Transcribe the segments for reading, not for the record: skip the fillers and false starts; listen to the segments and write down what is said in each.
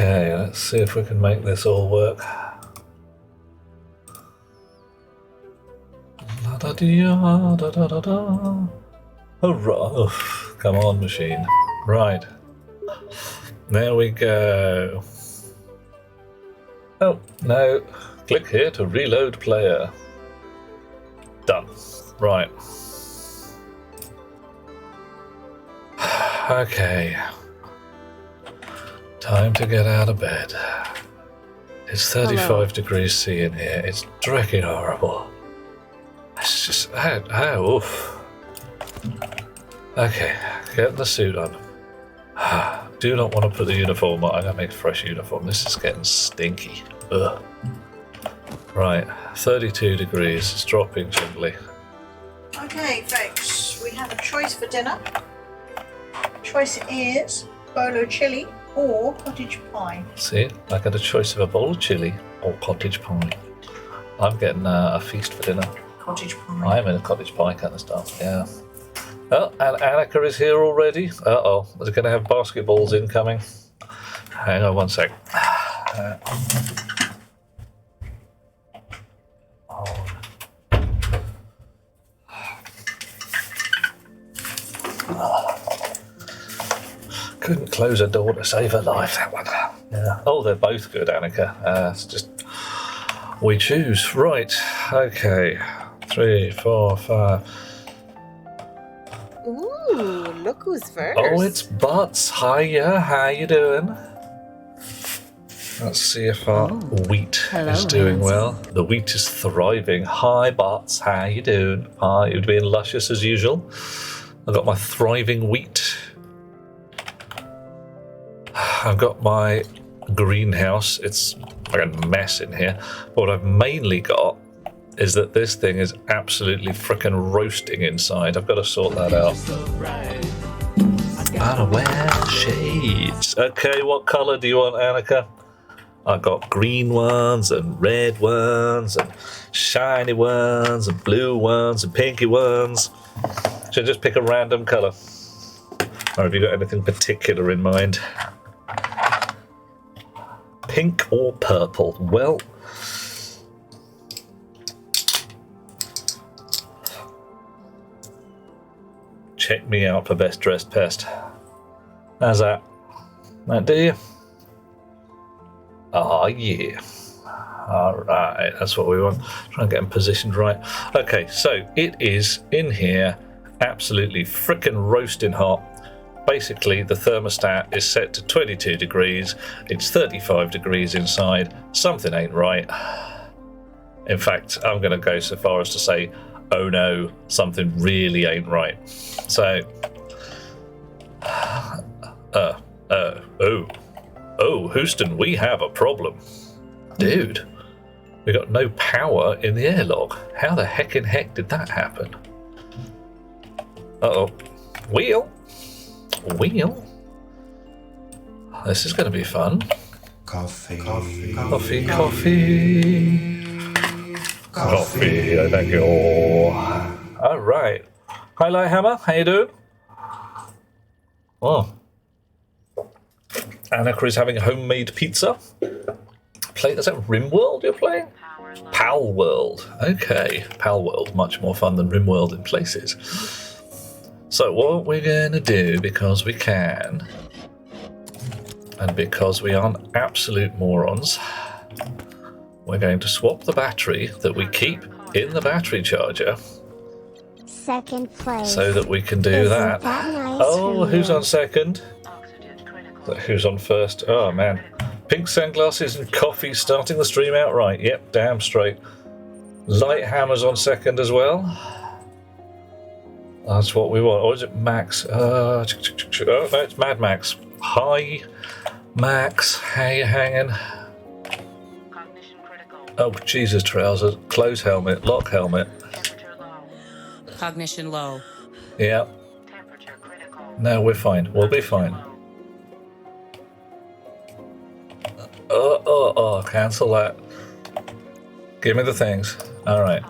Okay, let's see if we can make this all work. La da da da da da da. Hurrah! Oof. Come on, machine. Right. There we go. Oh, no. Click here to reload player. Done. Right. Okay. Time to get out of bed. It's 35 degrees C in here. It's dreadfully horrible. It's just... oof. Okay, get the suit on. Do not want to put the uniform on. I'm going to make a fresh uniform. This is getting stinky. Ugh. Right, 32 degrees. It's dropping gently. Okay, folks, we have a choice for dinner. Choice is bolo chili or cottage pie. See, I got a choice of a bowl of chili or cottage pie. I'm getting a feast for dinner. Cottage pie. I'm in a cottage pie kind of stuff, yeah. Oh, and Annika is here already. Uh-oh, we're going to have basketballs incoming. Hang on one sec. Couldn't close a door to save her life, that one. Yeah. Oh, they're both good, Annika. It's just... we choose. Right, okay. 3, 4, 5... Ooh, look who's first. Oh, it's Butts. Hiya, how you doing? Let's see if our wheat is doing well. The wheat is thriving. Hi, Butts, how you doing? Hi, you're being luscious as usual. I've got my thriving wheat. I've got my greenhouse. It's like a mess in here. But what I've mainly got is that this thing is absolutely frickin' roasting inside. I've got to sort that out. Gotta wear shades. Okay, what colour do you want, Annika? I've got green ones and red ones and shiny ones and blue ones and pinky ones. Should I just pick a random colour? Or have you got anything particular in mind? Pink or purple? Well... check me out for best dressed pest. How's that? That do you? Oh yeah. Alright, that's what we want. Try and get them positioned right. Okay, so it is in here absolutely frickin' roasting hot. Basically, the thermostat is set to 22 degrees. It's 35 degrees inside. Something ain't right. In fact, I'm going to go so far as to say, oh no, something really ain't right. So, Houston, we have a problem. Dude, we got no power in the airlock. How the heck did that happen? Uh-oh. Wheel. This is going to be fun. Coffee, I thank you. All right. Hi, Lighthammer. How you doing? Oh. Annika is having homemade pizza. Is that RimWorld you're playing? Pal World. Okay. Pal World. Much more fun than RimWorld in places. So what we're going to do, because we can, and because we aren't absolute morons, we're going to swap the battery that we keep in the battery charger. Second place. So that we can do that. Nice Who's on second? Who's on first? Oh man. Pink sunglasses and coffee starting the stream out right. Yep, damn straight. Lighthammer's on second as well. That's what we want. Or is it Max? Oh no, it's Mad Max. Hi, Max. How you hanging? Oh, Jesus, trousers. Close helmet. Lock helmet. Cognition low. Yeah. No, we're fine. We'll be fine. Cancel that. Give me the things. All right.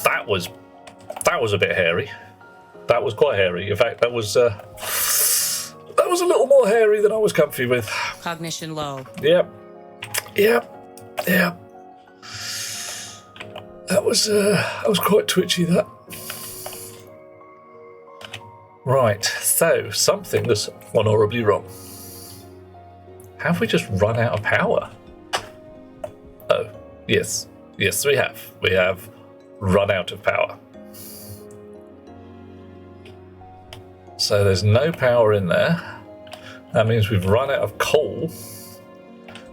That was a bit hairy. That was quite hairy. In fact, that was was a little more hairy than I was comfy with. Cognition low. Yep. That was quite twitchy, that. Right, so something has gone horribly wrong. Have we just run out of power? Oh, yes. Yes, we have. We have run out of power. So there's no power in there. That means we've run out of coal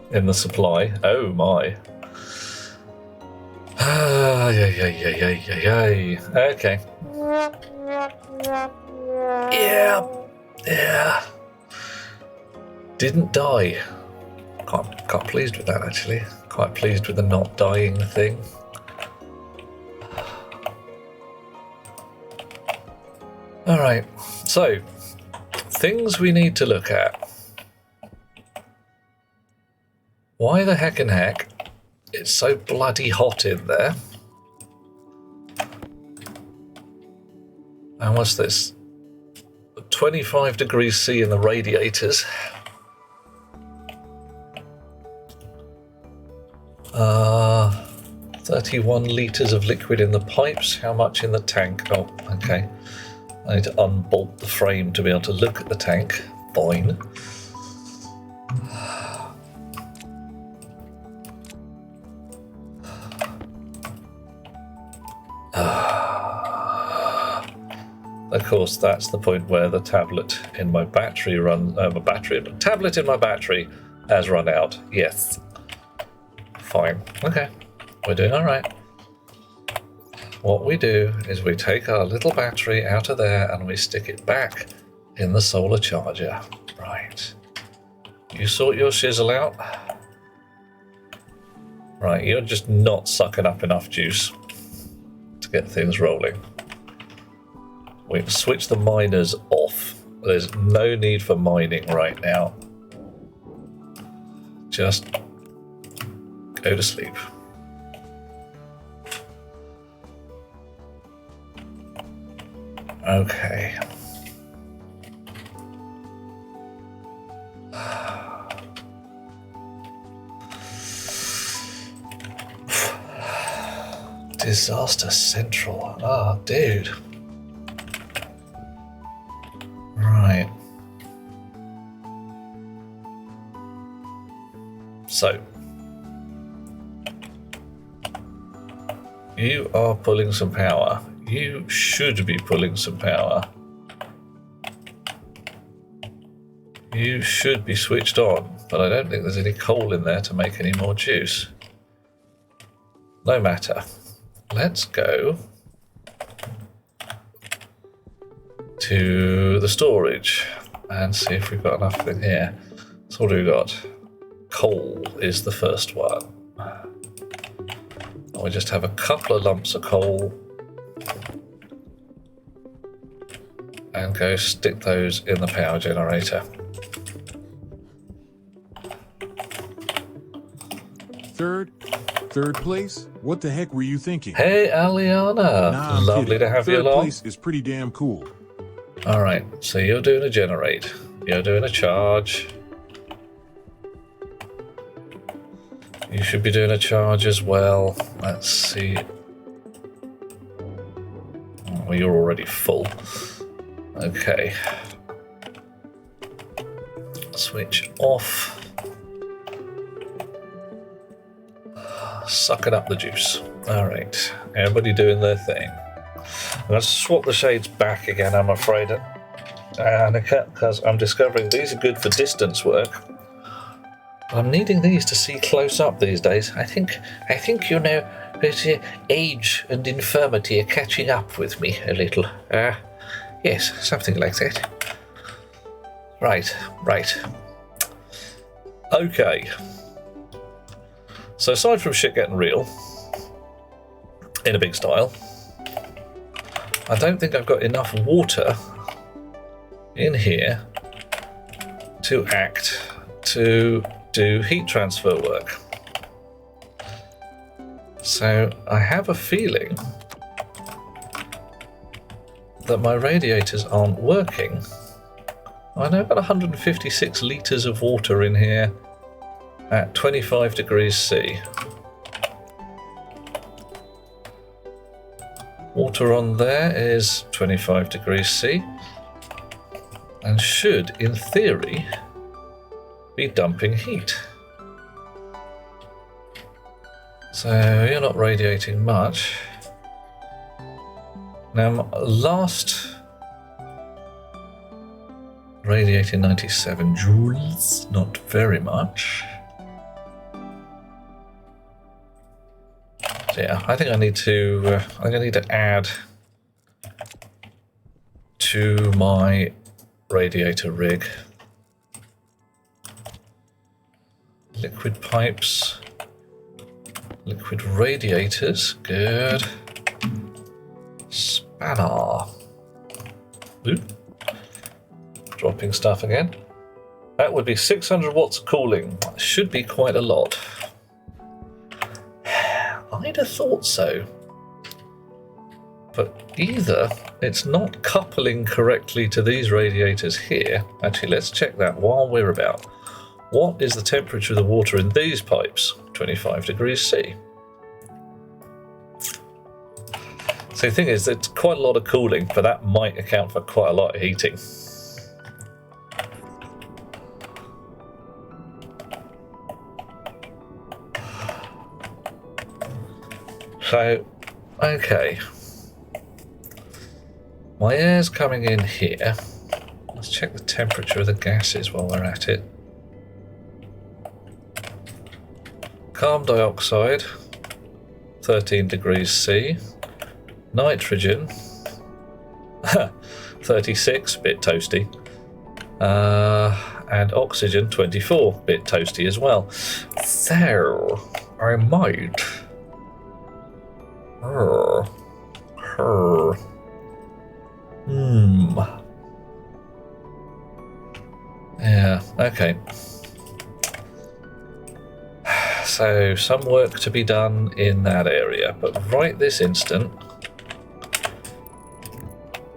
in the supply. Oh my. Okay. Yeah. Didn't die. Quite pleased with that, actually. Quite pleased with the not dying thing. Alright, so things we need to look at. Why the heck it's so bloody hot in there? And what's this? 25 degrees C in the radiators. 31 litres of liquid in the pipes. How much in the tank? Oh, okay. I need to unbolt the frame to be able to look at the tank. Fine. Of course, that's the point where the tablet in my battery tablet in my battery has run out. Yes. Fine. Okay. We're doing all right. What we do is we take our little battery out of there and we stick it back in the solar charger. Right. You sort your shizzle out. Right, you're just not sucking up enough juice to get things rolling. We can switch the miners off. There's no need for mining right now. Just go to sleep. Okay. Disaster Central. Ah, dude. Right. So, you are pulling some power. You should be pulling some power. You should be switched on, but I don't think there's any coal in there to make any more juice. No matter. Let's go to the storage and see if we've got enough in here. So what do we got? Coal is the first one. We just have a couple of lumps of coal and go stick those in the power generator. Third place? What the heck were you thinking? Hey, Aliana. Nah, I'm Lovely kidding. to have you Third along. place is pretty damn cool. All right, so you're doing a generate. You're doing a charge. You should be doing a charge as well. Let's see. Well, you're already full. Okay. Switch off. Sucking up the juice. All right, everybody doing their thing. I'm going to swap the shades back again, I'm afraid, Annika, because I'm discovering these are good for distance work. I'm needing these to see close up these days. I think you know, age and infirmity are catching up with me a little. Yes, something like that. Right. Okay. So aside from shit getting real, in a big style, I don't think I've got enough water in here to act to do heat transfer work. So I have a feeling that my radiators aren't working I know about 156 litres of water in here at 25 degrees C. Water on there is 25 degrees C and should, in theory, be dumping heat. So you're not radiating much. Now, last radiating 97 joules, not very much. So yeah, I think I need to add to my radiator rig. Liquid pipes, liquid radiators, good. Spanner. Ooh. Dropping stuff again. That would be 600 watts of cooling. Should be quite a lot. I'd have thought so. But either it's not coupling correctly to these radiators here. Actually, let's check that while we're about. What is the temperature of the water in these pipes? 25 degrees C. So the thing is, it's quite a lot of cooling, but that might account for quite a lot of heating. So, okay. My air's coming in here. Let's check the temperature of the gases while we're at it. Carbon dioxide, 13 degrees C. Nitrogen, 36, bit toasty. And oxygen, 24, bit toasty as well. So, I might... Yeah, okay. So, some work to be done in that area, but right this instant,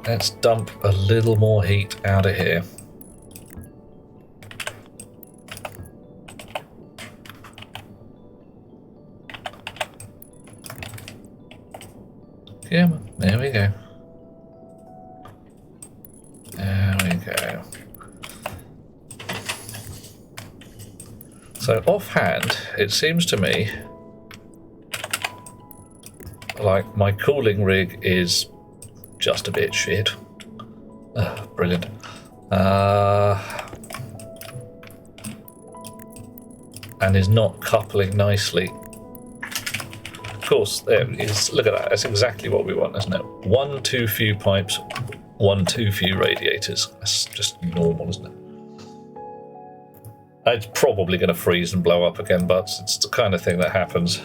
let's dump a little more heat out of here. Yeah, there we go. There we go. So offhand, it seems to me like my cooling rig is just a bit shit. Brilliant. And is not coupling nicely. Of course, there it is. Look at that. That's exactly what we want, isn't it? One too few pipes, one too few radiators. That's just normal, isn't it? It's probably going to freeze and blow up again, but it's the kind of thing that happens.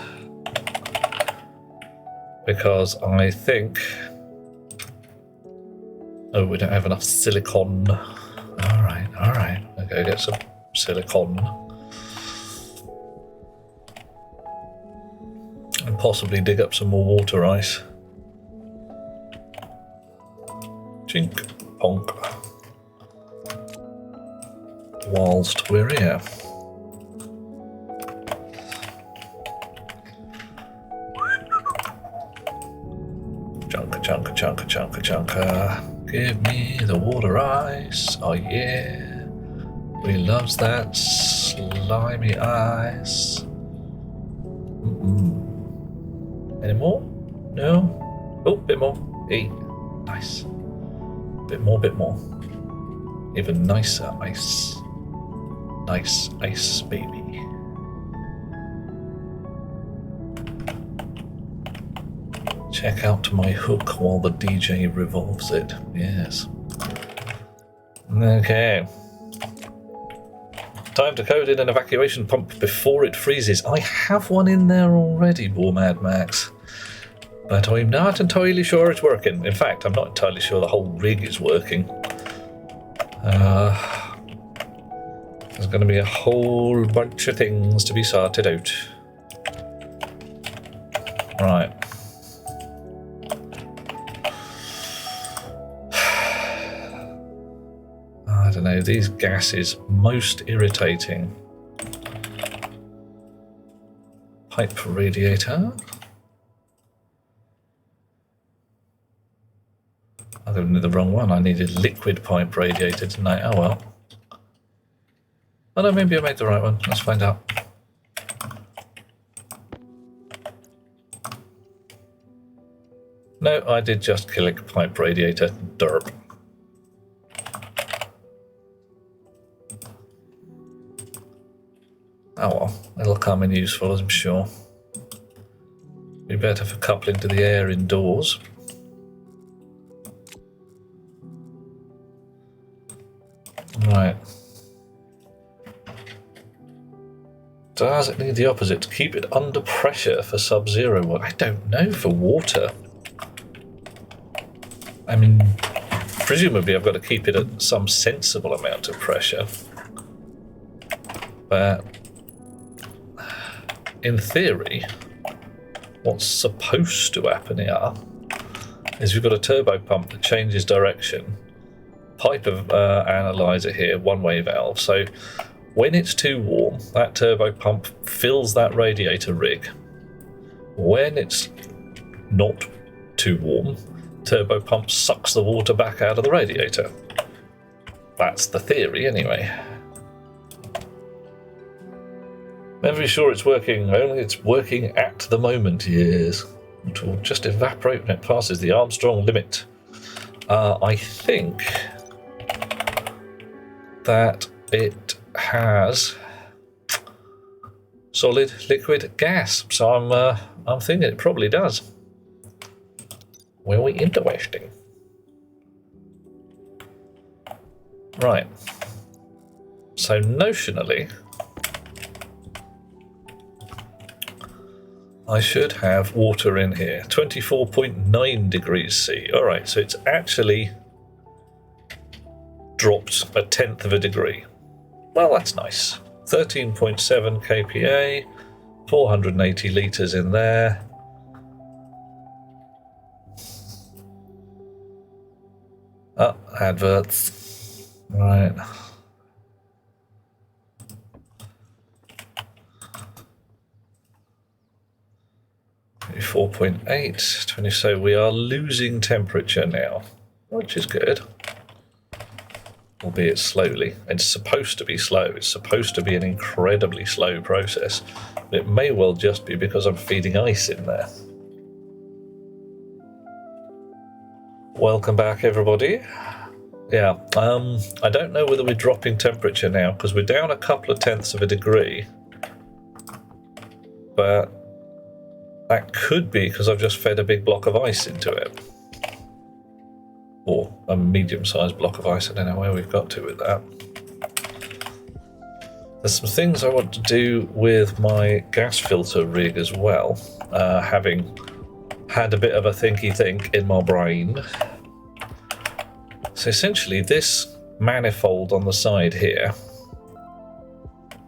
Because I think... Oh, we don't have enough silicon. Alright. I'll go get some silicon. And possibly dig up some more water ice. Chink, ponk. Whilst we're here. Chunka. Give me the water ice. Oh yeah. We loves that slimy ice. Any more? No? Oh, bit more. Hey, nice. Bit more. Even nicer ice. Nice ice, baby. Check out my hook while the DJ revolves it. Yes. Okay. Time to code in an evacuation pump before it freezes. I have one in there already, Mad Max. But I'm not entirely sure it's working. In fact, I'm not entirely sure the whole rig is working. There's going to be a whole bunch of things to be sorted out. Right. I don't know, these gases most irritating. Pipe radiator. I got the wrong one. I needed liquid pipe radiator tonight. Oh well. Oh no, maybe I made the right one. Let's find out. No, I did just click pipe radiator. Derp. Oh well, it'll come in useful, I'm sure. Be better for coupling to the air indoors. Right. Does it need the opposite to keep it under pressure for sub-zero? Well, I don't know for water. I mean, presumably I've got to keep it at some sensible amount of pressure. But in theory, what's supposed to happen here is we've got a turbo pump that changes direction. Pipe of analyzer here, one-way valve. So when it's too warm, that turbo pump fills that radiator rig. When it's not too warm, turbo pump sucks the water back out of the radiator. That's the theory anyway. Never be sure it's working, only it's working at the moment, yes. It will just evaporate when it passes the Armstrong limit. I think that it has solid liquid gas, so I'm thinking it probably does. Very interesting. Right. So notionally, I should have water in here. 24.9 degrees C. All right, so it's actually dropped 1/10 of a degree. Well, that's nice. 13.7 kPa, 480 litres in there. Oh, adverts. Right. .8, 20, so we are losing temperature now, which is good. Albeit slowly. It's supposed to be slow. It's supposed to be an incredibly slow process. It may well just be because I'm feeding ice in there. Welcome back, everybody. Yeah, I don't know whether we're dropping temperature now because we're down a couple of tenths of a degree. But that could be because I've just fed a big block of ice into it. Or a medium-sized block of ice. I don't know where we've got to with that. There's some things I want to do with my gas filter rig as well, having had a bit of a thinky think in my brain. So essentially this manifold on the side here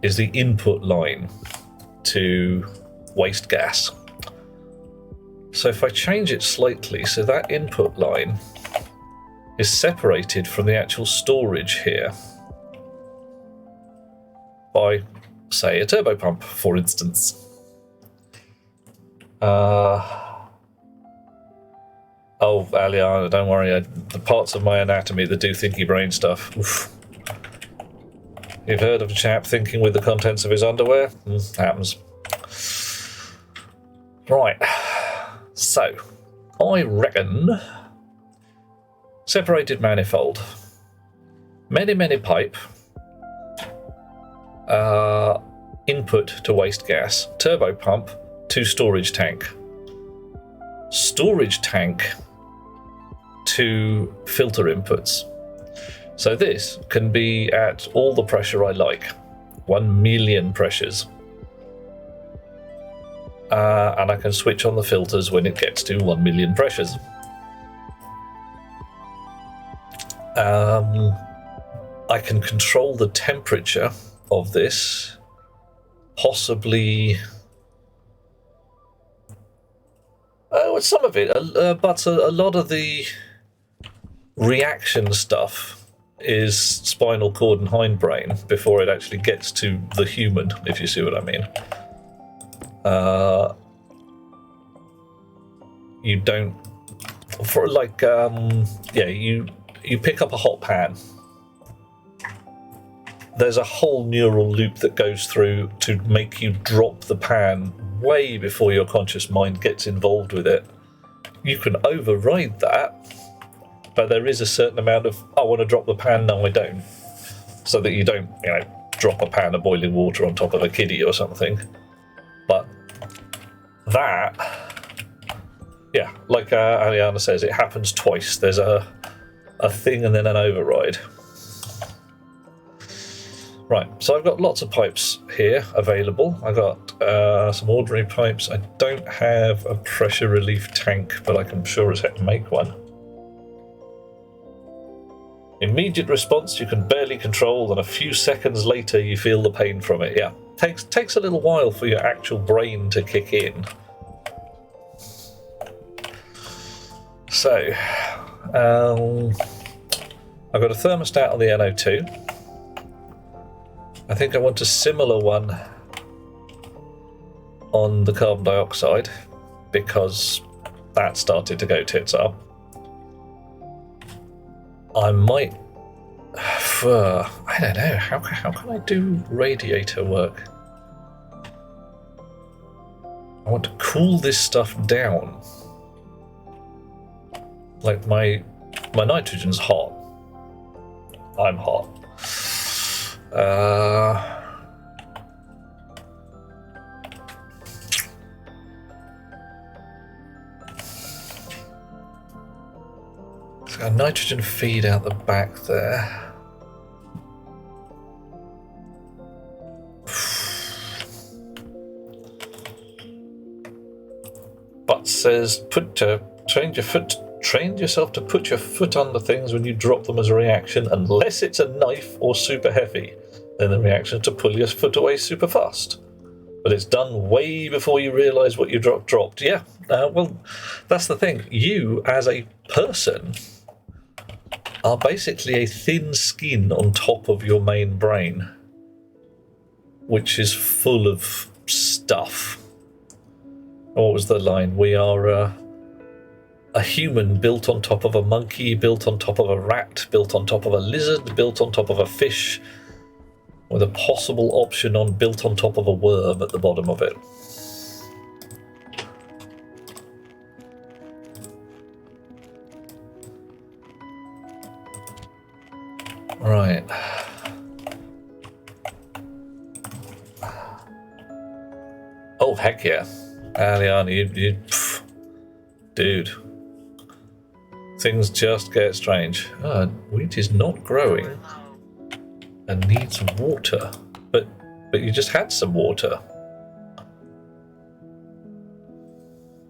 is the input line to waste gas. So if I change it slightly, so that input line is separated from the actual storage here by, say, a turbo pump, for instance. Oh, Aliana, don't worry. The parts of my anatomy that do thinky brain stuff. Oof. You've heard of a chap thinking with the contents of his underwear? Happens. Right. So, I reckon separated manifold, many pipe, input to waste gas, turbo pump to storage tank to filter inputs. So this can be at all the pressure I like, 1 million pressures. And I can switch on the filters when it gets to 1 million pressures. I can control the temperature of this, possibly. Oh, some of it, but a lot of the reaction stuff is spinal cord and hindbrain before it actually gets to the human, if you see what I mean. You don't, for like, yeah, you pick up a hot pan. There's a whole neural loop that goes through to make you drop the pan way before your conscious mind gets involved with it. You can override that, but there is a certain amount of, I want to drop the pan, no I don't. So that you don't, drop a pan of boiling water on top of a kiddie or something. But that, yeah, like Aliana says, it happens twice. There's a thing and then an override. Right, so I've got lots of pipes here available. I've got some ordinary pipes. I don't have a pressure relief tank, but I can sure as heck make one. Immediate response you can barely control, and a few seconds later you feel the pain from it. Yeah, takes a little while for your actual brain to kick in. So, I've got a thermostat on the NO2. I think I want a similar one on the carbon dioxide because that started to go tits up. I might, I don't know, how can I do radiator work? I want to cool this stuff down. Like my nitrogen's hot. I'm hot. It's got a nitrogen feed out the back there. But says train yourself to put your foot on the things when you drop them as a reaction, unless it's a knife or super heavy. Then the reaction is to pull your foot away super fast. But it's done way before you realise what you dropped. Yeah, well, that's the thing. You, as a person, are basically a thin skin on top of your main brain, which is full of stuff. What was the line? We are a human built on top of a monkey, built on top of a rat, built on top of a lizard, built on top of a fish, with a possible option on built on top of a worm at the bottom of it. Right. Oh, heck yeah. Aliana, you dude. Things just get strange. Wheat is not growing and needs water. But you just had some water.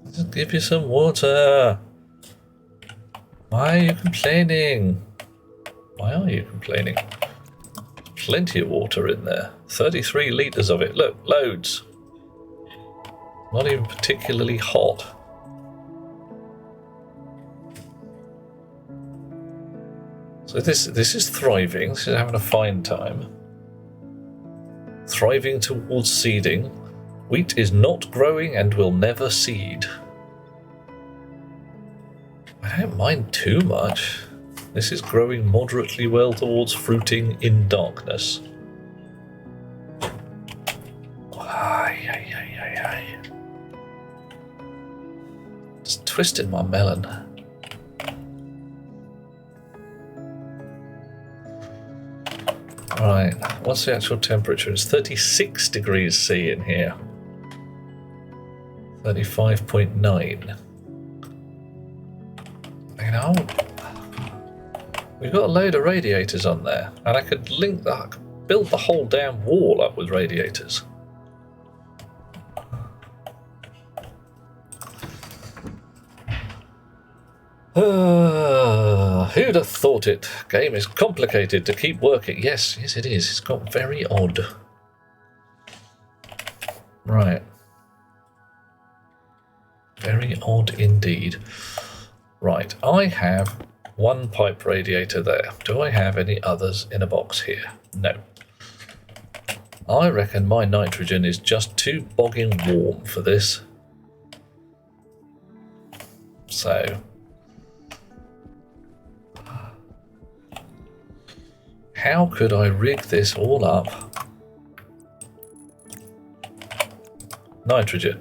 Just give you some water. Why are you complaining? Why are you complaining? Plenty of water in there. 33 litres of it. Look, loads. Not even particularly hot. So this is thriving. This is having a fine time. Thriving towards seeding. Wheat is not growing and will never seed. I don't mind too much. This is growing moderately well towards fruiting in darkness. Just twisted my melon. Right, what's the actual temperature? It's 36 degrees C in here. 35.9. You know, we've got a load of radiators on there, and I could build the whole damn wall up with radiators. Who'd have thought it? Game is complicated to keep working. Yes, it is. It's got very odd. Right. Very odd indeed. Right, I have One pipe radiator there. Do I have any others in a box here? No. I reckon my nitrogen is just too bogging warm for this. So... how could I rig this all up? Nitrogen.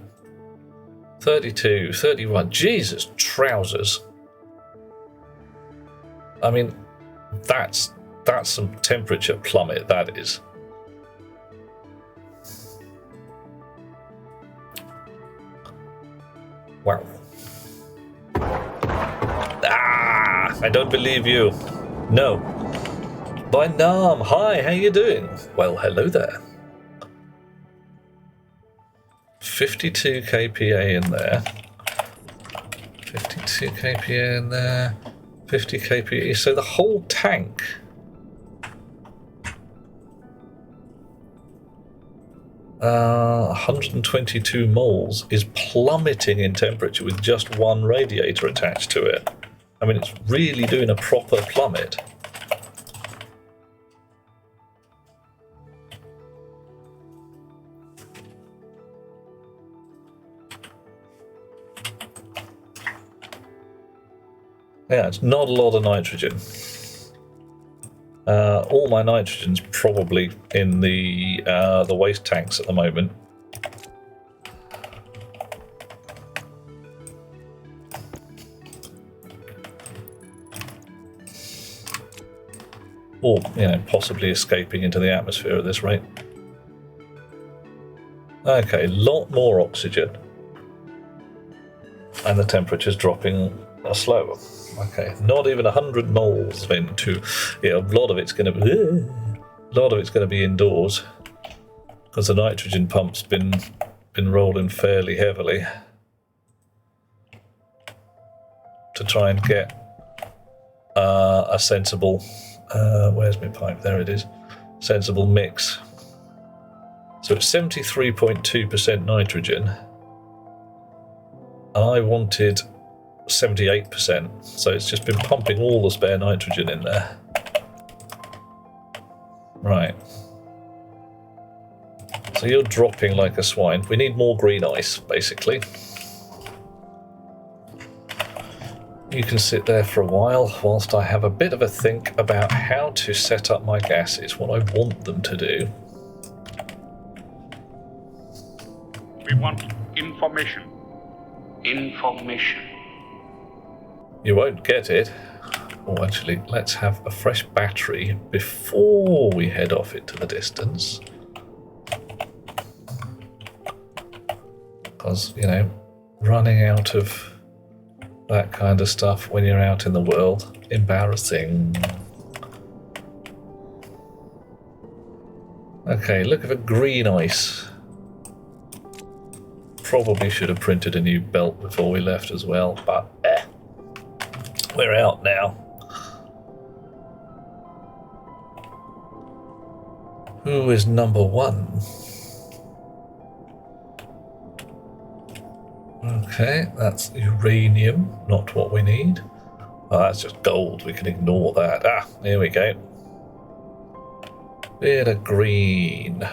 32, 31. Jesus, trousers. I mean, that's some temperature plummet, that is. Wow. Ah, I don't believe you. No. By Nam, hi, how you doing? Well, hello there. 52 kPa in there. 52 kPa in there. 50 kPa. So the whole tank. Uh, 122 moles is plummeting in temperature with just one radiator attached to it. I mean, it's really doing a proper plummet. Yeah, it's not a lot of nitrogen. All my nitrogen's probably in the waste tanks at the moment. Or, you know, possibly escaping into the atmosphere at this rate. Okay, a lot more oxygen. And the temperature's dropping slower. Okay, not even 100 moles into. Yeah, a lot of it's going to be indoors because the nitrogen pump's been rolling fairly heavily to try and get a sensible. Where's my pipe? There it is. Sensible mix. So it's 73.2% nitrogen, and I wanted 78%, so it's just been pumping all the spare nitrogen in there. Right. So you're dropping like a swine. We need more green ice, basically. You can sit there for a while whilst I have a bit of a think about how to set up my gases, what I want them to do. We want information. Information. You won't get it. Oh, actually, let's have a fresh battery before we head off into the distance. Because, you know, running out of that kind of stuff when you're out in the world, embarrassing. Okay, look for green ice. Probably should have printed a new belt before we left as well, but we're out now. Who is number one? Okay, that's uranium, not what we need. Oh, that's just gold, we can ignore that. Ah, here we go. Bit of green.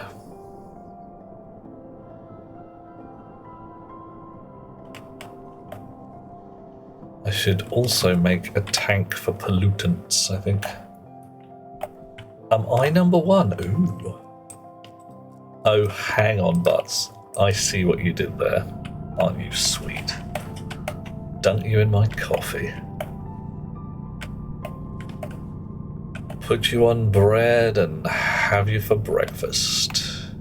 I should also make a tank for pollutants, I think. Am I number one? Ooh. Oh, hang on, Butts. I see what you did there. Aren't you sweet? Dunk you in my coffee. Put you on bread and have you for breakfast.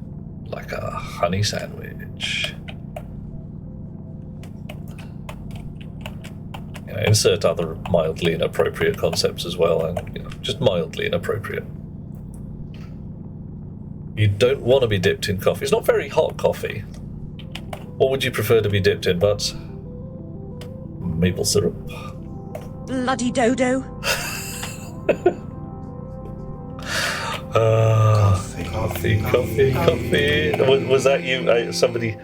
Like a honey sandwich. You know, insert other mildly inappropriate concepts as well, and you know, just mildly inappropriate. You don't want to be dipped in coffee. It's not very hot coffee. What would you prefer to be dipped in, Butts? Maple syrup. Bloody dodo. Coffee. Was that you? Somebody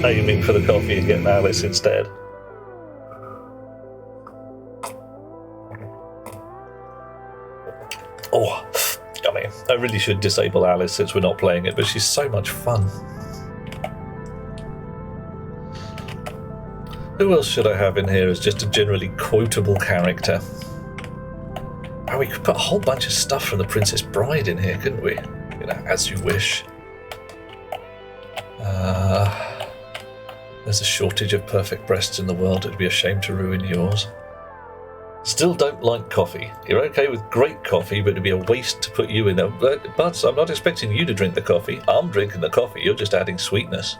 aiming for the coffee and getting Alice instead? Oh, I mean, I really should disable Alice since we're not playing it, but she's so much fun. Who else should I have in here as just a generally quotable character? Oh, we could put a whole bunch of stuff from The Princess Bride in here, couldn't we? You know, as you wish. There's a shortage of perfect breasts in the world. It'd be a shame to ruin yours. Still don't like coffee. You're okay with great coffee, but it'd be a waste to put you in there. But I'm not expecting you to drink the coffee. I'm drinking the coffee. You're just adding sweetness.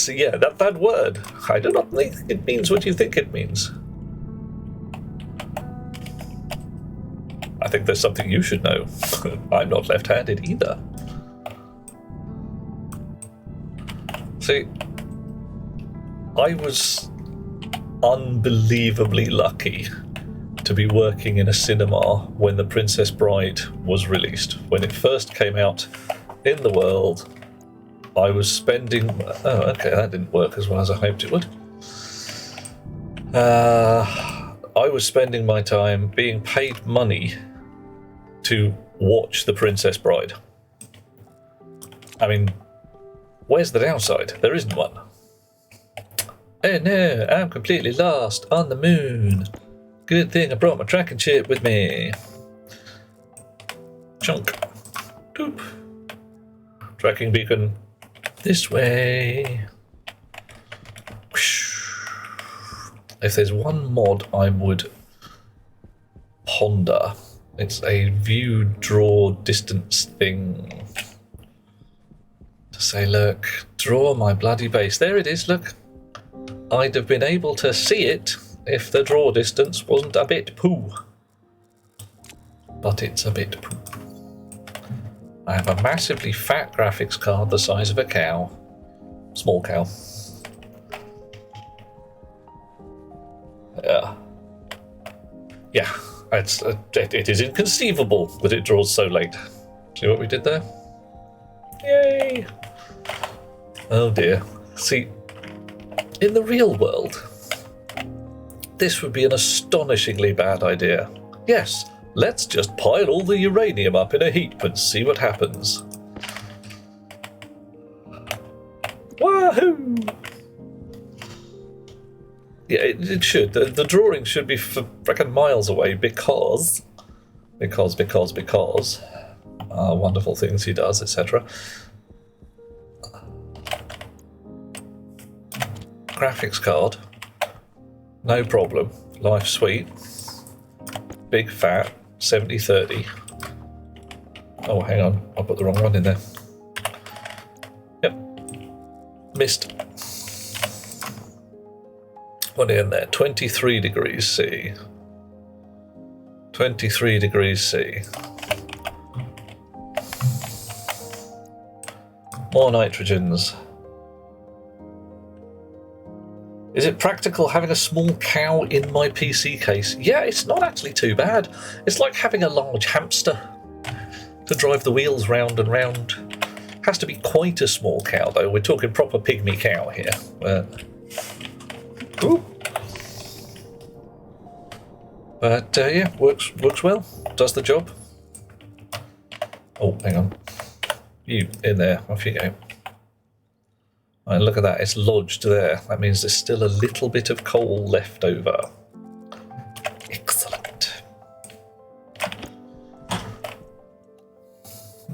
Yeah, that word. I do not think it means what you think it means. I think there's something you should know. I'm not left-handed either. See, I was unbelievably lucky to be working in a cinema when The Princess Bride was released. When it first came out in the world, I was spending... Oh, okay, that didn't work as well as I hoped it would. I was spending my time being paid money to watch The Princess Bride. I mean, where's the downside? There isn't one. Oh no, I'm completely lost on the moon. Good thing I brought my tracking chip with me. Chunk. Doop. Tracking beacon. This way. If there's one mod I would ponder, it's a view draw distance thing. To say, look, draw my bloody base. There it is, look. I'd have been able to see it if the draw distance wasn't a bit poo. But it's a bit poo. I have a massively fat graphics card the size of a cow. Small cow. Yeah, it is inconceivable that it draws so late. See what we did there? Yay! Oh dear. See, in the real world, this would be an astonishingly bad idea. Yes, let's just pile all the uranium up in a heap and see what happens. Wahoo! Yeah, it should. The drawing should be frickin' miles away because wonderful things he does, etc. Graphics card, no problem. Life sweet. Big fat 7030. Oh, hang on, I put the wrong one in there. Yep, missed. What in there? 23 degrees C. 23 degrees C. More nitrogens. Is it practical having a small cow in my PC case? Yeah, it's not actually too bad. It's like having a large hamster to drive the wheels round and round. Has to be quite a small cow though. We're talking proper pygmy cow here. Ooh. But yeah, works well. Does the job. Oh, hang on. You in there? Off you go. And look at that, it's lodged there. That means there's still a little bit of coal left over. Excellent.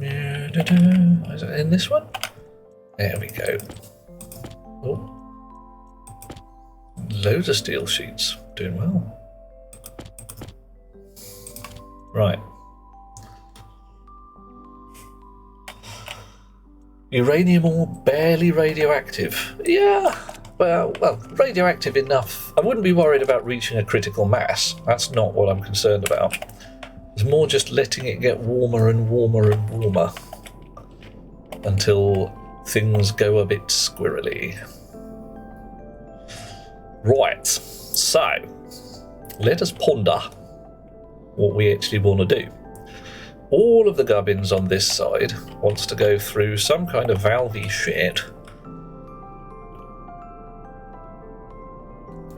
Is it in this one? There we go. Oh. Loads of steel sheets. Doing well. Right. Uranium ore barely radioactive. Yeah, well, radioactive enough. I wouldn't be worried about reaching a critical mass. That's not what I'm concerned about. It's more just letting it get warmer and warmer and warmer until things go a bit squirrely. Right, so let us ponder what we actually want to do. All of the gubbins on this side wants to go through some kind of valvey shit.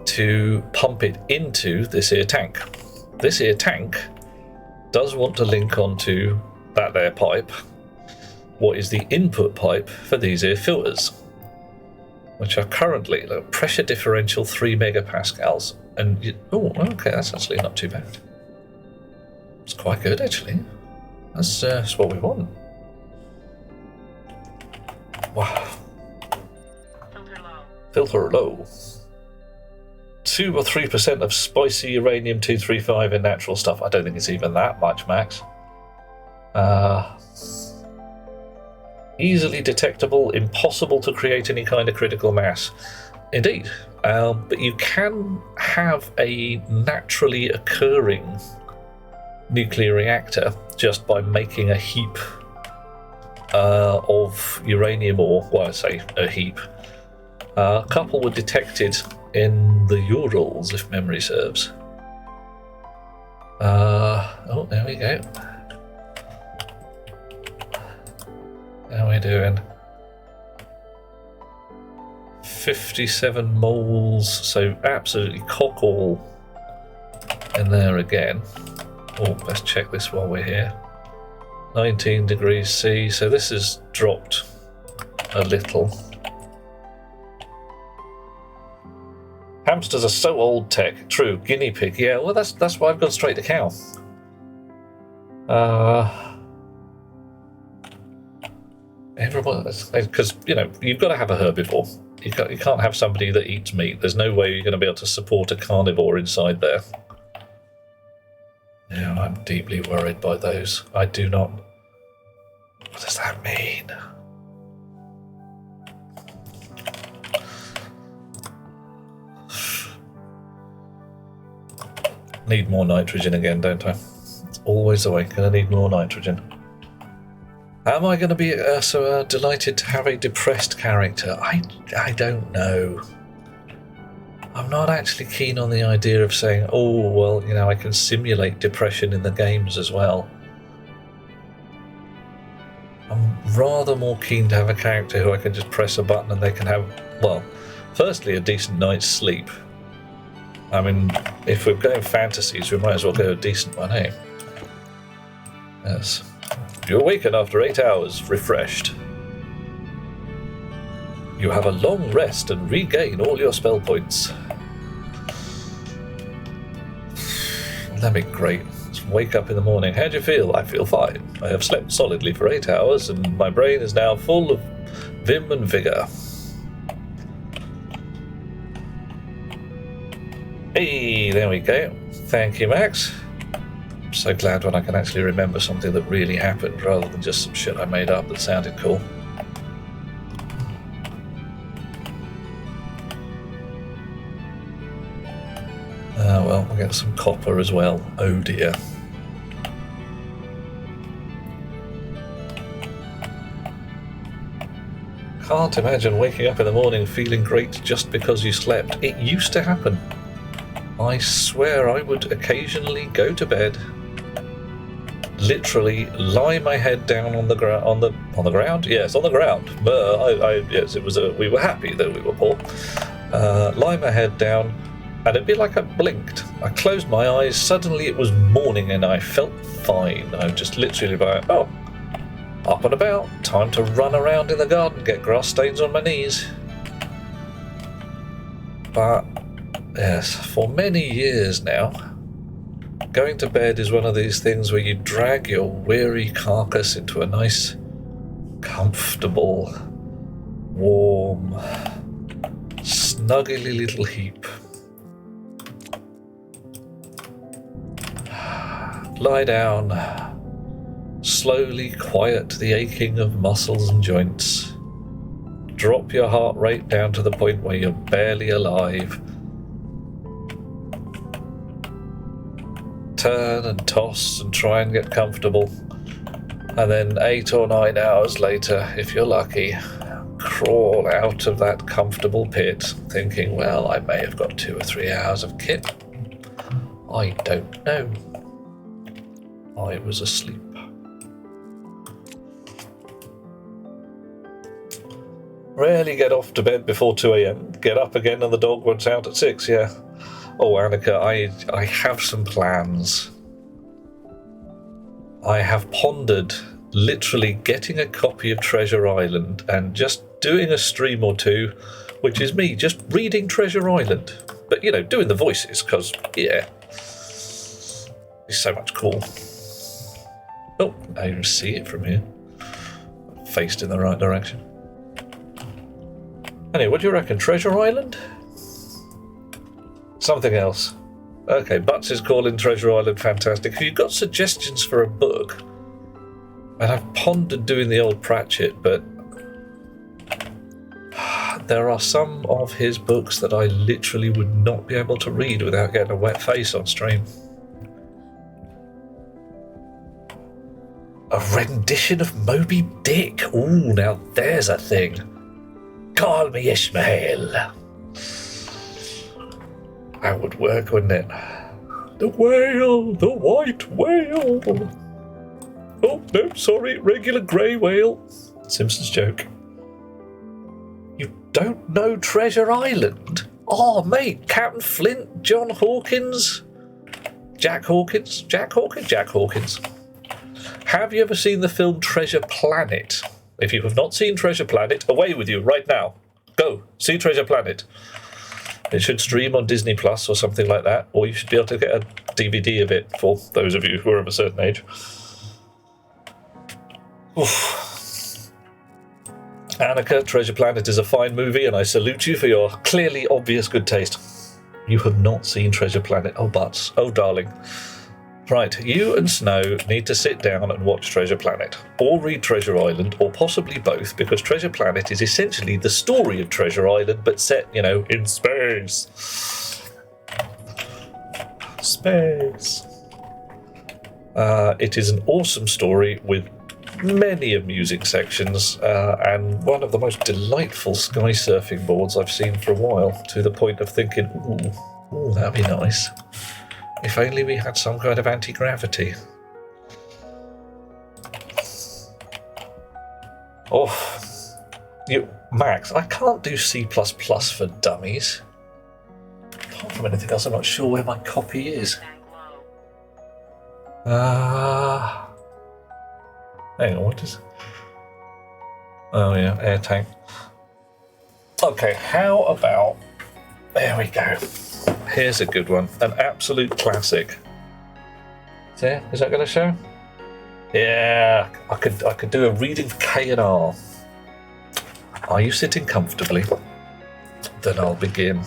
to pump it into this here tank. This here tank does want to link onto that there pipe, what is the input pipe for these here filters, which are currently the pressure differential 3 megapascals. And oh, okay, that's actually not too bad. It's quite good actually. That's what we want. Wow. Filter low. 2 or 3% of spicy uranium-235 in natural stuff. I don't think it's even that much, Max. Easily detectable, impossible to create any kind of critical mass. Indeed. But you can have a naturally occurring nuclear reactor just by making a heap of uranium ore. Well, I say a heap. A couple were detected in the Urals, if memory serves. Oh, there we go. How are we doing? 57 moles, so absolutely cock all in there again. Oh, let's check this while we're here. 19 degrees C, so this has dropped a little. Hamsters are so old tech. True, guinea pig. Yeah, well, that's why I've gone straight to cow. Everyone, because you know you've got to have a herbivore. You can't have somebody that eats meat. There's no way you're going to be able to support a carnivore inside there. Yeah, I'm deeply worried by those. I do not. What does that mean? Need more nitrogen again, don't I? It's always the way. Gonna need more nitrogen. Am I going to be so delighted to have a depressed character? I don't know. I'm not actually keen on the idea of saying, oh, well, you know, I can simulate depression in the games as well. I'm rather more keen to have a character who I can just press a button and they can have, well, firstly, a decent night's sleep. I mean, if we're going fantasies, we might as well go a decent one, eh? Yes. You awaken after 8 hours, refreshed. You have a long rest and regain all your spell points. That'd be great. Just wake up in the morning. How do you feel? I feel fine. I have slept solidly for 8 hours and my brain is now full of vim and vigour. Hey, there we go. Thank you, Max. I'm so glad when I can actually remember something that really happened rather than just some shit I made up that sounded cool. Well, we'll get some copper as well. Oh dear. Can't imagine waking up in the morning feeling great just because you slept. It used to happen. I swear I would occasionally go to bed, literally lie my head down on the ground. On the ground? Yes, on the ground. Yes, it was. We were happy that we were poor. Lie my head down, and it'd be like I blinked. I closed my eyes. Suddenly it was morning, and I felt fine. I just literally like, oh, up and about. Time to run around in the garden, get grass stains on my knees. But yes, for many years now, going to bed is one of these things where you drag your weary carcass into a nice, comfortable, warm, snuggly little heap. Lie down, slowly quiet the aching of muscles and joints. Drop your heart rate down to the point where you're barely alive. Turn and toss and try and get comfortable, and then 8 or 9 hours later, if you're lucky, crawl out of that comfortable pit thinking, well, I may have got 2 or 3 hours of kit. I don't know. I was asleep. Rarely get off to bed before 2 a.m. Get up again and the dog wants out at 6, yeah. Oh, Annika, I have some plans. I have pondered literally getting a copy of Treasure Island and just doing a stream or two, which is me just reading Treasure Island. But, you know, doing the voices, because, yeah, it's so much cool. Oh, I can see it from here. Faced in the right direction. Anyway, what do you reckon? Treasure Island? Something else. Okay, Butts is calling Treasure Island fantastic. Have you got suggestions for a book? And I've pondered doing the old Pratchett, but there are some of his books that I literally would not be able to read without getting a wet face on stream. A rendition of Moby Dick. Ooh, now there's a thing. Call me Ishmael. That would work, wouldn't it? The whale, the white whale. Oh, no, sorry, regular grey whale. Simpsons joke. You don't know Treasure Island? Oh, mate, Captain Flint, John Hawkins, Jack Hawkins. Have you ever seen the film Treasure Planet? If you have not seen Treasure Planet, away with you right now. Go, see Treasure Planet. It should stream on Disney Plus or something like that, or you should be able to get a DVD of it for those of you who are of a certain age. Oof. Annika, Treasure Planet is a fine movie, and I salute you for your clearly obvious good taste. You have not seen Treasure Planet. Oh, Butts. Oh, darling. Right, you and Snow need to sit down and watch Treasure Planet, or read Treasure Island, or possibly both, because Treasure Planet is essentially the story of Treasure Island, but set, you know, in space. Space. It is an awesome story with many amusing sections, and one of the most delightful sky surfing boards I've seen for a while, to the point of thinking, ooh, that'd be nice. If only we had some kind of anti-gravity. Oh, Max, I can't do C++ for dummies. Apart from anything else, I'm not sure where my copy is. Hang on, what is... Oh yeah, air tank. Okay, how about... There we go. Here's a good one, an absolute classic. There, is that going to show? Yeah, I could do a reading of K&R. Are you sitting comfortably? Then I'll begin.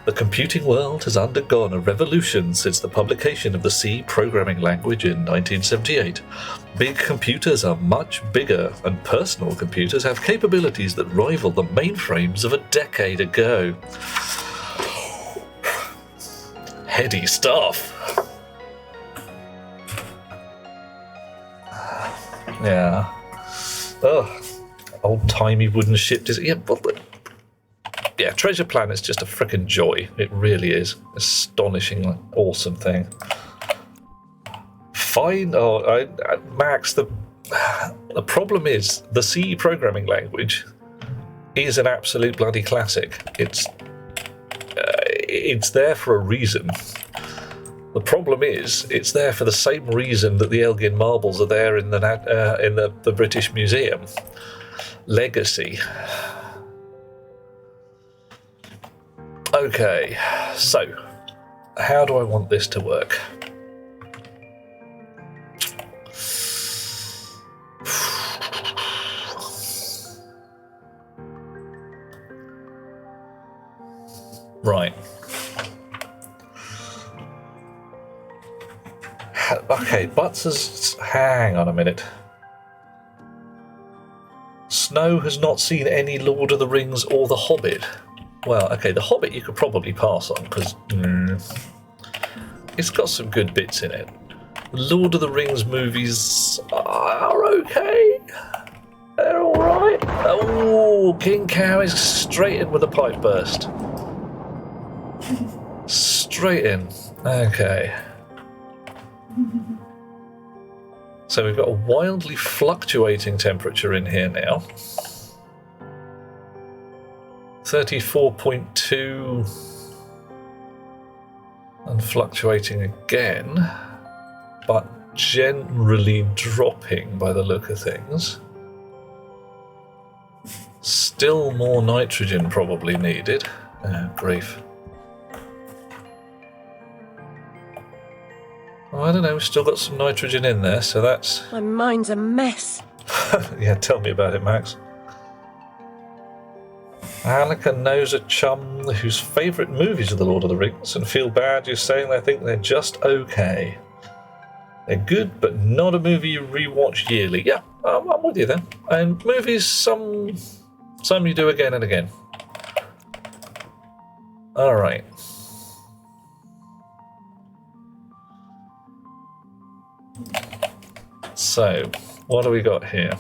The computing world has undergone a revolution since the publication of the C programming language in 1978. Big computers are much bigger, and personal computers have capabilities that rival the mainframes of a decade ago. Heady stuff. Yeah. Ugh. Old-timey wooden ship. Yeah, Treasure Planet's just a frickin' joy. It really is. Astonishing, awesome thing. Fine. Oh, Max, the problem is the C programming language is an absolute bloody classic. It's there for a reason. The problem is it's there for the same reason that the Elgin marbles are there in the British Museum. Legacy. Okay, so how do I want this to work? Right. Okay, Butts has... Hang on a minute. Snow has not seen any Lord of the Rings or The Hobbit. Well, okay, The Hobbit you could probably pass on, because it's got some good bits in it. The Lord of the Rings movies are okay. They're alright. Oh, King Cow is straight in with a pipe burst. Straight in. Okay. So we've got a wildly fluctuating temperature in here now. 34.2 and fluctuating again, but generally dropping by the look of things. Still more nitrogen probably needed. Oh, grief. Well, I don't know, we've still got some nitrogen in there, so that's... My mind's a mess. Yeah, tell me about it, Max. Annika knows a chum whose favourite movies are The Lord of the Rings and feel bad just saying they think they're just okay. They're good, but not a movie you rewatch yearly. Yeah, I'm with you then. And movies, some you do again and again. Alright. So, what do we got here?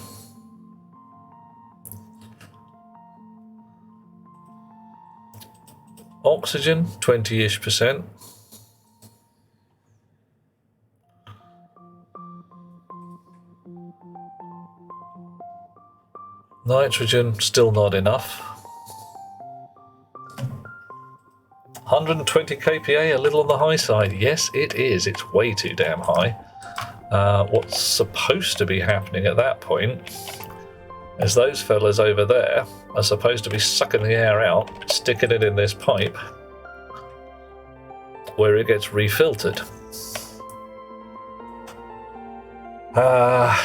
Oxygen, 20-ish%. Nitrogen, still not enough. 120 kPa, a little on the high side. Yes, it is. It's way too damn high. What's supposed to be happening at that point is those fellas over there are supposed to be sucking the air out, sticking it in this pipe where it gets refiltered.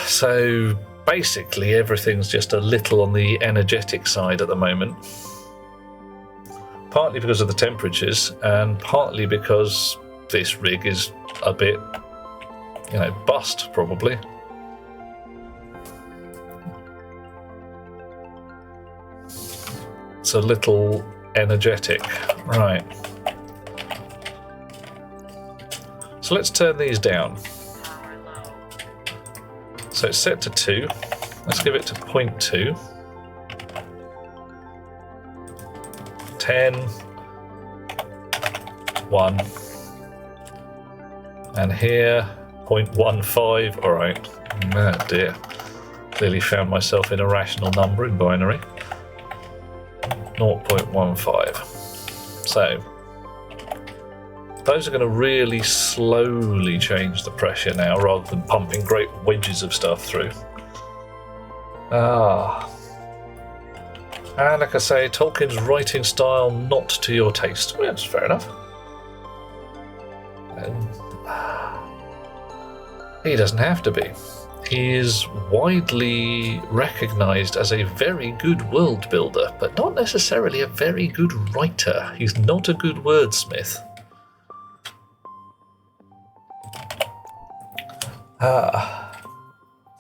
So basically everything's just a little on the energetic side at the moment. Partly because of the temperatures and partly because this rig is a bit, bust probably. It's a little energetic. Right. So let's turn these down. So it's set to 2. Let's give it to 0.2. 10. 1. And here, 0.15. Alright. Oh dear. Clearly found myself in a rational number in binary. 0.15. So, those are going to really slowly change the pressure now rather than pumping great wedges of stuff through. And like I say, Tolkien's writing style not to your taste. Well, that's fair enough. He doesn't have to be. He is widely recognised as a very good world builder, but not necessarily a very good writer. He's not a good wordsmith.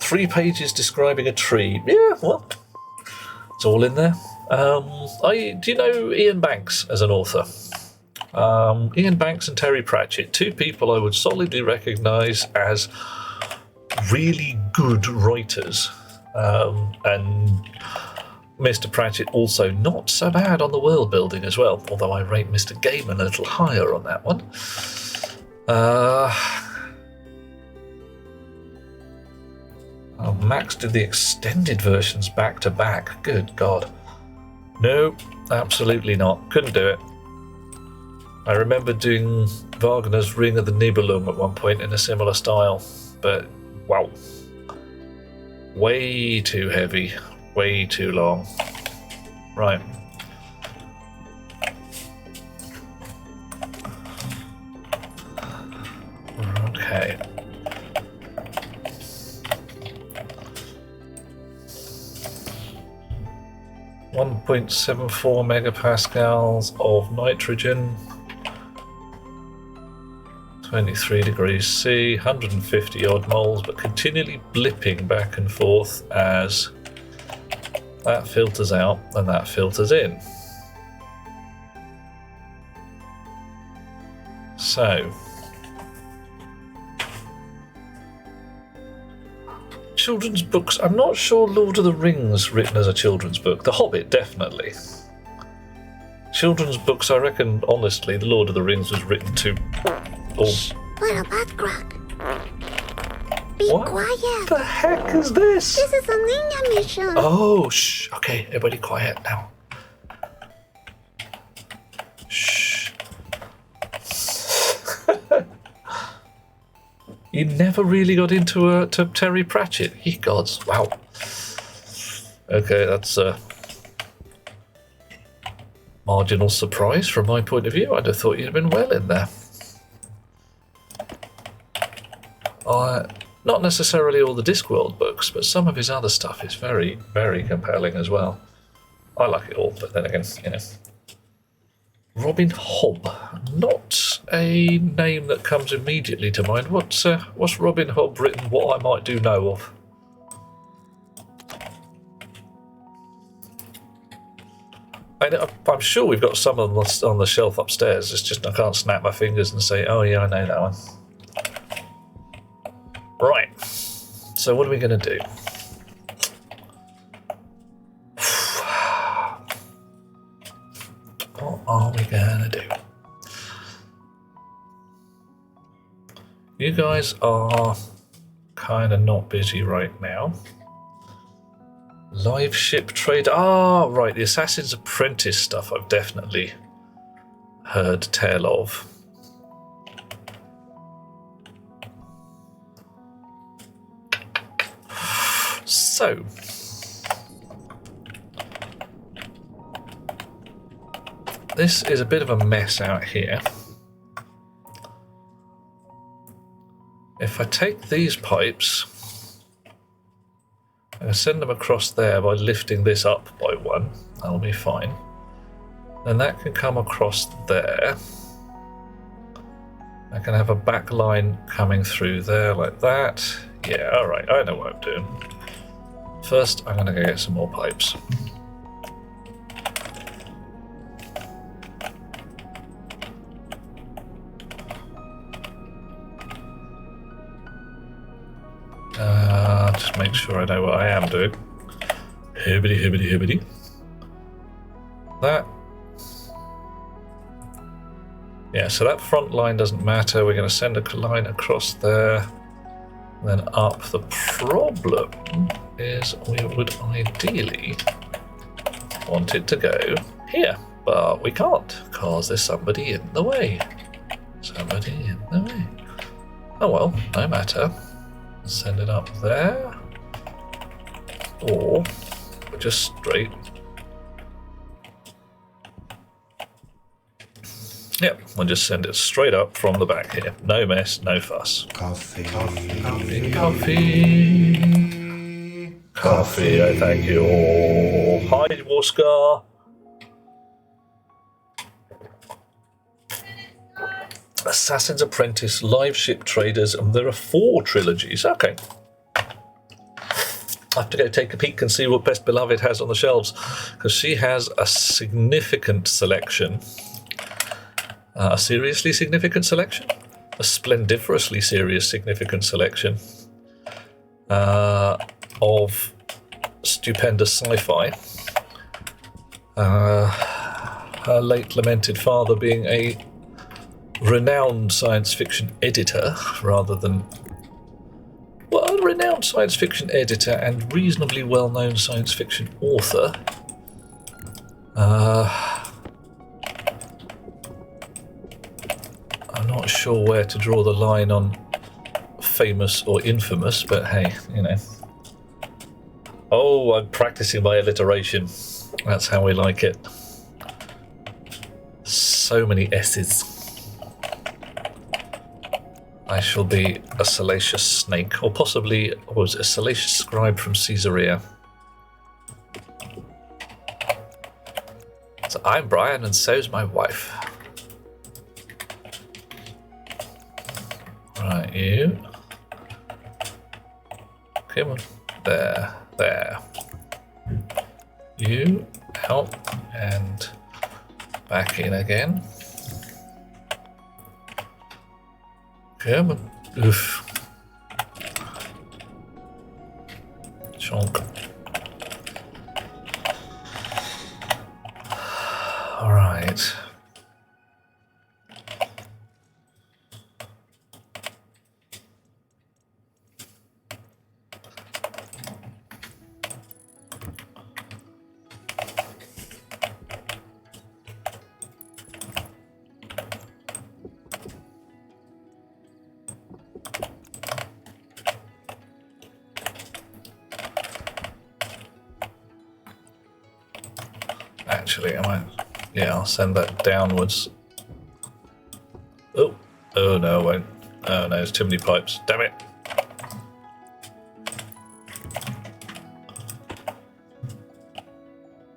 3 pages describing a tree. Yeah, well, it's all in there. Do you know Ian Banks as an author? Ian Banks and Terry Pratchett, 2 people I would solidly recognise as really good writers, and Mr. Pratchett also not so bad on the world building as well, although I rate Mr. Gaiman a little higher on that one. Max did the extended versions back to back. Good God. No, absolutely not. Couldn't do it. I remember doing Wagner's Ring of the Nibelung at one point in a similar style, but wow. Way too heavy, way too long. Right. Okay. .74 megapascals of nitrogen, 23 degrees C, 150 odd moles, but continually blipping back and forth as that filters out and that filters in. So, children's books. I'm not sure Lord of the Rings written as a children's book. The Hobbit, definitely. Children's books, I reckon, honestly, The Lord of the Rings was written to... What about Grog? Be What quiet. the heck is this? This is a ninja mission. Oh, shh. Okay, everybody quiet now. Shh. You never really got into to Terry Pratchett. Ye gods. Wow. Okay, that's a marginal surprise from my point of view. I'd have thought you'd have been well in there. Not necessarily all the Discworld books, but some of his other stuff is very, very compelling as well. I like it all, but then again, you know. Robin Hobb, not a name that comes immediately to mind. What's Robin Hobb written? What I might do know of? I'm sure we've got some on the shelf upstairs. It's just I can't snap my fingers and say, "Oh yeah, I know that one." Right. So what are we going to do? What are we going to do? You guys are kind of not busy right now. Live ship trade. Ah, right. The Assassin's Apprentice stuff I've definitely heard tell of. So, this is a bit of a mess out here. If I take these pipes and send them across there by lifting this up by one, that'll be fine. Then that can come across there. I can have a back line coming through there like that. Yeah, alright, I know what I'm doing. First, I'm going to go get some more pipes. Just make sure I know what I am doing. Hibbity, hibbity, hibbity. That. Yeah, so that front line doesn't matter. We're going to send a line across there, then up. The problem is we would ideally want it to go here, but we can't because there's somebody in the way. Somebody in the way. Oh well, no matter. Send it up there, or just straight. Yep, we'll just send it straight up from the back here. No mess, no fuss. Coffee. Coffee, I thank you all. Hi, Warscar. Assassin's Apprentice, Live Ship Traders, and there are 4 trilogies. Okay. I have to go take a peek and see what Best Beloved has on the shelves, because she has a significant selection. A seriously significant selection? A splendiferously serious significant selection of stupendous sci-fi. Her late lamented father being a renowned science fiction editor rather than, well, a renowned science fiction editor and reasonably well-known science fiction author. I'm not sure where to draw the line on famous or infamous, but hey, you know. Oh, I'm practicing my alliteration. That's how we like it. So many S's. I shall be a salacious snake, or possibly, what was it, a salacious scribe from Caesarea. So I'm Brian, and so's my wife. Right, you. Come on. There, there. You out and back in again. Come on. Oof. Chonk. All right. actually. Yeah, I'll send that downwards. Oh no, I won't. Oh no, there's too many pipes. Damn it.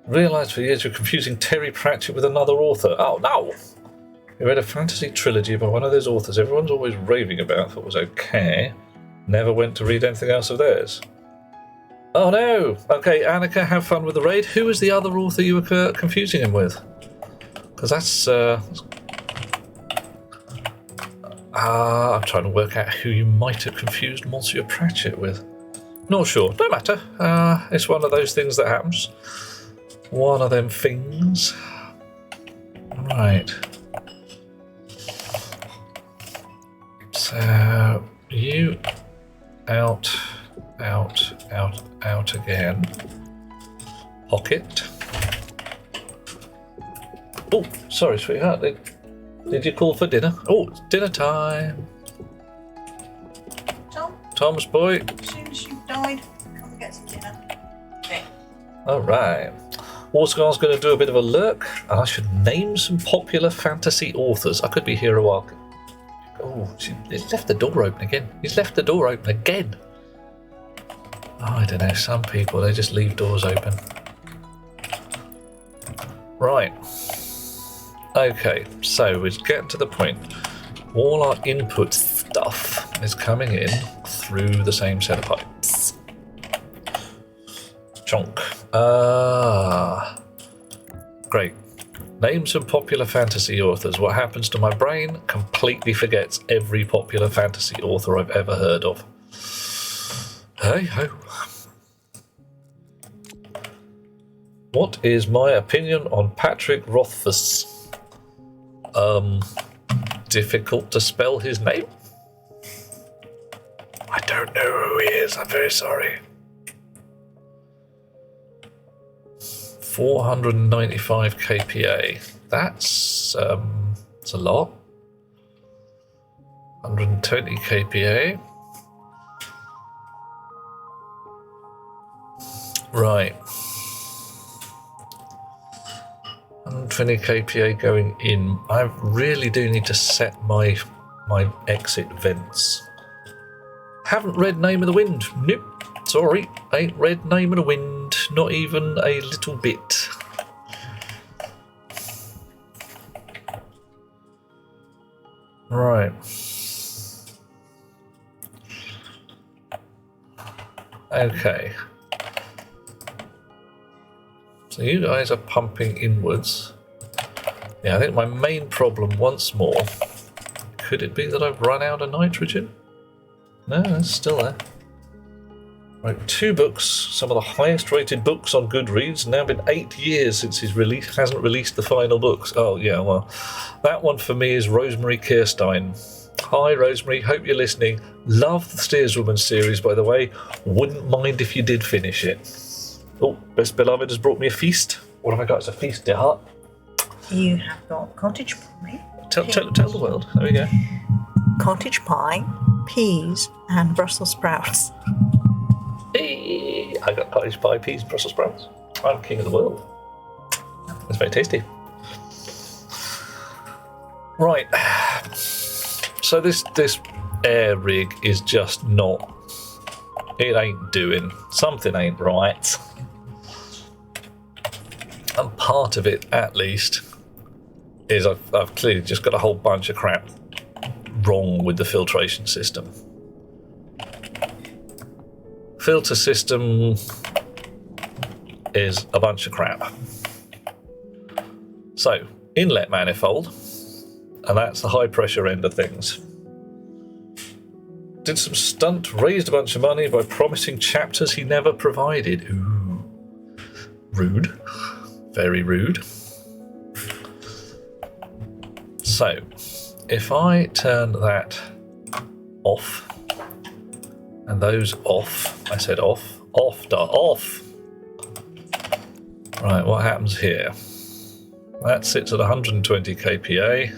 Realised for years you're confusing Terry Pratchett with another author. Oh no! You read a fantasy trilogy by one of those authors everyone's always raving about, thought was okay. Never went to read anything else of theirs. Oh no! Okay, Annika, have fun with the raid. Who was the other author you were confusing him with? Because that's... I'm trying to work out who you might have confused Monsieur Pratchett with. Not sure. Don't matter. It's one of those things that happens. One of them things. Right. So, you out again. Pocket. Oh, sorry, sweetheart. Did you call for dinner? Oh, it's dinner time. Tom, Thomas boy. as soon as you've died, come and get some dinner. Okay. Alright. Warscar's going to do a bit of a lurk, and I should name some popular fantasy authors. I could be here a while. Oh, he's left the door open again. He's left the door open again. Oh, I don't know. Some people, they just leave doors open. Right. Okay, so we're getting to the point. All our input stuff is coming in through the same set of pipes. Chonk. Great. Name some popular fantasy authors. What happens to my brain? Completely forgets every popular fantasy author I've ever heard of. Hey ho. What is my opinion on Patrick Rothfuss? Difficult to spell his name? I don't know who he is, I'm very sorry. 495 kPa. That's a lot. 120 kPa. Right. 120 kPa going in. I really do need to set my exit vents. Haven't read Name of the Wind. Nope. Sorry, ain't read Name of the Wind. Not even a little bit. Right. Okay. So you guys are pumping inwards. Yeah, I think my main problem once more. Could it be that I've run out of nitrogen? No, it's still there. Right, 2 books, some of the highest rated books on Goodreads. Now been 8 years since he's hasn't released the final books. Oh yeah, well, that one for me is Rosemary Kirstein. Hi Rosemary, hope you're listening. Love the Steerswoman series, by the way. Wouldn't mind if you did finish it. Oh, Best Beloved has brought me a feast. What have I got as a feast, dear heart? You have got cottage pie. Tell the world. There we go. Cottage pie, peas, and Brussels sprouts. Hey, I got cottage pie, peas, and Brussels sprouts. I'm king of the world. That's very tasty. Right. So this air rig is just not. It ain't doing. Something ain't right. And part of it, at least, is I've clearly just got a whole bunch of crap wrong with the filtration system. Filter system is a bunch of crap. So, inlet manifold, and that's the high pressure end of things. Did some stunt, raised a bunch of money by promising chapters he never provided. Ooh. Rude. Very rude. So, if I turn that off, and those off, I said off, off. Right, what happens here? That sits at 120 kPa.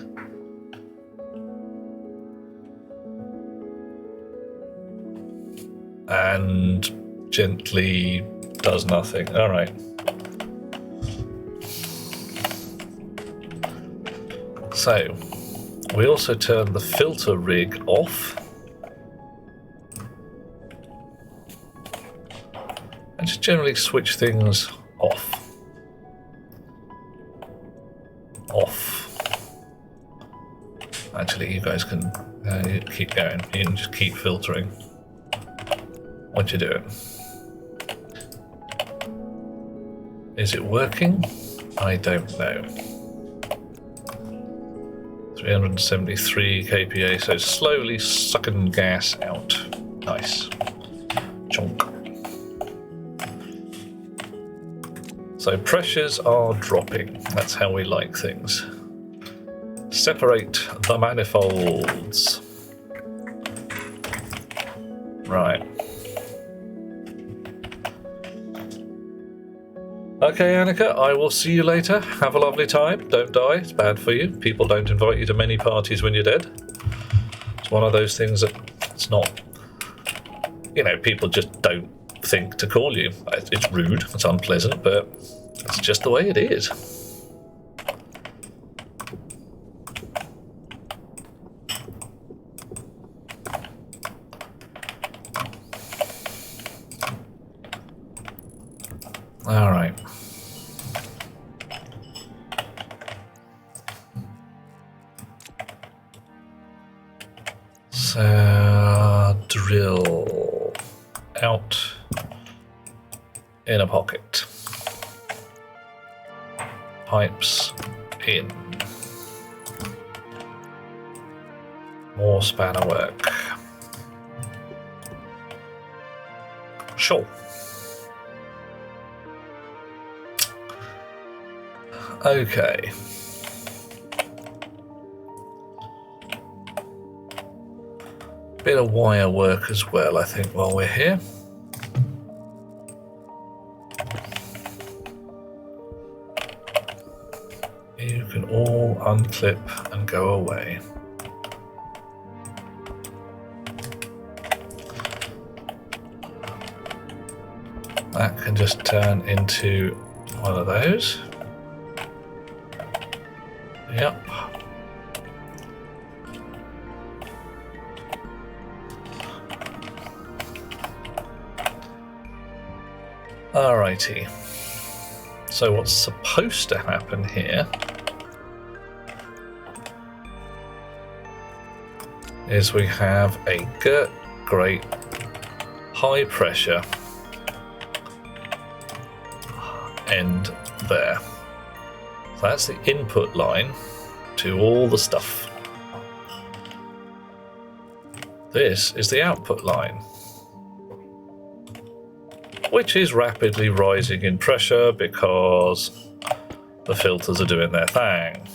And gently does nothing. All right. So we also turn the filter rig off. And just generally switch things off. Off. Actually, you guys can keep going. You can just keep filtering what you're doing. Is it working? I don't know. 373 kPa, so slowly sucking gas out. Nice. Chonk. So pressures are dropping. That's how we like things. Separate the manifolds. Right. Okay, Annika, I will see you later. Have a lovely time. Don't die. It's bad for you. People don't invite you to many parties when you're dead. It's one of those things that it's not, you know, people just don't think to call you. It's rude, it's unpleasant, but it's just the way it is. All right. So drill out in a pocket. Pipes in. More spanner work. Sure. Okay. Bit of wire work as well, I think, while we're here. You can all unclip and go away. That can just turn into one of those. Yep. Alrighty. So what's supposed to happen here is we have a great high pressure end there. So that's the input line to all the stuff. This is the output line, which is rapidly rising in pressure because the filters are doing their thing.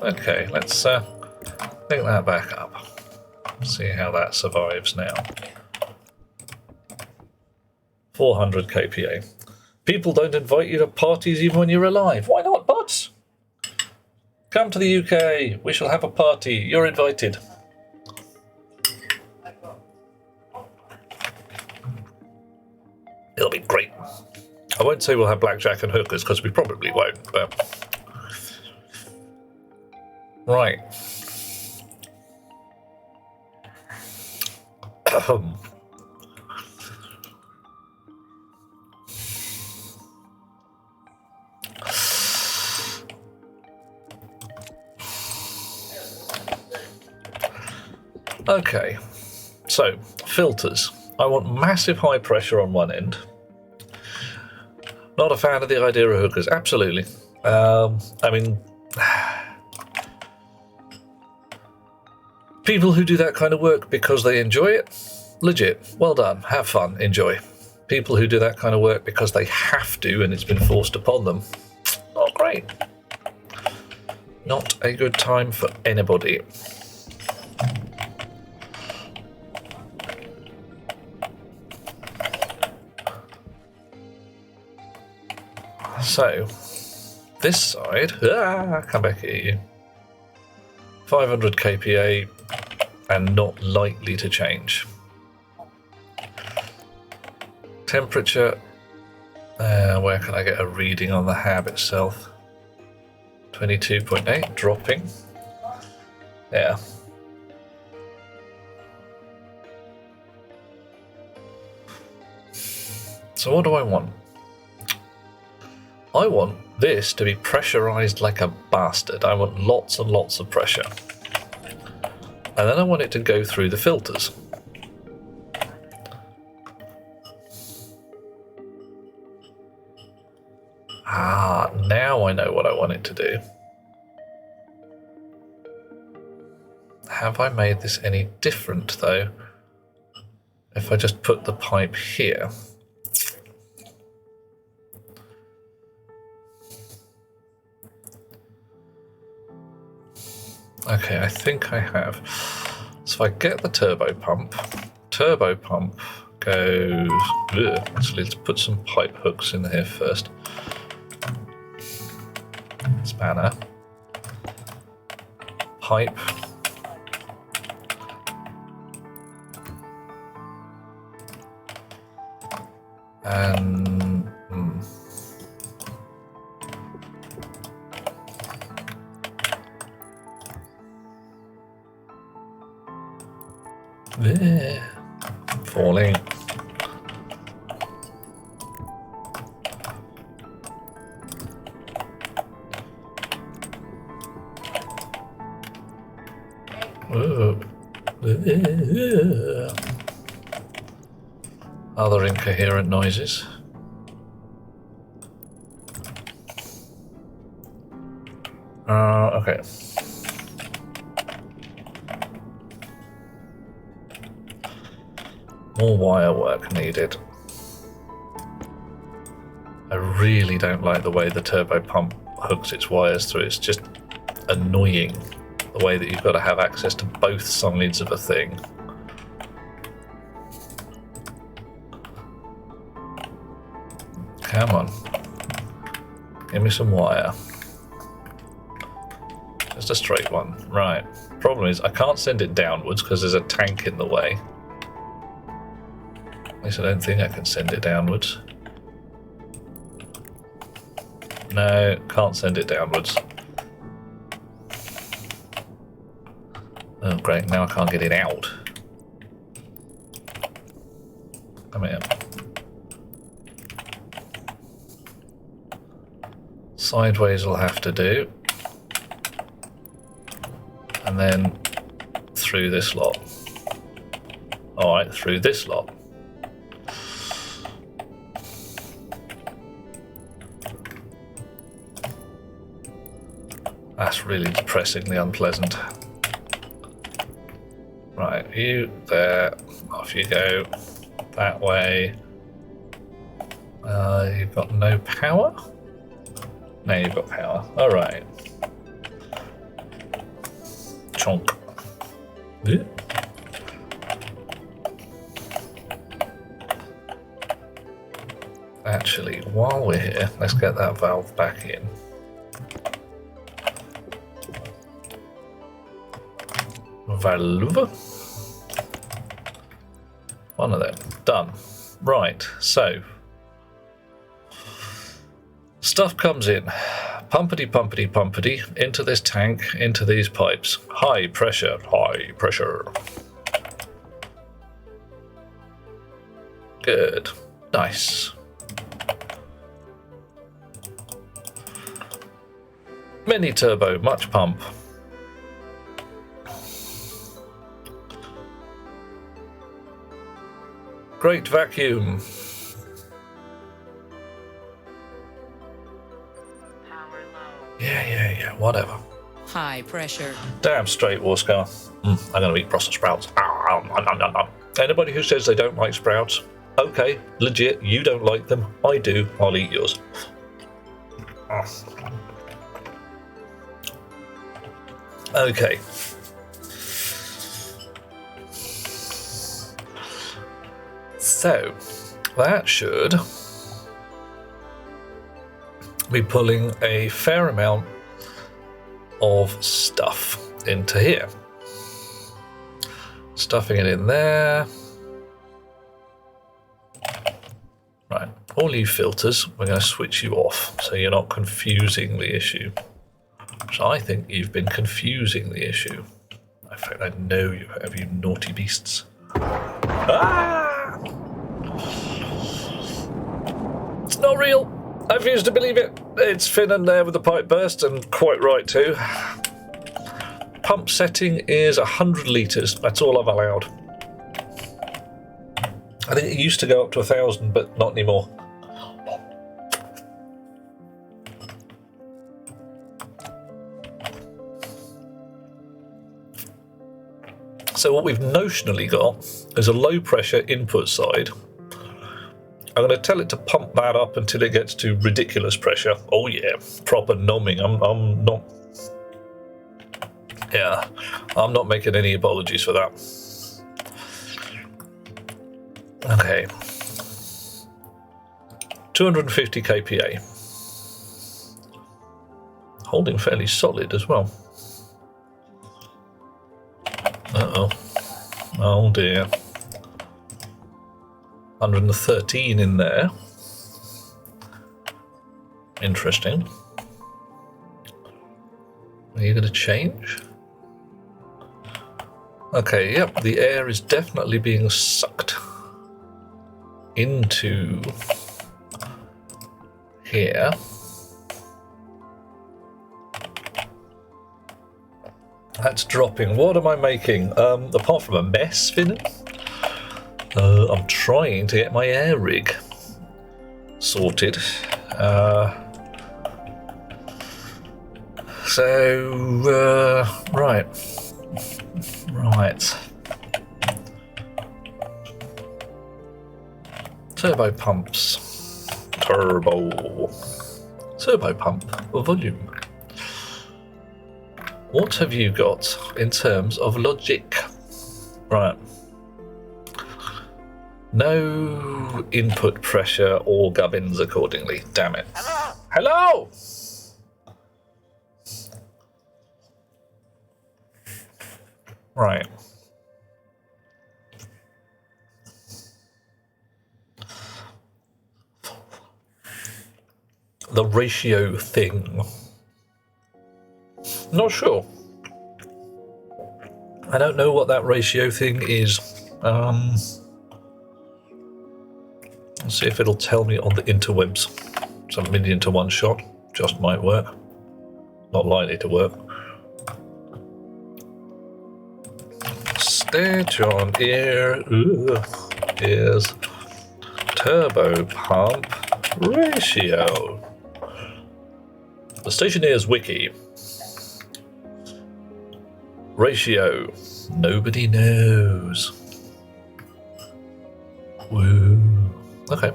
Okay, let's link that back up. See how that survives now. 400 kPa. People don't invite you to parties even when you're alive. Why not, buds? Come to the UK. We shall have a party. You're invited. It'll be great. I won't say we'll have blackjack and hookers because we probably won't, but... Right. Okay, so filters. I want massive high pressure on one end. Not a fan of the idea of hookers, absolutely. I mean, people who do that kind of work because they enjoy it, legit, well done, have fun, enjoy. People who do that kind of work because they have to and it's been forced upon them, not great. Not a good time for anybody. So, this side, come back at you. 500 kPa and not likely to change. Temperature, where can I get a reading on the hab itself? 22.8, dropping. Yeah. So what do I want? I want this to be pressurized like a bastard. I want lots and lots of pressure. And then I want it to go through the filters. Ah, now I know what I want it to do. Have I made this any different though? If I just put the pipe here. Okay, I think I have. So if I get the turbo pump goes... Ugh, actually, let's put some pipe hooks in here first. Spanner. Pipe. And... There. Falling. Ooh. Other incoherent noises. Okay. More wire work needed. I really don't like the way the turbo pump hooks its wires through. It's just annoying the way that you've got to have access to both sides of a thing. Come on. Give me some wire. Just a straight one. Right. Problem is, I can't send it downwards because there's a tank in the way. At least I don't think I can send it downwards. No, can't send it downwards. Oh great, now I can't get it out. Come here. Sideways will have to do. And then through this lot. Alright, through this lot. That's really depressingly unpleasant. Right, you there, off you go. That way. You've got no power? No, you've got power. Alright. Chonk. Yeah. Actually, while we're here, let's get that valve back in. Valve. One of them. Done. Right, so stuff comes in. Pumpity, pumpity, pumpity into this tank, into these pipes. High pressure, high pressure. Good. Nice. Mini turbo, much pump. Great vacuum. Yeah, whatever. High pressure. Damn straight, Warscar. I'm going to eat Brussels sprouts. Anybody who says they don't like sprouts, okay, legit, you don't like them. I do. I'll eat yours. Okay. So, that should be pulling a fair amount of stuff into here. Stuffing it in there. Right, all you filters, we're going to switch you off so you're not confusing the issue. Which I think you've been confusing the issue. In fact, I know you have, you naughty beasts. Ah! It's not real. I refuse to believe it. It's Finn in there with the pipe burst, and quite right too. Pump setting is 100 litres. That's all I've allowed. I think it used to go up to 1,000, but not anymore. So what we've notionally got is a low pressure input side. I'm going to tell it to pump that up until it gets to ridiculous pressure. Oh yeah, proper nomming. I'm not. Yeah, I'm not making any apologies for that. Okay. 250 kPa. Holding fairly solid as well. Uh-oh. Oh dear. 113 in there. Interesting. Are you going to change? Okay, yep, the air is definitely being sucked into here. That's dropping. What am I making? Apart from a mess, Finn? I'm trying to get my air rig sorted. Right. Turbo pumps. Turbo pump volume. What have you got in terms of logic? Right. No input pressure or gubbins accordingly. Damn it. Hello! Right. The ratio thing. Not sure. I don't know what that ratio thing is. Let's see if it'll tell me on the interwebs. Some million to one shot. Just might work. Not likely to work. Stationeers is turbo pump ratio. The Stationeers wiki. Ratio. Nobody knows. Woo. Okay.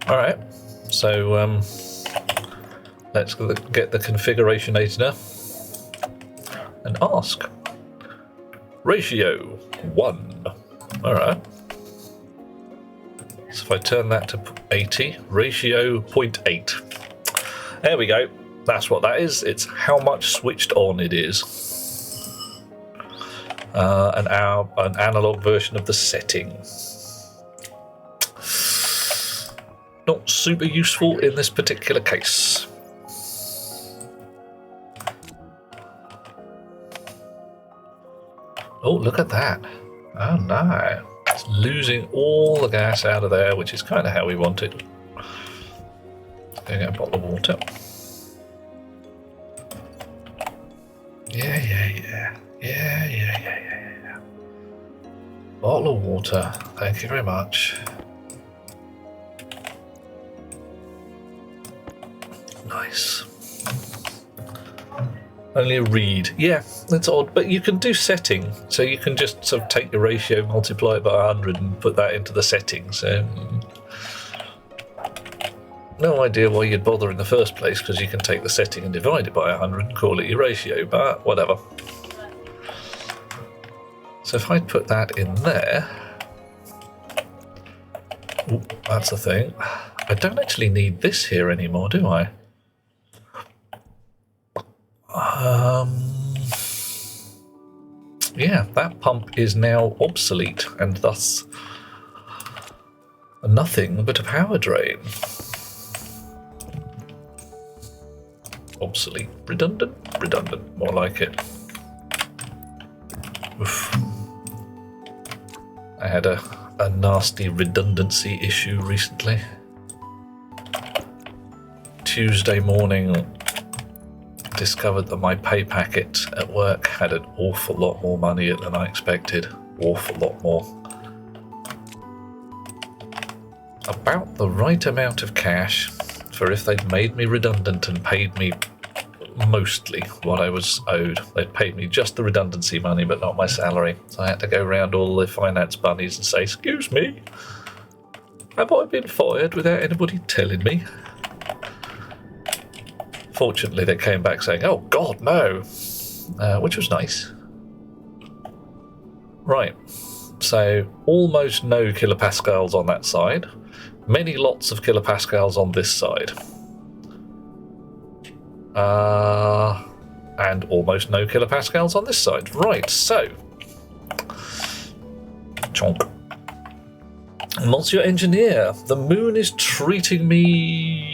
Alright. So, let's get the configurationator and ask. Ratio 1. Alright. So if I turn that to 80, ratio 0.8. There we go. That's what that is. It's how much switched on it is. An analog version of the setting. Not super useful in this particular case. Oh, look at that. Oh no. It's losing all the gas out of there, which is kind of how we want it. Going to get a bottle of water. Yeah. Bottle of water. Thank you very much. Nice. Only a read. Yeah, that's odd, but you can do setting. So you can just sort of take your ratio, multiply it by 100 and put that into the settings. So no idea why you'd bother in the first place, because you can take the setting and divide it by 100 and call it your ratio, but whatever. So if I put that in there, ooh, that's the thing. I don't actually need this here anymore, do I? Yeah, that pump is now obsolete and thus nothing but a power drain. Obsolete, redundant, more like it. Oof. I had a nasty redundancy issue recently. Tuesday morning, discovered that my pay packet at work had an awful lot more money than I expected. Awful lot more. About the right amount of cash for if they'd made me redundant and paid me mostly what I was owed. They'd paid me just the redundancy money but not my salary. So I had to go round all the finance bunnies and say, excuse me, have I been fired without anybody telling me? Fortunately they came back saying, oh god no, which was nice. Right, so almost no kilopascals on that side, many lots of kilopascals on this side. And almost no kilopascals on this side. Right, so. Chonk. Monsieur Engineer, the moon is treating me...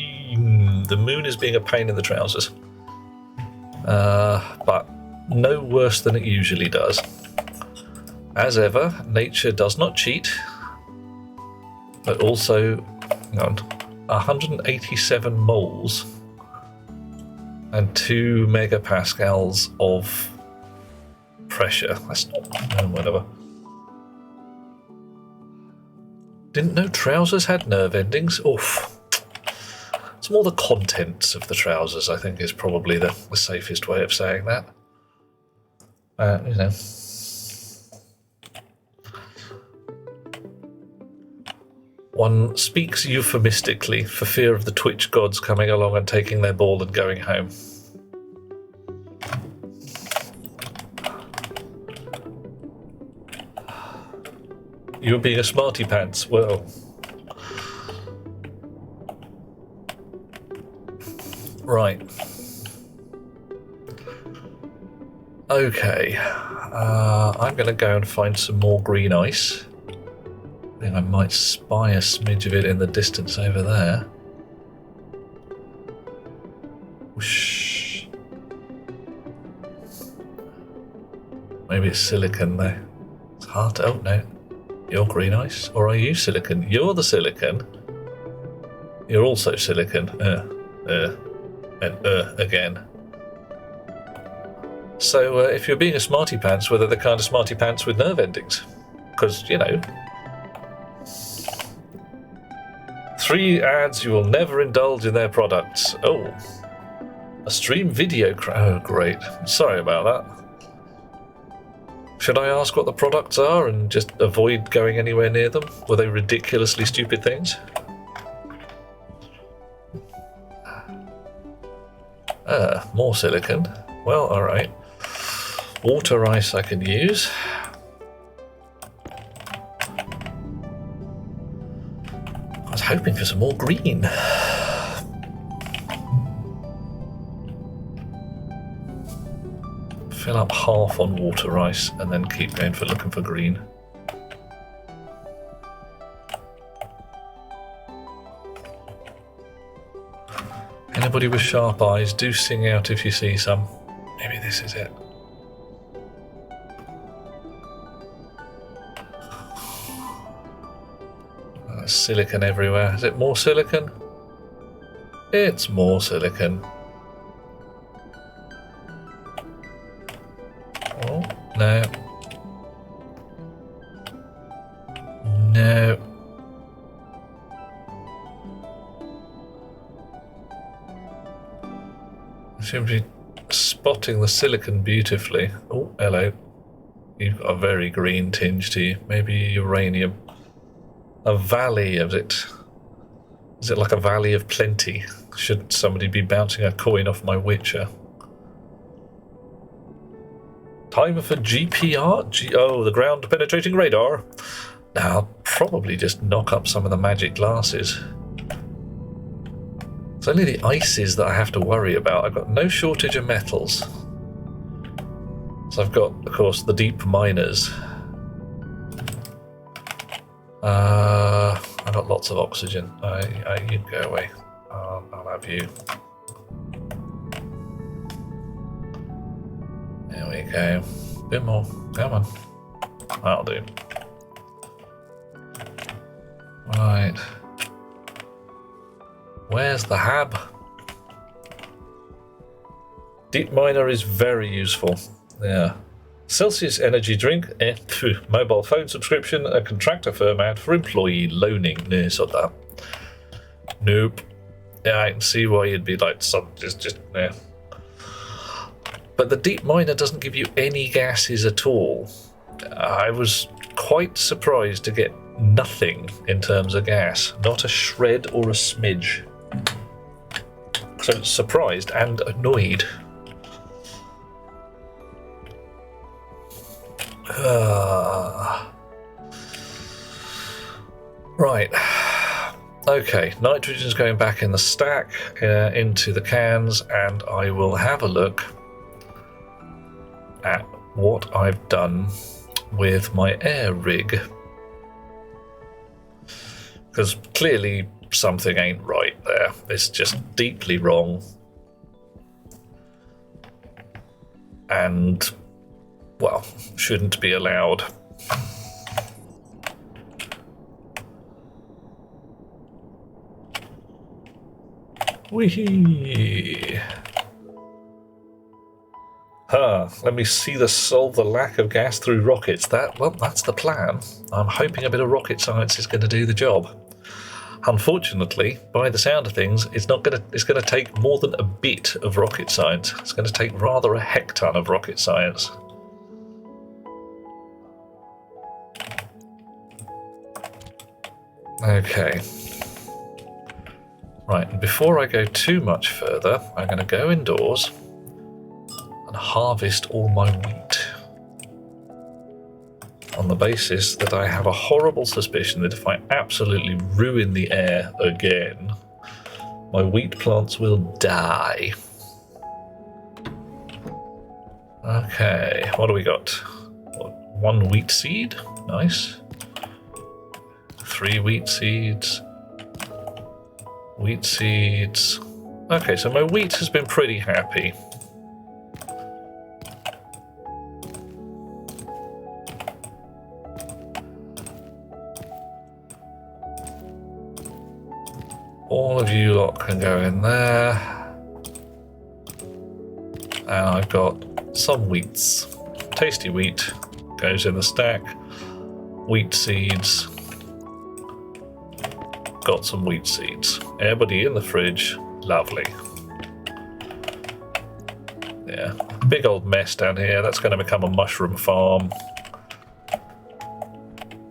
The moon is being a pain in the trousers. But no worse than it usually does. As ever, nature does not cheat. But also, hang on, 187 moles and 2 megapascals of pressure. That's not, whatever. Didn't know trousers had nerve endings. Oof. It's more the contents of the trousers, I think, is probably the safest way of saying that. You know. One speaks euphemistically for fear of the Twitch gods coming along and taking their ball and going home. You were being a smarty pants. Well, right. Okay. I'm going to go and find some more green ice. I think I might spy a smidge of it in the distance over there. Whoosh. Maybe it's silicon though. It's hard to... Oh no. You're green ice? Or are you silicon? You're the silicon. You're also silicon. And again. So if you're being a smarty pants, whether the kind of smarty pants with nerve endings. Because, you know... 3 ads you will never indulge in their products. Oh. A stream video oh, great. Sorry about that. Should I ask what the products are and just avoid going anywhere near them? Were they ridiculously stupid things? More silicon. Well, alright. Water ice I can use. I was hoping for some more green. Fill up half on water ice and then keep going for looking for green. Anybody with sharp eyes, do sing out if you see some. Maybe this is it. Silicon everywhere. Is it more silicon? It's more silicon. Oh, no. No. I seem to be spotting the silicon beautifully. Oh, hello. You've got a very green tinge to you. Maybe uranium. A valley of it. Is it like a valley of plenty? Should somebody be bouncing a coin off my Witcher? Time for GPR? Oh, the ground penetrating radar. Now, I'll probably just knock up some of the magic glasses. It's only the ices that I have to worry about. I've got no shortage of metals. So I've got, of course, the deep miners. I've got lots of oxygen. You can go away. I'll have you. There we go. Bit more. Come on. That'll do. Right. Where's the hab? Deep miner is very useful. Yeah. Celsius energy drink, mobile phone subscription, a contractor firm ad for employee loaning. No, it's not that. Nope. Yeah, I can see why you'd be like, just yeah. But the deep miner doesn't give you any gases at all. I was quite surprised to get nothing in terms of gas, not a shred or a smidge. So surprised and annoyed. Right. Okay, nitrogen's going back in the stack, into the cans, and I will have a look at what I've done with my air rig. Because clearly something ain't right there. It's just deeply wrong. And, well, shouldn't be allowed. Whee! Let me see solve the lack of gas through rockets. That's the plan. I'm hoping a bit of rocket science is going to do the job. Unfortunately, by the sound of things, it's going to take more than a bit of rocket science. It's going to take rather a hecton of rocket science. Okay. Right, and before I go too much further, I'm going to go indoors and harvest all my wheat. On the basis that I have a horrible suspicion that if I absolutely ruin the air again, my wheat plants will die. Okay, what do we got? 1 wheat seed, nice. 3 wheat seeds. Wheat seeds. Okay, so my wheat has been pretty happy. All of you lot can go in there. And I've got some wheats. Tasty wheat goes in the stack. Wheat seeds. Got some wheat seeds. Everybody in the fridge. Lovely. Yeah, big old mess down here. That's going to become a mushroom farm.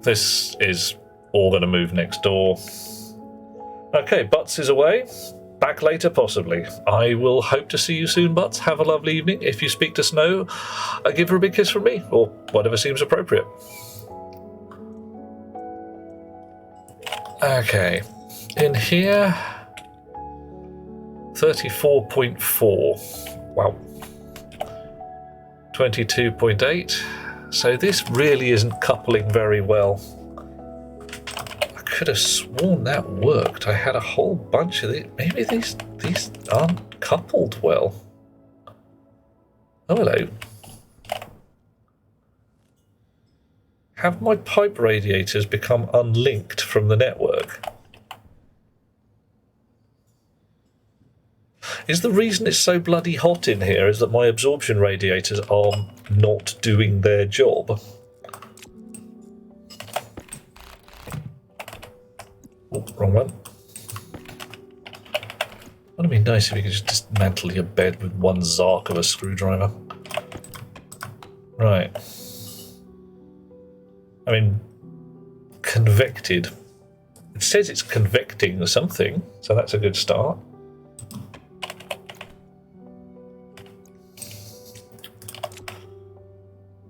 This is all going to move next door. Okay, Butts is away. Back later, possibly. I will hope to see you soon, Butts. Have a lovely evening. If you speak to Snow, give her a big kiss from me, or whatever seems appropriate. Okay, in here, 34.4. Wow. 22.8. So this really isn't coupling very well. I could have sworn that worked. I had a whole bunch of these. Maybe these aren't coupled well. Oh, hello. Have my pipe radiators become unlinked from the network? Is the reason it's so bloody hot in here is that my absorption radiators are not doing their job? Oh, wrong one. Wouldn't it be nice if you could just dismantle your bed with one zark of a screwdriver? Right. I mean, convected. It says it's convecting something, so that's a good start.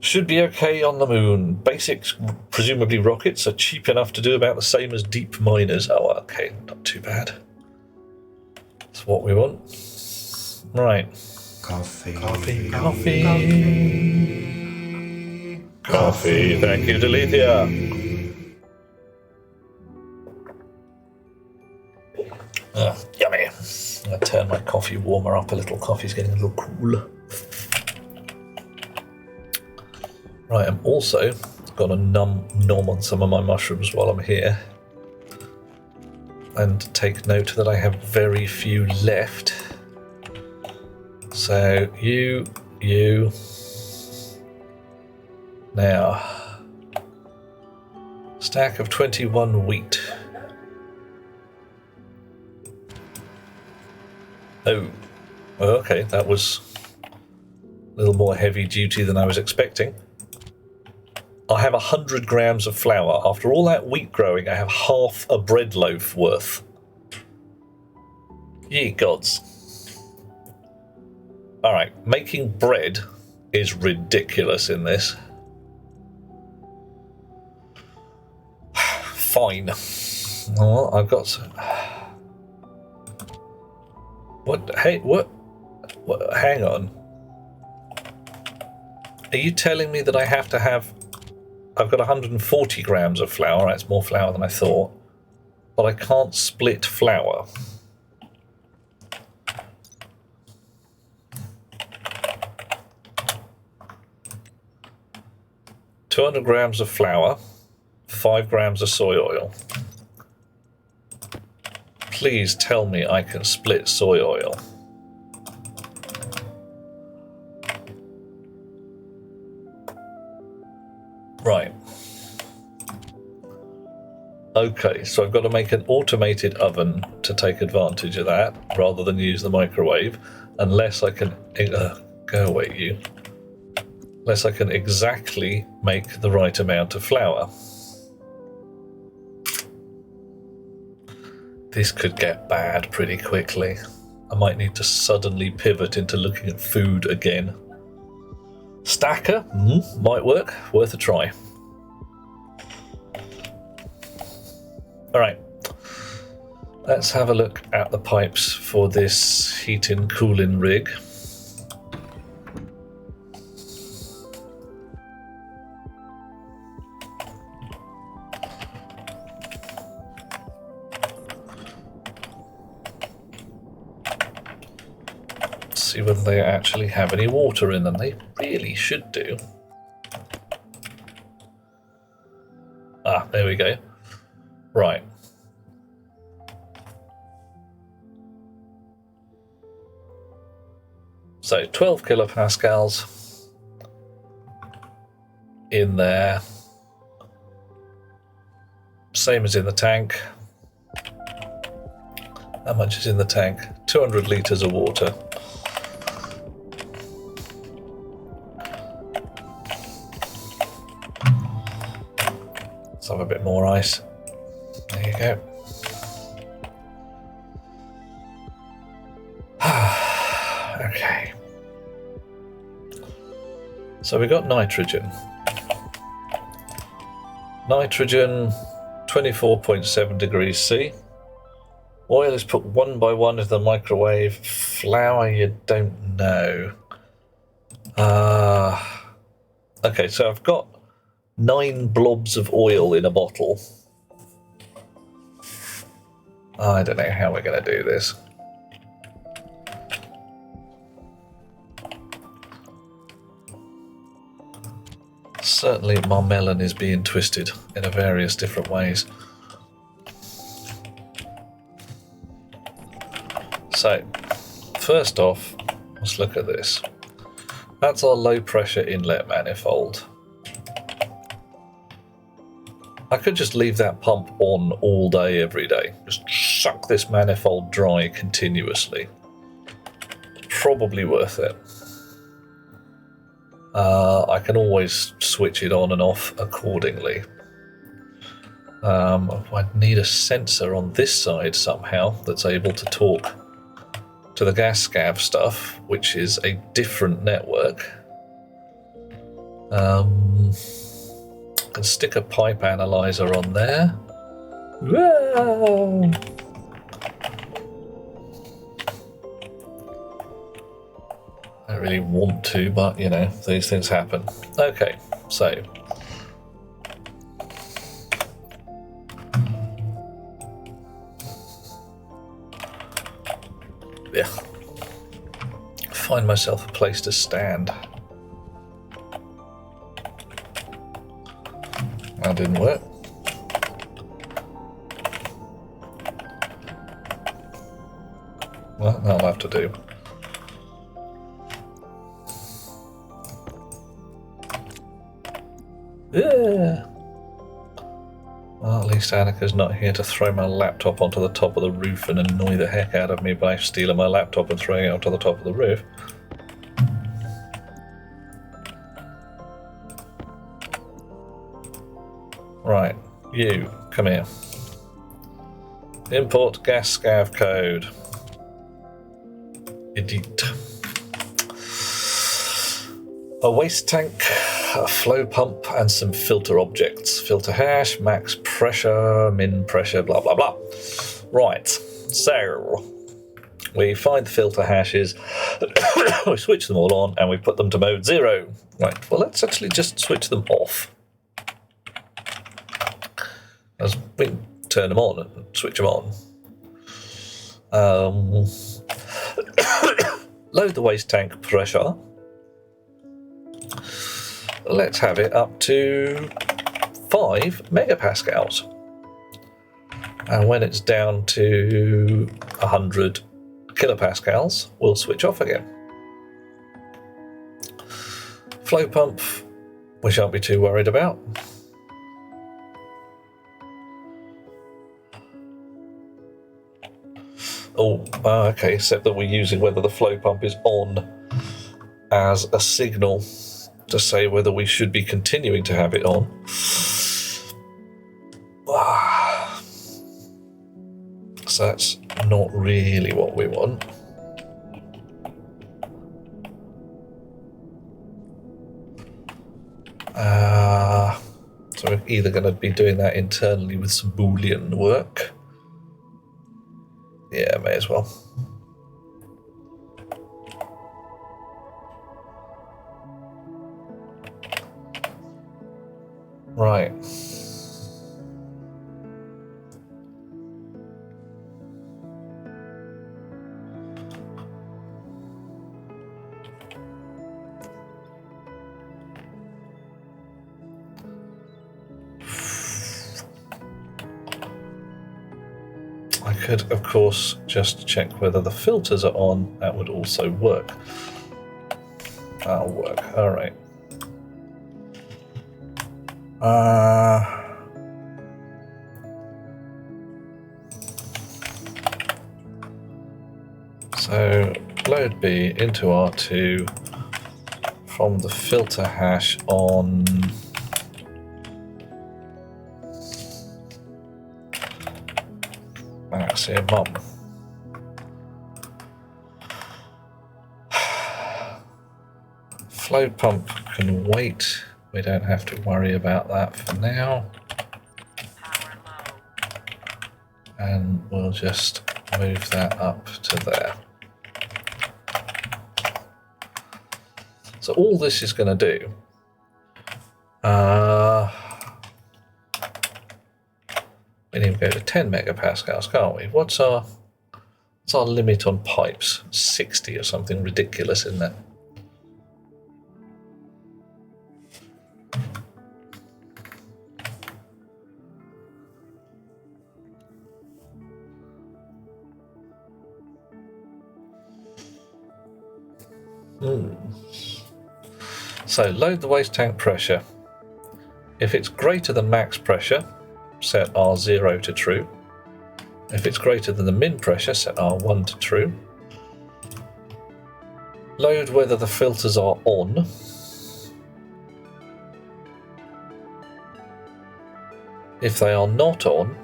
Should be okay on the moon. Basics, presumably rockets, are cheap enough to do about the same as deep miners. Oh, okay, not too bad. That's what we want. Right. Coffee. Coffee, thank you, Delethea. Yummy. I'm going to turn my coffee warmer up a little. Coffee's getting a little cool. Right, I'm also going to nom on some of my mushrooms while I'm here. And take note that I have very few left. So, you. Now, stack of 21 wheat. Oh, okay, that was a little more heavy duty than I was expecting. I have 100 grams of flour. After all that wheat growing, I have half a bread loaf worth. Ye gods. Alright, making bread is ridiculous in this. Fine. Well, I've got some... What? Hey, what? Hang on. Are you telling me that I have to have... I've got 140 grams of flour. That's more flour than I thought. But I can't split flour. $200 grams of flour, 5 grams of soy oil. Please tell me I can split soy oil. Right. Okay, so I've got to make an automated oven to take advantage of that, rather than use the microwave, unless I can... go away, you. Unless I can exactly make the right amount of flour. This could get bad pretty quickly. I might need to suddenly pivot into looking at food again. Stacker? Might work. Worth a try. Alright. Let's have a look at the pipes for this heating cooling rig. See whether they actually have any water in them. They really should do. Ah, there we go. Right. So 12 kilopascals in there. Same as in the tank. How much is in the tank? 200 litres of water. Let's have a bit more ice. There you go. Okay. So we got nitrogen. Nitrogen, 24.7 degrees C. Oil is put one by one into the microwave. Flour, you don't know. Okay, so I've got 9 blobs of oil in a bottle. I don't know how we're going to do this. Certainly my melon is being twisted in various different ways. So, first off, let's look at this. That's our low pressure inlet manifold. I could just leave that pump on all day, every day. Just suck this manifold dry continuously. Probably worth it. I can always switch it on and off accordingly. I'd need a sensor on this side somehow that's able to talk to the gas scav stuff, which is a different network. Can stick a pipe analyzer on there. Whoa! I don't really want to, but you know, these things happen. Okay, so yeah, find myself a place to stand. That didn't work. Well, that'll have to do. Yeah. Well, at least Annika's not here to throw my laptop onto the top of the roof and annoy the heck out of me by stealing my laptop and throwing it onto the top of the roof. Right, you, come here. Import gas scav code. Edit. A waste tank, a flow pump, and some filter objects. Filter hash, max pressure, min pressure, blah, blah, blah. Right, so we find the filter hashes, we switch them all on, and we put them to mode 0. Right, well, let's actually just switch them off. As we can turn them on and switch them on. Load the waste tank pressure. Let's have it up to 5 megapascals. And when it's down to 100 kilopascals, we'll switch off again. Flow pump, we shan't be too worried about. Oh, okay, except that we're using whether the flow pump is on as a signal to say whether we should be continuing to have it on. So that's not really what we want. So we're either going to be doing that internally with some Boolean work. Yeah, may as well. Right. I could, of course, just check whether the filters are on. That would also work. That'll work. All right. So load B into R2 from the filter hash on maximum. Flow pump can wait. We don't have to worry about that for now. And we'll just move that up to there. So all this is going to do, we need to go to 10 megapascals, can't we? What's our limit on pipes? 60 or something ridiculous, isn't it? So load the waste tank pressure. If it's greater than max pressure, set R0 to true. If it's greater than the min pressure, set R1 to true. Load whether the filters are on. If they are not on,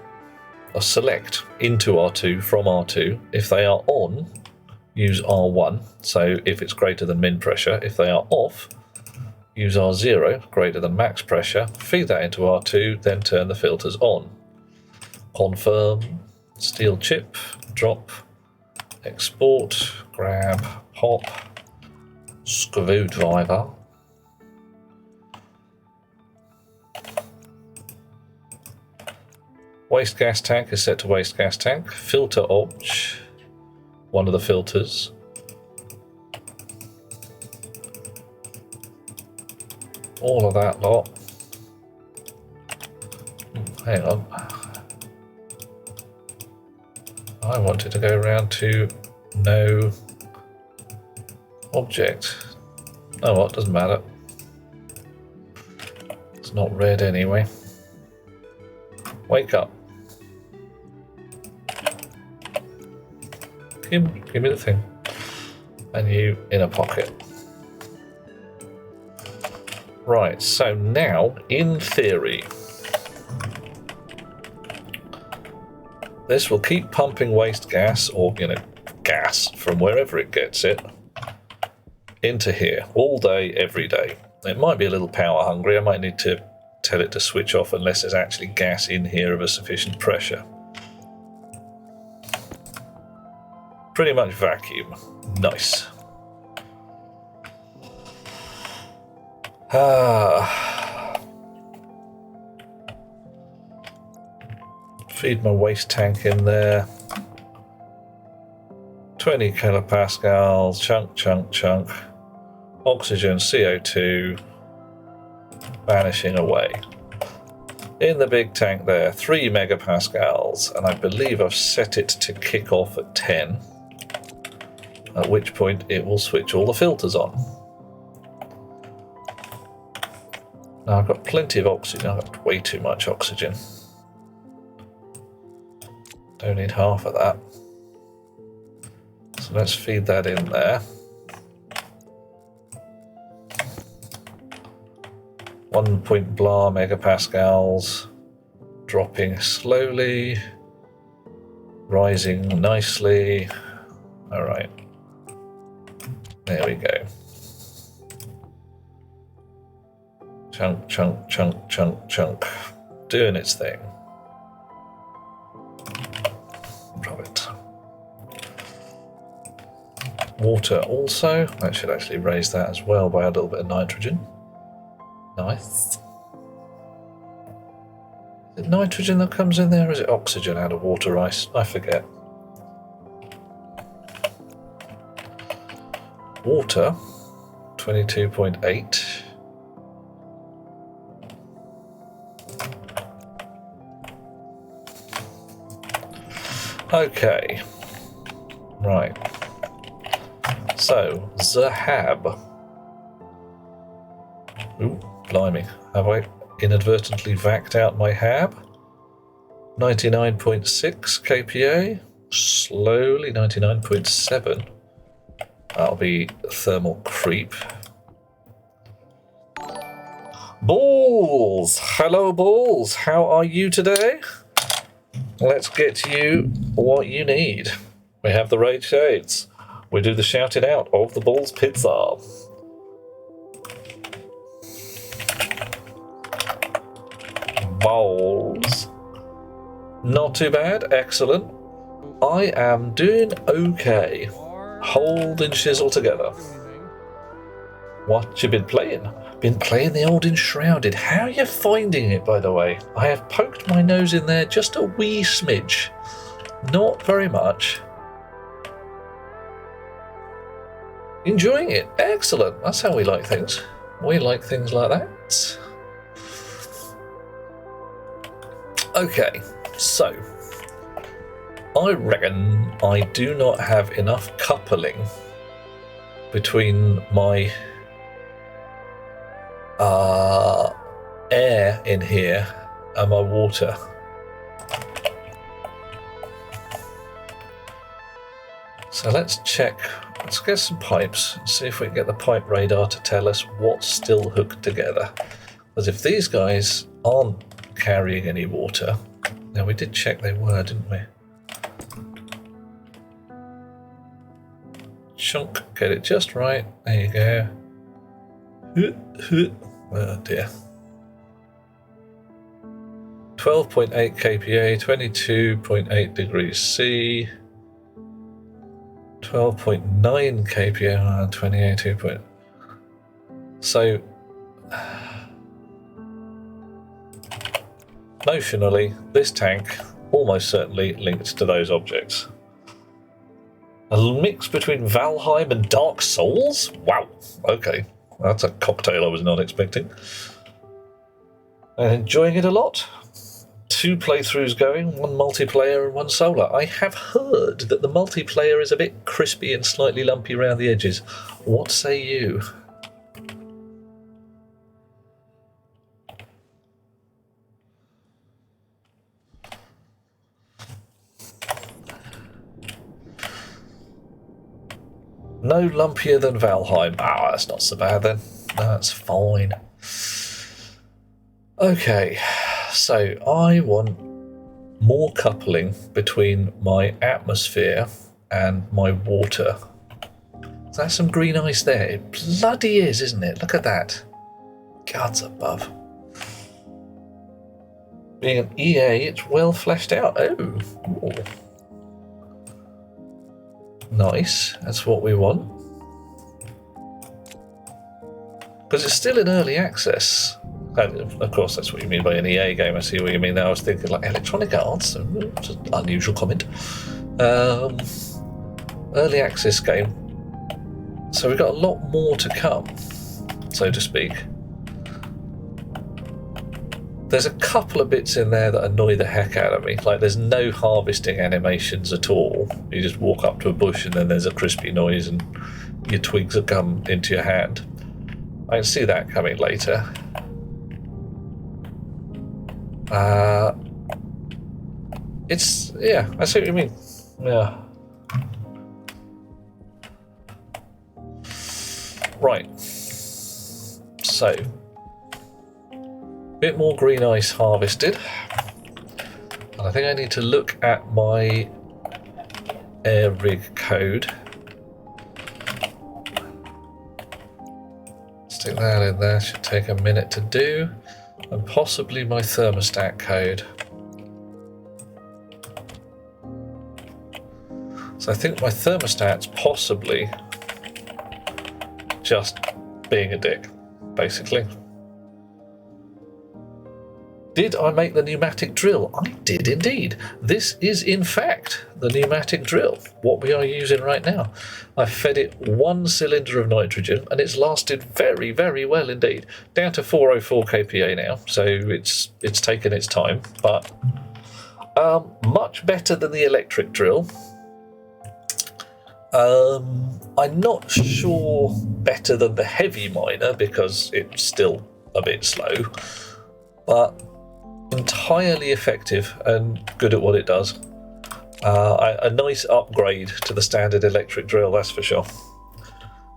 select into R2 from R2. If they are on, use R1. So if it's greater than min pressure, if they are off, use R0, greater than max pressure, feed that into R2, then turn the filters on. Confirm, steel chip, drop, export, grab, pop, screwdriver. Waste gas tank is set to waste gas tank. Filter obj, one of the filters. All of that lot. hang on. I wanted to go around to no object. Oh, what? Doesn't matter. It's not red anyway. Wake up. Give me the thing. And you in a pocket. Right, so now, in theory, this will keep pumping waste gas, or, gas from wherever it gets it, into here all day, every day. It might be a little power hungry. I might need to tell it to switch off unless there's actually gas in here of a sufficient pressure. Pretty much vacuum. Nice. Feed my waste tank in there. 20 kilopascals, chunk. Oxygen, CO2, vanishing away. In the big tank there, 3 megapascals, and I believe I've set it to kick off at 10, at which point it will switch all the filters on. Now I've got plenty of oxygen. I've got way too much oxygen. Don't need half of that. So let's feed that in there. 1 point blah megapascals, dropping slowly, rising nicely. All right, there we go. Chunk, doing its thing. Drop it. Water also, that should actually raise that as well by a little bit of nitrogen. Nice. Is it nitrogen that comes in there, or is it oxygen out of water ice? I forget. Water, 22.8. Okay. Right. So, Zahab. Ooh. Blimey, have I inadvertently vacked out my HAB? 99.6 kPa, slowly 99.7. That'll be thermal creep. Balls! Hello, Balls! How are you today? Let's get you what you need. We have the Raid Shades. We do the shouting out of the Balls Pizza. Balls. Not too bad, excellent. I am doing okay. Holding shizzle together. What you been playing? Been playing the old Enshrouded. How are you finding it, by the way? I have poked my nose in there just a wee smidge. Not very much. Enjoying it? Excellent. That's how we like things. We like things like that. Okay, so I reckon I do not have enough coupling between my air in here and my water. So let's check, let's get some pipes and see if we can get the pipe radar to tell us what's still hooked together. Because if these guys aren't carrying any water, now we did check they were, didn't we? Chunk, get it just right, there you go. Oh dear. 12.8 kPa, 22.8 degrees C, 12.9 kPa, 28.2. So notionally, this tank almost certainly linked to those objects. A mix between Valheim and Dark Souls? Wow, okay. That's a cocktail I was not expecting. And enjoying it a lot? 2 playthroughs going, 1 multiplayer and 1 solo. I have heard that the multiplayer is a bit crispy and slightly lumpy around the edges. What say you? No lumpier than Valheim. Ah, that's not so bad then. That's fine. Okay, so I want more coupling between my atmosphere and my water. So that's some green ice there. It bloody is, isn't it? Look at that. Gods above. Being an EA, it's well fleshed out. Oh. Ooh. Nice, that's what we want. Because it's still in early access. And of course, that's what you mean by an EA game. I see what you mean now. I was thinking like Electronic Arts, it's an unusual comment. Early access game. So we've got a lot more to come, so to speak. There's a couple of bits in there that annoy the heck out of me. Like there's no harvesting animations at all. You just walk up to a bush and then there's a crispy noise and your twigs have come into your hand. I can see that coming later. Yeah, I see what you mean. Yeah. Right. So, bit more green ice harvested. And I think I need to look at my air rig code. Stick that in there, should take a minute to do. And possibly my thermostat code. So I think my thermostat's possibly just being a dick, basically. Did I make the pneumatic drill? I did indeed. This is in fact the pneumatic drill, what we are using right now. I fed it 1 cylinder of nitrogen and it's lasted very, very well indeed. Down to 404 kPa now, so it's taken its time, but much better than the electric drill. I'm not sure better than the heavy miner because it's still a bit slow, but entirely effective and good at what it does. A nice upgrade to the standard electric drill, that's for sure.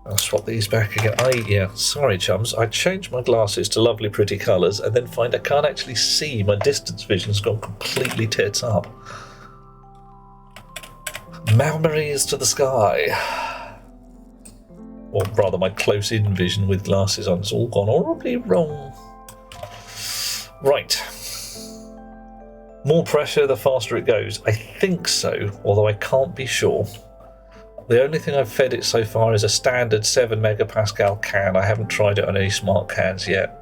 I'll swap these back again. Yeah, sorry chums, I changed my glasses to lovely pretty colours and then find I can't actually see. My distance vision's gone completely tits up. Memories to the sky. Or rather my close-in vision with glasses on. It's all gone horribly wrong. Right. More pressure the faster it goes. I think so, although I can't be sure. The only thing I've fed it so far is a standard 7 megapascal can. I haven't tried it on any smart cans yet.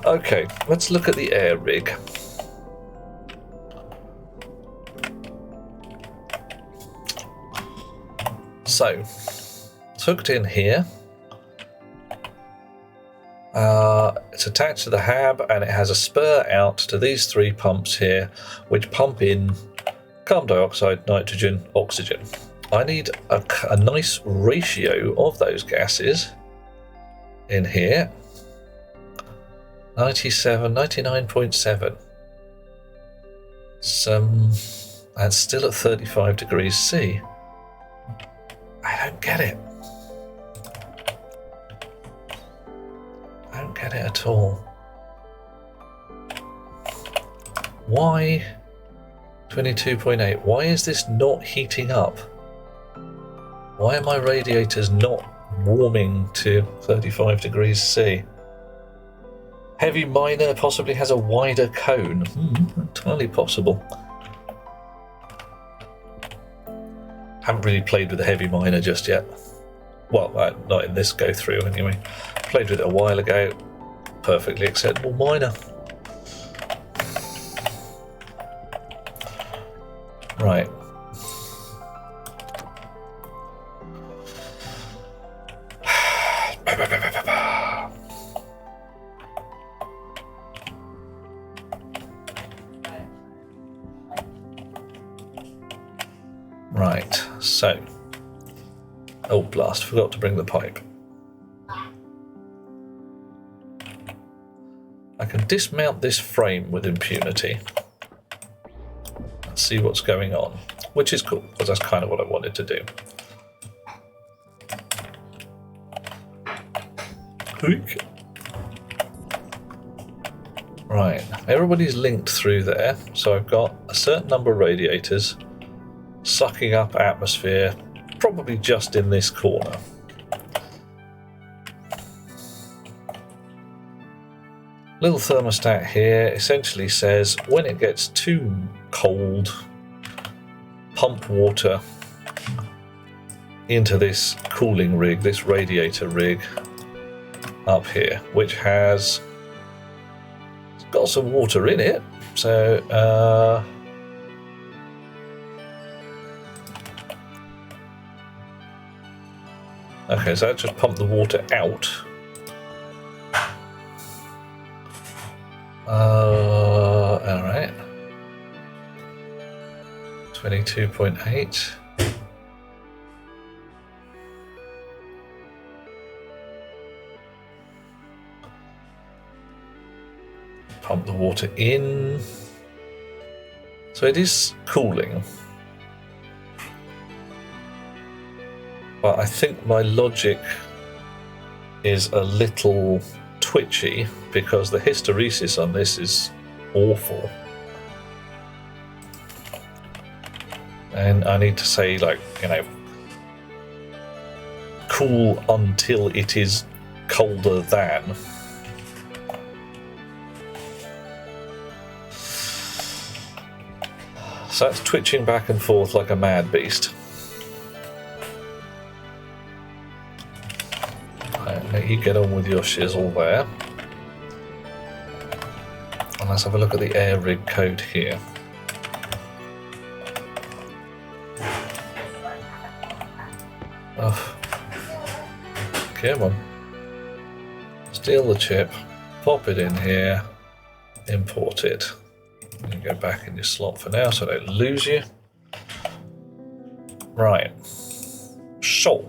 Okay, let's look at the air rig. So, it's hooked in here. It's attached to the hab and it has a spur out to these 3 pumps here, which pump in carbon dioxide, nitrogen, oxygen. I need a nice ratio of those gases in here. 97, 99.7. And still at 35 degrees C. I don't get it. I don't get it at all. Why 22.8? Why is this not heating up? Why are my radiators not warming to 35 degrees C? Heavy miner possibly has a wider cone. Entirely possible. Haven't really played with the heavy miner just yet. Well, not in this go through anyway. Played with it a while ago. Perfectly acceptable miner. Right. Right, so. Oh, blast, forgot to bring the pipe. I can dismount this frame with impunity and see what's going on, which is cool, because that's kind of what I wanted to do. Right, everybody's linked through there, so I've got a certain number of radiators sucking up atmosphere, probably just in this corner. Little thermostat here essentially says when it gets too cold, pump water into this cooling rig, this radiator rig up here, which has got some water in it. So okay, so that just pumped the water out. All right. 22.8. Pump the water in. So it is cooling. But I think my logic is a little twitchy because the hysteresis on this is awful. And I need to say, like, you know, cool until it is colder than. So that's twitching back and forth like a mad beast. Right, let you get on with your shizzle there. And let's have a look at the air rig code here. Oh. Come on. Steal the chip, pop it in here, import it. You go back in your slot for now so I don't lose you. Right. So,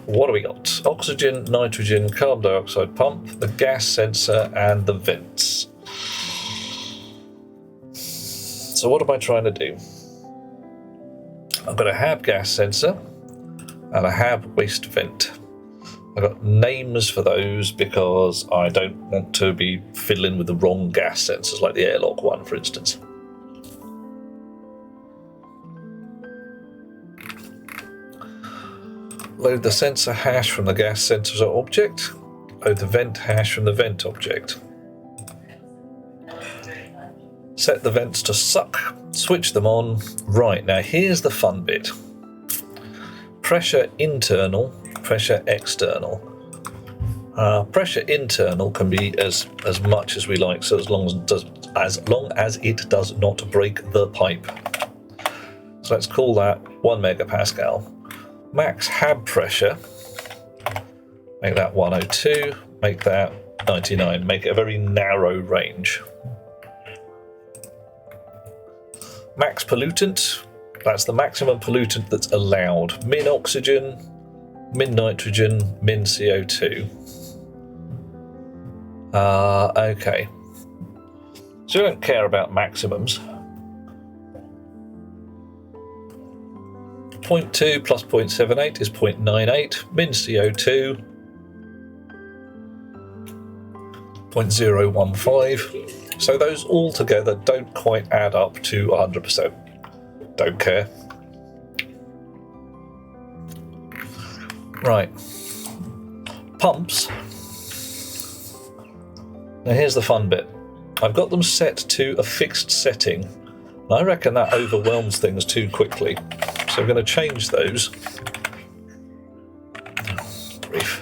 what do we got? Oxygen, nitrogen, carbon dioxide pump, the gas sensor, and the vents. So what am I trying to do? I've got a HAB gas sensor and a HAB waste vent. I've got names for those because I don't want to be fiddling with the wrong gas sensors, like the airlock one, for instance. Load the sensor hash from the gas sensor object. Load the vent hash from the vent object. Set the vents to suck. Switch them on. Right, now here's the fun bit. Pressure internal, pressure external. Pressure internal can be as much as we like, so as long as it does not break the pipe. So let's call that 1 megapascal. Max HAB pressure, make that 102, make that 99, make it a very narrow range. Max pollutant, that's the maximum pollutant that's allowed. Min oxygen, min nitrogen, min CO2. Okay. So we don't care about maximums. 0.2 plus 0.78 is 0.98. Min CO2, 0.015. So those all together don't quite add up to 100%. Don't care. Right. Pumps. Now here's the fun bit. I've got them set to a fixed setting. I reckon that overwhelms things too quickly. So I'm going to change those. Brief.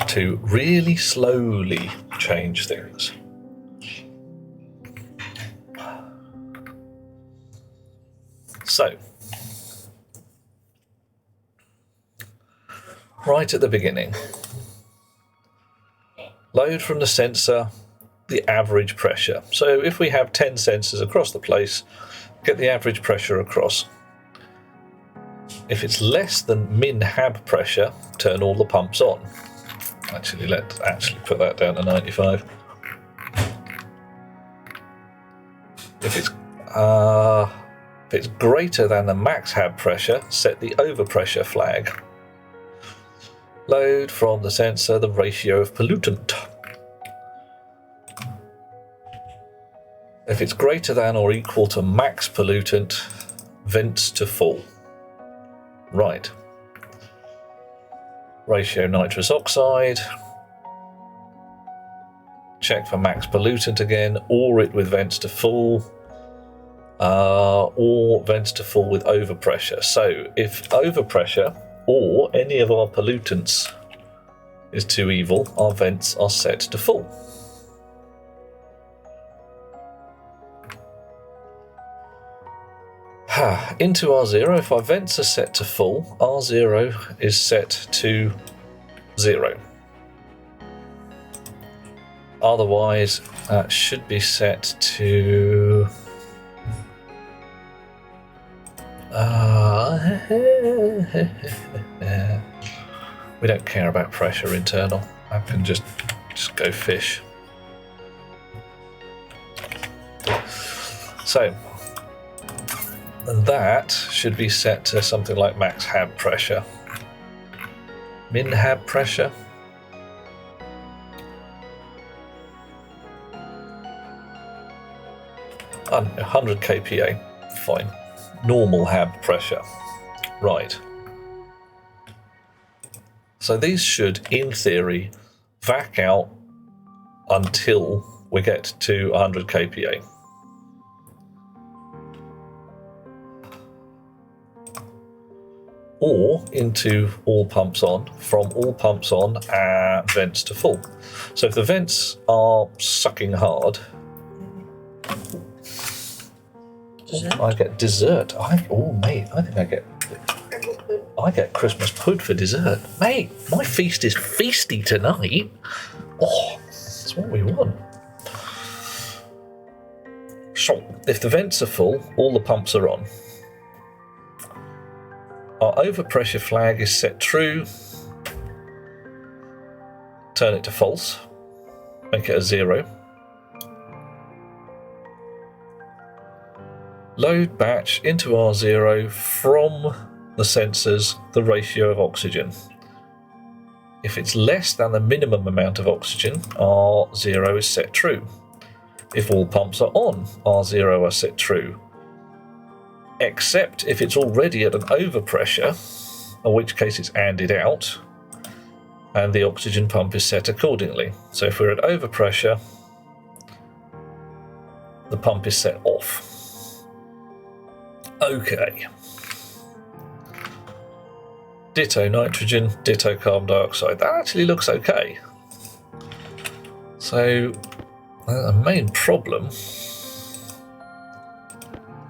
To really slowly change things. So, right at the beginning, load from the sensor the average pressure. So if we have 10 sensors across the place, get the average pressure across. If it's less than min hab pressure, turn all the pumps on. Actually, let's put that down to 95. If it's greater than the max hab pressure, set the overpressure flag. Load from the sensor the ratio of pollutant. If it's greater than or equal to max pollutant, vents to full. Right. Ratio nitrous oxide. Check for max pollutant again, or it with vents to full, or vents to full with overpressure. So if overpressure or any of our pollutants is too evil, our vents are set to full. Into R0, if our vents are set to full, R0 is set to 0. Otherwise, that should be set to... we don't care about pressure internal. I can just go fish. So that should be set to something like max hab pressure. Min hab pressure. And 100 kPa, fine. Normal hab pressure. Right. So these should, in theory, vac out until we get to 100 kPa. Or into all pumps on, from all pumps on, vents to full. So if the vents are sucking hard, I get dessert. Mate, I think I get Christmas pud for dessert. Mate, my feast is feasty tonight. Oh, that's what we want. So, if the vents are full, all the pumps are on. Our overpressure flag is set true. Turn it to false. Make it a 0. Load batch into R0 from the sensors the ratio of oxygen. If it's less than the minimum amount of oxygen, R0 is set true. If all pumps are on, R0 are set true. Except if it's already at an overpressure, in which case it's ANDed out, and the oxygen pump is set accordingly. So if we're at overpressure, the pump is set off. Okay. Ditto nitrogen, ditto carbon dioxide. That actually looks okay. So the main problem,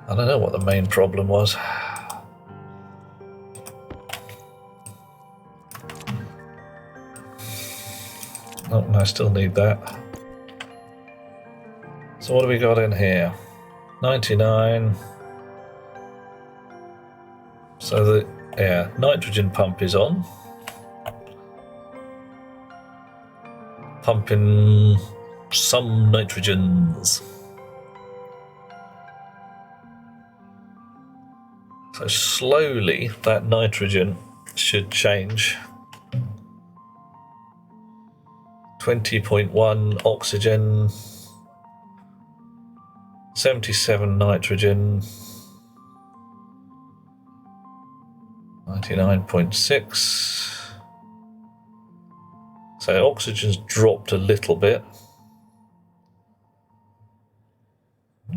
I don't know what the main problem was. Oh, I still need that. So what do we got in here? 99. So the nitrogen pump is on. Pumping some nitrogens. So slowly that nitrogen should change. 20.1 oxygen, 77 nitrogen, 99.6. So oxygen's dropped a little bit.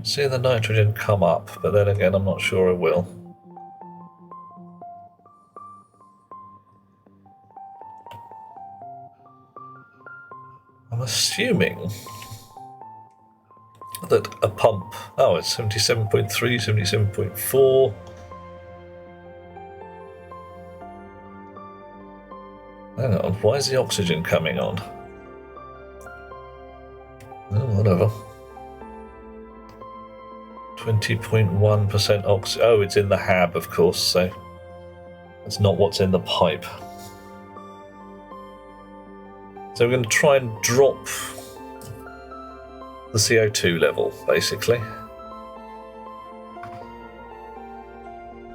See the nitrogen come up, but then again I'm not sure it will. I'm assuming that a pump, it's 77.3, 77.4. Hang on, why is the oxygen coming on? Oh, whatever. 20.1% oxygen. Oh, it's in the hab, of course, so that's not what's in the pipe. So we're going to try and drop the CO2 level, basically.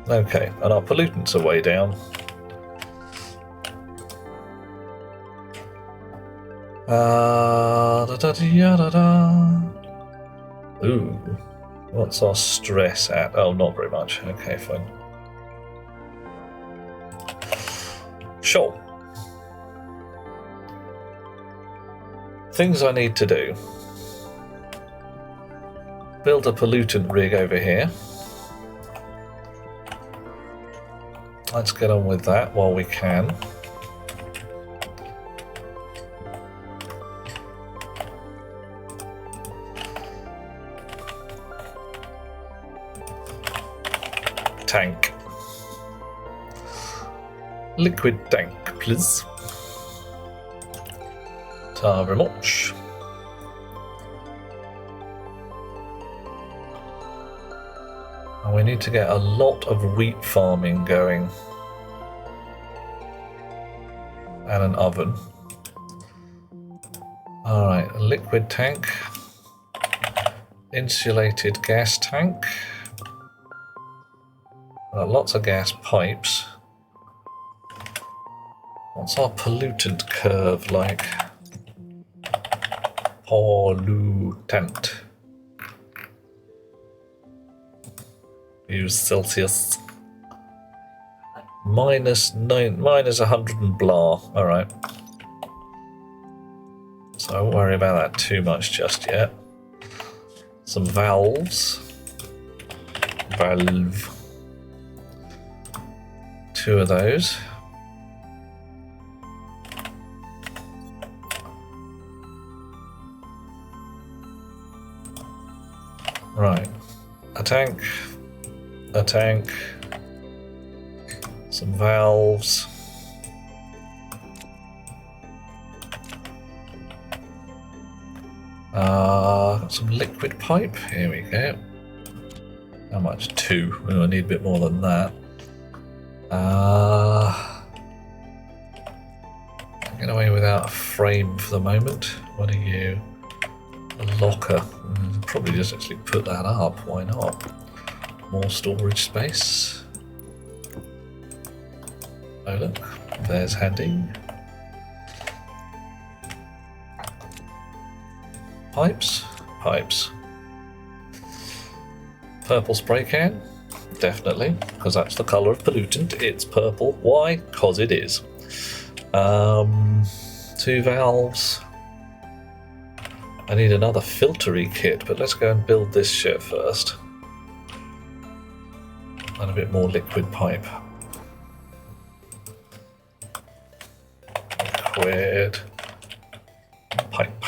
Okay, and our pollutants are way down. Ooh, what's our stress at? Oh, not very much. Okay, fine. Sure. Things I need to do. Build a pollutant rig over here. Let's get on with that while we can. Tank. Liquid tank, please. Very much. And we need to get a lot of wheat farming going. And an oven. Alright, a liquid tank. Insulated gas tank. Lots of gas pipes. What's our pollutant curve like? Pollutant. Use Celsius. -9, -100 and blah. Alright. So I won't worry about that too much just yet. Some valves. Valve. 2 of those. Right. A tank. A tank. Some valves. Some liquid pipe. Here we go. How much? 2. Oh, I need a bit more than that. Get away without a frame for the moment. What are you? A locker. Probably just actually put that up. Why not? More storage space. Oh look, there's handy. Pipes. Pipes. Purple spray can. Definitely, because that's the colour of pollutant. It's purple. Why? Because it is. 2 valves. I need another filtery kit, but let's go and build this shit first. And a bit more liquid pipe. Liquid pipe.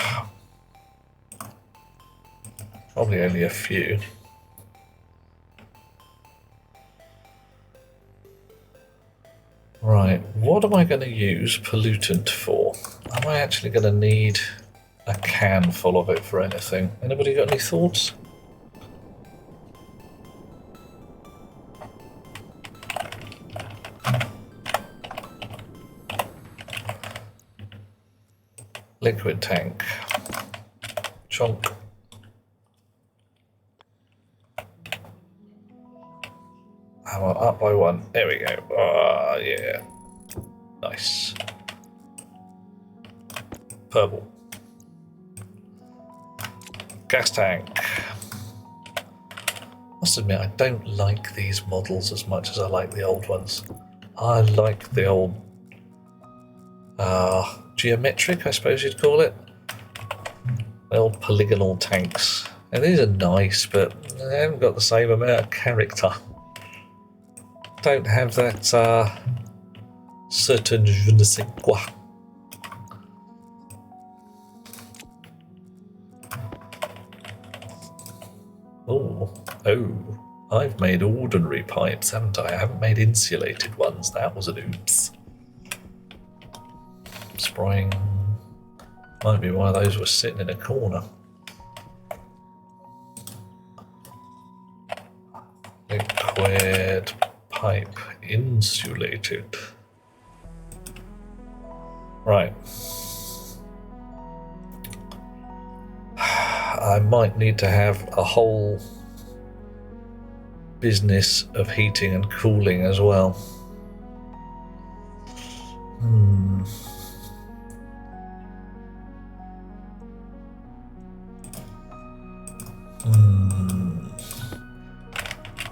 Probably only a few. Right, what am I going to use pollutant for? Am I actually going to need a can full of it for anything? Anybody got any thoughts? Liquid tank. Chunk. Up by 1. There we go. Yeah. Nice. Purple. Gas tank. Must admit, I don't like these models as much as I like the old ones. I like the old geometric, I suppose you'd call it. The old polygonal tanks. And these are nice, but they haven't got the same amount of character. Don't have that certain je ne sais quoi. Oh, I've made ordinary pipes, haven't I? I haven't made insulated ones. That was an oops. Spraying. Might be why those were sitting in a corner. liquid pipe insulated. Right. I might need to have a whole business of heating and cooling as well.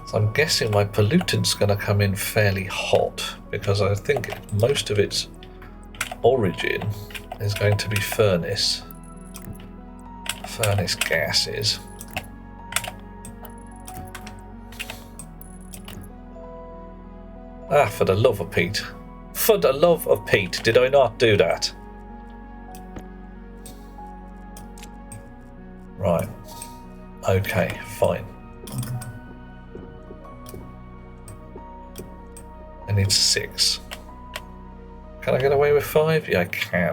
So I'm guessing my pollutant's going to come in fairly hot because I think most of its origin is going to be furnace gases. Ah, for the love of Pete. For the love of Pete, did I not do that? Right. Okay, fine. I need 6. Can I get away with 5? Yeah, I can.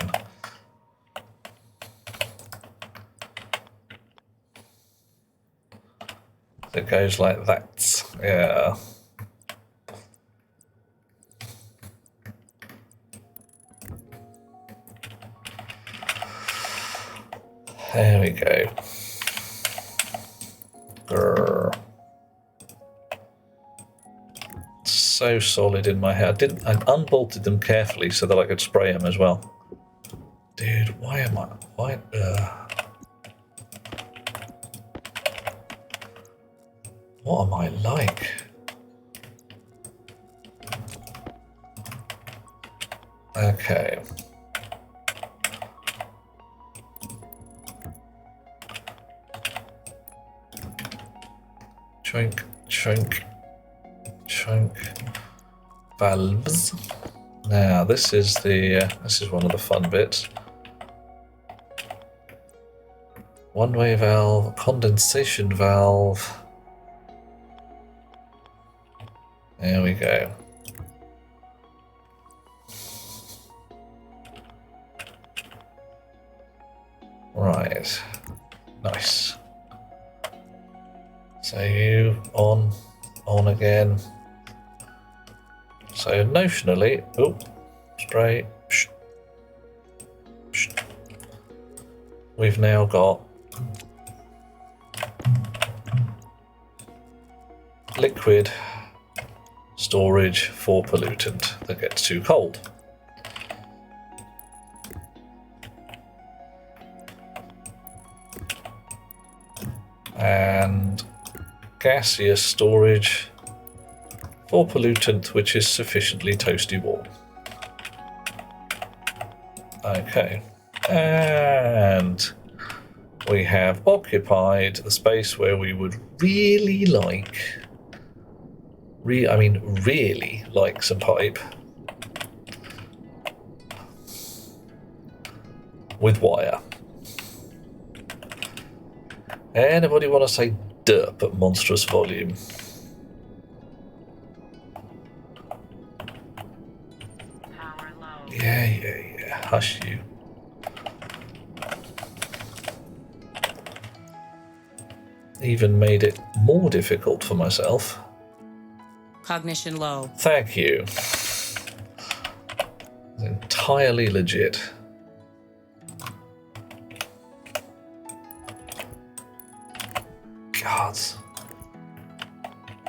It goes like that. Yeah. There we go. Grrr. So solid in my hair. I unbolted them carefully so that I could spray them as well. Dude, why am I? Why? What am I like? Okay. Chunk, chunk, chunk. Valves. Now this is one of the fun bits. One-way valve, condensation valve. There we go. Right. Nice. So you on again. So notionally, spray. We've now got liquid storage for pollutant that gets too cold. And gaseous storage for pollutant which is sufficiently toasty warm. Okay, and we have occupied the space where we would really like, really like some pipe with wire. Anybody want to say derp at monstrous volume? Power low. Yeah. Hush you. Even made it more difficult for myself. Cognition low. Thank you. Entirely legit. God.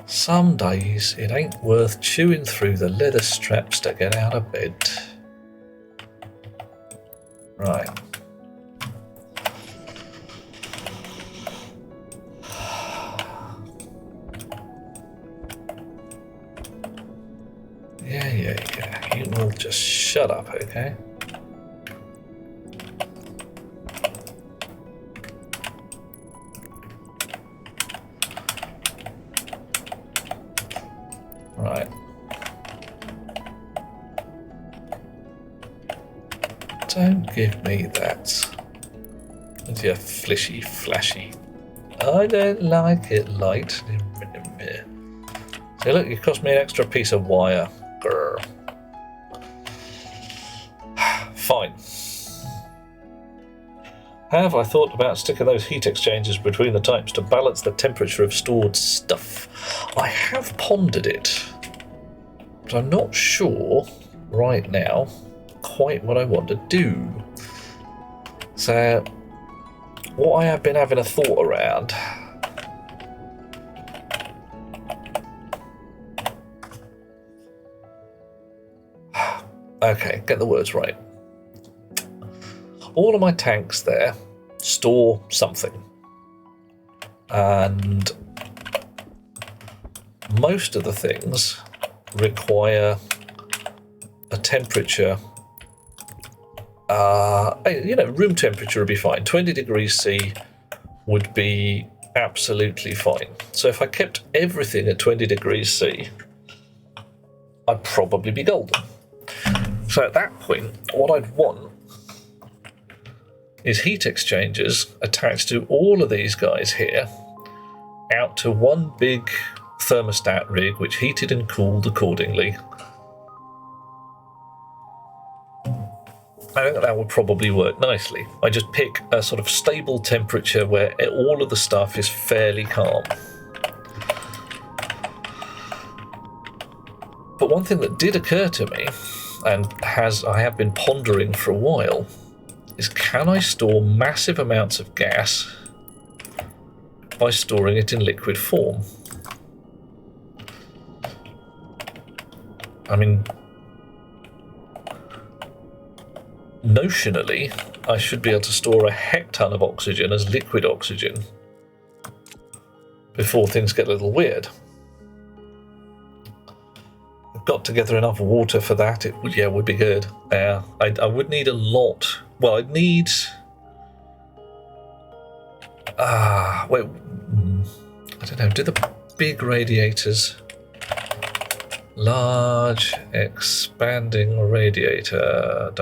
Some days it ain't worth chewing through the leather straps to get out of bed. Right. Yeah. You all just shut up, okay? Right. Don't give me that. With your flishy, flashy. I don't like it light. So look, it cost me an extra piece of wire. Grr. Fine. Have I thought about sticking those heat exchangers between the types to balance the temperature of stored stuff? I have pondered it, but I'm not sure right now quite what I want to do. So, what I have been having a thought around. Okay, get the words right. All of my tanks there store something, and most of the things require a temperature. Room temperature would be fine. 20 degrees C would be absolutely fine. So if I kept everything at 20 degrees C, I'd probably be golden. So at that point, what I'd want is heat exchangers attached to all of these guys here out to one big thermostat rig which heated and cooled accordingly. I think that would probably work nicely. I just pick a sort of stable temperature where all of the stuff is fairly calm. But one thing that did occur to me, and I have been pondering for a while, is can I store massive amounts of gas by storing it in liquid form? I mean, notionally, I should be able to store a hecton of oxygen as liquid oxygen before things get a little weird. I've got together enough water for that. It would be good. I would need a lot. Well, I'd need... I don't know. Do the big radiators... Large expanding radiator,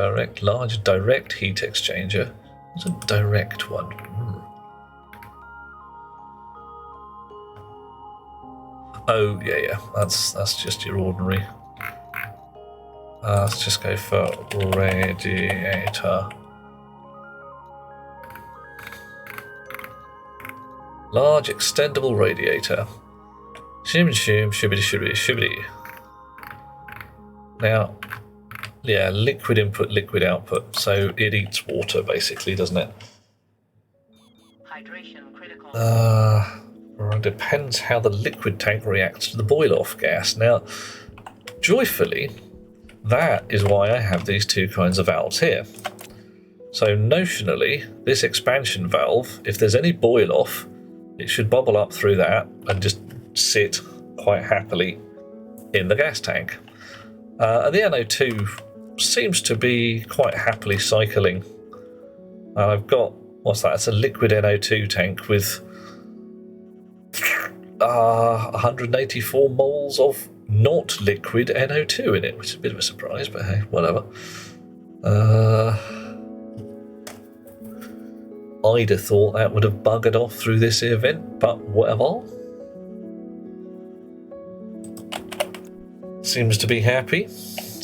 large direct heat exchanger. What's a direct one? Oh yeah, that's just your ordinary. Let's just go for radiator. Large extendable radiator. Shim shim shibbity shibbity shibbity. Now, yeah, liquid input, liquid output. So it eats water, basically, doesn't it? Hydration critical. It depends how the liquid tank reacts to the boil-off gas. Now, joyfully, that is why I have these two kinds of valves here. So notionally, this expansion valve, if there's any boil-off, it should bubble up through that and just sit quite happily in the gas tank. And the NO2 seems to be quite happily cycling. I've got, what's that? It's a liquid NO2 tank with 184 moles of not liquid NO2 in it, which is a bit of a surprise, but hey, whatever. I'd have thought that would have buggered off through this event, but whatever. Seems to be happy,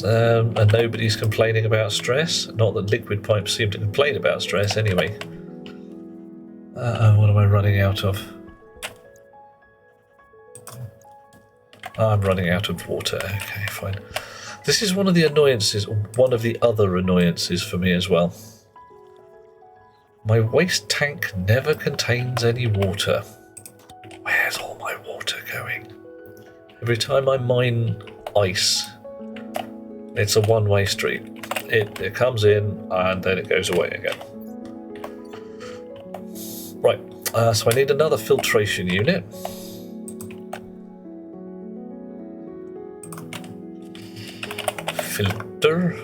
and nobody's complaining about stress. Not that liquid pipes seem to complain about stress anyway. What am I running out of? I'm running out of water. Okay, fine. This is one of the annoyances, one of the other annoyances for me as well. My waste tank never contains any water. Where's all my water going? Every time I mine ice, it's a one-way street. It comes in and then it goes away again. Right, so I need another filtration unit. Filter.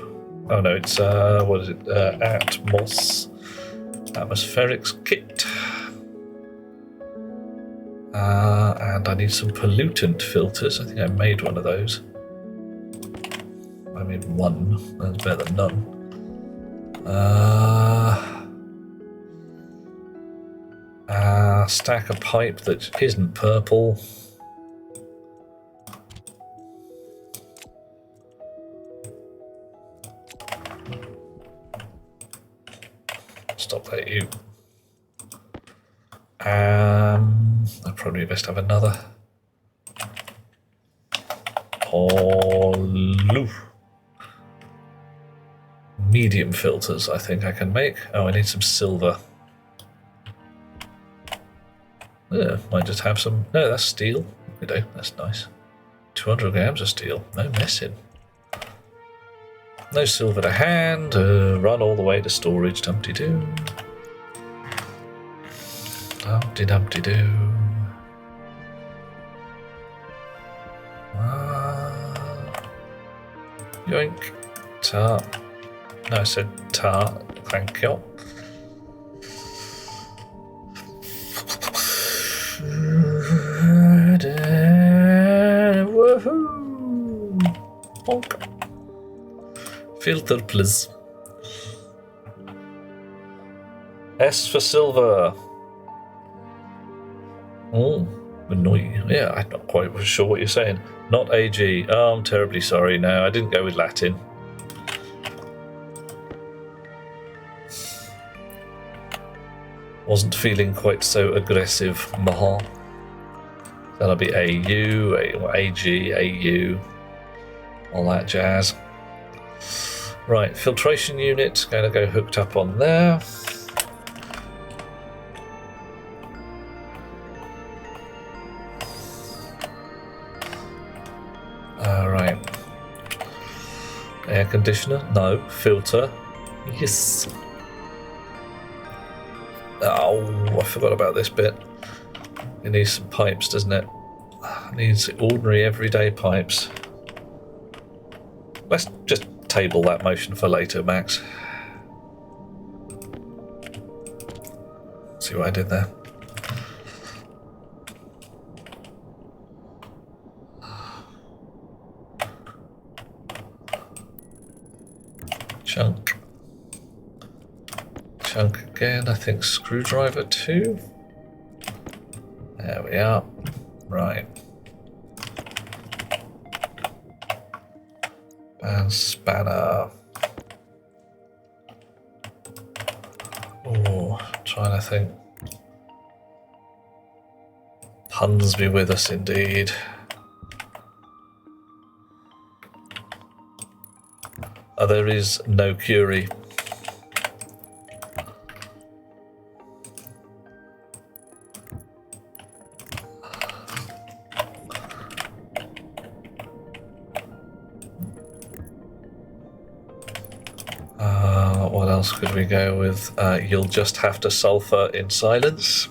Oh no, it's what is it? Atmospherics kit. And I need some pollutant filters. I think I made one of those. I made one. That's better than none. Stack a pipe that isn't purple. Stop that, you. I probably best have another. Hollow. Medium filters, I think I can make. Oh, I need some silver. Yeah, might just have some. No, that's steel. We do. That's nice. 200 grams of steel. No messing. No silver to hand. Run all the way to storage. Dumpty doo. Dumpty dumpty doo. Yoink. Tar. No, I said tar. Thank you. Woohoo! Bonk. Filter, please. S for silver. Oh, annoying. Yeah, I'm not quite sure what you're saying. Not AG. Oh, I'm terribly sorry. No, I didn't go with Latin. Wasn't feeling quite so aggressive. Maha. That'll be AU, AG, AU, all that jazz. Right, filtration unit, going to go hooked up on there. Alright. Air conditioner? No. Filter? Yes. Oh, I forgot about this bit. It needs some pipes, doesn't it? It needs ordinary everyday pipes. Let's just table that motion for later, Max. See what I did there? Chunk. Chunk again, I think screwdriver too. There we are. Right. And spanner. Oh, trying to think. Puns be with us indeed. Oh, there is no Curie. What else could we go with? You'll just have to sulfur in silence.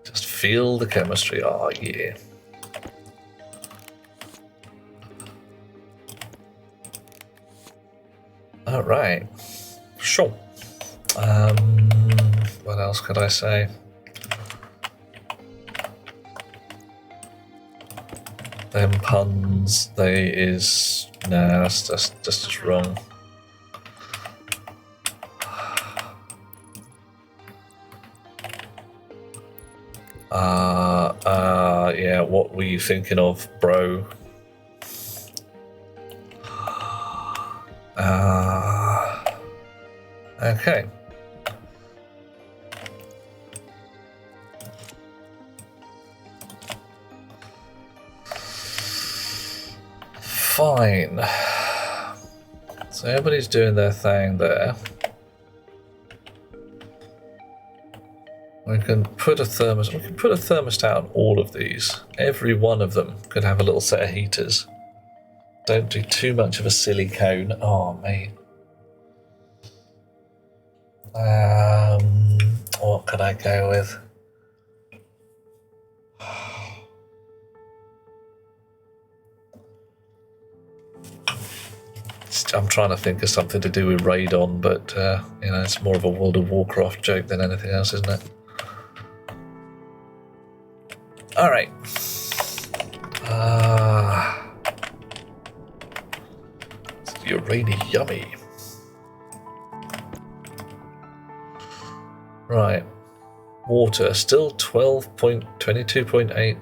Just feel the chemistry. Oh, yeah. All right. Sure. What else could I say? Them puns, they is... Nah, that's just wrong. Yeah, what were you thinking of, bro? Okay. Fine. So everybody's doing their thing there. We can put a thermostat on all of these. Every one of them could have a little set of heaters. Don't do too much of a silly cone. Oh, mate. What could I go with? I'm trying to think of something to do with radon, but you know, it's more of a World of Warcraft joke than anything else, isn't it? All right. You're really yummy. Right. Water still 12.22.8,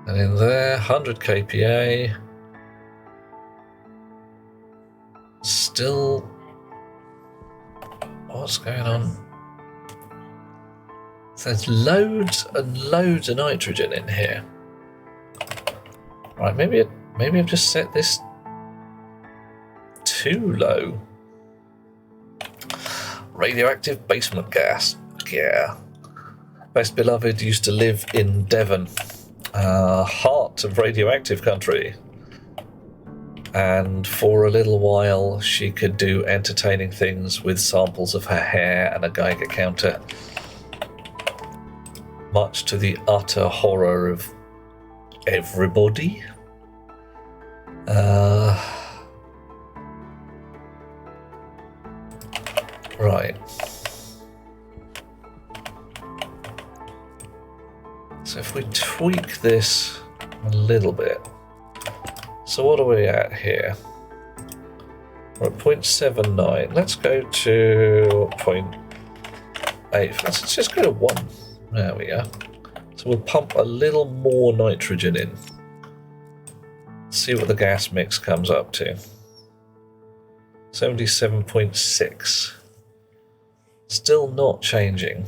and in there 100 kPa. still... What's going on? There's loads and loads of nitrogen in here. Right, maybe I've just set this too low. Radioactive basement gas. Yeah. Best beloved used to live in Devon, heart of radioactive country. And for a little while, she could do entertaining things with samples of her hair and a Geiger counter, much to the utter horror of everybody. Right. So if we tweak this a little bit. So what are we at here? We're at 0.79. Let's go to 0.8. Let's just go to 1. There we are. So we'll pump a little more nitrogen in. See what the gas mix comes up to. 77.6. Still not changing.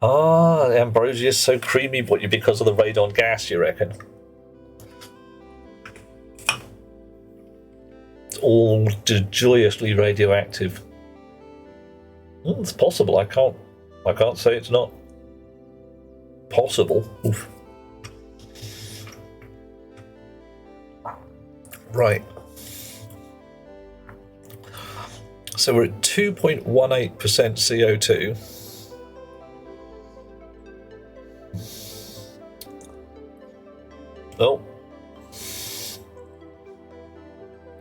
Ah, the ambrosia is so creamy, but because of the radon gas, you reckon? It's all joyously radioactive. It's possible. I can't say it's not possible. Oof. Right. So we're at 2.18% CO2. Oh.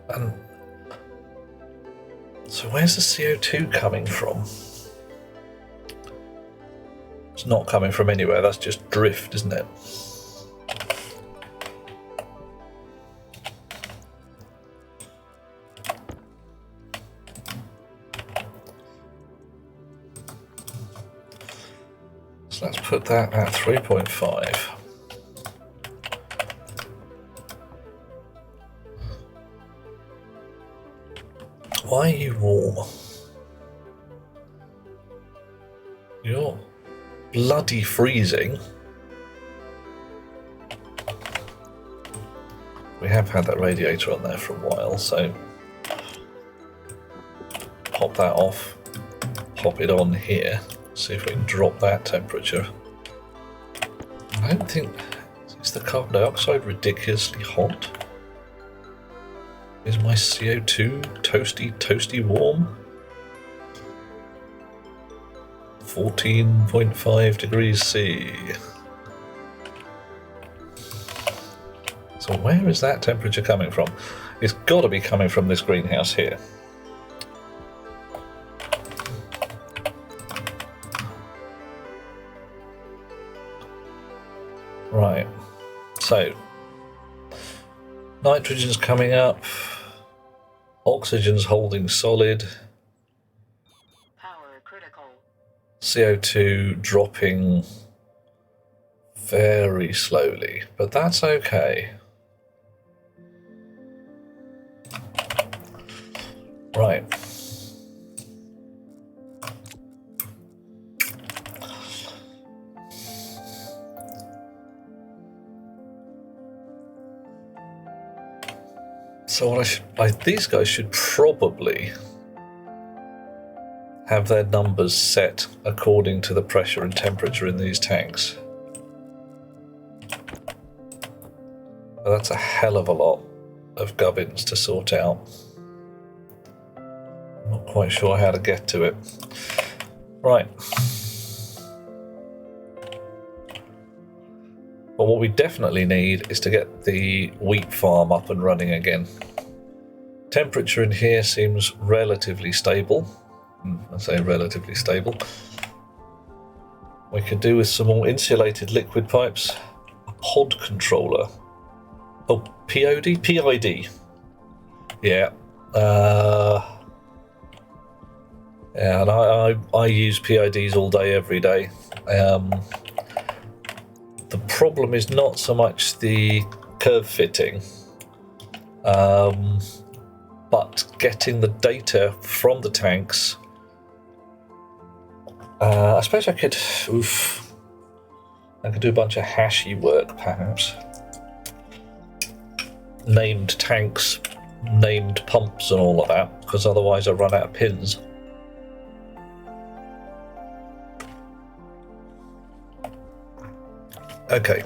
And so where's the CO2 coming from? It's not coming from anywhere, that's just drift, isn't it? So let's put that at 3.5. Why are you warm? You're bloody freezing. We have had that radiator on there for a while, so pop that off, pop it on here, see if we can drop that temperature. I don't think... Is the carbon dioxide ridiculously hot? Is my CO2 toasty warm? 14.5 degrees C. So where is that temperature coming from? It's got to be coming from this greenhouse here. Right, so nitrogen's coming up, oxygen's holding solid, Power critical. CO2 dropping very slowly, but that's okay. Right. So what these guys should probably have their numbers set according to the pressure and temperature in these tanks. But that's a hell of a lot of gubbins to sort out. I'm not quite sure how to get to it. Right. But what we definitely need is to get the wheat farm up and running again. Temperature in here seems relatively stable. I say relatively stable. We could do with some more insulated liquid pipes. A pod controller. Oh, POD? PID. Yeah. Yeah, and I use PIDs all day, every day. The problem is not so much the curve fitting, but getting the data from the tanks. I suppose I could do a bunch of hashy work, perhaps. Named tanks, named pumps and all of that, because otherwise I run out of pins. Okay.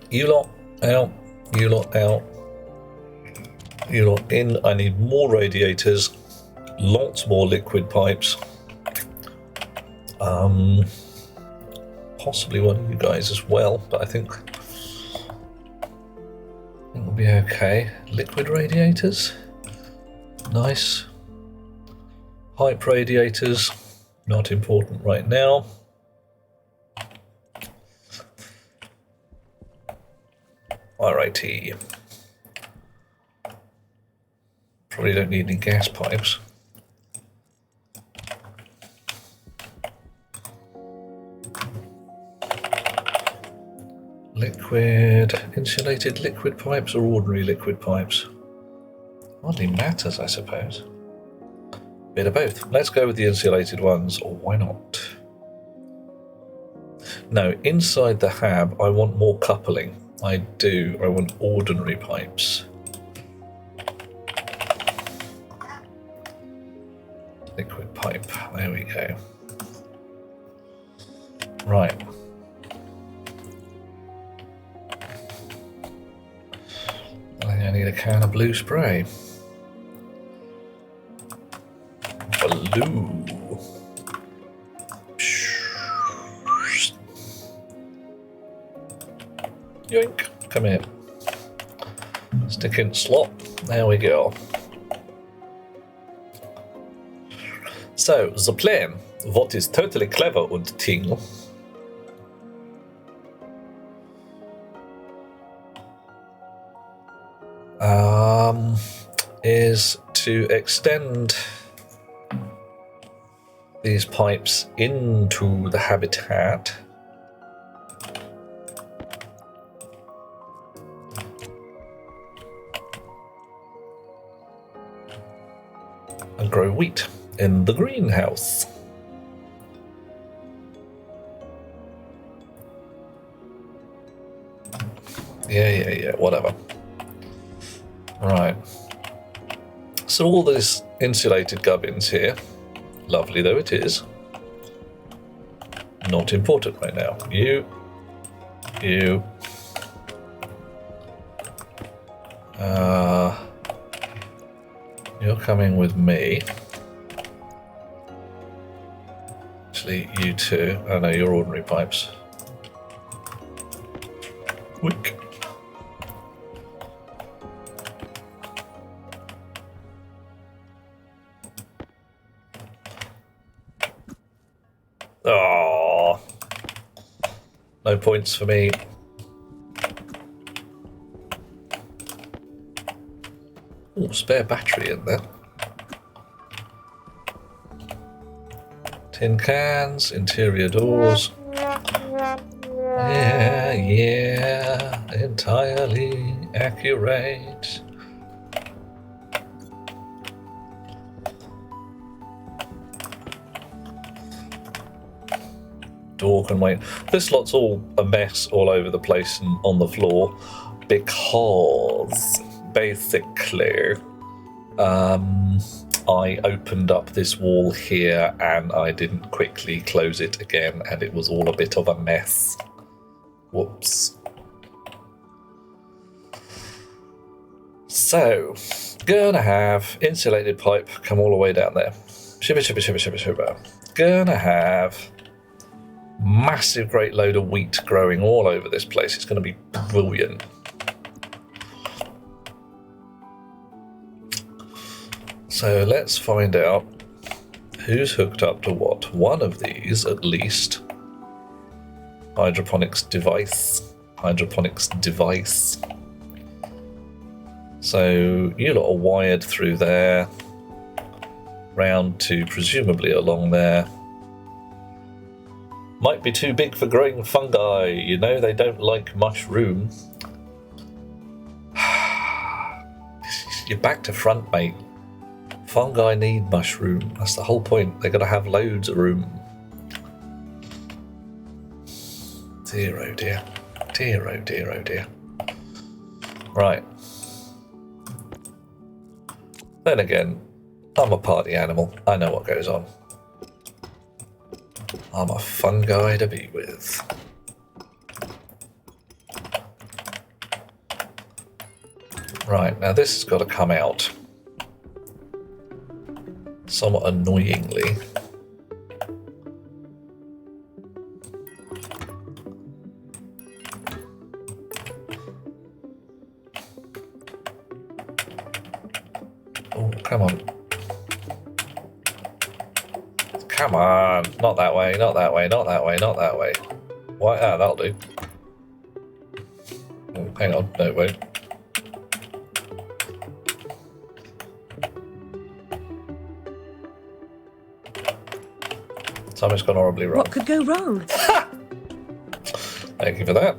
You lot out, you lot out, you lot in. I need more radiators, lots more liquid pipes. Possibly one of you guys as well, but I think it'll be okay. Liquid radiators, nice. Pipe radiators, not important right now. Alrighty. Probably don't need any gas pipes. Liquid, insulated liquid pipes or ordinary liquid pipes? Hardly matters, I suppose. Bit of both. Let's go with the insulated ones, or why not? No, inside the hab, I want more coupling. I do. I want ordinary pipes. Liquid pipe. There we go. Right. I think I need a can of blue spray. Blue. Yoink, come here. Stick in slot. There we go. So, the plan, what is totally clever and thing, is to extend these pipes into the habitat. And grow wheat in the greenhouse. Yeah, whatever. Right. So all this insulated gubbins here, lovely though it is, not important right now. You. You're coming with me. Actually, you two. Oh no, you're ordinary pipes. Wick. Oh, no points for me. Oh, spare battery in there. Tin cans, interior doors. Yeah, entirely accurate. Door can wait. This lot's all a mess all over the place and on the floor because basically I opened up this wall here and I didn't quickly close it again and it was all a bit of a mess. Whoops. So, gonna have insulated pipe come all the way down there. Shibba, shibba, shibba, shibba, shibba. Gonna have massive great load of wheat growing all over this place. It's going to be brilliant. So let's find out who's hooked up to what. One of these, at least. Hydroponics device. So you lot are wired through there, round to presumably along there. Might be too big for growing fungi. You know, they don't like mushroom. You're back to front, mate. Fungi need mushroom. That's the whole point. They're going to have loads of room. Dear, oh dear. Dear, oh dear, oh dear. Right. Then again, I'm a party animal. I know what goes on. I'm a fun guy to be with. Right, now this has got to come out. Somewhat annoyingly. Oh, come on. Come on. Not that way, not that way, not that way, not that way. Why? Ah, that'll do. Oh, hang on. No, it won't. Something's gone horribly wrong. What could go wrong? Thank you for that.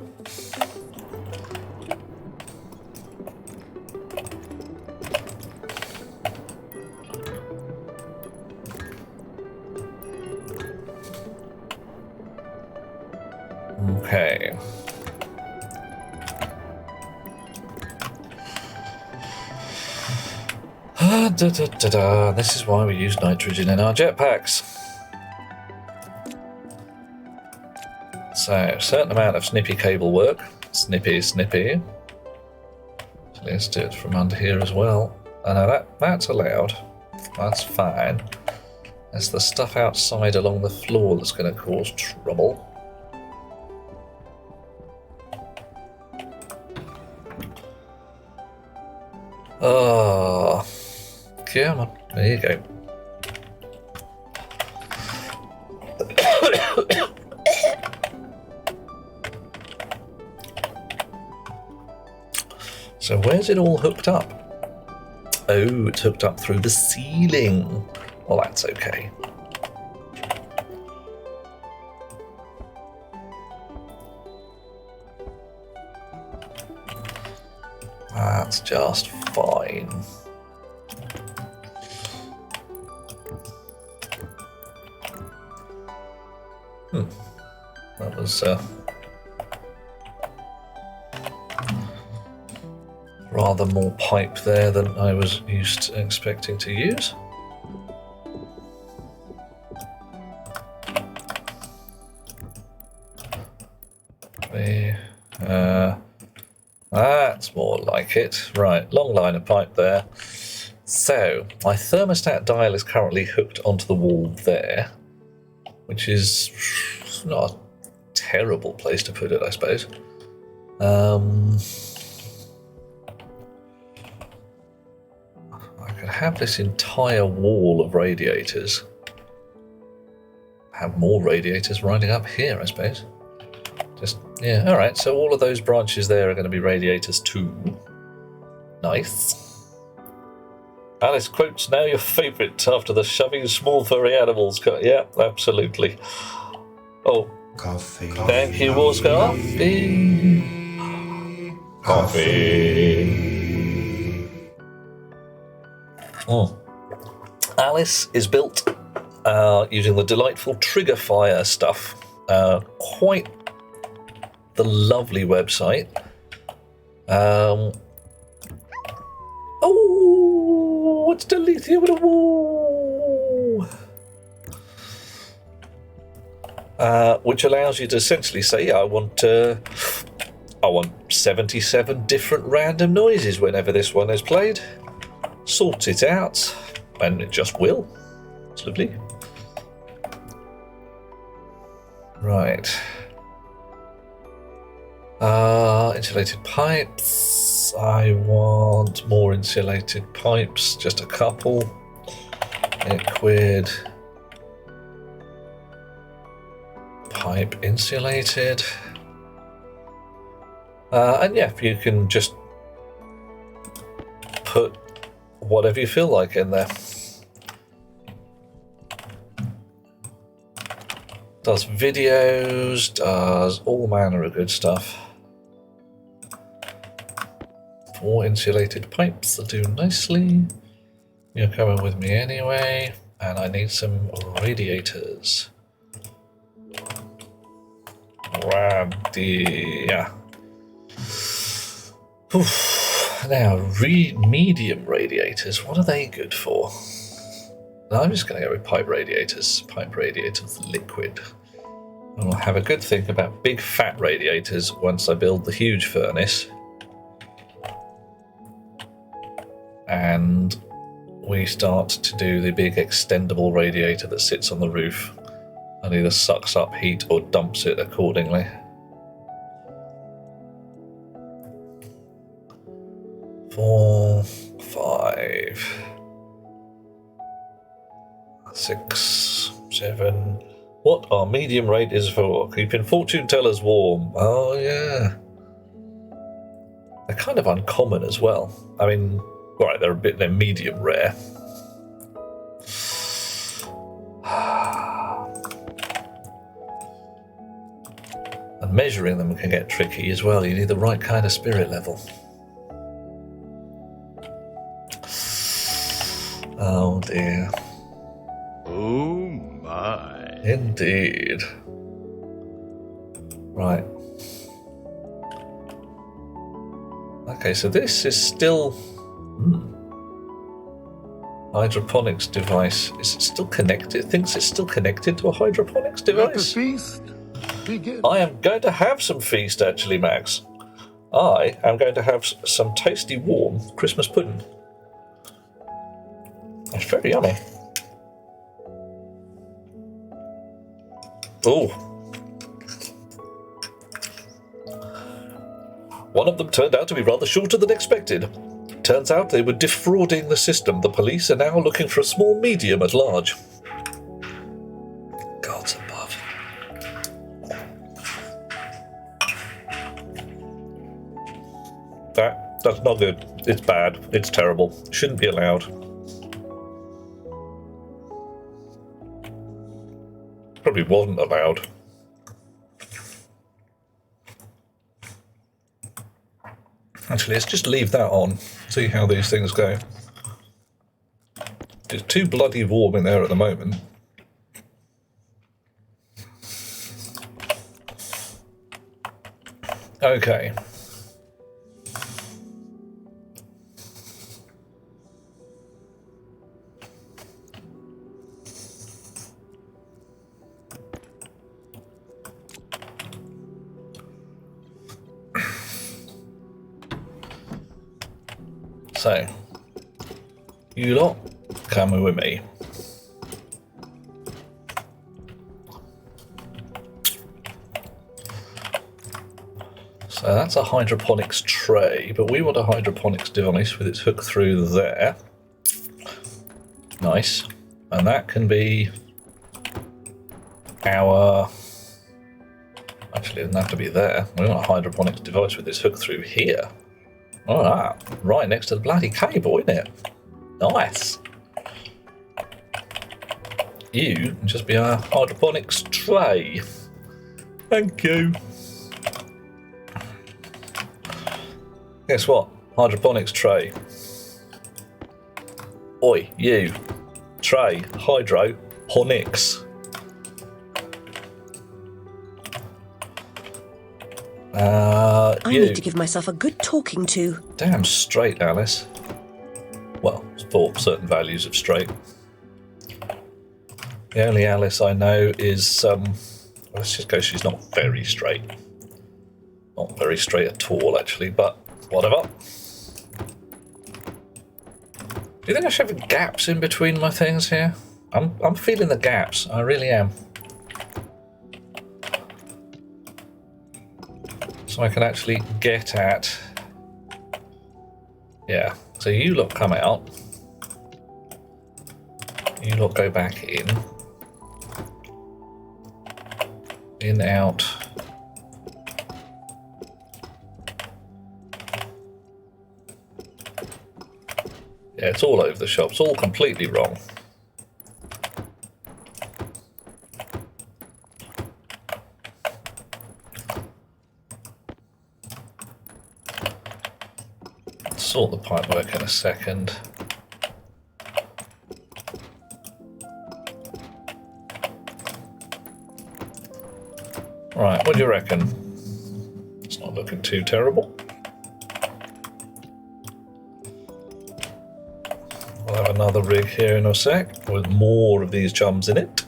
Okay. This is why we use nitrogen in our jetpacks. So, a certain amount of snippy cable work. Snippy. So let's do it from under here as well. I know that's allowed. That's fine. It's the stuff outside along the floor that's going to cause trouble. Oh, come on. There you go. So where's it all hooked up? Oh, it's hooked up through the ceiling. Well, that's okay. That's just fine. That was rather more pipe there than I was expecting to use. That's more like it. Right, long line of pipe there. So, my thermostat dial is currently hooked onto the wall there, which is not a terrible place to put it, I suppose. I could have this entire wall of radiators. Have more radiators running up here, I suppose. Just, yeah, alright, so all of those branches there are going to be radiators too. Nice. Alice quotes now your favourite after the shoving small furry animals. Yeah, absolutely. Oh, Coffee. thank you, Warscar. Coffee. Alice is built using the delightful Trigger Fire stuff. Quite the lovely website. Oh, it's Delicia with a woo! Which allows you to essentially say, I want 77 different random noises whenever this one is played. Sorts it out, and it just will. It's lovely. Right. Insulated pipes. I want more insulated pipes, just a couple. Liquid. Pipe insulated. And yeah, you can just put whatever you feel like in there. Does videos, does all manner of good stuff. 4 insulated pipes that do nicely. You're coming with me anyway, and I need some radiators. Yeah. Now, medium radiators, what are they good for? I'm just going to go with pipe radiators. Pipe radiators liquid. And we'll have a good think about big fat radiators once I build the huge furnace. And we start to do the big extendable radiator that sits on the roof and either sucks up heat or dumps it accordingly. Four, 5, 6, 7. What are medium radiators for? Keeping fortune tellers warm. Oh yeah. They're kind of uncommon as well. I mean, right, they're medium rare. And measuring them can get tricky as well. You need the right kind of spirit level. Oh dear. Oh my. Indeed. Right. Okay, so this is still... hydroponics device. Is it still connected? It thinks it's still connected to a hydroponics Let the device. feast begin. I am going to have some feast, actually, Max. I am going to have some tasty, warm Christmas pudding. It's very yummy. Oh. One of them turned out to be rather shorter than expected. Turns out they were defrauding the system. The police are now looking for a small medium at large. Gods above. That's not good. It's bad. It's terrible. Shouldn't be allowed. Probably wasn't allowed. Actually, let's just leave that on. See how these things go. It's too bloody warm in there at the moment. Okay. So, you lot coming with me. So that's a hydroponics tray, but we want a hydroponics device with its hook through there. Nice. And that can be our... Actually, it doesn't have to be there. We want a hydroponics device with its hook through here. Alright, right next to the bloody cable, isn't it? Nice. You can just be our hydroponics tray. Thank you. Guess what? Hydroponics tray. Oi, you. Tray, hydroponics. I need to give myself a good talking to. Damn straight, Alice. Well, for certain values of straight. The only Alice I know is, let's just go, she's not very straight. Not very straight at all, actually, but whatever. Do you think I should have gaps in between my things here? I'm feeling the gaps, I really am. So I can actually get at... Yeah, so you lot come out. You lot go back in. In, out. Yeah, it's all over the shop. It's all completely wrong. sort the pipework in a second. Right, what do you reckon? It's not looking too terrible. We'll have another rig here in a sec with more of these chums in it.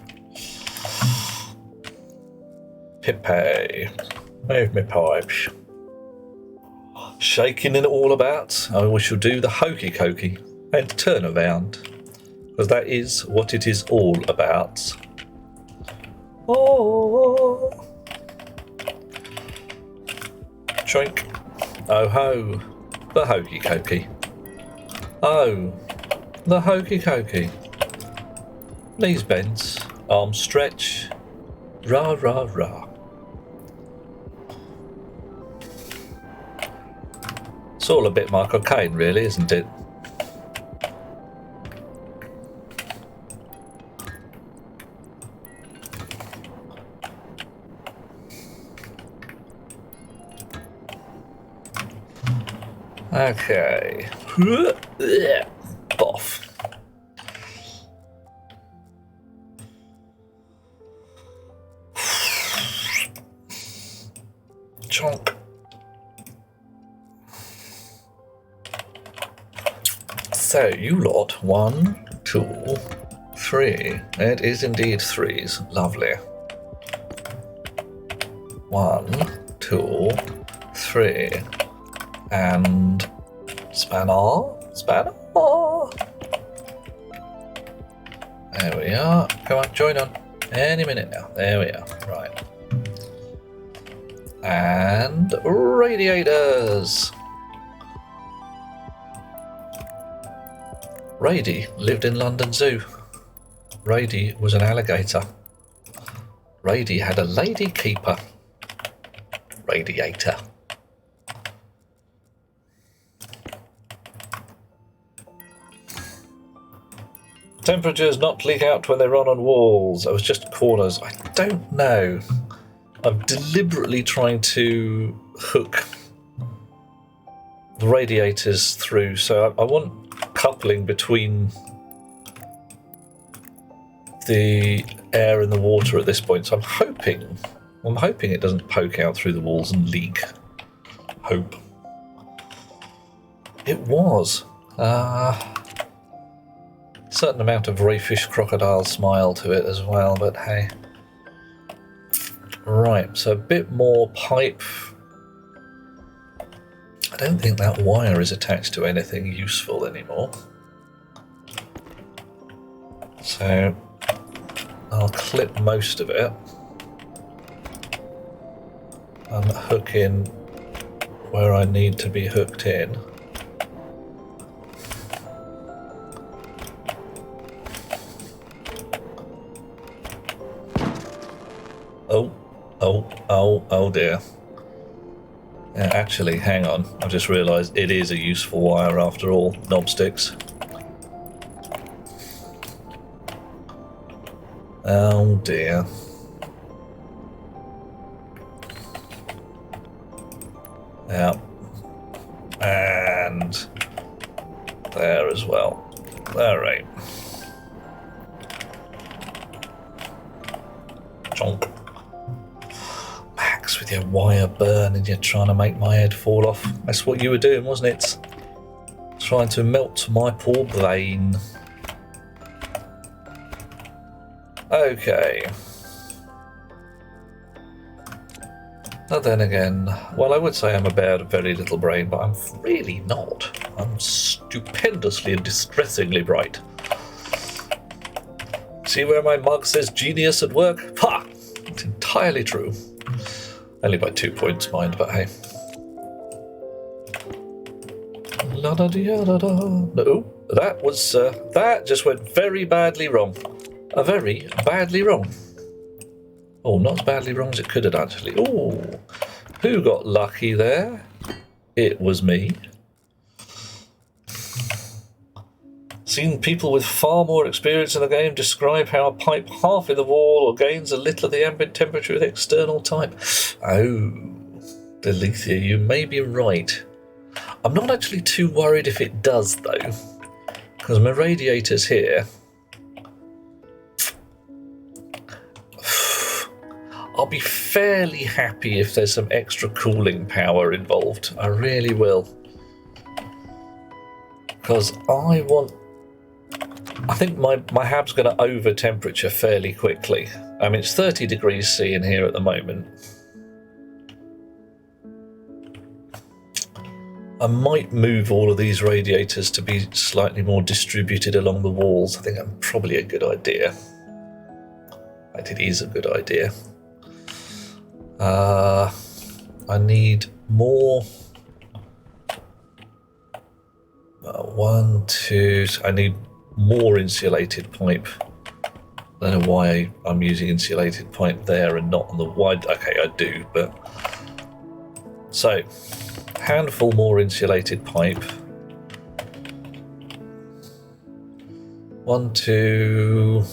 Pipe. Move me pipes. Shaking it all about. Oh, we shall do the hokey cokey and turn around. Because that is what it is all about. Oh. Choink. Oh ho. The hokey cokey. Oh. The hokey cokey. Knees bends. Arms stretch. Rah rah rah. It's all a bit Michael Caine, really, isn't it? Okay. Boff. Chonk. So, you lot, 1, 2, 3. It is indeed threes. Lovely. 1, 2, 3. And spanner. There we are. Come on, join on. Any minute now. There we are. Right. And radiators. Rady lived in London Zoo. Rady was an alligator. Rady had a lady keeper. Radiator. Temperatures not leak out when they run on walls. It was just corners. I don't know. I'm deliberately trying to hook the radiators through, so I want coupling between the air and the water at this point. So I'm hoping it doesn't poke out through the walls and leak. Hope. It was. Certain amount of rayfish crocodile smile to it as well, but hey. Right, so a bit more pipe. I don't think that wire is attached to anything useful anymore. So I'll clip most of it and hook in where I need to be hooked in. Oh dear. Yeah, actually, hang on. I've just realised it is a useful wire after all. Knob sticks. Oh dear. Yeah. And there as well. Alright. Chonk. Max, with your wire burn and you're trying to make my head fall off. That's what you were doing, wasn't it? Trying to melt my poor brain. Okay. But then again, well, I would say I'm a bear of very little brain, but I'm really not. I'm stupendously and distressingly bright. See where my mug says genius at work? Ha! It's entirely true. Only by 2 points, mind, but hey. La da da da da. No, that just went very badly wrong. Very badly wrong. Oh, not as badly wrong as it could have actually. Oh, who got lucky there? It was me. Seen people with far more experience in the game describe how a pipe half in the wall or gains a little of the ambient temperature with external type. Oh, Delethea, you may be right. I'm not actually too worried if it does though, because my radiators here, I'll be fairly happy if there's some extra cooling power involved. I really will. Because I think my hab's going to over temperature fairly quickly. I mean, it's 30 degrees C in here at the moment. I might move all of these radiators to be slightly more distributed along the walls. I think that's probably a good idea. In fact, it is a good idea. I need more. I need more insulated pipe. I don't know why I'm using insulated pipe there and not on the wide. Okay, I do, but so handful more insulated pipe. 1, 2.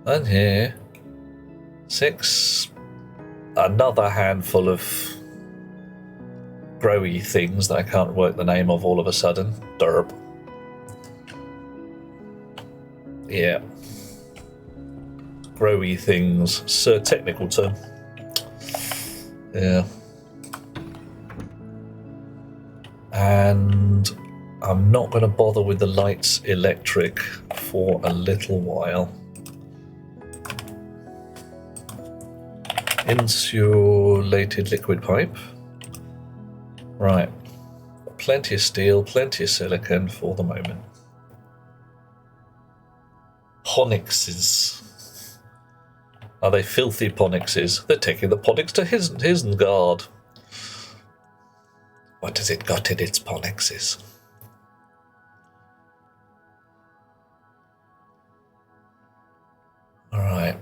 And here 6. Another handful of growy things that I can't work the name of all of a sudden. Derp. Yeah. Growy things. Sir, technical term. Yeah. And I'm not going to bother with the lights electric for a little while. Insulated liquid pipe. Right. Plenty of steel, plenty of silicon for the moment. Ponixes. Are they filthy Ponixes? They're taking the Ponix to Isengard. What has it got in its Ponixes? Alright.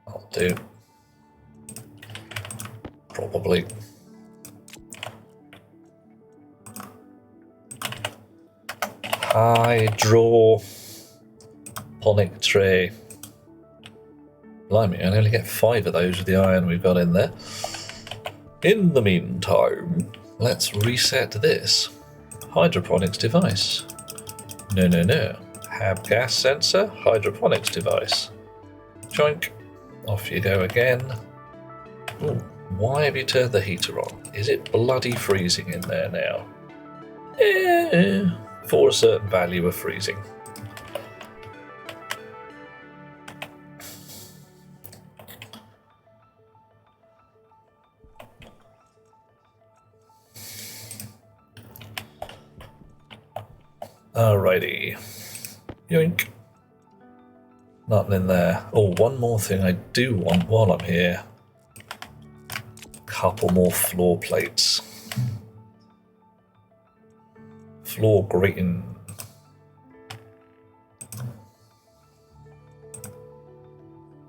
I'll do. Probably. Hydroponic tray. Blimey, I only get 5 of those with the iron we've got in there. In the meantime, let's reset this. Hydroponics device. No. Have gas sensor, hydroponics device. Joink. Off you go again. Ooh, why have you turned the heater on? Is it bloody freezing in there now? For a certain value of freezing. Alrighty. Yoink. Nothing in there. Oh, one more thing I do want while I'm here. Couple more floor plates. Floor grating.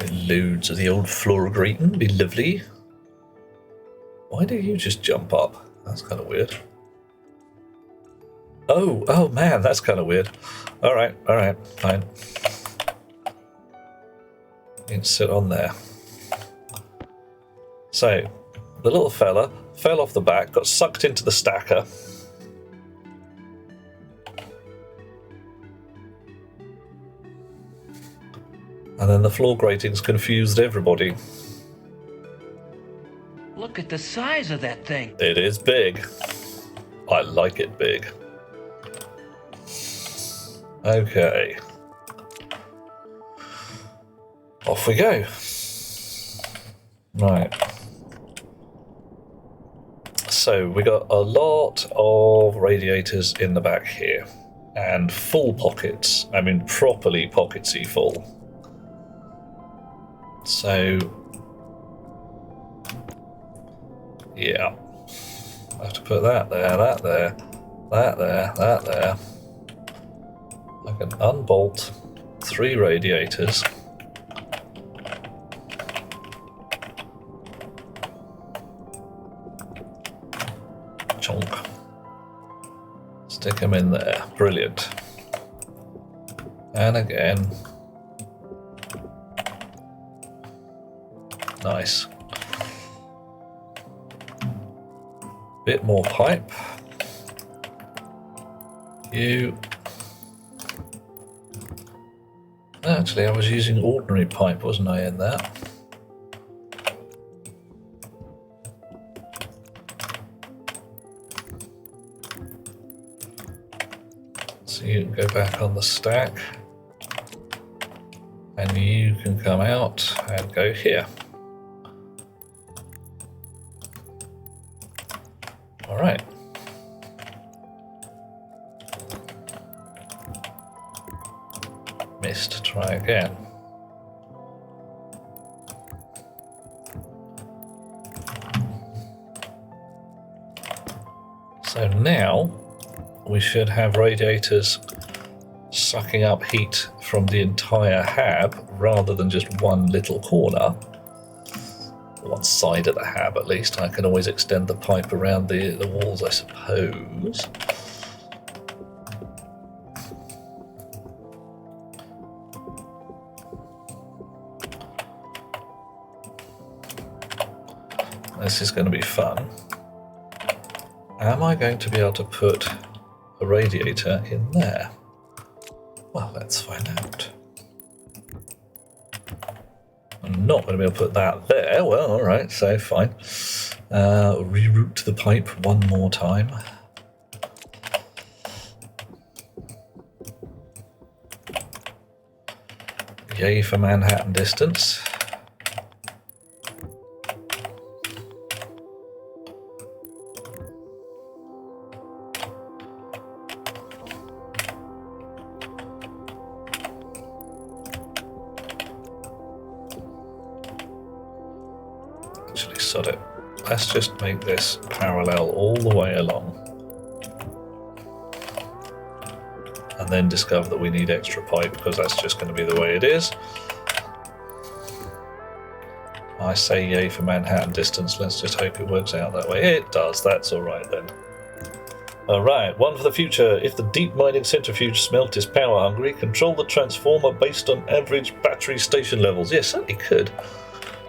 Loads of the old floor grating. Be lovely. Why do you just jump up? That's kind of weird. Oh man, that's kind of weird. Alright, fine. You can sit on there. So, the little fella fell off the back, got sucked into the stacker. And then the floor gratings confused everybody. Look at the size of that thing. It is big. I like it big. Okay. Off we go. Right. So we got a lot of radiators in the back here. And full pockets. I mean properly pocketsy full. So yeah. I have to put that there, that there, that there, that there. I can unbolt 3 radiators. Chonk. Stick them in there. Brilliant. And again. Nice. Bit more pipe. You. Actually, I was using ordinary pipe, wasn't I, in that? So you can go back on the stack. And you can come out and go here. All right. Missed. Try again. So now we should have radiators sucking up heat from the entire hab rather than just one little corner. One side of the hab at least. I can always extend the pipe around the walls, I suppose. This is going to be fun. Am I going to be able to put a radiator in there? Well, let's find out. I'm not going to be able to put that there. Well, all right, so fine. Reroute the pipe one more time. Yay for Manhattan distance. Sod it. Let's just make this parallel all the way along. And then discover that we need extra pipe because that's just going to be the way it is. I say yay for Manhattan distance. Let's just hope it works out that way. It does. That's all right then. All right. One for the future. If the deep mining centrifuge smelt is power hungry, control the transformer based on average battery station levels. Yes, certainly could.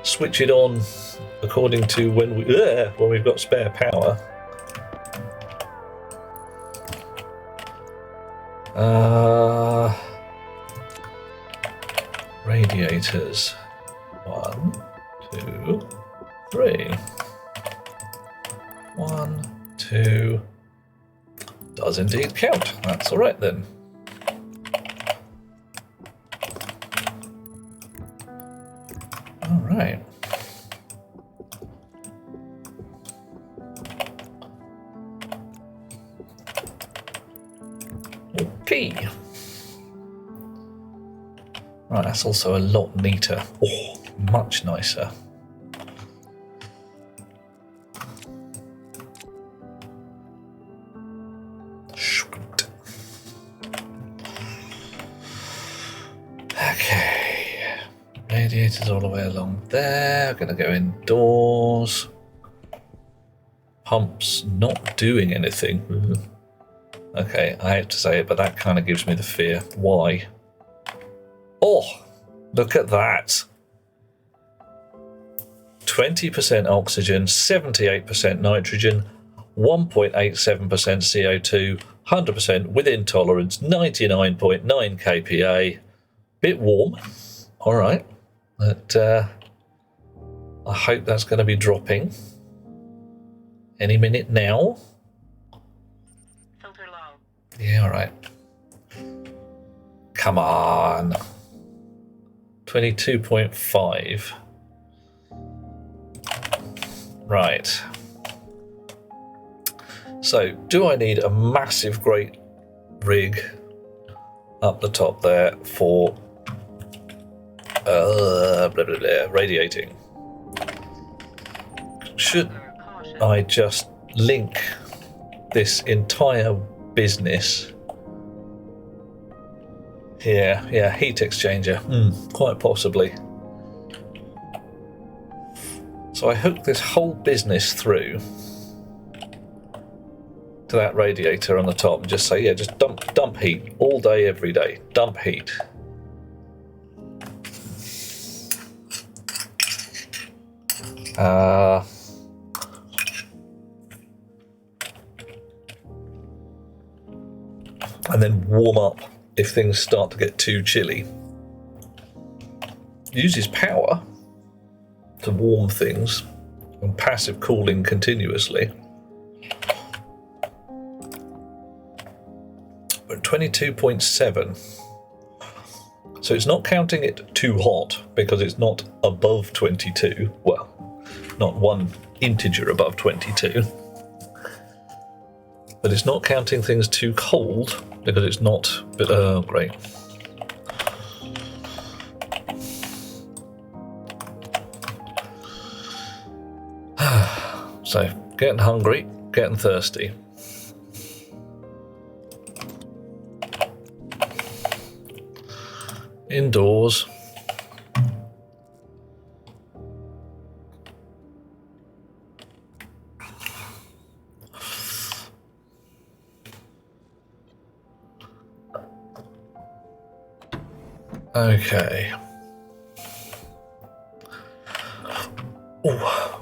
Switch it on according to when we've got spare power. Radiators. 1, 2, 3. 1, 2. Does indeed count. That's all right then. All right. Okay. Right, that's also a lot neater. Oh, much nicer. Sweet. Okay. Radiators all the way along there. We're going to go indoors. Pumps not doing anything. Okay, I have to say it, but that kind of gives me the fear. Why? Oh, look at that. 20% oxygen, 78% nitrogen, 1.87% CO2, 100% within tolerance, 99.9 kPa. Bit warm. All right. But I hope that's going to be dropping any minute now. Filter low. Yeah, all right. Come on. 22.5. Right. So, do I need a massive great rig up the top there for radiating? Should I just link this entire business here? Yeah, heat exchanger. Quite possibly. So I hook this whole business through to that radiator on the top and just say, yeah, just dump heat all day, every day. Dump heat. And then warm up if things start to get too chilly. Uses power to warm things and passive cooling continuously. But 22.7. So it's not counting it too hot because it's not above 22. Well, not one integer above 22. But it's not counting things too cold because it's not. But oh, great. So, getting hungry, getting thirsty. Indoors. Okay. Oh.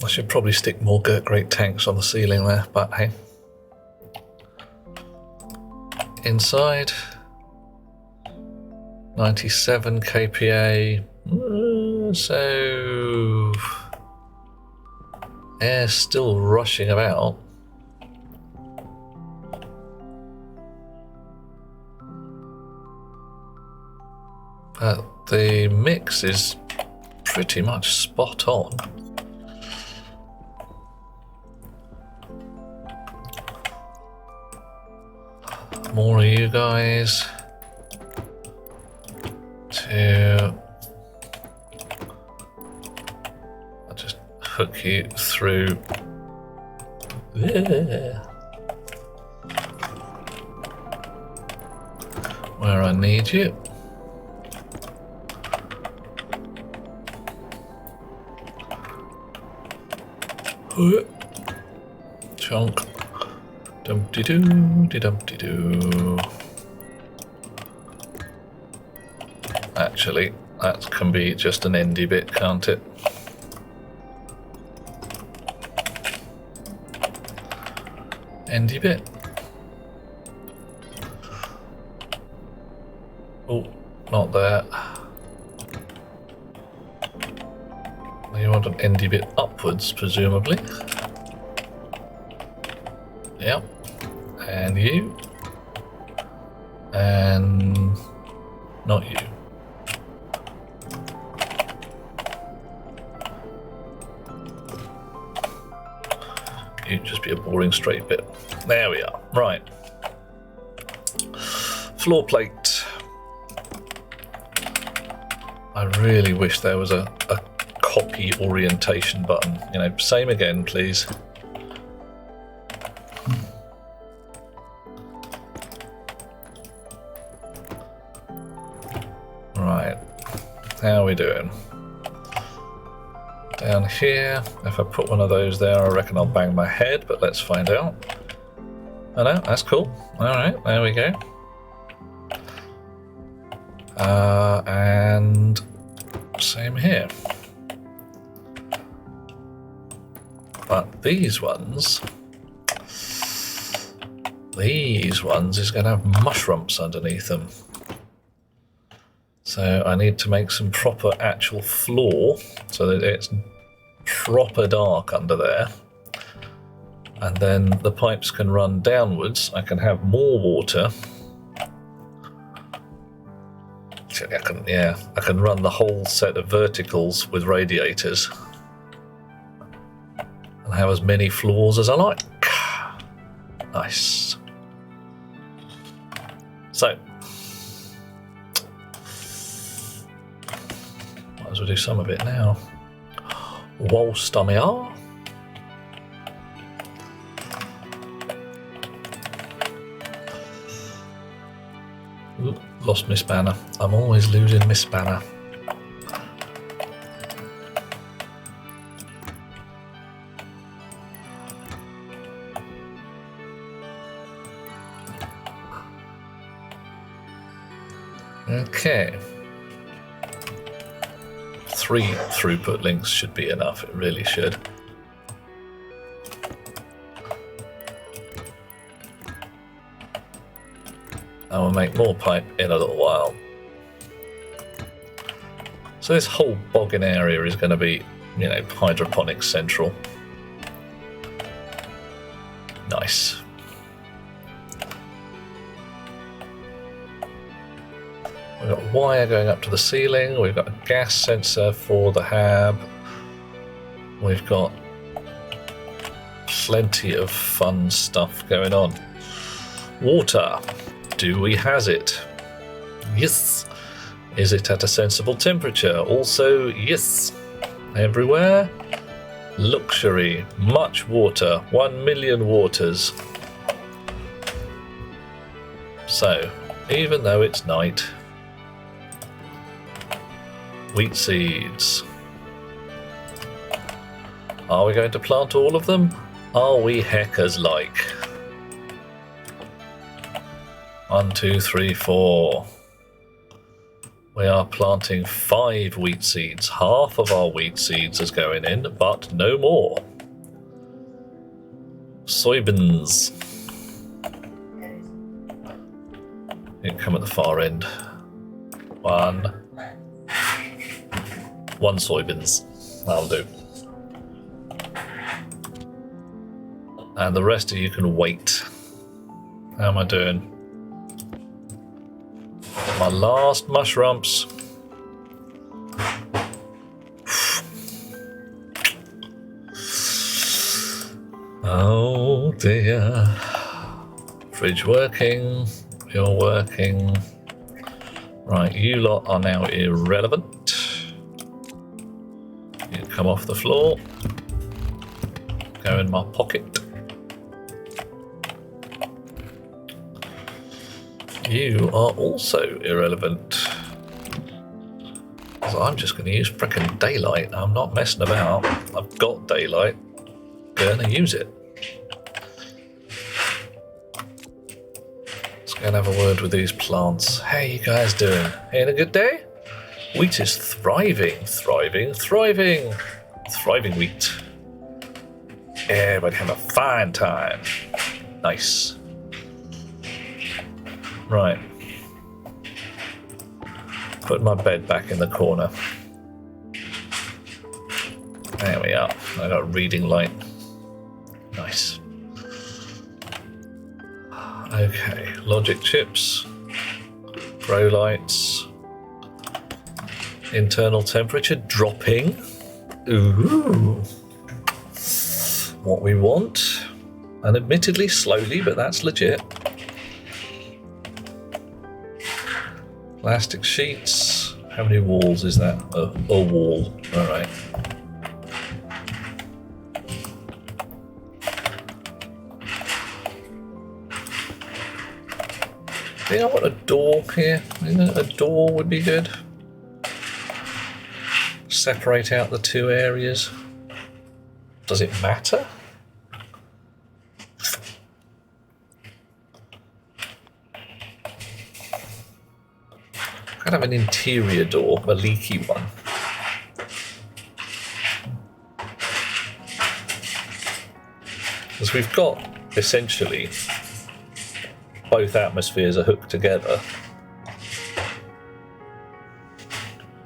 I should probably stick more great tanks on the ceiling there, but hey. Inside, 97 kPa, so air's still rushing about. But the mix is pretty much spot on. More of you guys to I'll just hook you through there where I need you. Chunk. Dum-de-doo, de-dum-de-doo. Actually, that can be just an endy bit, can't it? Endy bit. Oh, not there. You want an endy bit upwards, presumably. Yep. And you. And not you. You'd just be a boring straight bit. There we are. Right. Floor plate. I really wish there was a copy orientation button. You know, same again, please. Right, how are we doing? Down here, if I put one of those there, I reckon I'll bang my head, but let's find out. Oh no, that's cool. Alright, there we go. And same here. But these ones is going to have mushrooms underneath them. So I need to make some proper actual floor so that it's proper dark under there. And then the pipes can run downwards. I can have more water. Actually, I can run the whole set of verticals with radiators. And have as many floors as I like. Nice. So, might as well do some of it now. Whilst I'm here. Ooh, lost Miss Banner. I'm always losing Miss Banner. Okay. 3 throughput links should be enough, it really should. And we'll make more pipe in a little while. So this whole boggin area is going to be, you know, hydroponics central. Nice. We've got wire going up to the ceiling. We've got a gas sensor for the hab. We've got plenty of fun stuff going on. Water. Do we has it? Yes. Is it at a sensible temperature? Also, yes. Everywhere. Luxury. Much water. 1 million waters. So, even though it's night, wheat seeds. Are we going to plant all of them? Are we heckers like? 1, 2, 3, 4. We are planting 5 wheat seeds. Half of our wheat seeds is going in, but no more. Soybeans. You can come at the far end. 1 soybeans. That'll do. And the rest of you can wait. How am I doing? My last mushrooms. Oh dear. Fridge working. You're working. Right, you lot are now irrelevant. You come off the floor. Go in my pocket. You are also irrelevant. So I'm just going to use frickin' daylight. I'm not messing about. I've got daylight. Gonna use it. Let's go and have a word with these plants. How you guys doing? Having a good day? Wheat is thriving, thriving, thriving. Thriving wheat. Everybody have a fine time. Nice. Right. Put my bed back in the corner. There we are. I got a reading light. Nice. Okay, logic chips, grow lights, internal temperature dropping. Ooh. What we want. And admittedly slowly, but that's legit. Plastic sheets. How many walls is that? A wall. Alright. I think I want a door here. A door would be good. Separate out the 2 areas. Does it matter? Could have an interior door, a leaky one. Because we've got, essentially, both atmospheres are hooked together.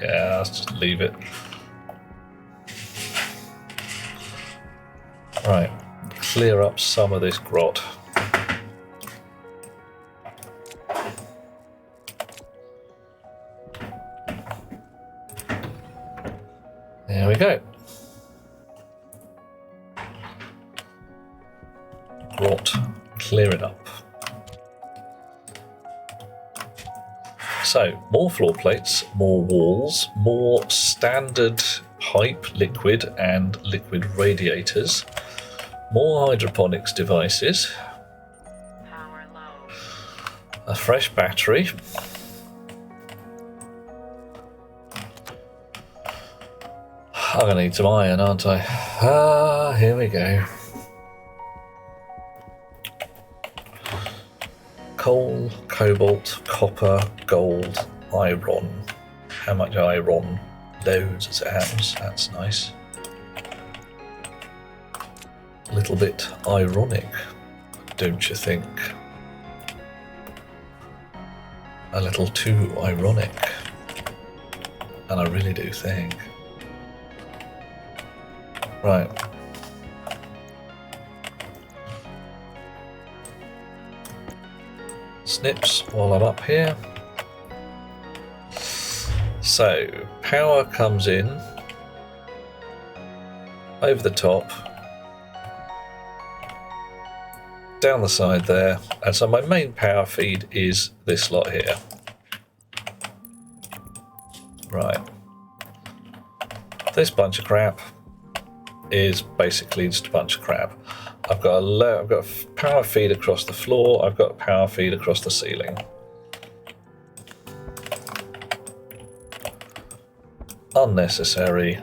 Yeah, let's just leave it. Right, clear up some of this grot. There we go. Grot, clear it up. So, more floor plates, more walls, more standard pipe, liquid and liquid radiators, more hydroponics devices, Power low. a fresh battery, I'm going to need some iron, aren't I? Here we go. Coal, cobalt, copper, gold, iron. How much iron? Loads as it happens. That's nice. A little bit ironic, don't you think? A little too ironic. And I really do think. Right. Snips while I'm up here. So, power comes in over the top, down the side there, and so my main power feed is this lot here. Right. This bunch of crap is basically just a bunch of crap. I've got a power feed across the floor, I've got a power feed across the ceiling. Unnecessary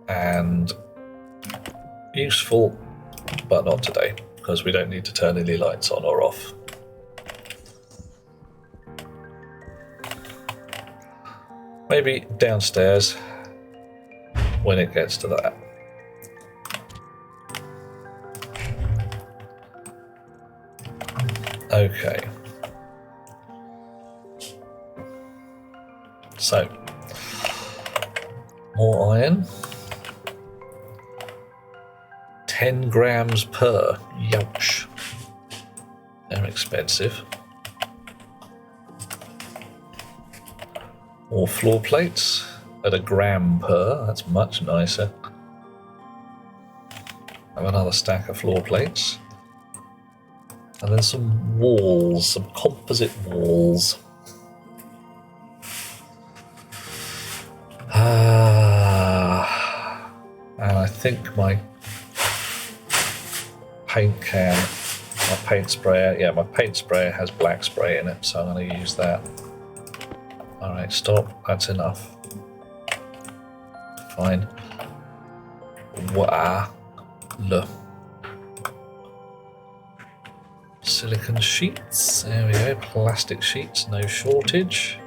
and useful, but not today, because we don't need to turn any lights on or off. Maybe downstairs when it gets to that. Okay. So, more iron. 10 grams per. Youch. They're expensive. More floor plates at a gram per. That's much nicer. Have another stack of floor plates. And then some walls, some composite walls. And I think my paint can, my paint sprayer, my paint sprayer has black spray in it, so I'm going to use that. Alright, stop, that's enough. Fine. Wow. Look. Silicon sheets, there we go, plastic sheets, no shortage.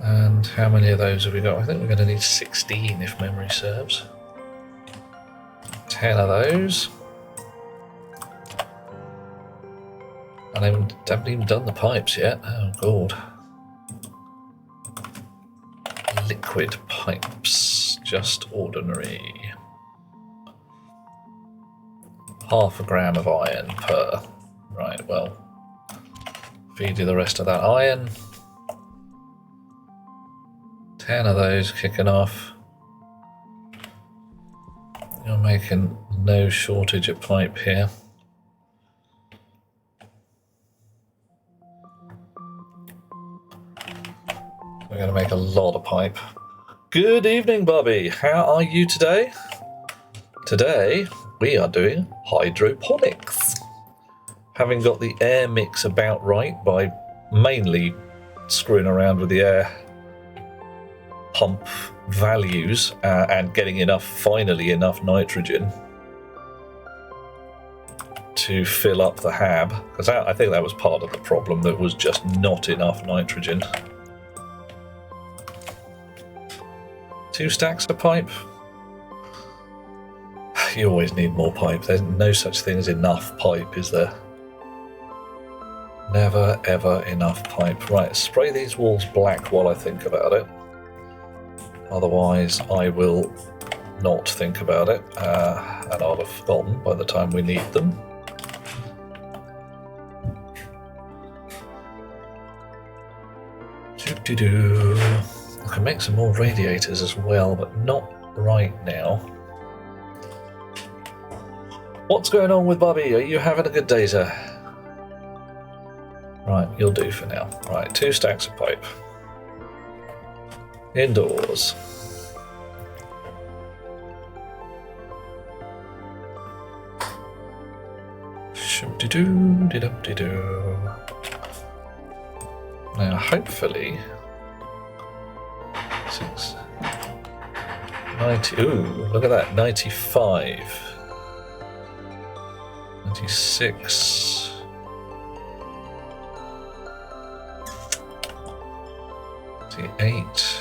And how many of those have we got? I think we're going to need 16 if memory serves. 10 of those. And I haven't even done the pipes yet. Oh god. Liquid pipes, just ordinary. 0.5 gram of iron per. Right, well, feed you the rest of that iron. 10 of those kicking off. You're making no shortage of pipe here. We're going to make a lot of pipe. Good evening, Bobby. How are you today? Today, we are doing hydroponics. Having got the air mix about right by mainly screwing around with the air pump values and getting finally enough nitrogen to fill up the hab, because I think that was part of the problem, that was just not enough nitrogen. 2 stacks of pipe. You always need more pipe. There's no such thing as enough pipe, is there? Never ever enough pipe. Right, spray these walls black while I think about it. Otherwise, I will not think about it, and I'll have forgotten by the time we need them. Doo-doo-doo. I can make some more radiators as well, but not right now. What's going on with Bobby? Are you having a good day, sir? Right, you'll do for now. Right, 2 stacks of pipe. Indoors. Shoop-de-doo-de-dum-de-doo. Now, hopefully, 6, 90. Ooh, look at that, 95. 96. Eight.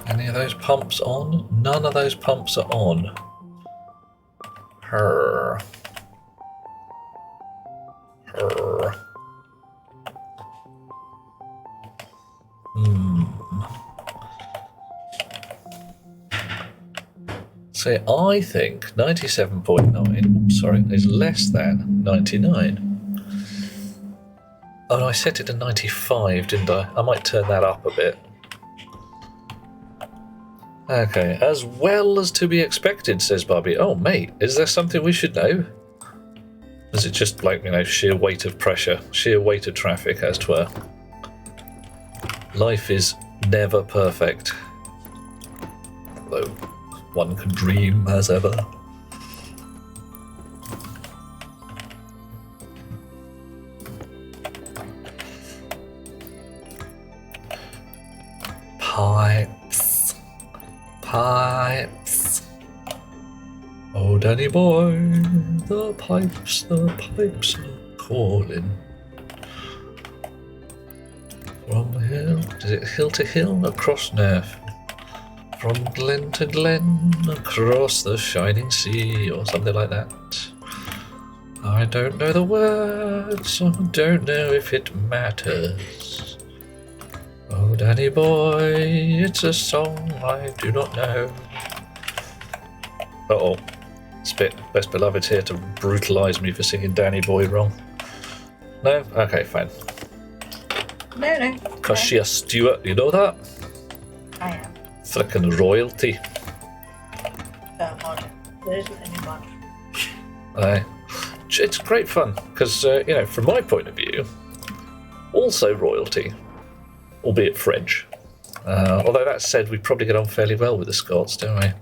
Any of those pumps on? None of those pumps are on. Her. So I think 97.9, is less than 99. Oh, no, I set it to 95, didn't I? I might turn that up a bit. Okay, as well as to be expected, says Bobby. Oh, mate, is there something we should know? Is it just like, sheer weight of pressure, sheer weight of traffic, as 'twere? Life is never perfect. Though one can dream as ever. Pipes. Oh, Danny boy, the pipes are calling. From hill, is it hill to hill? Across Nerf. From glen to glen, across the shining sea, or something like that. I don't know the words, I don't know if it matters. Oh, Danny boy, it's a song I do not know. Uh-oh. Spit, Best Beloved's here to brutalise me for singing Danny boy wrong. No? Okay, fine. No. Because she a Stuart, you know that? I am. Frickin' royalty. There isn't any money. It's great fun, because, from my point of view, also royalty. Albeit French. Although that said, we probably get on fairly well with the Scots, don't we?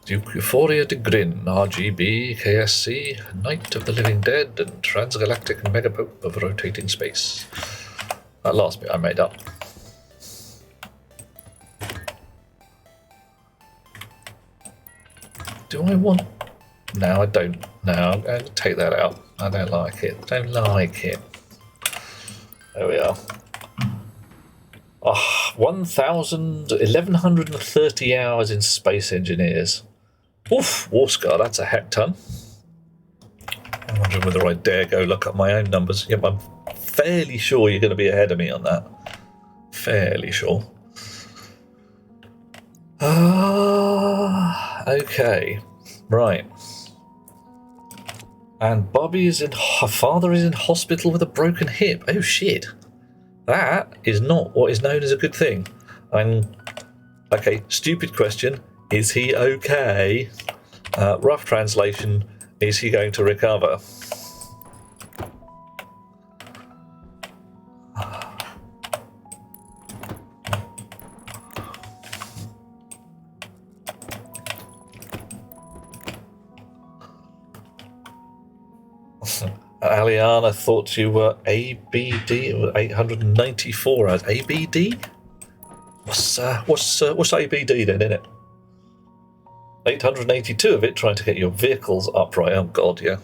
Duke Euphoria de Grin, RGB, KSC, Knight of the Living Dead, and Transgalactic Megapope of Rotating Space. That last bit I made up. Do I want... No, I don't. No, I'm going to take that out. I don't like it. Don't like it. There we are. 1,130 hours in Space Engineers. Oof, Warscar, that's a heck ton. I'm wondering whether I dare go look up my own numbers. Yep, I'm fairly sure you're going to be ahead of me on that. Fairly sure. Okay. Right. And Bobby her father is in hospital with a broken hip. Oh shit. That is not what is known as a good thing. Okay, stupid question. Is he okay? Rough translation, is he going to recover? Aliana thought you were ABD. 894 hours. ABD? What's ABD then, innit? 882 of it trying to get your vehicles upright. Oh god, yeah.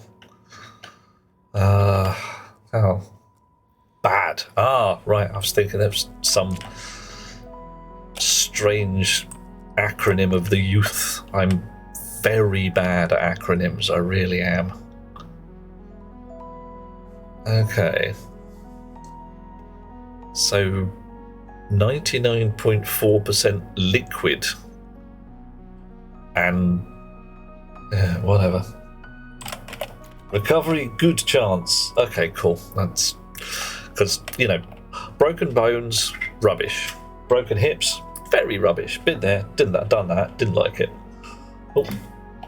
Oh. Bad. Right. I was thinking there was some strange acronym of the youth. I'm very bad at acronyms. I really am. Okay. So 99.4% liquid. And whatever. Recovery, good chance. Okay, cool. That's because, broken bones, rubbish. Broken hips, very rubbish. Been there, done that, didn't like it. Oh.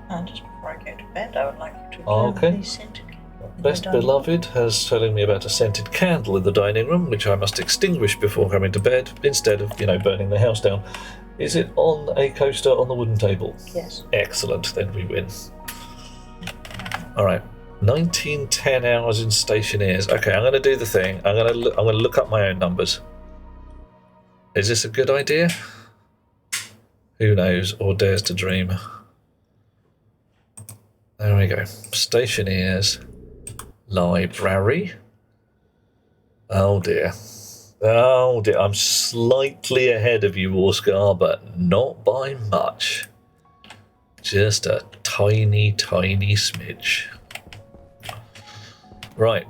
And just before I go to bed, I would like you to okay. the scented candle. Best Beloved has telling me about a scented candle in the dining room, which I must extinguish before coming to bed, instead of, burning the house down. Is it on a coaster on the wooden table? Yes. Excellent, then we win. Alright, 1910 hours in Stationeers. Okay, I'm going to do the thing. I'm going to look up my own numbers. Is this a good idea? Who knows or dares to dream? There we go. Stationeers. Library. Oh dear. Oh dear. I'm slightly ahead of you, Oscar, but not by much. Just a tiny, tiny smidge. Right.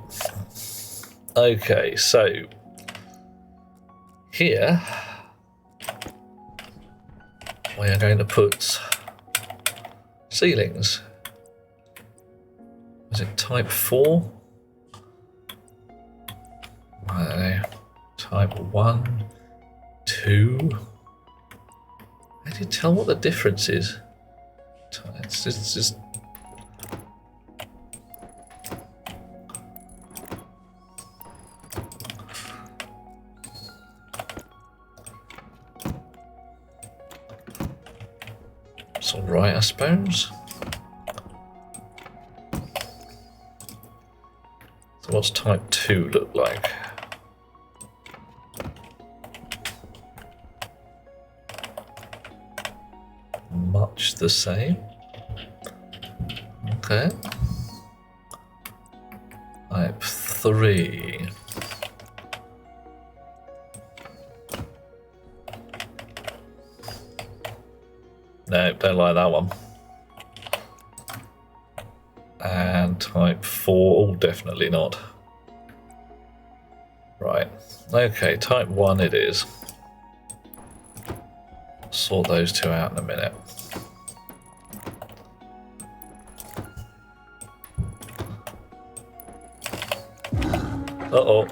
Okay, so here we are going to put ceilings. Is it type 4? I don't know. Type 1, 2. How do you tell what the difference is? It's just it's all right, I suppose. So what's type 2 look like? Much the same. Okay. Type 3. No, don't like that one. And type 4, oh, definitely not. Right. Okay, type 1 it is. Sort those two out in a minute. Uh-oh.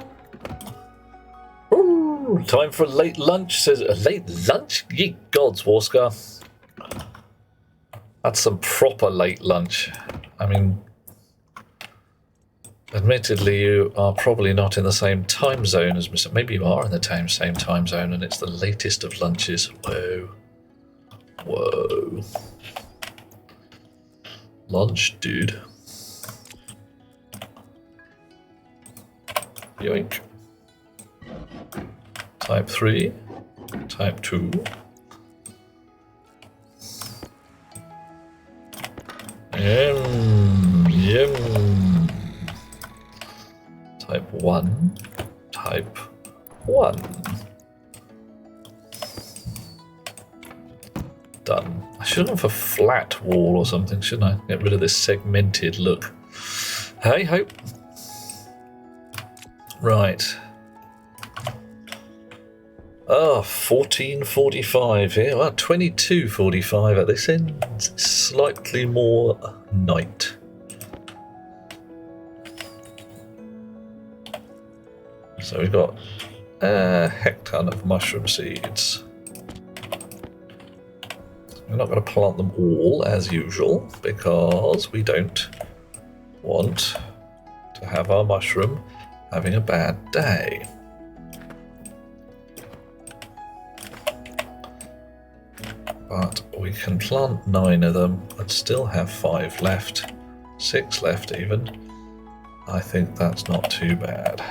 Ooh, time for a late lunch, says a late lunch? Ye gods, Warskar. That's some proper late lunch. I mean, admittedly, you are probably not in the same time zone as Mr. Maybe you are in the same time zone, and it's the latest of lunches. Whoa. Whoa. Lunch, dude. Yoink. Type 3. Type 2. Yum. Type 1. Type 1. Done. I should have a flat wall or something, shouldn't I? Get rid of this segmented look. Hey ho. Right. Oh, 14:45 here. Well, 22:45 at this end. Slightly more night. So we've got a heck ton of mushroom seeds. We're not going to plant them all as usual because we don't want to have our mushroom having a bad day. But we can plant 9 of them and still have 5 left, 6 left even. I think that's not too bad.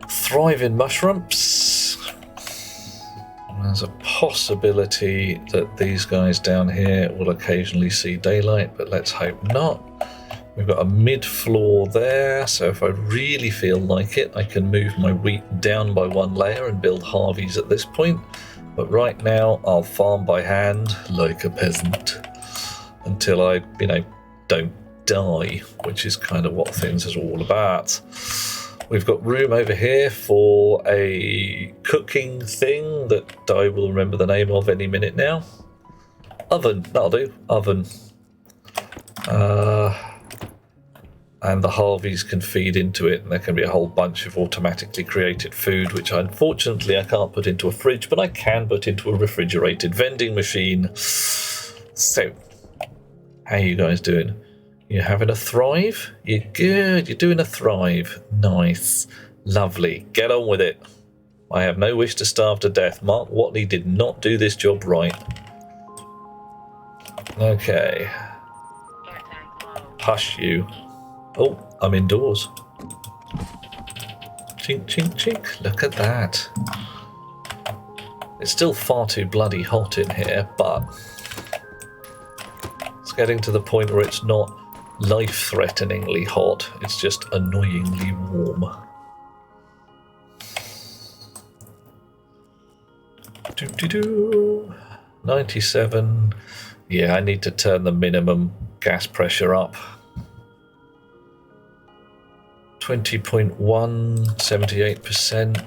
Thriving mushrooms. There's a possibility that these guys down here will occasionally see daylight, but let's hope not. We've got a mid-floor there, so if I really feel like it, I can move my wheat down by 1 layer and build Harveys at this point. But right now, I'll farm by hand like a peasant until I, don't die, which is kind of what things is all about. We've got room over here for a cooking thing that I will remember the name of any minute now. Oven, that'll do, oven. And the Harveys can feed into it, and there can be a whole bunch of automatically created food, which unfortunately I can't put into a fridge, but I can put into a refrigerated vending machine. So, how you guys doing? You having a thrive? You're good, you're doing a thrive. Nice, lovely, get on with it. I have no wish to starve to death. Mark Watley did not do this job right. Okay. Hush you. Oh, I'm indoors. Chink, chink, chink. Look at that. It's still far too bloody hot in here, but it's getting to the point where it's not life-threateningly hot, it's just annoyingly warm. Doo-doo-doo. 97. Yeah, I need to turn the minimum gas pressure up. 20.1, 78%.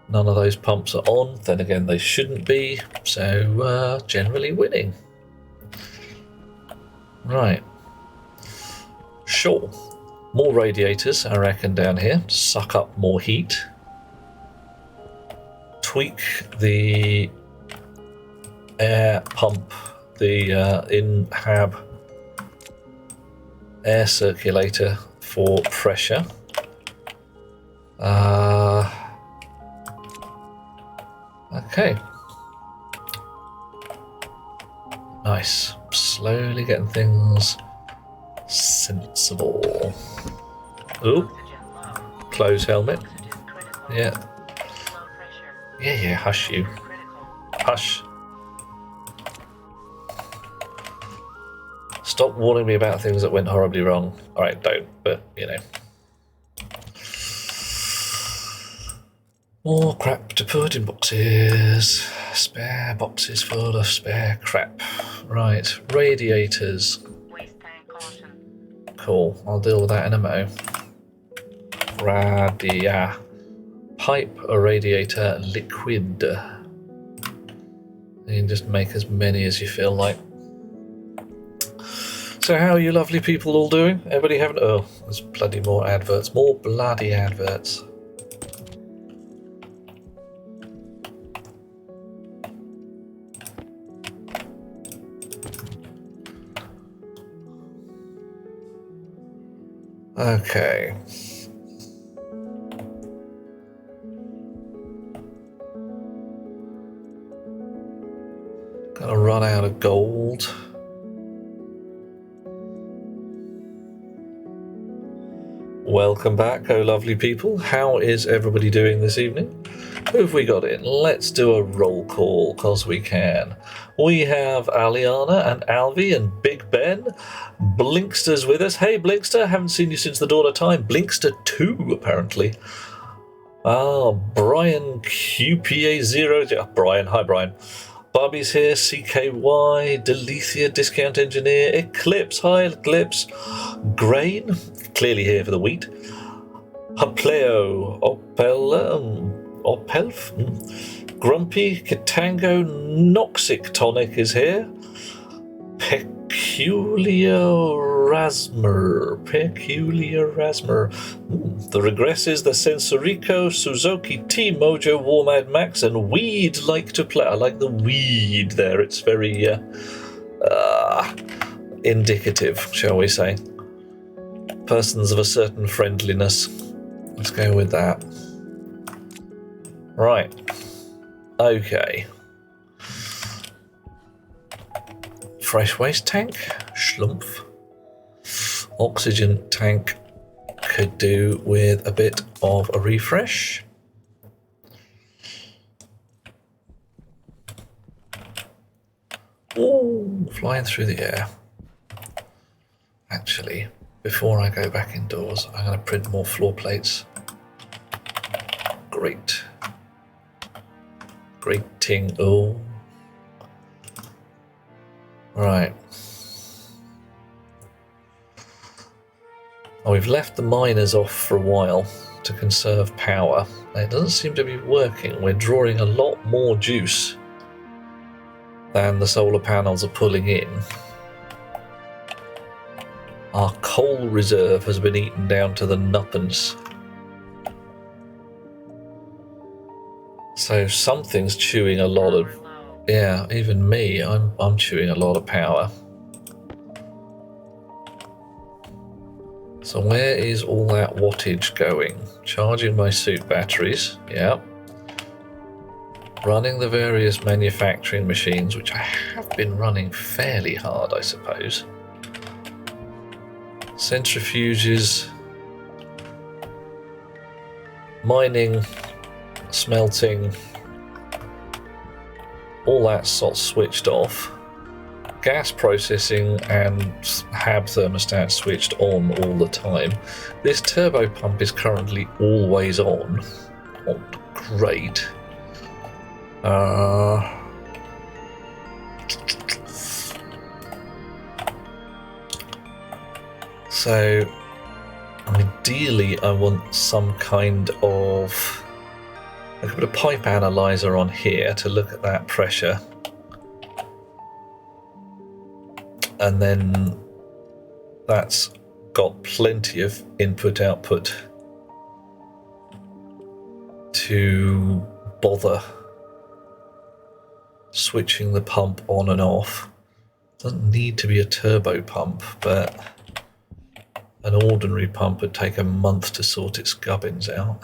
None of those pumps are on. Then again, they shouldn't be. So, generally winning. Right. Sure. More radiators, I reckon, down here. Suck up more heat. Tweak the air pump, the in-hab air circulator for pressure. Okay. Nice. Slowly getting things sensible. Ooh. Close helmet. Yeah. Yeah, hush you. Hush. Stop warning me about things that went horribly wrong. Alright, don't, but, you know. More crap to put in boxes. Spare boxes full of spare crap. Right, radiators. Cool, I'll deal with that in a mo. Pipe a radiator liquid. You can just make as many as you feel like. So how are you lovely people all doing? Everybody having... Oh, there's bloody more adverts. More bloody adverts. Okay. Gonna run out of gold. Welcome back, oh lovely people. How is everybody doing this evening? Who have we got in? Let's do a roll call, cause we can. We have Aliana and Alvi and Big Ben. Blinkster's with us. Hey Blinkster, haven't seen you since the dawn of time. Blinkster 2, apparently. Brian QPA0. Brian, hi Brian. Barbie's here, CKY, Delethea, Discount Engineer, Eclipse, hi Eclipse, Grain, clearly here for the wheat, Hapleo, Opelf, Grumpy, Kitango, Noxic Tonic is here, Peculiar Rasmer, the Regresses, the Sensorico, Suzuki, T Mojo, Warmad Max, and Weed Like to Play. I like the weed there, it's very indicative, shall we say. Persons of a certain friendliness. Let's go with that. Right. Okay. Fresh waste tank, schlumpf. Oxygen tank could do with a bit of a refresh. Ooh, flying through the air. Actually, before I go back indoors, I'm going to print more floor plates. Great. Grating. Oh. Right. Well, we've left the miners off for a while to conserve power. It doesn't seem to be working. We're drawing a lot more juice than the solar panels are pulling in. Our coal reserve has been eaten down to the nuppence. So something's chewing a lot of... Yeah, even me, I'm chewing a lot of power. So where is all that wattage going? Charging my suit batteries, yeah. Running the various manufacturing machines, which I have been running fairly hard, I suppose. Centrifuges. Mining smelting, all that sort switched off. Gas processing and HAB thermostat switched on all the time. This turbo pump is currently always on. Oh, great. So ideally I want some kind of... I could put a pipe analyzer on here to look at that pressure. And then that's got plenty of input-output to bother switching the pump on and off. Doesn't need to be a turbo pump, but an ordinary pump would take a month to sort its gubbins out.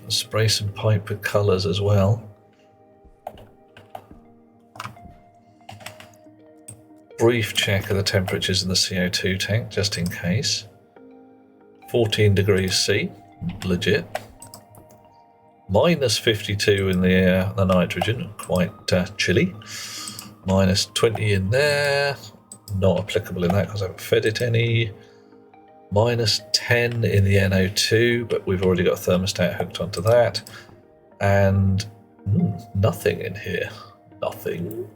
Spray some pipe with colours as well. Brief check of the temperatures in the CO2 tank, just in case. 14 degrees C, legit. Minus 52 in the air, the nitrogen, quite chilly. Minus 20 in there, not applicable in that because I haven't fed it any. Minus 10 in the NO2, but we've already got a thermostat hooked onto that. And nothing in here. Nothing.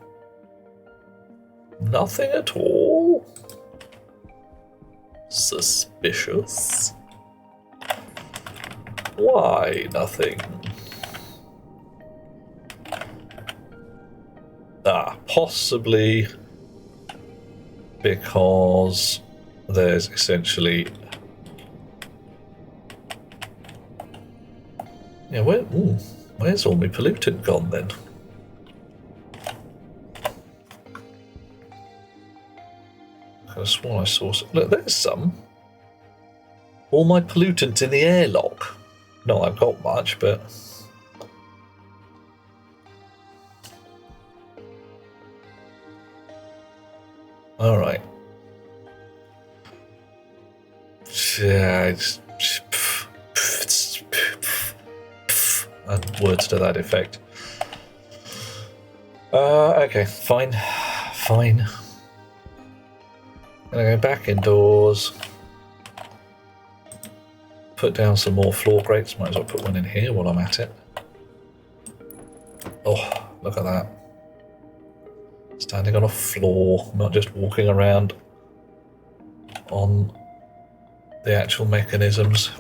Nothing at all. Suspicious. Why nothing? Possibly because there's essentially... Yeah, where's all my pollutant gone then? I could have sworn I saw some. Look, there's some. All my pollutants in the airlock. Not I've got much, but... Alright. Yeah, and words to that effect. Okay, fine. Fine. Gonna go back indoors. Put down some more floor grates. Might as well put one in here while I'm at it. Oh, look at that. Standing on a floor, not just walking around on the actual mechanisms.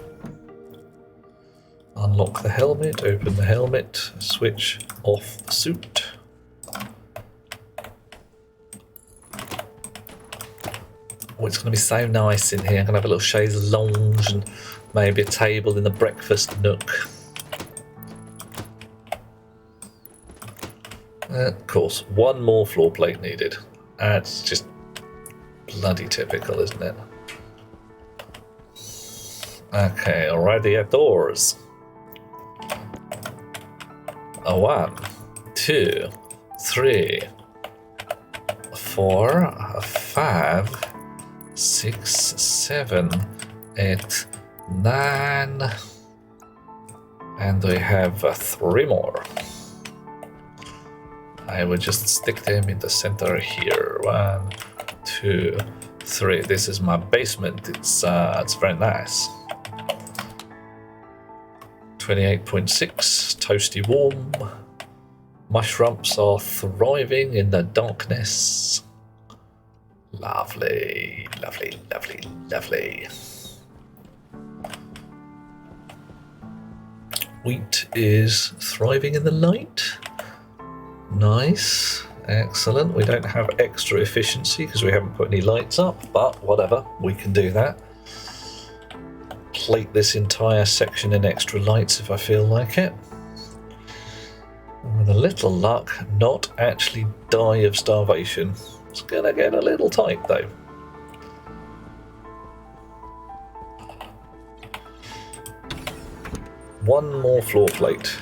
Unlock the helmet, open the helmet, switch off the suit. Oh, it's going to be so nice in here. I'm going to have a little chaise lounge and maybe a table in the breakfast nook. Of course, one more floor plate needed. That's just bloody typical, isn't it? Okay, radiators. 1, 2, 3, 4, 5, 6, 7, 8, 9, and we have 3 more. I will just stick them in the center here. 1, 2, 3. This is my basement. It's very nice. 28.6, toasty warm. Mushrooms are thriving in the darkness. Lovely, lovely, lovely, lovely. Wheat is thriving in the light. Nice, excellent. We don't have extra efficiency because we haven't put any lights up, but whatever, we can do that. Plate this entire section in extra lights if I feel like it. And with a little luck, not actually die of starvation. It's gonna get a little tight though. One more floor plate.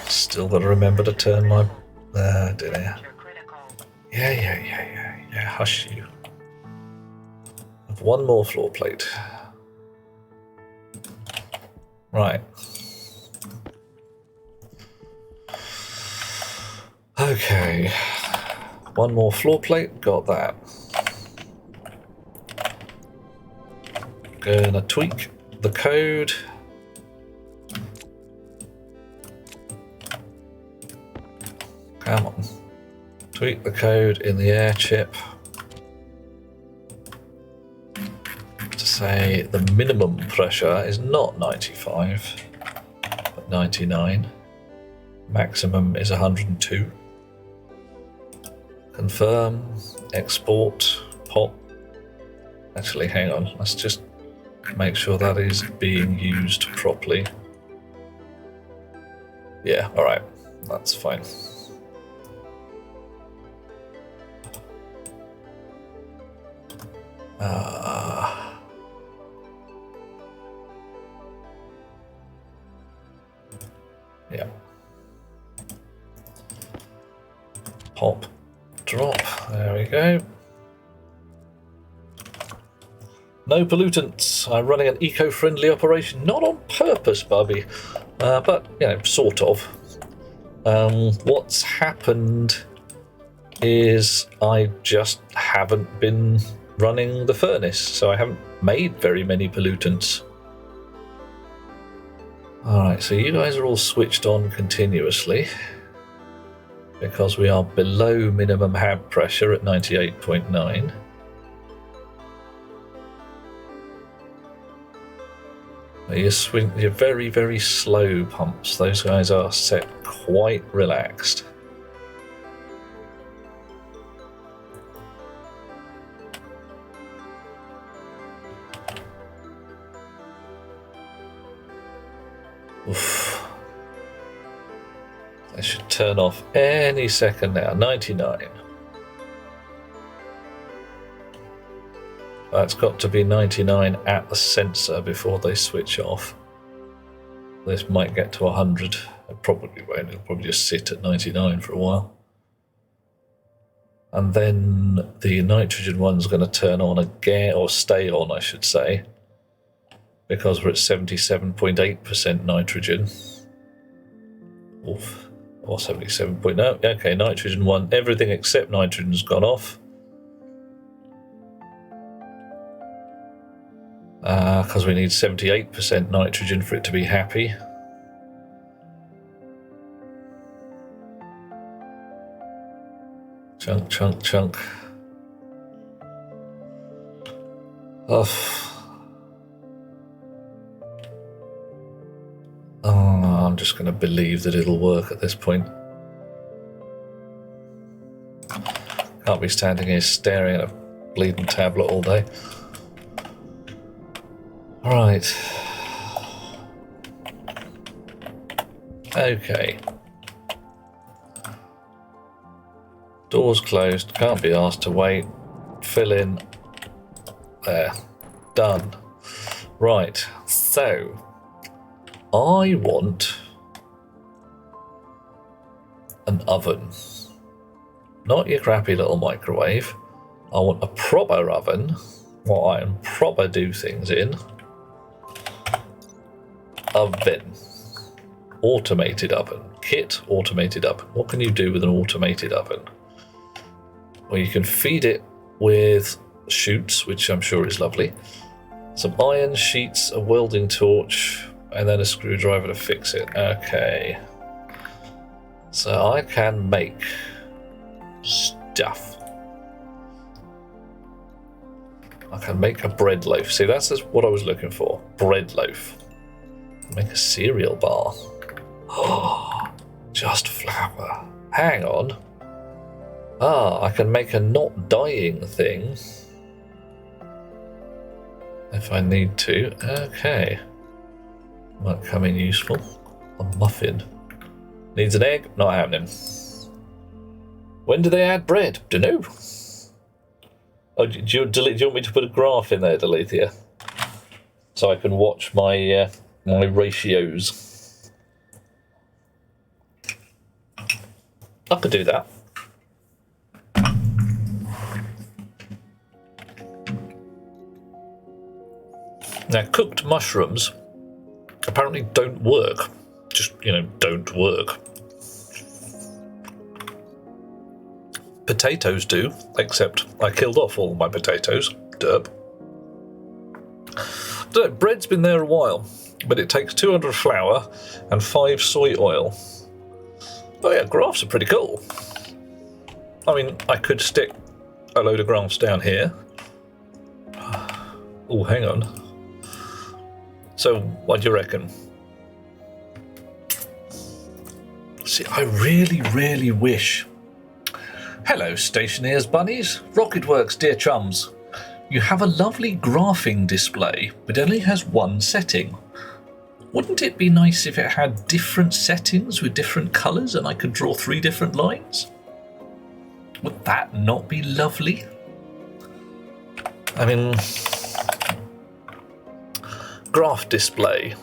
Still got to remember to turn my... did I? Yeah, hush you. One more floor plate. Right. Okay. One more floor plate, got that. Gonna tweak the code. Come on. Tweak the code in the air chip to say the minimum pressure is not 95, but 99. Maximum is 102. Confirm, export, pop. Actually, hang on, let's just make sure that is being used properly. Yeah, alright, that's fine. Yeah. Pop, drop, there we go. No pollutants. I'm running an eco-friendly operation, not on purpose, Bubby, but, you know, sort of. What's happened is I just haven't been running the furnace, so I haven't made very many pollutants. Alright, so you guys are all switched on continuously because we are below minimum hab pressure at 98.9. You're very, very slow pumps. Those guys are set quite relaxed. Oof. They should turn off any second now. 99. That's got to be 99 at the sensor before they switch off. This might get to 100. It probably won't. It'll probably just sit at 99 for a while. And then the nitrogen one's going to turn on again, or stay on, I should say, because we're at 77.8% nitrogen. Oof. Or 77. No, okay, nitrogen 1. Everything except nitrogen's gone off. Because we need 78% nitrogen for it to be happy. Chunk, chunk, chunk. I'm just going to believe that it'll work at this point. Can't be standing here staring at a bleeding tablet all day. Right. Okay. Doors closed. Can't be asked to wait. Fill in. There. Done. Right. So, I want an oven. Not your crappy little microwave. I want a proper oven. What I can proper do things in. Oven. Automated oven. Kit, automated oven. What can you do with an automated oven? Well, you can feed it with chutes, which I'm sure is lovely. Some iron sheets, a welding torch, and then a screwdriver to fix it. Okay. So I can make stuff. I can make a bread loaf. See, that's what I was looking for. Bread loaf. Make a cereal bar. Oh, just flour. Hang on. I can make a not dying thing. If I need to. Okay. Might come in useful. A muffin. Needs an egg? Not happening. When do they add bread? Dunno. Oh, do you want me to put a graph in there, Delethea? So I can watch my my ratios. I could do that. Now, cooked mushrooms apparently don't work. Just, don't work. Potatoes do, except I killed off all my potatoes. Derp. So, bread's been there a while, but it takes 200 flour and 5 soy oil. Oh yeah, graphs are pretty cool. I mean, I could stick a load of graphs down here. Oh, hang on. So, what do you reckon? See, I really, really wish... Hello, Stationeers bunnies. Rocketworks, dear chums. You have a lovely graphing display, but only has one setting. Wouldn't it be nice if it had different settings with different colours and I could draw 3 different lines? Would that not be lovely? I mean... Graph display.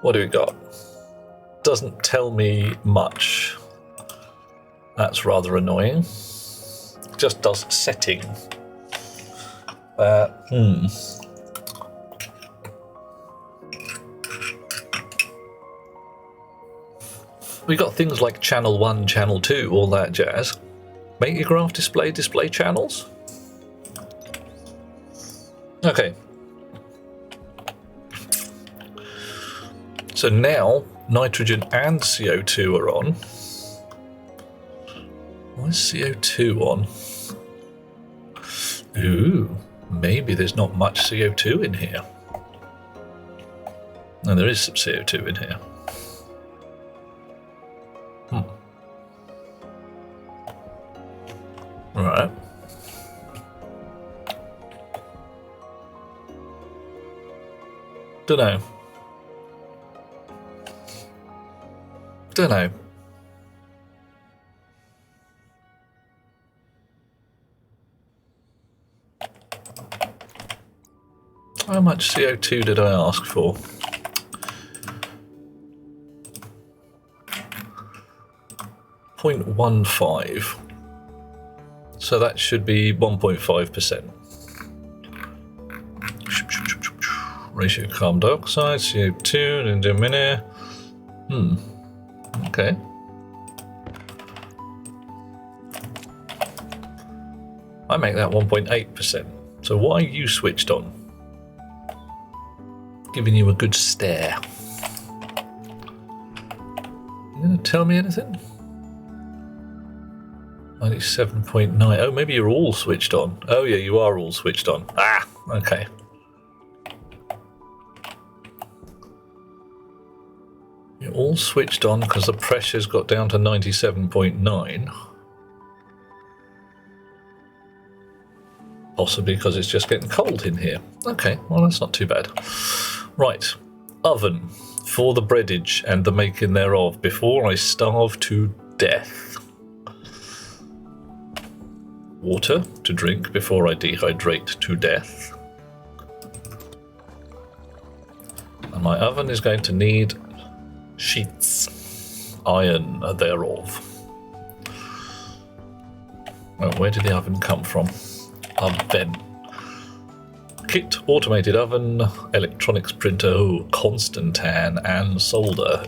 What do we got? Doesn't tell me much. That's rather annoying. Just does setting. We got things like channel 1, channel 2, all that jazz. Make your graph display channels. Okay. So now nitrogen and CO2 are on. Why is CO2 on? Ooh, maybe there's not much CO2 in here. No, there is some CO2 in here. Right. Dunno. How much CO2 did I ask for? .15. So that should be 1.5%. Ratio of carbon dioxide, CO2, and diminish. Okay. I make that 1.8%. So why are you switched on? Giving you a good stare. You gonna tell me anything? 97.9. Oh, maybe you're all switched on. Oh yeah, you are all switched on. Ah, okay. You're all switched on because the pressure's got down to 97.9. Possibly because it's just getting cold in here. Okay, well that's not too bad. Right, oven for the breadage and the making thereof before I starve to death. Water to drink before I dehydrate to death. And my oven is going to need sheets, iron thereof. Oh, where did the oven come from? Oven. Kit, automated oven, electronics printer, Constantan, and solder.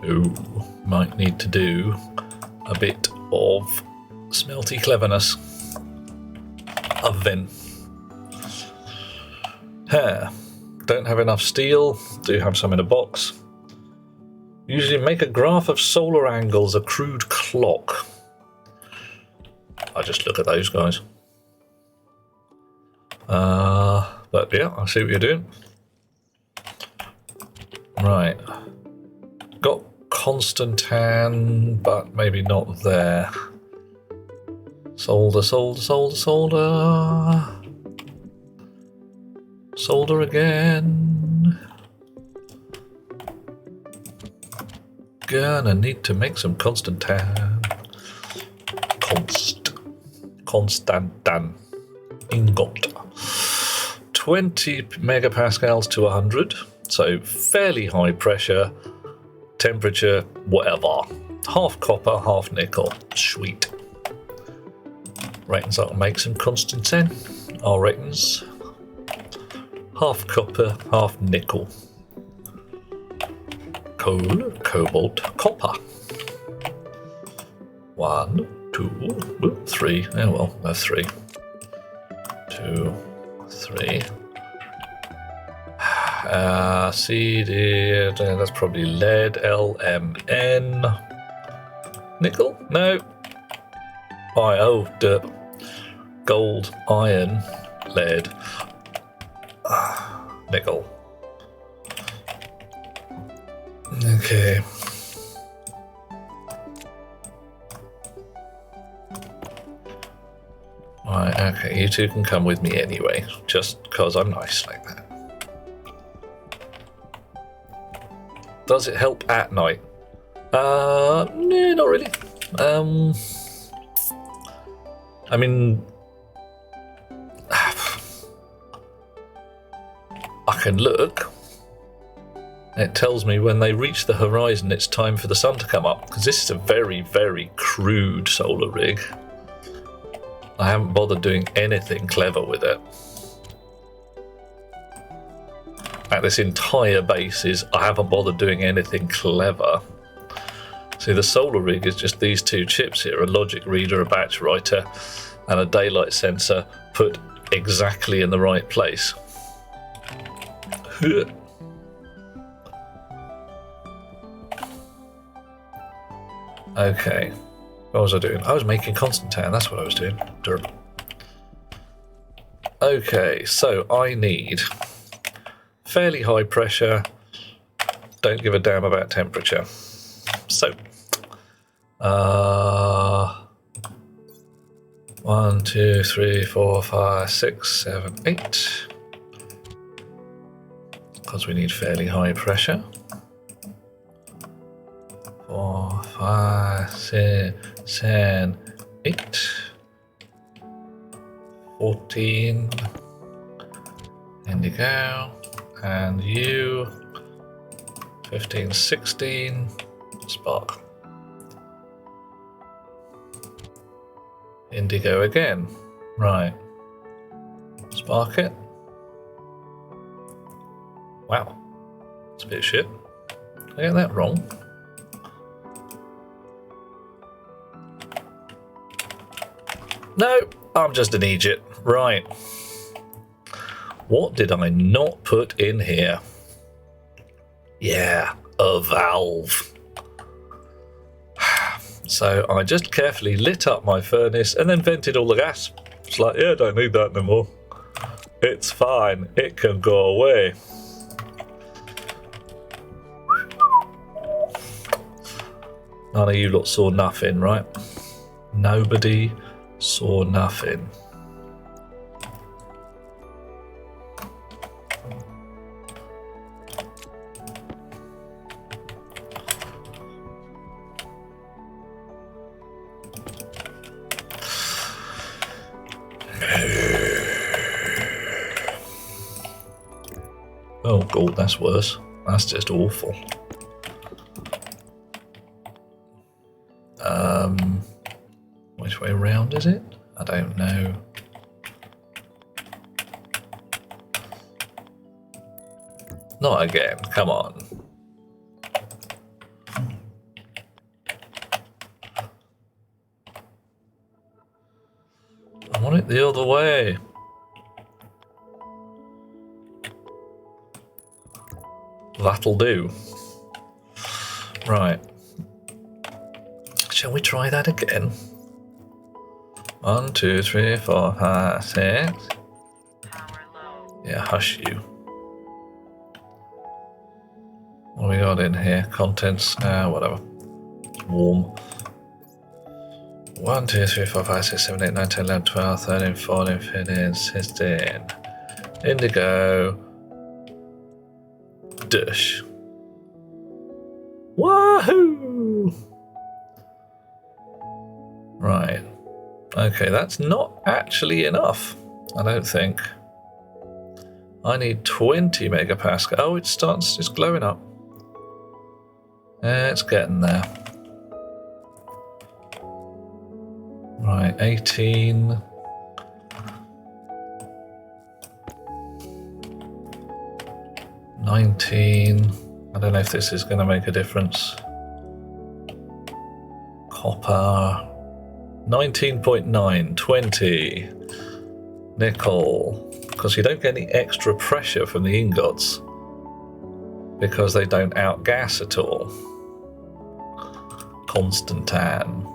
Ooh, might need to do a bit of smelty cleverness. Oven. Don't have enough steel, do have some in a box. Usually make a graph of solar angles, a crude clock. I just look at those guys. But yeah, I see what you're doing. Right. Got Constantan, but maybe not there. Solder. Solder again. Gonna need to make some Constantan. Constantan. Ingot. 20 megapascals to 100. So fairly high pressure, temperature, whatever. Half copper, half nickel. Sweet. Reckons I'll make some Constantan. I reckons. half copper, half nickel. Coal, cobalt, copper. 1, 2, 3. Oh well, that's 3. 2, 3. CD, that's probably lead, LMN. Nickel? No. Dirt. Gold, iron, lead. Nickel. Okay. Right, okay, you two can come with me anyway, just because I'm nice like that. Does it help at night? No, not really. I mean, I can look. It tells me when they reach the horizon it's time for the sun to come up, because this is a very, very crude solar rig. I haven't bothered doing anything clever with it. At this entire base I haven't bothered doing anything clever. See, the solar rig is just these two chips here, a logic reader, a batch writer, and a daylight sensor put exactly in the right place. Okay, what was I doing? I was making Constantine, that's what I was doing. Durable. Okay, so I need fairly high pressure, don't give a damn about temperature. So, 1, 2, 3, 4, 5, 6, 7, 8. Because we need fairly high pressure. 4, 5, 6, 7, 8. 14. Indigo. And you. 15, 16. Spark. Indigo again. Right. Spark it. Wow. It's a bit shit. Did I get that wrong? No, I'm just an idiot. Right. What did I not put in here? Yeah, a valve. So I just carefully lit up my furnace and then vented all the gas. It's like, yeah, I don't need that no more. It's fine. It can go away. None of you lot saw nothing, right? Nobody saw nothing. Oh god, that's worse. That's just awful. Which way round is it? I don't know. Not again, come on. I want it the other way. That'll do. Right. Shall we try that again? 1, 2, 3, 4, 5, 6. Power low. Yeah, hush you. What we got in here? Contents, whatever. It's warm. 1, 2, 3, 4, 5, 6, 7, 8, 9, 10, 11, 12, 13, 14, 15, 16. Indigo. Dish. Wahoo! Right. Okay, that's not actually enough, I don't think. I need 20 megapascal. Oh, it's glowing up. It's getting there. Right, 18. 19. I don't know if this is going to make a difference. Copper. 19.9. 20. Nickel. Because you don't get any extra pressure from the ingots. Because they don't outgas at all. Constantan.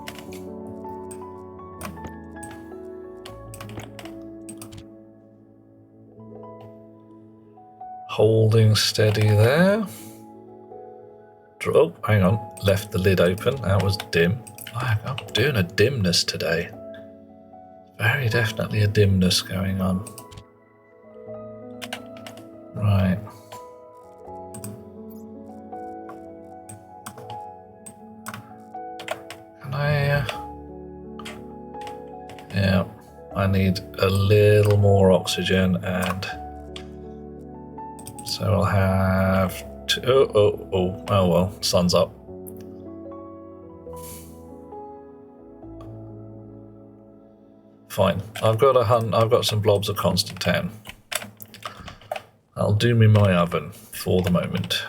Holding steady there. Oh, hang on. Left the lid open. That was dim. I'm doing a dimness today. Very definitely a dimness going on. Right. Can I... yeah, I need a little more oxygen, and so I'll have to... oh well, sun's up. Fine. I've got some blobs of Constantan. I'll do me my oven for the moment.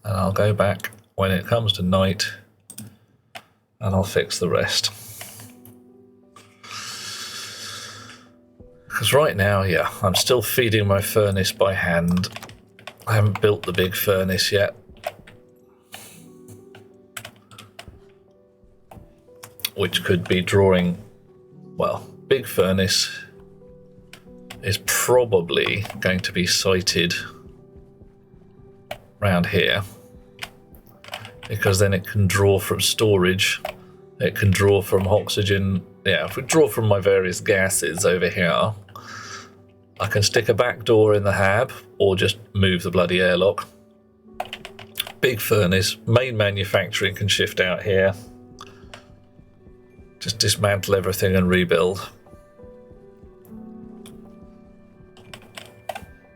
And I'll go back when it comes to night and I'll fix the rest. Because right now, yeah, I'm still feeding my furnace by hand. I haven't built the big furnace yet. Which could be drawing, well, big furnace is probably going to be sited around here, because then it can draw from storage, it can draw from oxygen. Yeah, if we draw from my various gases over here, I can stick a back door in the hab or just move the bloody airlock. Big furnace, main manufacturing can shift out here. Just dismantle everything and rebuild.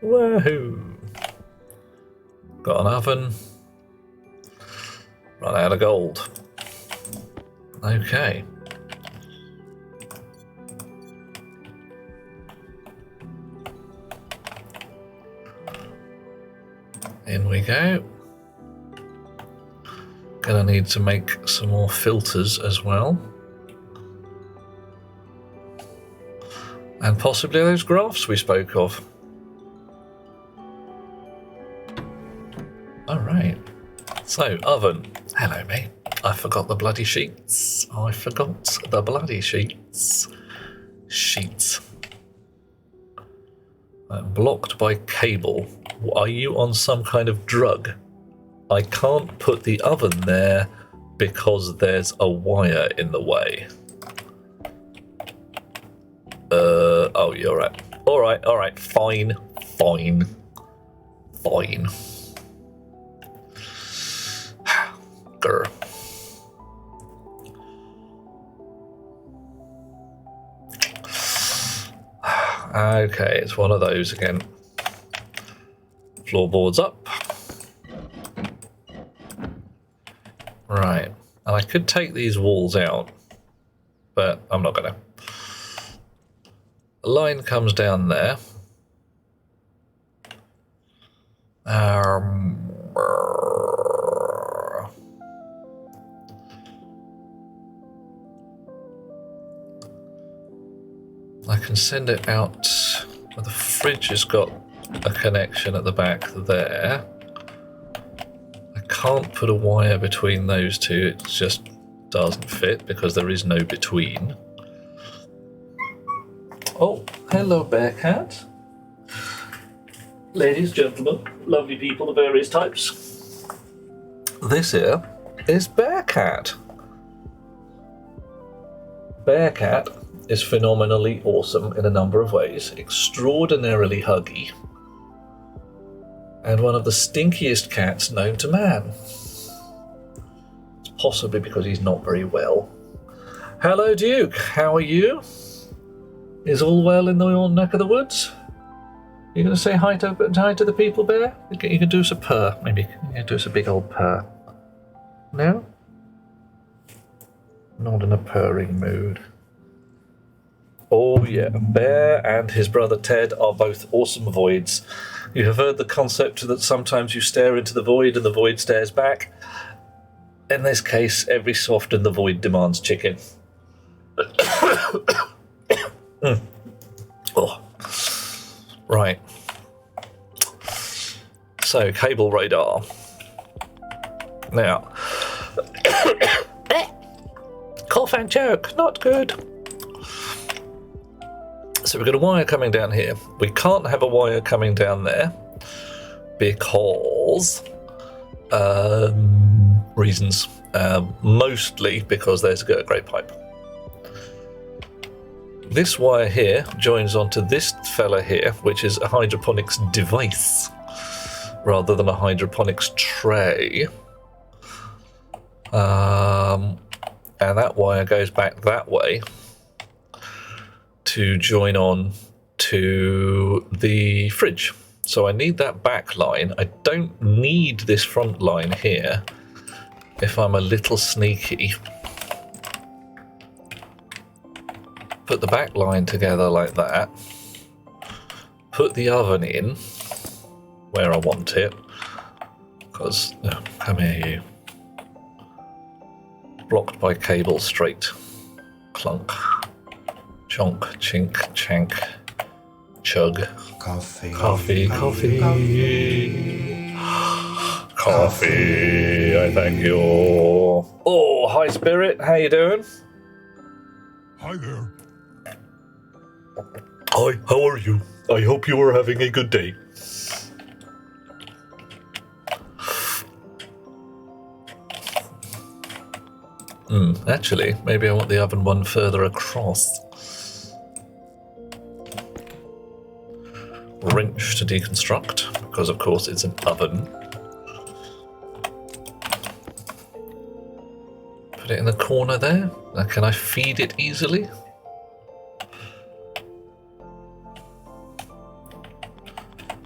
Woohoo! Got an oven. Run out of gold. Okay. In we go. Gonna need to make some more filters as well. And possibly those graphs we spoke of. Alright. So, oven. Hello, mate. I forgot the bloody sheets. I forgot the bloody sheets. Sheets. Blocked by cable. Are you on some kind of drug? I can't put the oven there because there's a wire in the way. Oh, you're right. Alright, fine. Grr. Okay, it's one of those again. Floorboards up. Right, and I could take these walls out, but I'm not gonna. A line comes down there. I can send it out. The fridge has got a connection at the back there. I can't put a wire between those two. It just doesn't fit because there is no between. Oh, hello, Bearcat. Ladies, gentlemen, lovely people of various types. This here is Bearcat. Bearcat is phenomenally awesome in a number of ways, extraordinarily huggy, and one of the stinkiest cats known to man. It's possibly because he's not very well. Hello, Duke. How are you? Is all well in your neck of the woods? You going to say hi to the people, Bear? You can do us a purr, maybe. You can do us a big old purr. No? Not in a purring mood. Oh yeah, Bear and his brother Ted are both awesome voids. You have heard the concept that sometimes you stare into the void and the void stares back. In this case, every so often the void demands chicken. Oh. Right. So, cable radar. Now, cough and choke, not good. So we've got a wire coming down here. We can't have a wire coming down there because reasons. Mostly because there's a girder grey pipe. This wire here joins onto this fella here, which is a hydroponics device rather than a hydroponics tray. And that wire goes back that way to join on to the fridge. So I need that back line. I don't need this front line here if I'm a little sneaky. Put the back line together like that. Put the oven in where I want it. Because, come here you. Blocked by cable straight. Clunk. Chonk, chink, chank, chug. Coffee. Coffee, coffee. Coffee, I thank you. Oh, hi Spirit, how you doing? Hi there. Hi, how are you? I hope you are having a good day. Actually, maybe I want the oven one further across. Wrench to deconstruct, because of course it's an oven. Put it in the corner there. Now, can I feed it easily?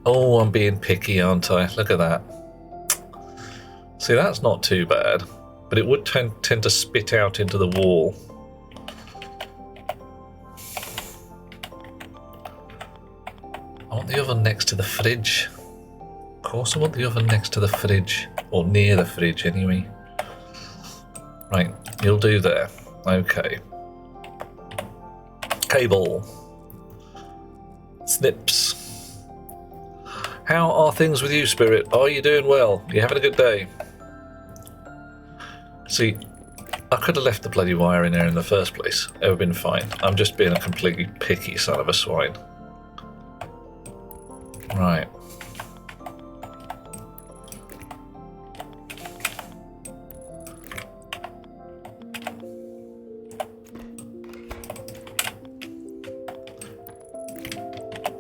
Oh, I'm being picky, aren't I? Look at that. See, that's not too bad, but it would tend to spit out into the wall. I want the oven next to the fridge. Of course I want the oven next to the fridge, or near the fridge anyway. Right, you'll do there. Okay. Cable. Snips. How are things with you, Spirit? Are you doing well? You having a good day? See, I could have left the bloody wire in there in the first place. It would have been fine. I'm just being a completely picky son of a swine. Right.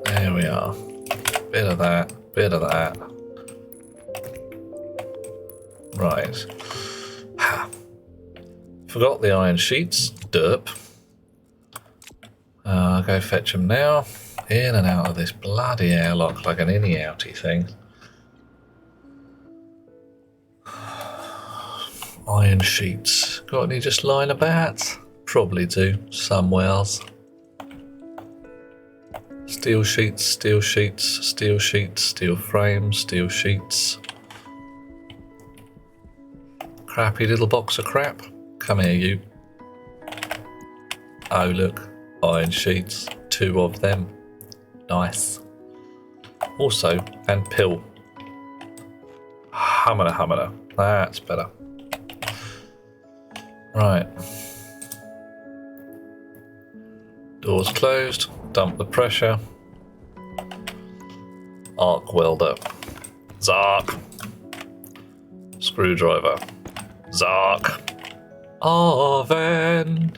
There we are. Bit of that, bit of that. Right. Forgot the iron sheets. Derp. I'll go fetch them now. In and out of this bloody airlock like an inny-outy thing. Iron sheets. Got any just lying about? Probably do. Somewhere else. Steel sheets, steel sheets, steel sheets, steel frames, steel sheets. Crappy little box of crap. Come here, you. Oh, look. Iron sheets. 2 of them. Nice. Also, and pill. Humana, humana. That's better. Right. Doors closed. Dump the pressure. Arc welder. Zark. Screwdriver. Zark. Oven.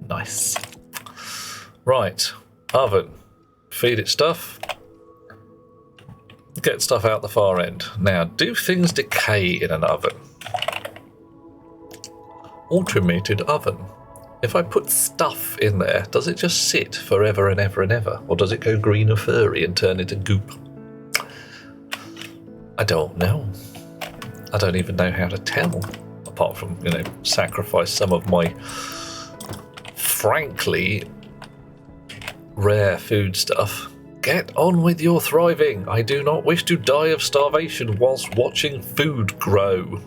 Nice. Right. Oven. Feed it stuff. Get stuff out the far end. Now, do things decay in an oven? Automated oven. If I put stuff in there, does it just sit forever and ever and ever? Or does it go green or furry and turn into goop? I don't know. I don't even know how to tell. Apart from, sacrifice some of my frankly rare food stuff. Get on with your thriving. I do not wish to die of starvation whilst watching food grow.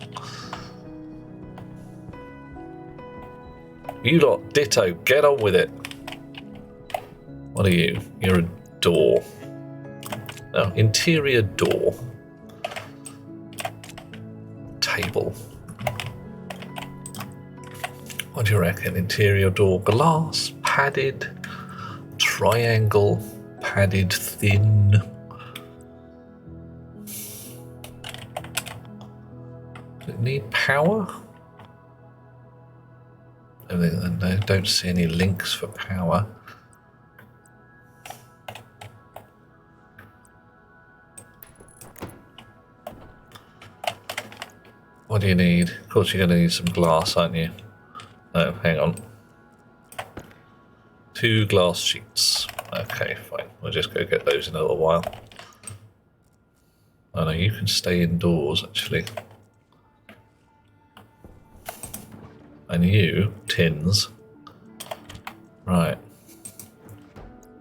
You lot, ditto. Get on with it. What are you? You're a door. Oh, interior door. Table. What do you reckon? Interior door, glass, padded, triangle, padded, thin. Does it need power? I don't see any links for power. What do you need? Of course you're going to need some glass, aren't you? Oh, hang on. 2 glass sheets. Okay, fine. We'll just go get those in a little while. Oh no, you can stay indoors, actually. And you, tins. Right.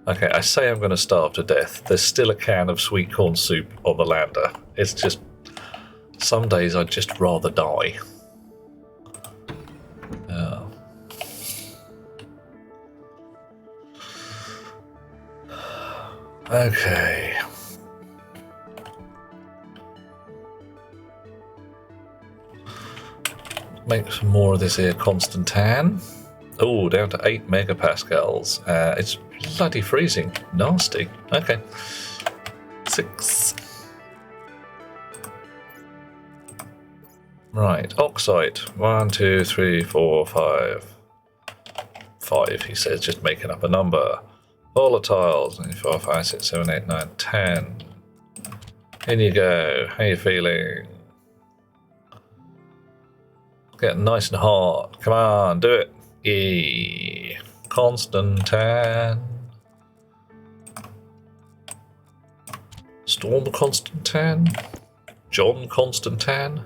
Okay, I say I'm going to starve to death. There's still a can of sweet corn soup on the lander. It's just... some days I'd just rather die. Okay. Make some more of this here Constantan. Oh, down to 8 megapascals. It's bloody freezing. Nasty. Okay. 6. Right, oxide. 1, 2, 3, 4, 5. 5, he says, just making up a number. Volatiles. 4, 5, 6, 7, 8, 9, 10. In you go. How you feeling? Getting nice and hot. Come on, do it. Yeah. Constantan. Storm Constantan. John Constantan.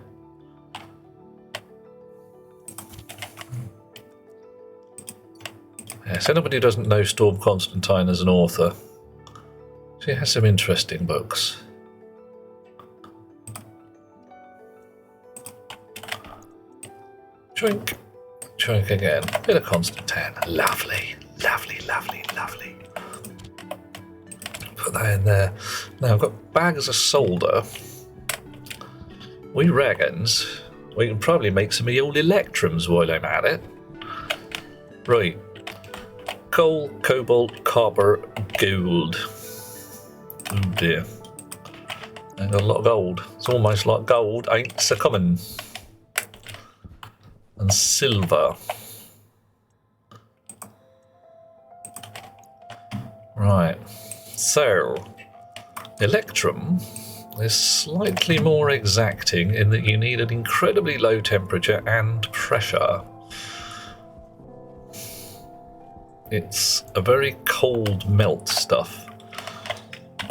Yes, anybody who doesn't know Storm Constantine as an author, she has some interesting books. Drink. Drink again. Bit of Constantine. Lovely. Lovely, lovely, lovely. Put that in there. Now I've got bags of solder. We reckons we can probably make some of the old electrums while I'm at it. Right. Coal, cobalt, copper, gold. Oh dear. I got a lot of gold. It's almost like gold ain't so common. And silver. Right. So, electrum is slightly more exacting in that you need an incredibly low temperature and pressure. It's a very cold melt stuff.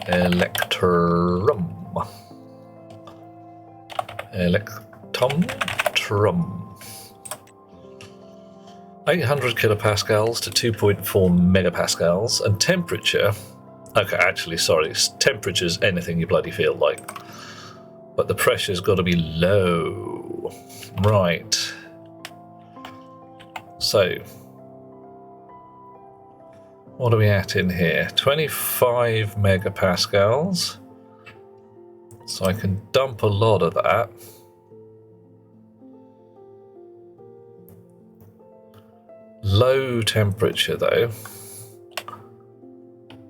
Electrum. Electrum. 800 kilopascals to 2.4 megapascals, and temperature. Okay, actually, sorry, temperature's anything you bloody feel like. But the pressure's got to be low. Right. So, what are we at in here? 25 megapascals. So I can dump a lot of that. Low temperature though.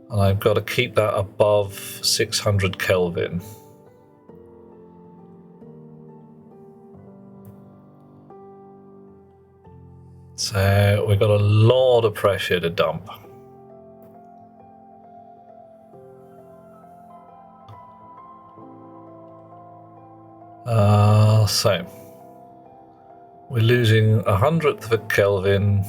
And I've got to keep that above 600 Kelvin. So we've got a lot of pressure to dump. So we're losing 100th of a Kelvin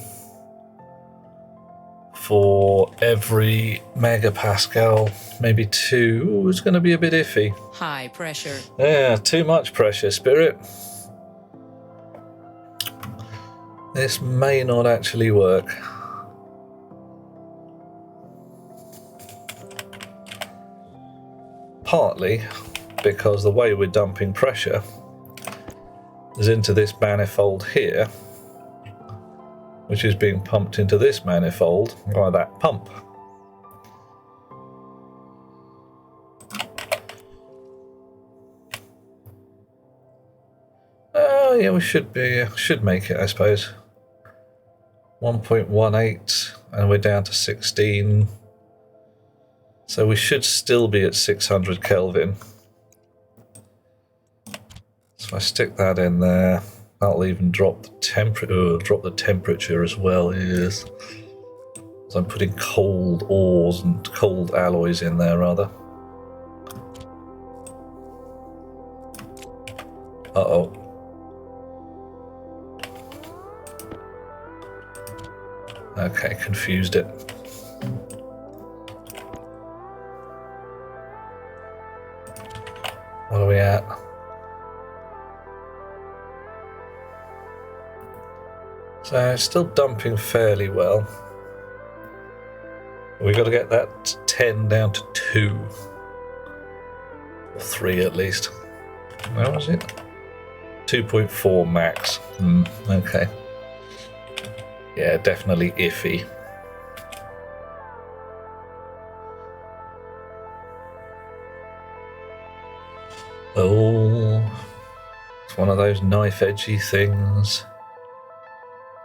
for every megapascal, maybe 2. Ooh, it's going to be a bit iffy. High pressure. Yeah, too much pressure, Spirit. This may not actually work. partly because the way we're dumping pressure is into this manifold here, which is being pumped into this manifold by that pump. Oh yeah, we should make it, I suppose. 1.18 and we're down to 16. So we should still be at 600 Kelvin. So I stick that in there. That'll even drop the temperature as well, yes. So I'm putting cold ores and cold alloys in there, rather. Uh-oh. Okay, confused it. What are we at? So it's still dumping fairly well. We've got to get that 10 down to 2. Or 3 at least. Where was it? 2.4 max. Okay. Yeah, definitely iffy. Oh, it's one of those knife edgy things.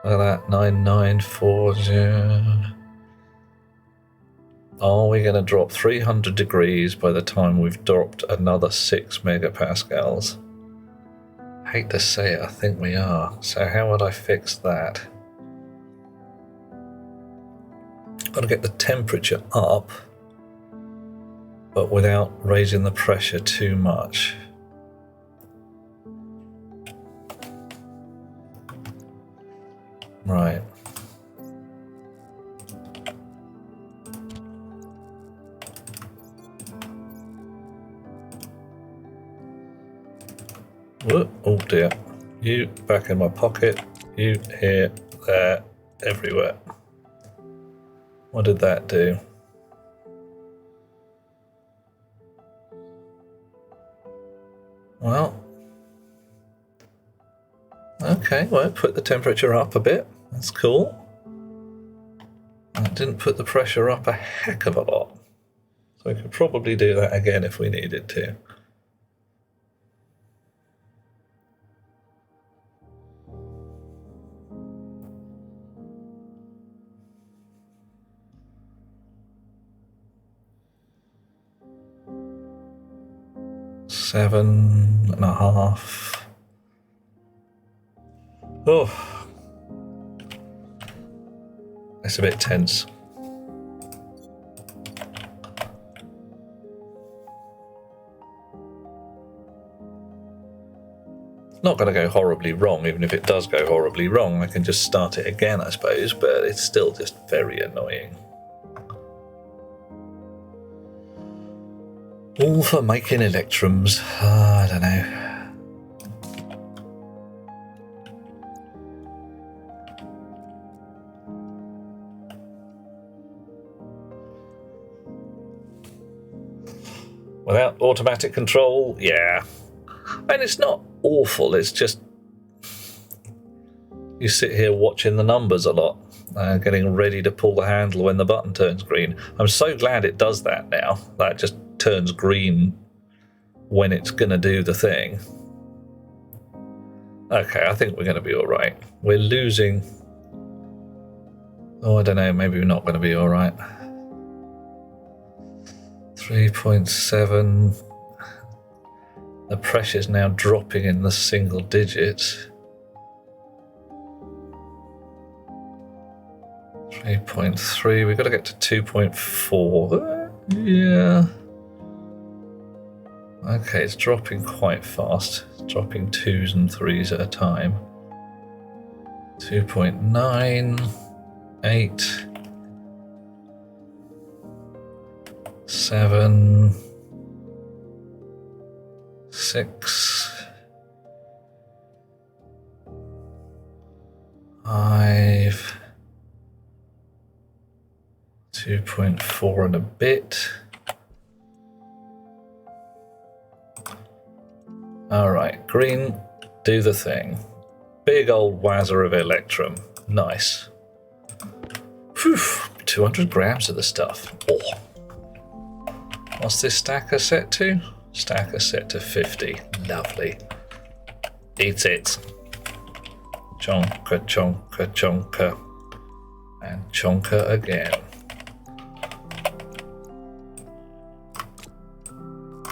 Look at that, 9940. Are we going to drop 300 degrees by the time we've dropped another 6 megapascals? Hate to say it, I think we are. So how would I fix that? Got to get the temperature up, but without raising the pressure too much. Right. Whoop, oh dear. You back in my pocket. You here, there, everywhere. What did that do? Well, okay, well, put the temperature up a bit. That's cool. That didn't put the pressure up a heck of a lot. So we could probably do that again if we needed to. Seven and a half. Oh, it's a bit tense. Not going to go horribly wrong. Even if it does go horribly wrong, I can just start it again, I suppose, but it's still just very annoying. All for making electrums. I don't know. Without automatic control, yeah. And it's not awful, it's just you sit here watching the numbers a lot, getting ready to pull the handle when the button turns green. I'm so glad it does that now. That just turns green when it's going to do the thing. Okay, I think we're going to be all right. We're losing. Oh, I don't know. Maybe we're not going to be all right. 3.7. The pressure's now dropping in the single digits. 3.3. We've got to get to 2.4. Yeah. Okay, it's dropping quite fast. It's dropping 2s and 3s at a time. 2.9, 8, 7, 6, 5, 2.4 and a bit. Alright, green, do the thing. Big old wazzer of electrum. Nice. Phew, 200 grams of the stuff. Oh. What's this stacker set to? Stacker set to 50. Lovely. Eat it. Chonka, chonka, chonka. And chonka again.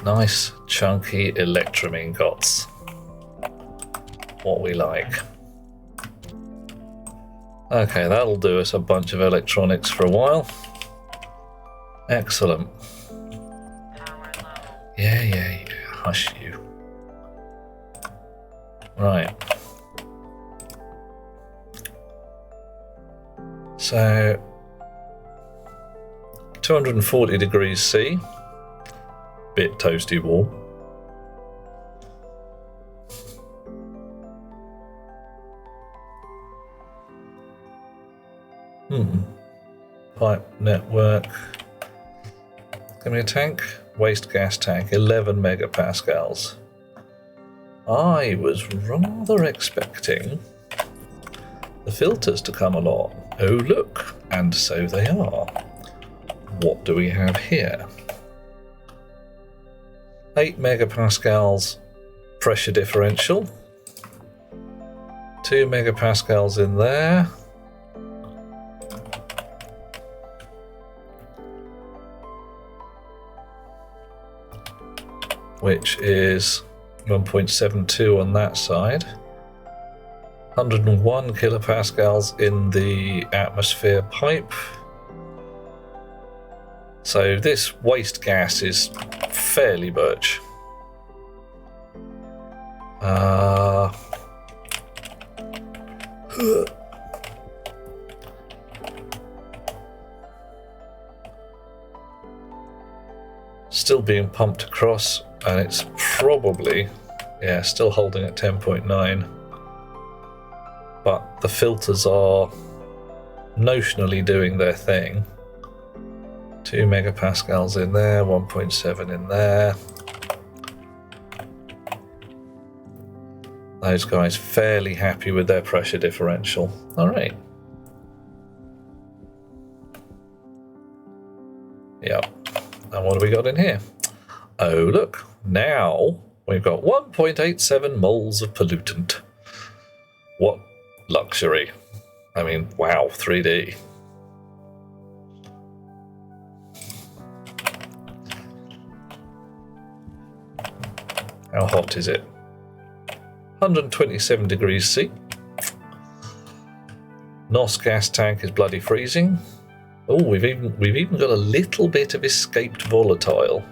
Nice, chunky electrum ingots. What we like. Okay, that'll do us a bunch of electronics for a while. Excellent. Power low. Yeah. Hush you. Right. So, 240 degrees C. Bit toasty warm. Pipe network. Give me a tank. Waste gas tank, 11 megapascals. I was rather expecting the filters to come along. Oh look, and so they are. What do we have here? 8 megapascals pressure differential. 2 megapascals in there. Which is 1.72 on that side. 101 kilopascals in the atmosphere pipe. So this waste gas is fairly birch. Still being pumped across, and it's probably, yeah, still holding at 10.9. But the filters are notionally doing their thing. 2 megapascals in there, 1.7 in there. Those guys fairly happy with their pressure differential. All right. Yep. And what have we got in here? Oh, look. Now we've got 1.87 moles of pollutant. What luxury. I mean, wow, 3D. How hot is it? 127 degrees C. NOS gas tank is bloody freezing. Oh, we've even got a little bit of escaped volatile.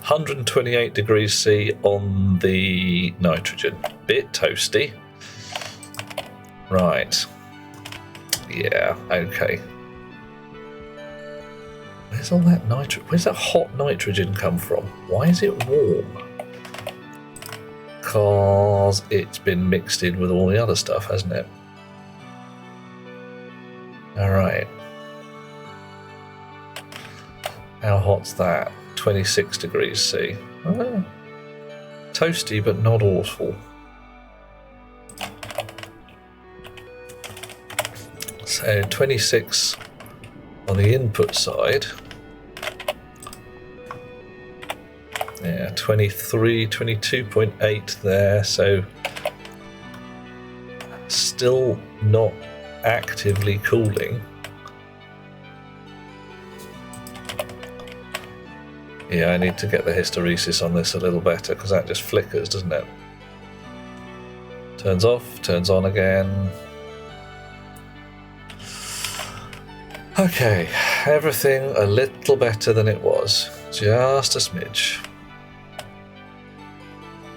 128 degrees C on the nitrogen. Bit toasty. Right. Yeah, okay. Where's all that where's that hot nitrogen come from? Why is it warm? Because it's been mixed in with all the other stuff, hasn't it? Alright. How hot's that? 26 degrees C. Toasty, but not awful. So 26 on the input side. Yeah, 23, 22.8 there, so still not actively cooling. Yeah, I need to get the hysteresis on this a little better because that just flickers, doesn't it? Turns off, turns on again. Okay, everything a little better than it was. Just a smidge.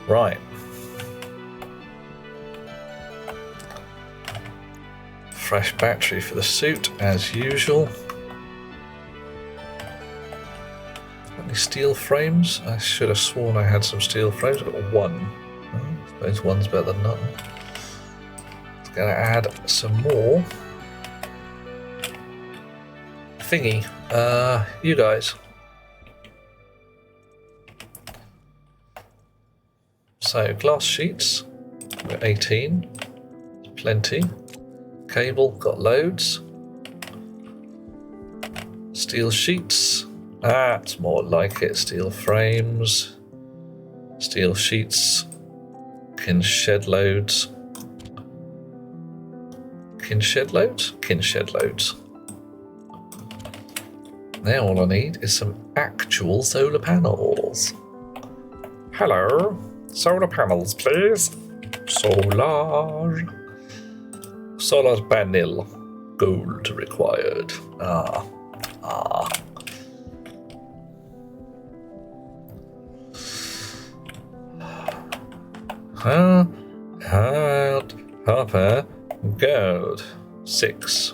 Right. Fresh battery for the suit, as usual. Got any steel frames? I should have sworn I had some steel frames. I've got one. I suppose one's better than none. It's going to add some more. Thingy. You guys. So glass sheets, we've got 18, plenty. Cable, got loads. Steel sheets, that's more like it. Steel frames, steel sheets, kin shed loads. Kin shed loads? Kin shed loads. Now all I need is some actual solar panels. Hello, solar panels please. Solar panel, gold required. Copper, gold, 6.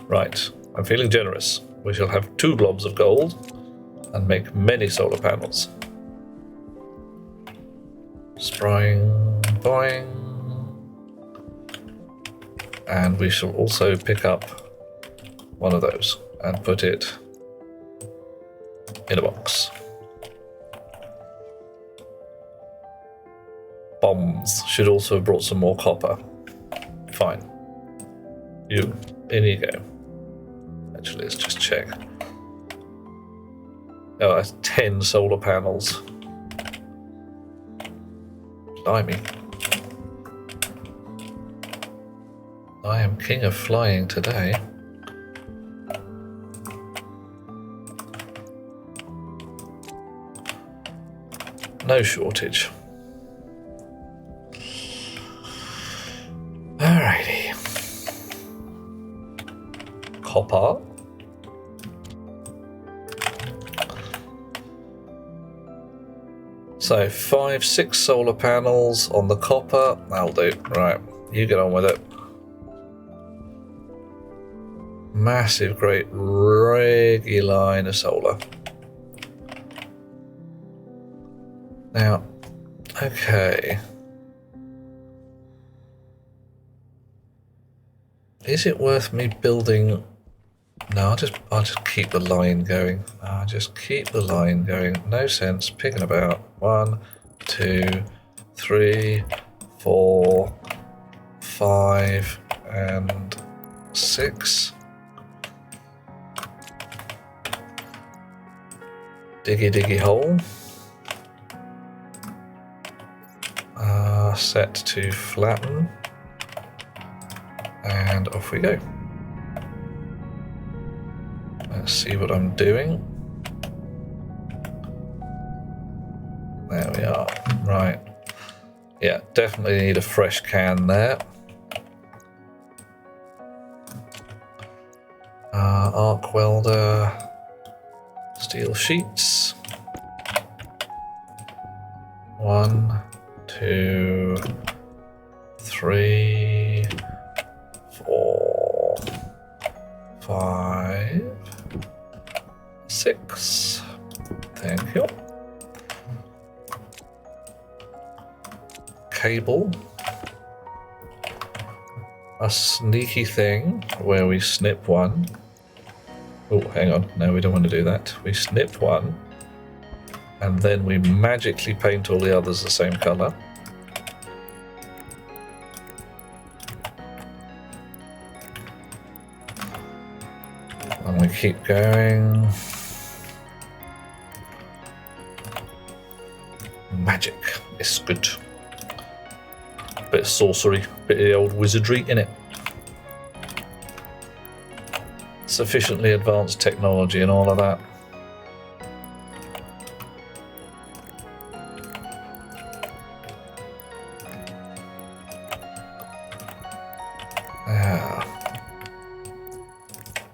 Right, I'm feeling generous. We shall have 2 blobs of gold and make many solar panels. Spring, boing. And we shall also pick up one of those and put it in a box. Bombs. Should also have brought some more copper. Fine. In you go. Actually, let's just check. Oh, that's 10 solar panels. Blimey. I am king of flying today. No shortage. Alrighty. Copper. So 5, 6 solar panels on the copper. That'll do. Right, you get on with it. Massive, great, reggy line of solar. Now, okay. Is it worth me building? No, I'll just keep the line going. I'll just keep the line going. No sense picking about. 1, 2, 3, 4, 5, and 6. Diggy diggy hole. Set to flatten. And off we go. Let's see what I'm doing. There we are. Right. Yeah, definitely need a fresh can there. Arc welder. Steel sheets. 1, 2, 3, 4, 5, 6. Thank you. Cable. A sneaky thing where we snip one. Oh, hang on. No, we don't want to do that. We snip one, and then we magically paint all the others the same color. And we keep going. Magic is good. Bit of sorcery, bit of the old wizardry in it. Sufficiently advanced technology and all of that.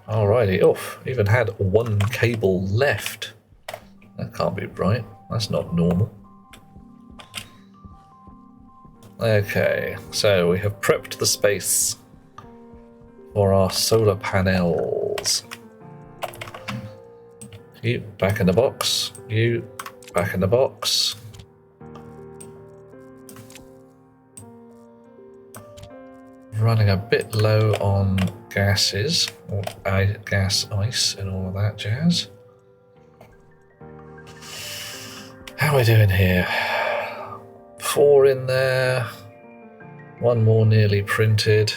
Alrighty, even had 1 cable left. That can't be right. That's not normal. Okay, so we have prepped the space for our solar panels. You back in the box. You back in the box. Running a bit low on gases, or gas ice and all of that jazz. How are we doing here? 4 in there. 1 more nearly printed.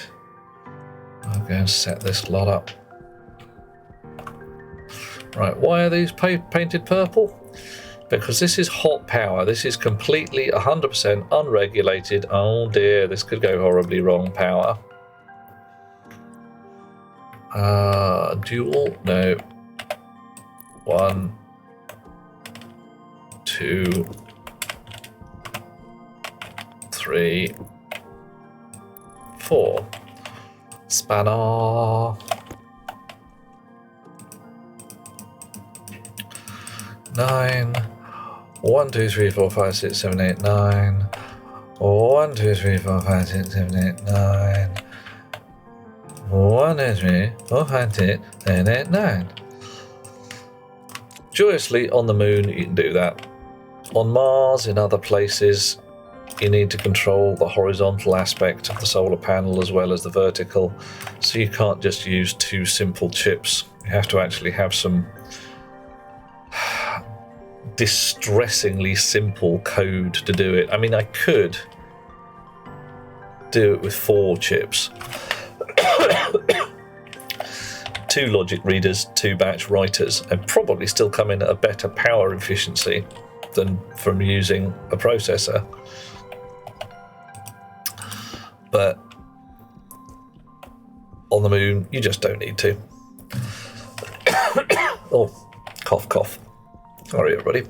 I'll go and set this lot up. Right, why are these painted purple? Because this is hot power. This is completely 100% unregulated. Oh dear, this could go horribly wrong power. Dual? No. 1, 2, 3, 4. Spanner. 9. 1, 2, 3, 4, 5, 6, 7, 8, 9. 1, 2, 3, 4, 5, 6, 7, 8, 9. 1, 2, 3, 4, 5, 6, 7, 8, 9. Joyously on the moon, you can do that. On Mars, in other places, you need to control the horizontal aspect of the solar panel as well as the vertical. So you can't just use 2 simple chips. You have to actually have some distressingly simple code to do it. I mean, I could do it with 4 chips. 2 logic readers, 2 batch writers, and probably still come in at a better power efficiency than from using a processor. But on the moon, you just don't need to. Oh, cough, cough. Sorry, everybody.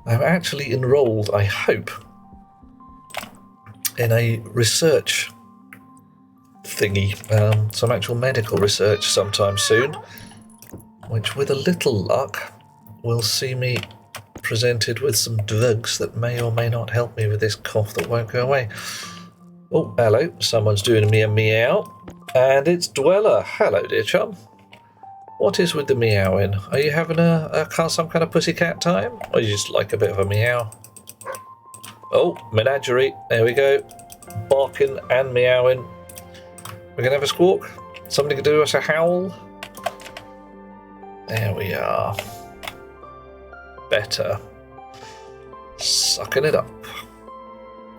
I'm actually enrolled, I hope, in a research thingy, some actual medical research sometime soon, which with a little luck will see me presented with some drugs that may or may not help me with this cough that won't go away. Oh, hello, someone's doing me a meow, and it's Dweller. Hello, dear chum. What is with the meowing? Are you having some kind of pussycat time? Or you just like a bit of a meow? Oh, menagerie. There we go. Barking and meowing. We're going to have a squawk. Somebody can do us a howl. There we are. Better. Sucking it up.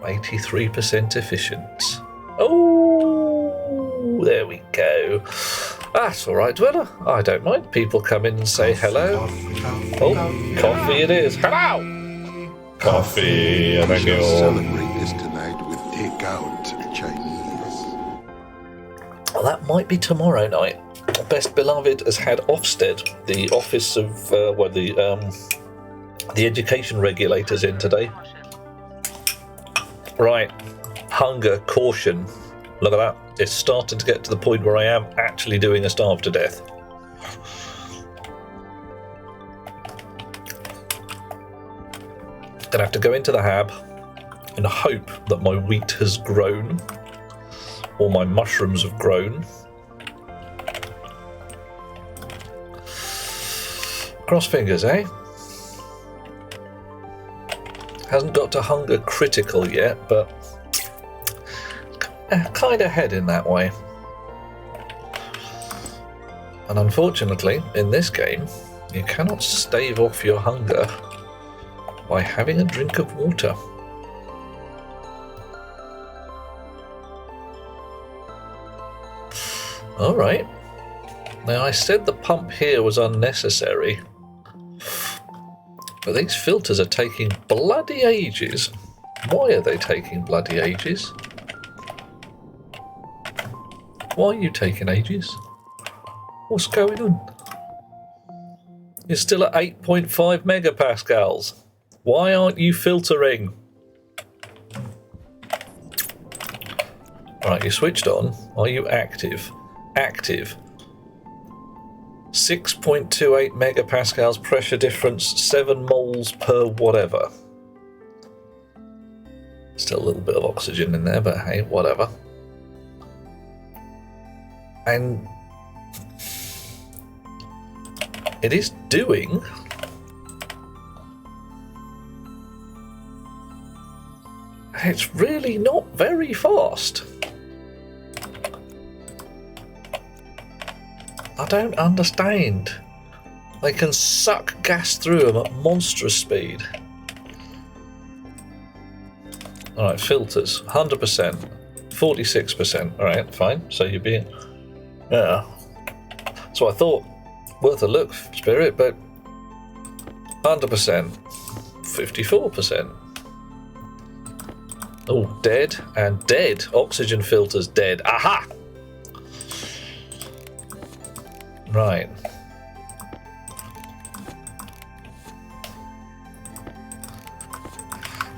83% efficient. Oh, there we go. That's all right, Dweller. I don't mind. People come in and say hello. Oh, coffee it is. Hello! Coffee, thank you. Celebrate this tonight with takeout Chinese. Well, that might be tomorrow night. Best Beloved has had Ofsted, the office of the education regulators, in today. Right, hunger, caution. Look at that. It's starting to get to the point where I am actually doing a starve to death. Gonna have to go into the hab and hope that my wheat has grown or my mushrooms have grown. Cross fingers, eh? Hasn't got to hunger critical yet, but kind of heading that way. And unfortunately, in this game, you cannot stave off your hunger by having a drink of water. All right. Now, I said the pump here was unnecessary, but these filters are taking bloody ages. Why are they taking bloody ages? Why are you taking ages? What's going on? You're still at 8.5 megapascals. Why aren't you filtering? Right, you switched on. Are you active? Active. 6.28 megapascals pressure difference, 7 moles per whatever. Still a little bit of oxygen in there, but hey, whatever. And it is doing it's really not very fast. I don't understand. They can suck gas through them at monstrous speed. Alright, filters, 100%, 46%. Alright, fine. So you're being... Yeah. So I thought, worth a look, Spirit, but 100%, 54%. Oh, dead and dead. Oxygen filters dead. Aha! Right.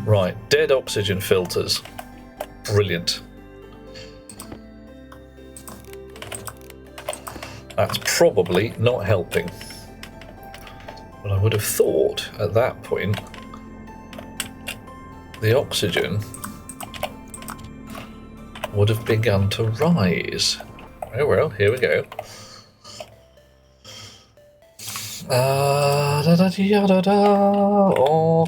Right, dead oxygen filters. Brilliant. That's probably not helping. But I would have thought at that point the oxygen would have begun to rise. Oh well, here we go.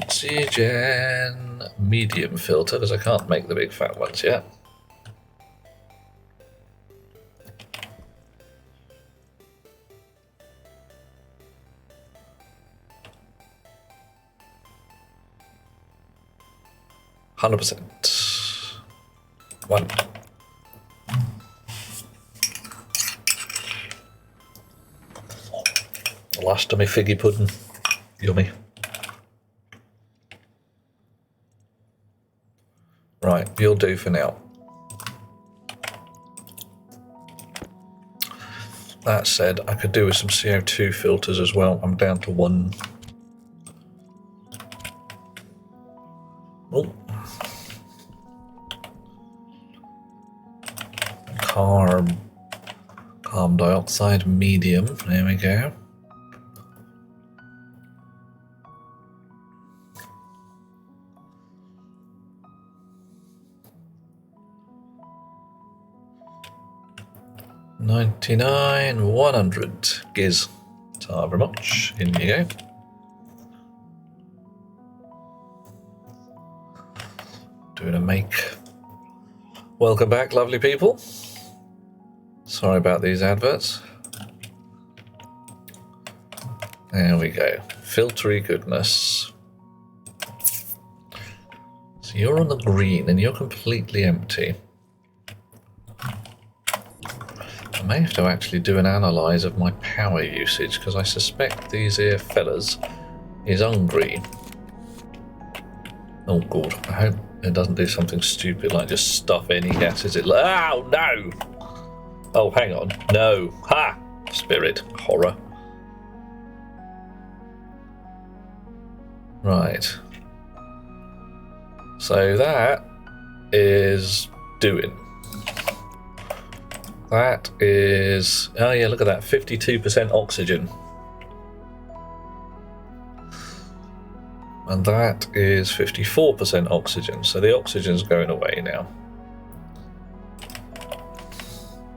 Oxygen medium filter, because I can't make the big fat ones yet. %. One. The last of my figgy pudding. Yummy. Right, you'll do for now. That said, I could do with some CO2 filters as well. I'm down to 1. Oh. Carbon dioxide medium. There we go. $99, 100 giz. However much. In you go. Doing a make. Welcome back, lovely people. Sorry about these adverts. There we go. Filtery goodness. So you're on the green and you're completely empty. I may have to actually do an analyse of my power usage because I suspect these here fellas is hungry. Oh god, I hope it doesn't do something stupid like just stuff any gases it. Oh no! Oh, hang on. No. Ha! Spirit. Horror. Right. So that is doing. That is... Oh yeah, look at that. 52% oxygen. And that is 54% oxygen. So the oxygen's going away now.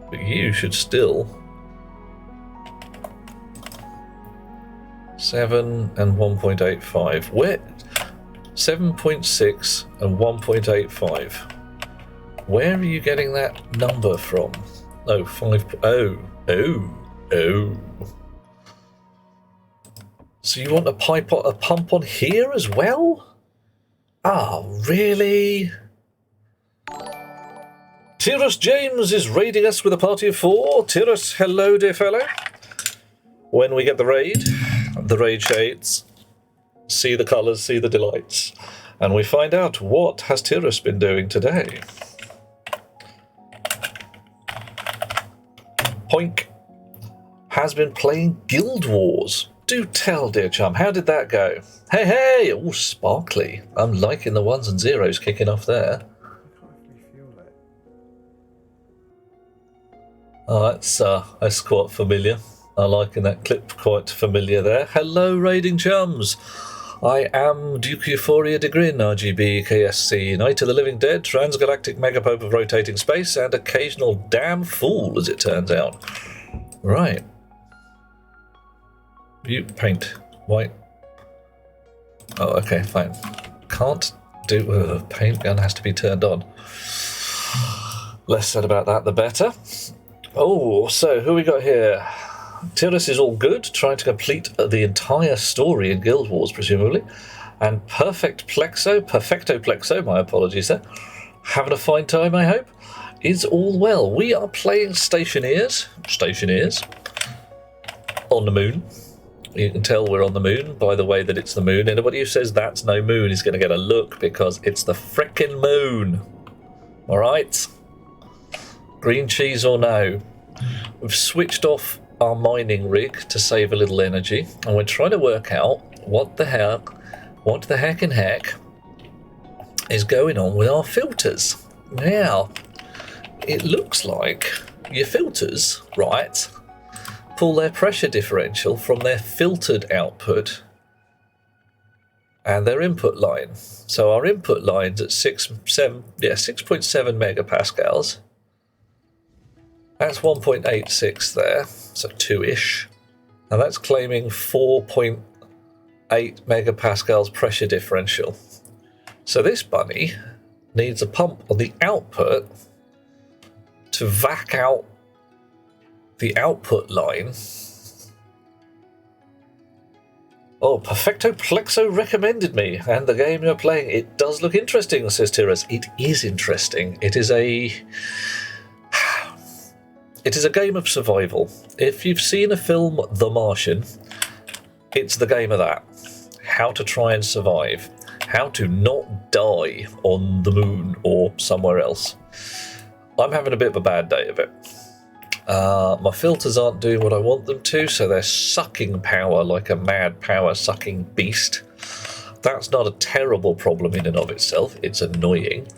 But you should still 7 and 1.85. Where 7.6 and 1.85. Where are you getting that number from? Oh, 5. Oh. So you want a pump on here as well? Oh, really? Tyrus James is raiding us with a party of 4. Tyrus, hello, dear fellow. When we get the raid shades, see the colours, see the delights, and we find out what has Tyrus been doing today. Poink has been playing Guild Wars. Do tell, dear chum, how did that go? Hey, oh, sparkly. I'm liking the 1s and 0s kicking off there. Oh, that's quite familiar. I'm liking that clip, quite familiar there. Hello, raiding chums. I am Duke Euphoria de Grin, RGB, KSC, Night of the Living Dead, Transgalactic Megapope of Rotating Space, and occasional damn fool, as it turns out. Right. You paint white. Oh, okay, fine. Can't do... paint gun has to be turned on. Less said about that, the better. Oh, so who we got here? Tyrus is all good, trying to complete the entire story in Guild Wars, presumably. And perfecto plexo, my apologies there. Having a fine time, I hope. Is all well. We are playing Stationeers on the moon. You can tell we're on the moon by the way that it's the moon. Anybody who says that's no moon is going to get a look, because it's the frickin' moon. All right? Green cheese or no? We've switched off our mining rig to save a little energy, and we're trying to work out what the heck is going on with our filters. Now, it looks like your filters, right, pull their pressure differential from their filtered output and their input line. So our input line's at 6.7 megapascals. That's 1.86 there, so 2-ish. And that's claiming 4.8 megapascals pressure differential. So this bunny needs a pump on the output to vac out the output line. Oh, Perfecto Plexo recommended me, and the game you're playing, it does look interesting, says Tiras. It is interesting. It is a game of survival. If you've seen a film, The Martian, it's the game of that. How to try and survive. How to not die on the moon or somewhere else. I'm having a bit of a bad day of it. My filters aren't doing what I want them to, so they're sucking power like a mad power-sucking beast. That's not a terrible problem in and of itself. It's annoying.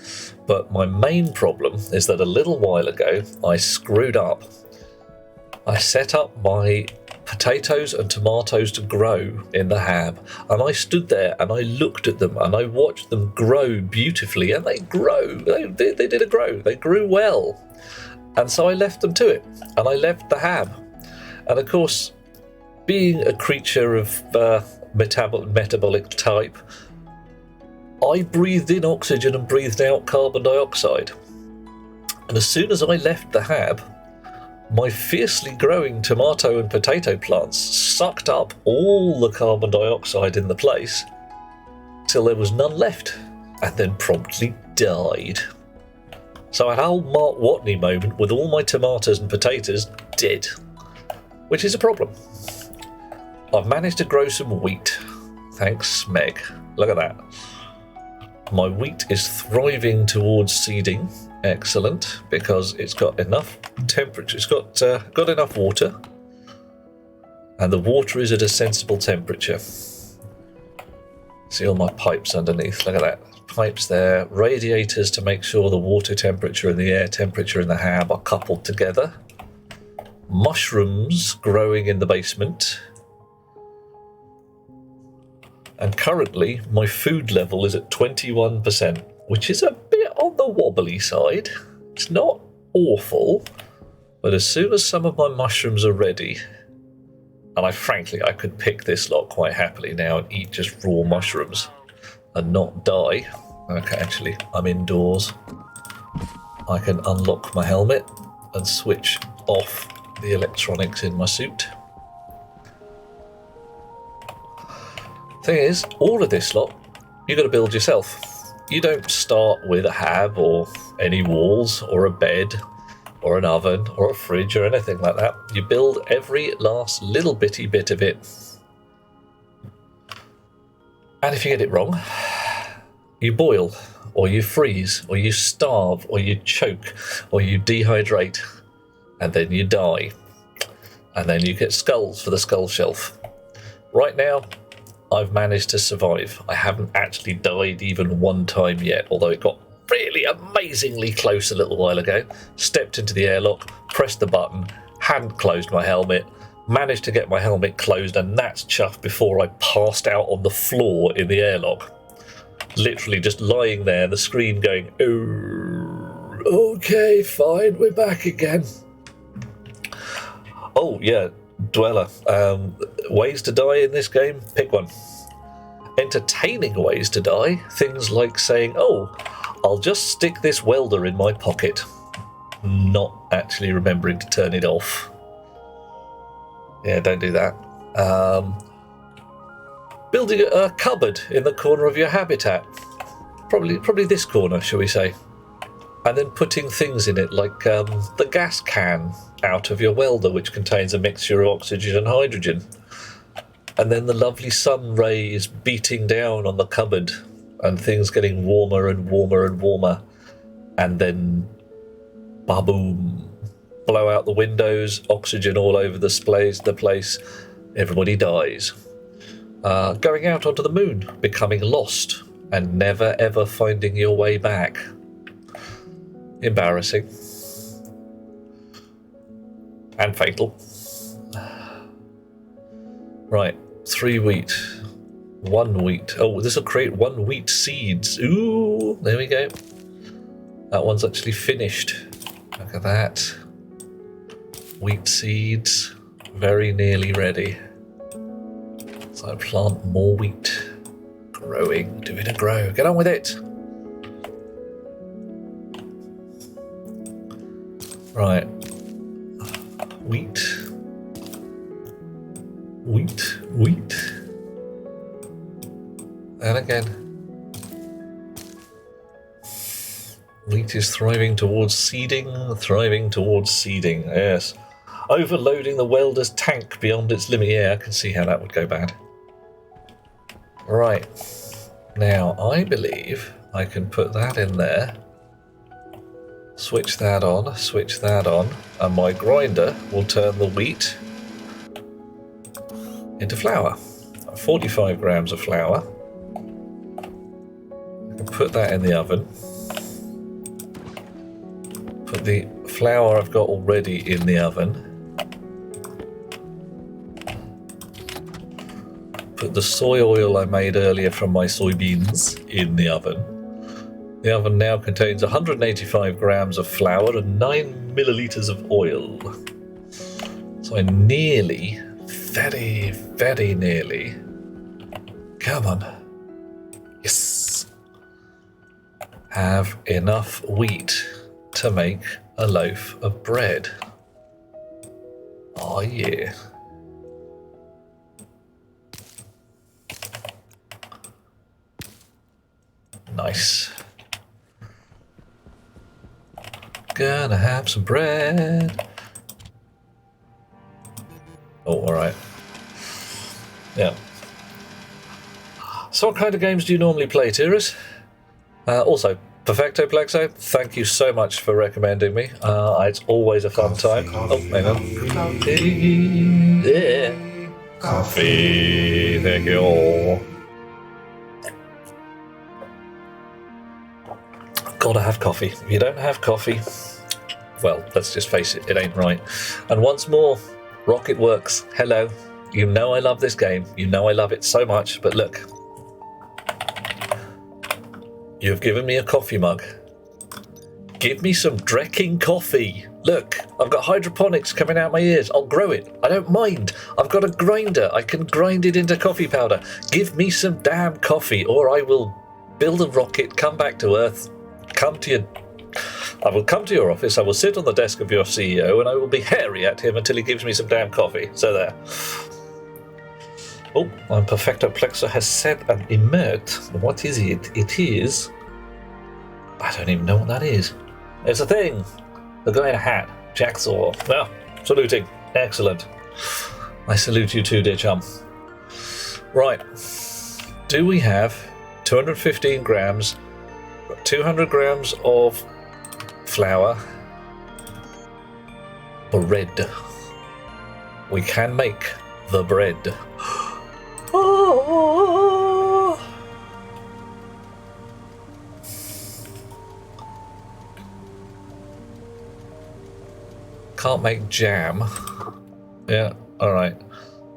But my main problem is that a little while ago, I screwed up. I set up my potatoes and tomatoes to grow in the hab, and I stood there and I looked at them and I watched them grow beautifully, and they grow. They did grow. They grew well. And so I left them to it, and I left the hab. And of course, being a creature of metabolic type, I breathed in oxygen and breathed out carbon dioxide. And as soon as I left the hab, my fiercely growing tomato and potato plants sucked up all the carbon dioxide in the place till there was none left, and then promptly died. So I had a whole Mark Watney moment with all my tomatoes and potatoes dead, which is a problem. I've managed to grow some wheat. Thanks, Meg. Look at that. My wheat is thriving towards seeding. Excellent, because it's got enough temperature. It's got enough water, and the water is at a sensible temperature. See all my pipes underneath. Look at that. Pipes there, radiators to make sure the water temperature and the air temperature in the hab are coupled together. Mushrooms growing in the basement. And currently my food level is at 21%, which is a bit on the wobbly side. It's not awful, but as soon as some of my mushrooms are ready, and I could pick this lot quite happily now and eat just raw mushrooms and not die. Okay, actually, I'm indoors. I can unlock my helmet and switch off the electronics in my suit. Thing is, all of this lot, you've got to build yourself. You don't start with a hab or any walls or a bed or an oven or a fridge or anything like that. You build every last little bitty bit of it. And if you get it wrong, you boil, or you freeze, or you starve, or you choke, or you dehydrate, and then you die. And then you get skulls for the skull shelf. Right now, I've managed to survive. I haven't actually died even one time yet, although it got really amazingly close a little while ago. Stepped into the airlock, pressed the button, hadn't closed my helmet, managed to get my helmet closed, and that's chuffed before I passed out on the floor in the airlock. Literally just lying there, the screen going, oh, okay, fine, we're back again. Oh, yeah, Dweller. Ways to die in this game? Pick one. Entertaining ways to die. Things like saying, oh, I'll just stick this welder in my pocket. Not actually remembering to turn it off. Yeah, don't do that. building a cupboard in the corner of your habitat. Probably this corner, shall we say. And then putting things in it like the gas can out of your welder, which contains a mixture of oxygen and hydrogen. And then the lovely sun ray is beating down on the cupboard and things getting warmer and warmer and warmer. And then, ba-boom, blow out the windows, oxygen all over the place, everybody dies. Going out onto the moon, becoming lost, and never ever finding your way back. Embarrassing. And fatal. Right, 3 wheat. 1 wheat. Oh, this will create 1 wheat seeds. Ooh, there we go. That one's actually finished. Look at that. Wheat seeds. Very nearly ready. So I plant more wheat. Growing. Do it a grow. Get on with it. Right. Wheat. Wheat. Wheat. And again. Wheat is thriving towards seeding. Yes. Overloading the welder's tank beyond its limit. Yeah, I can see how that would go bad. Right. Now, I believe I can put that in there. Switch that on, and my grinder will turn the wheat into flour. 45 grams of flour. I can put that in the oven. Put the flour I've got already in the oven. Put the soy oil I made earlier from my soybeans in the oven. The oven now contains 185 grams of flour and 9 milliliters of oil. So I nearly, very, very nearly, come on, yes, have enough wheat to make a loaf of bread. Oh yeah. Nice. Gonna have some bread. Oh, alright. Yeah. So what kind of games do you normally play, Tiras? Also, Perfecto Plexo, thank you so much for recommending me. It's always a fun time. Oh, hang on. Coffee. Yeah. Coffee. Thank you. Gotta have coffee. If you don't have coffee, well, let's just face it, it ain't right. And once more, Rocket Works, hello. You know I love this game. You know I love it so much, but look. You've given me a coffee mug. Give me some drecking coffee. Look, I've got hydroponics coming out my ears. I'll grow it. I don't mind. I've got a grinder. I can grind it into coffee powder. Give me some damn coffee, or I will build a rocket, come back to Earth, I will come to your office, I will sit on the desk of your CEO, and I will be hairy at him until he gives me some damn coffee. So there. Oh, my Perfecto Plexo has set an emert. What is it? It is... I don't even know what that is. It's a thing. The guy in a hat. Jacksaw. Well, saluting. Excellent. I salute you too, dear chum. Right. Do we have 215 grams, 200 grams of flour, bread? We can make the bread. Oh. Can't make jam. Yeah, alright.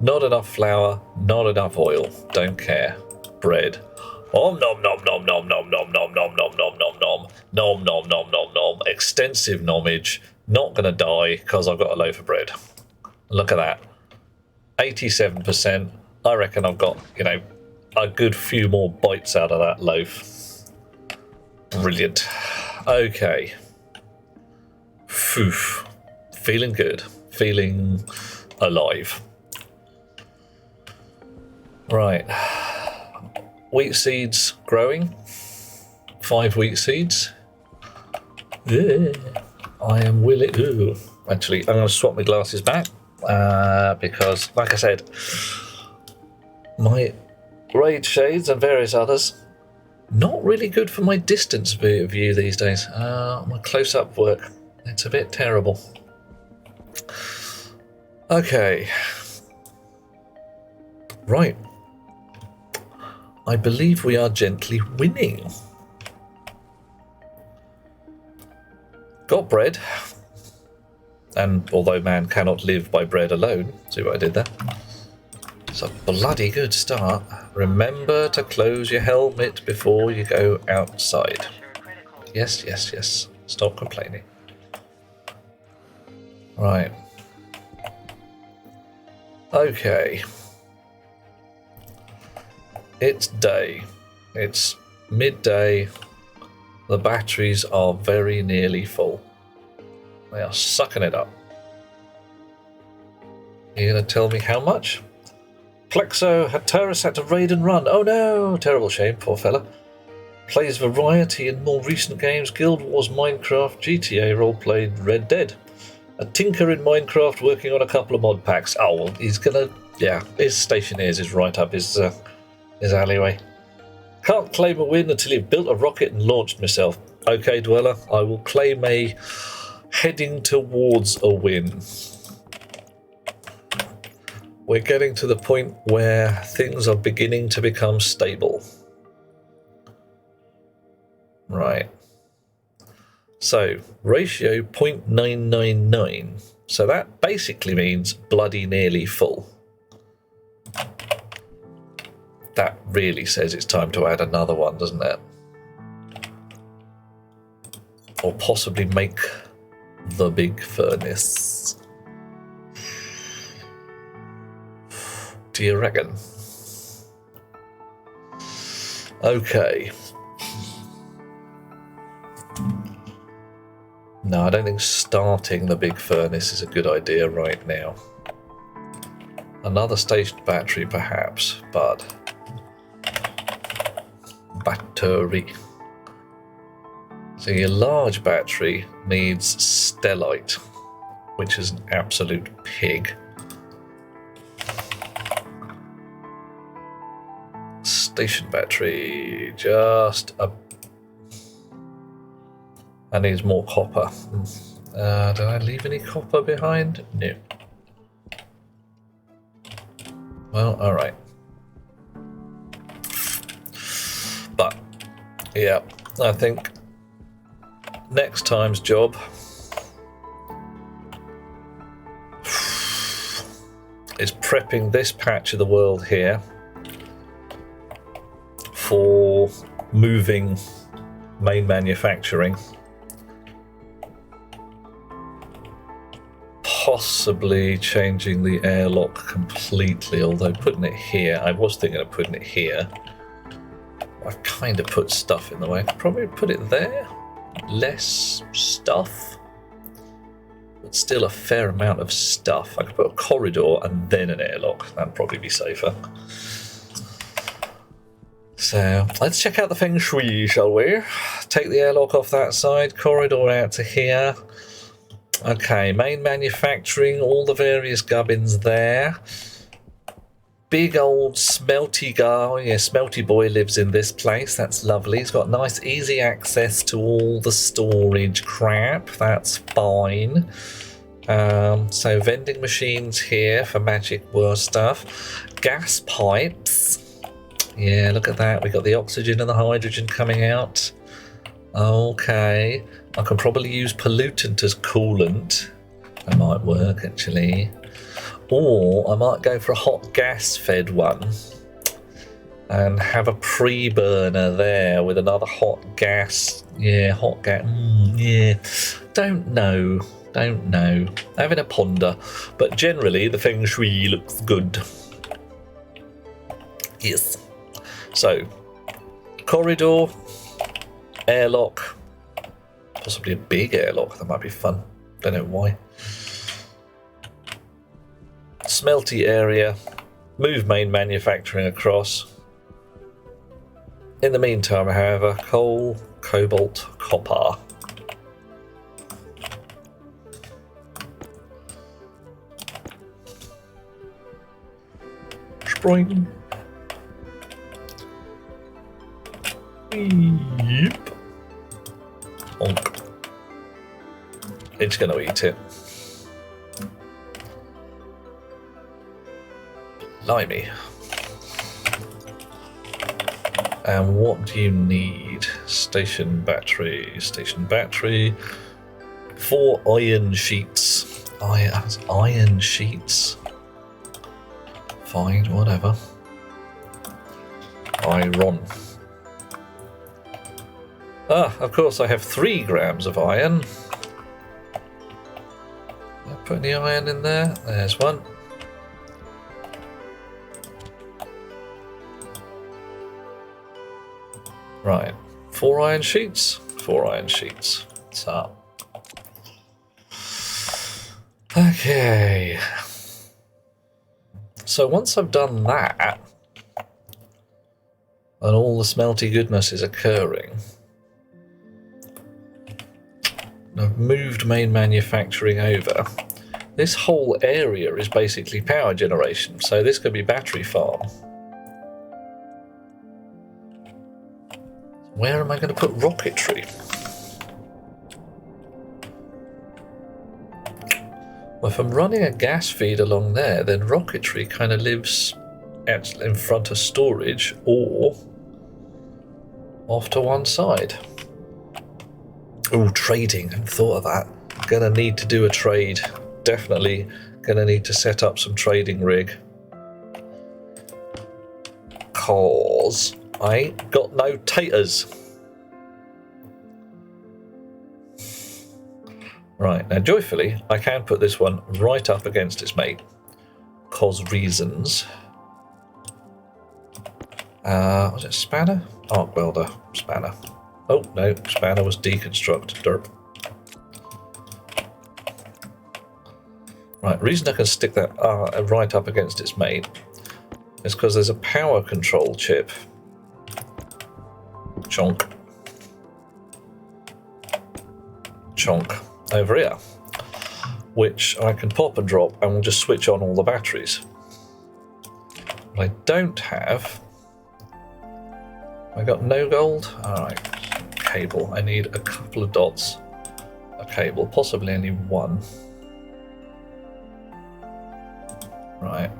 Not enough flour, not enough oil. Don't care. Bread. Om nom nom nom nom nom nom nom nom nom nom nom nom nom nom nom nom nom. Extensive nomage. Not gonna die because I've got a loaf of bread. Look at that. 87%. I reckon I've got, a good few more bites out of that loaf. Brilliant. Okay. Phew. Feeling good. Feeling alive. Right. wheat seeds growing. 5 wheat seeds. Yeah. I am willing. Ooh. Actually, I'm going to swap my glasses back because, like I said, my raid shades and various others not really good for my distance view these days. My close-up work, it's a bit terrible. Okay. Right. I believe we are gently winning. Got bread. And although man cannot live by bread alone, see what I did there? It's a bloody good start. Remember to close your helmet before you go outside. Yes, yes, yes. Stop complaining. Right. Okay. It's day. It's midday. The batteries are very nearly full. They are sucking it up. You're going to tell me how much? Plexo had terrorists had to raid and run. Oh no! Terrible shame, poor fella. Plays variety in more recent games. Guild Wars, Minecraft, GTA roleplayed, Red Dead. A tinker in Minecraft working on a couple of mod packs. Oh, well, he's gonna... Yeah, his Stationeers is right up his alleyway. Can't claim a win until you've built a rocket and launched myself. Okay, Dweller, I will claim a heading towards a win. We're getting to the point where things are beginning to become stable. Right. So, ratio 0.999. So that basically means bloody nearly full. That really says it's time to add another one, doesn't it? Or possibly make the big furnace. Do you reckon? Okay. No, I don't think starting the big furnace is a good idea right now. Another staged battery perhaps, but... Battery. So your large battery needs stellite, which is an absolute pig. Station battery, just a... I need more copper. Did I leave any copper behind? No. Well, alright. But, yeah, I think next time's job is prepping this patch of the world here for moving main manufacturing. Possibly changing the airlock completely, although putting it here, I was thinking of putting it here. I've kind of put stuff in the way. I could probably put it there. Less stuff, but still a fair amount of stuff. I could put a corridor and then an airlock. That'd probably be safer. So let's check out the feng shui, shall we? Take the airlock off that side, corridor out to here. Okay, main manufacturing, all the various gubbins there. Big old smelty guy, yeah, smelty boy lives in this place. That's lovely. He's got nice, easy access to all the storage crap. That's fine. So vending machines here for magic war stuff. Gas pipes. Yeah, look at that. We got the oxygen and the hydrogen coming out. Okay. I can probably use pollutant as coolant. That might work, actually. Or I might go for a hot gas fed one and have a pre-burner there with another hot gas. Yeah, hot gas. Yeah, don't know. Having a ponder. But generally, the feng shui looks good. Yes. So, corridor, airlock, possibly a big airlock. That might be fun. Don't know why. Smelty area, move main manufacturing across. In the meantime, however, coal, cobalt, copper. Spring. Yep. Honk. It's going to eat it. Limey. And what do you need? Station battery. 4 iron sheets. Iron sheets. Fine, whatever. Iron. Ah, of course I have 3 grams of iron. Did I put any iron in there? There's one. Right, 4 iron sheets. 4 iron sheets. What's up? Okay. So once I've done that, and all the smelty goodness is occurring, I've moved main manufacturing over. This whole area is basically power generation, so this could be battery farm. Where am I going to put rocketry? Well, if I'm running a gas feed along there, then rocketry kind of lives in front of storage or off to one side. Oh, trading. I hadn't thought of that. Gonna need to do a trade. Definitely gonna need to set up some trading rig. Cause I ain't got no taters. Right, now joyfully, I can put this one right up against its mate. Cause reasons. Was it spanner? Arc welder, spanner. Oh, no, spanner was deconstruct, derp. Right, reason I can stick that right up against its mate is because there's a power control chip. Chonk. Chonk. Over here. Which I can pop and drop and will just switch on all the batteries. What I don't have... I got no gold? Alright. Cable. I need a couple of dots. A cable. Possibly only one. Right.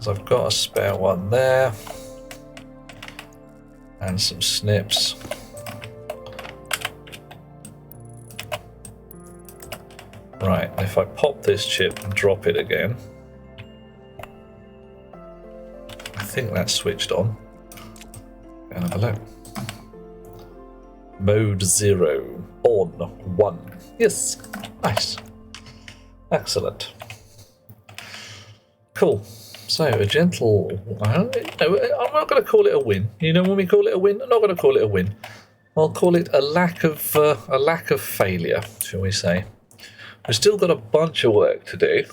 So I've got a spare one there. And some snips. Right, if I pop this chip and drop it again, I think that's switched on. Go and have a look. Mode 0. On. 1. Yes. Nice. Excellent. Cool. So, a gentle... I'm not going to call it a win. You know when we call it a win? I'm not going to call it a win. I'll call it a lack of failure, shall we say. We've still got a bunch of work to do.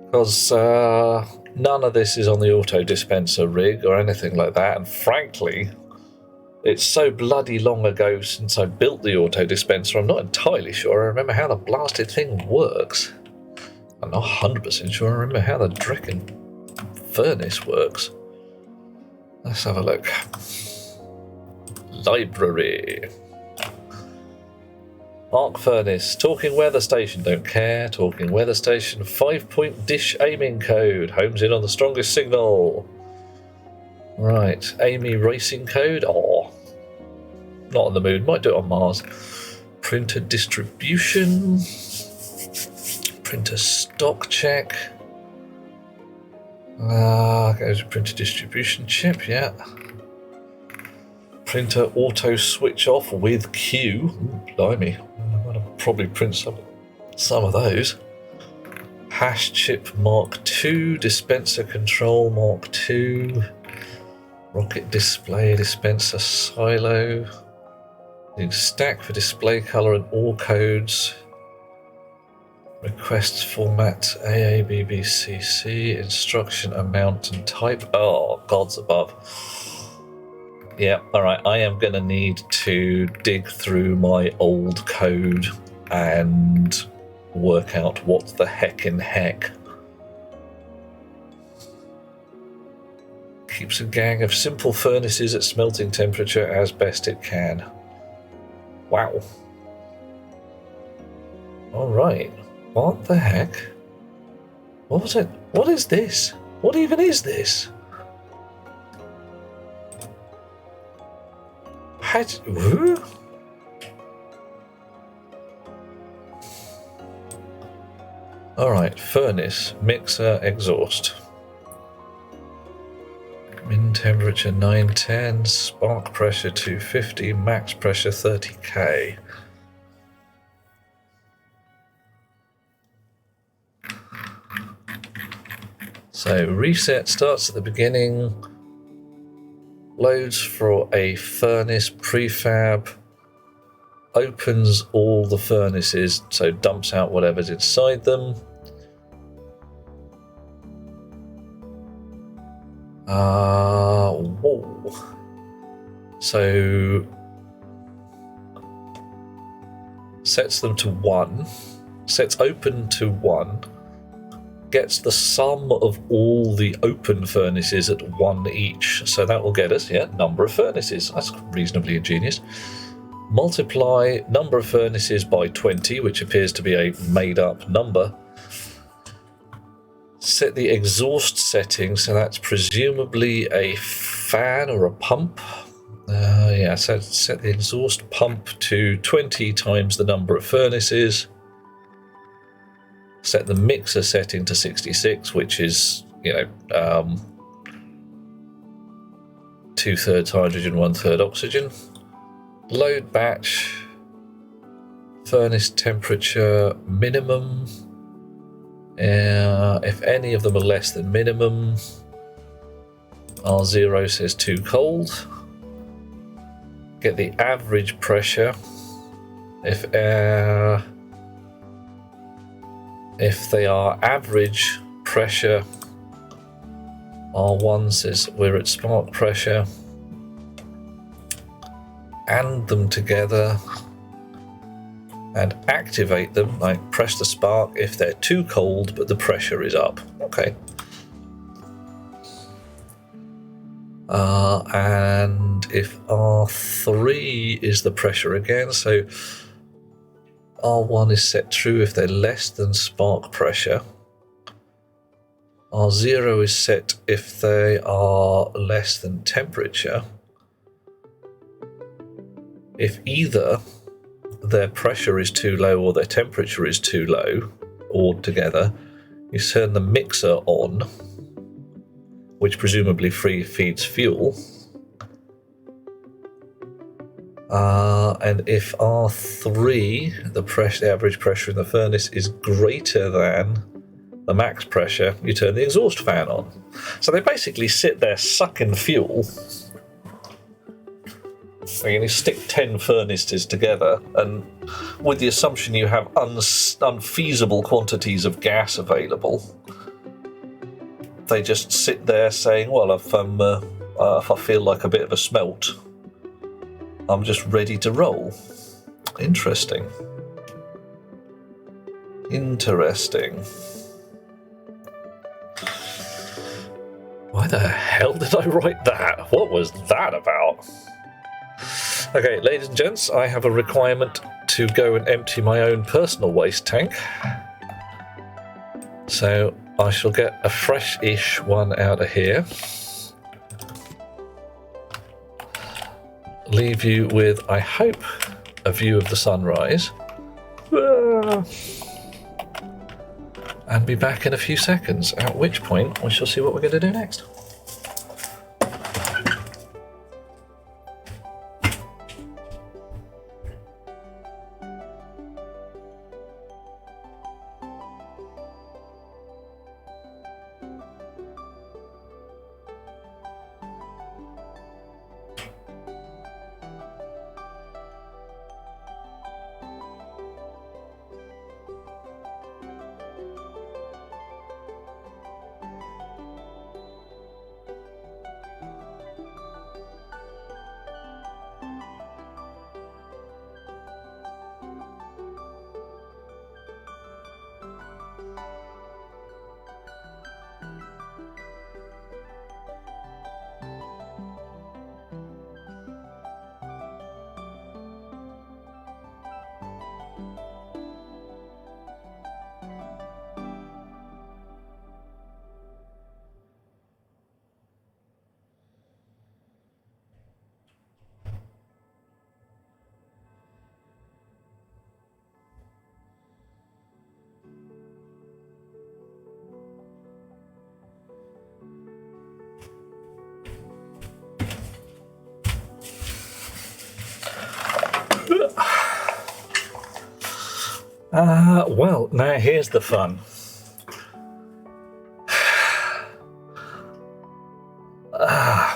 Because none of this is on the auto dispenser rig or anything like that. And frankly, it's so bloody long ago since I built the auto dispenser, I'm not entirely sure I remember how the blasted thing works. I'm not 100% sure I remember how the Drecken furnace works. Let's have a look. Library. Arc furnace. Talking weather station. Don't care. Talking weather station. 5-point dish aiming code. Homes in on the strongest signal. Right. Amy racing code. Oh. Not on the moon. Might do it on Mars. Printer distribution. Printer stock check. Goes printer distribution chip, yeah. Printer auto switch off with Q. Ooh, blimey. I'm going to probably print some of those. Hash chip Mark II. Dispenser control Mark II. Rocket display dispenser silo. Need stack for display color and all codes. Requests format AABBCC, instruction amount and type. Oh, gods above. Yeah, alright, I am going to need to dig through my old code and work out what the heck in heck. Keeps a gang of simple furnaces at smelting temperature as best it can. Wow. Alright. What the heck? What was it? What is this? What even is this? Who? Alright, furnace, mixer, exhaust. Min temperature 910, spark pressure 250, max pressure 30k. So reset starts at the beginning, loads for a furnace prefab, opens all the furnaces, so dumps out whatever's inside them. Whoa. So sets them to 1, sets open to 1, gets the sum of all the open furnaces at 1 each. So that will get us, number of furnaces. That's reasonably ingenious. Multiply number of furnaces by 20, which appears to be a made-up number. Set the exhaust setting, so that's presumably a fan or a pump. So set the exhaust pump to 20 times the number of furnaces. Set the mixer setting to 66, which is, 2/3 hydrogen, 1/3 oxygen. Load batch, furnace temperature minimum. If any of them are less than minimum, R0 says too cold. Get the average pressure. If they are average pressure, R1 says we're at spark pressure. And them together and activate them, like press the spark if they're too cold but the pressure is up. Okay. And if R3 is the pressure again, so R1 is set true if they're less than spark pressure. R0 is set if they are less than temperature. If either their pressure is too low or their temperature is too low, or together, you turn the mixer on, which presumably feeds fuel. And if R3, the average pressure in the furnace, is greater than the max pressure, you turn the exhaust fan on. So they basically sit there sucking fuel. So you stick 10 furnaces together, and with the assumption you have unfeasible quantities of gas available, they just sit there saying, well, if I feel like a bit of a smelt, I'm just ready to roll. Interesting. Why the hell did I write that? What was that about? Okay, ladies and gents, I have a requirement to go and empty my own personal waste tank. So I shall get a fresh-ish one out of here. Leave you with, I hope, a view of the sunrise. And be back in a few seconds, at which point we shall see what we're going to do next. Well, now here's the fun.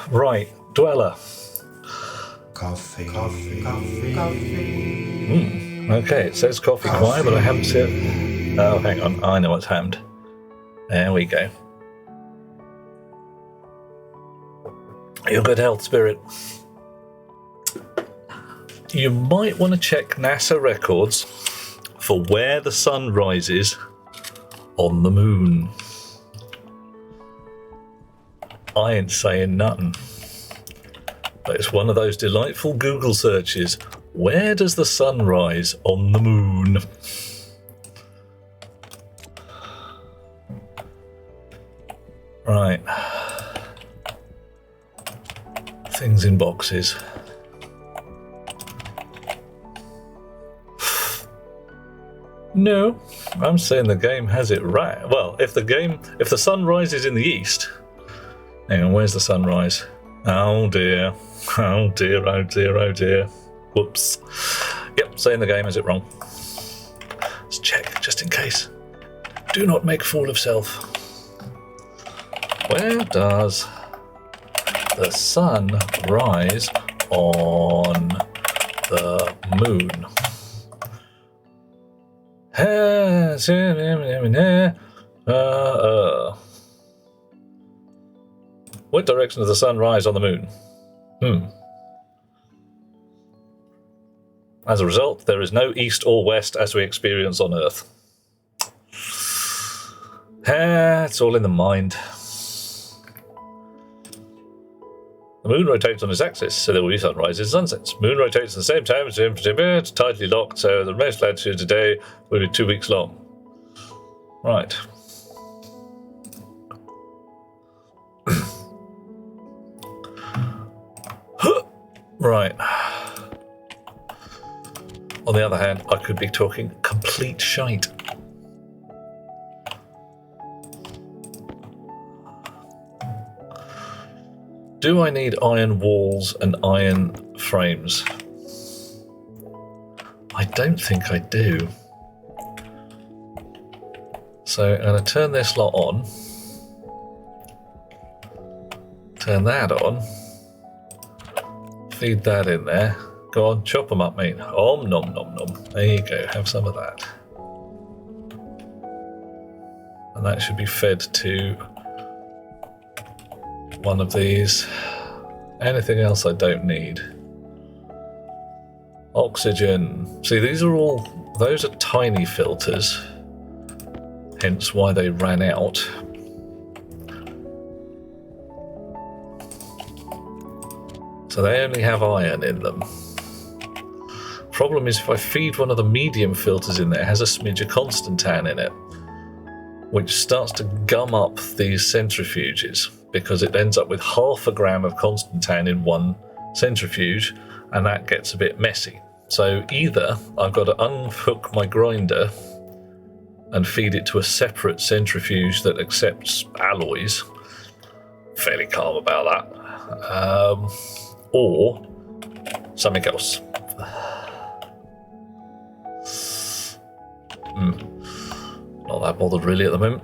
Right, Dweller. Coffee. Okay, it says coffee choir, but I haven't seen. Oh, hang on, I know what's happened. There we go. Your good health, Spirit. You might want to check NASA records for where the sun rises on the moon. I ain't saying nothing. But it's one of those delightful Google searches. Where does the sun rise on the moon? Right. Things in boxes. No, I'm saying the game has it right. Well, if the sun rises in the east. Hang on, where's the sunrise? Oh dear. Oh dear, oh dear, oh dear. Whoops. Yep, saying the game has it wrong. Let's check, just in case. Do not make fool of self. Where does the sun rise on the moon? What direction does the sun rise on the moon? As a result, there is no east or west as we experience on Earth. It's all in the mind. The moon rotates on its axis, so there will be sunrises and sunsets. Moon rotates at the same time, it's tightly locked, so the most latitude today will be 2 weeks long. Right. Right. On the other hand, I could be talking complete shite. Do I need iron walls and iron frames? I don't think I do. So I'm going to turn this lot on. Turn that on. Feed that in there. Go on, chop them up, mate. Om nom nom nom. There you go, have some of that. And that should be fed to one of these. Anything else I don't need? Oxygen. See, these are all, those are tiny filters. Hence why they ran out. So they only have iron in them. Problem is, if I feed one of the medium filters in there, it has a smidge of Constantan in it, which starts to gum up these centrifuges because it ends up with 0.5 gram of Constantan in one centrifuge, and that gets a bit messy. So either I've got to unhook my grinder and feed it to a separate centrifuge that accepts alloys. Fairly calm about that. Or something else. Not that bothered really at the moment.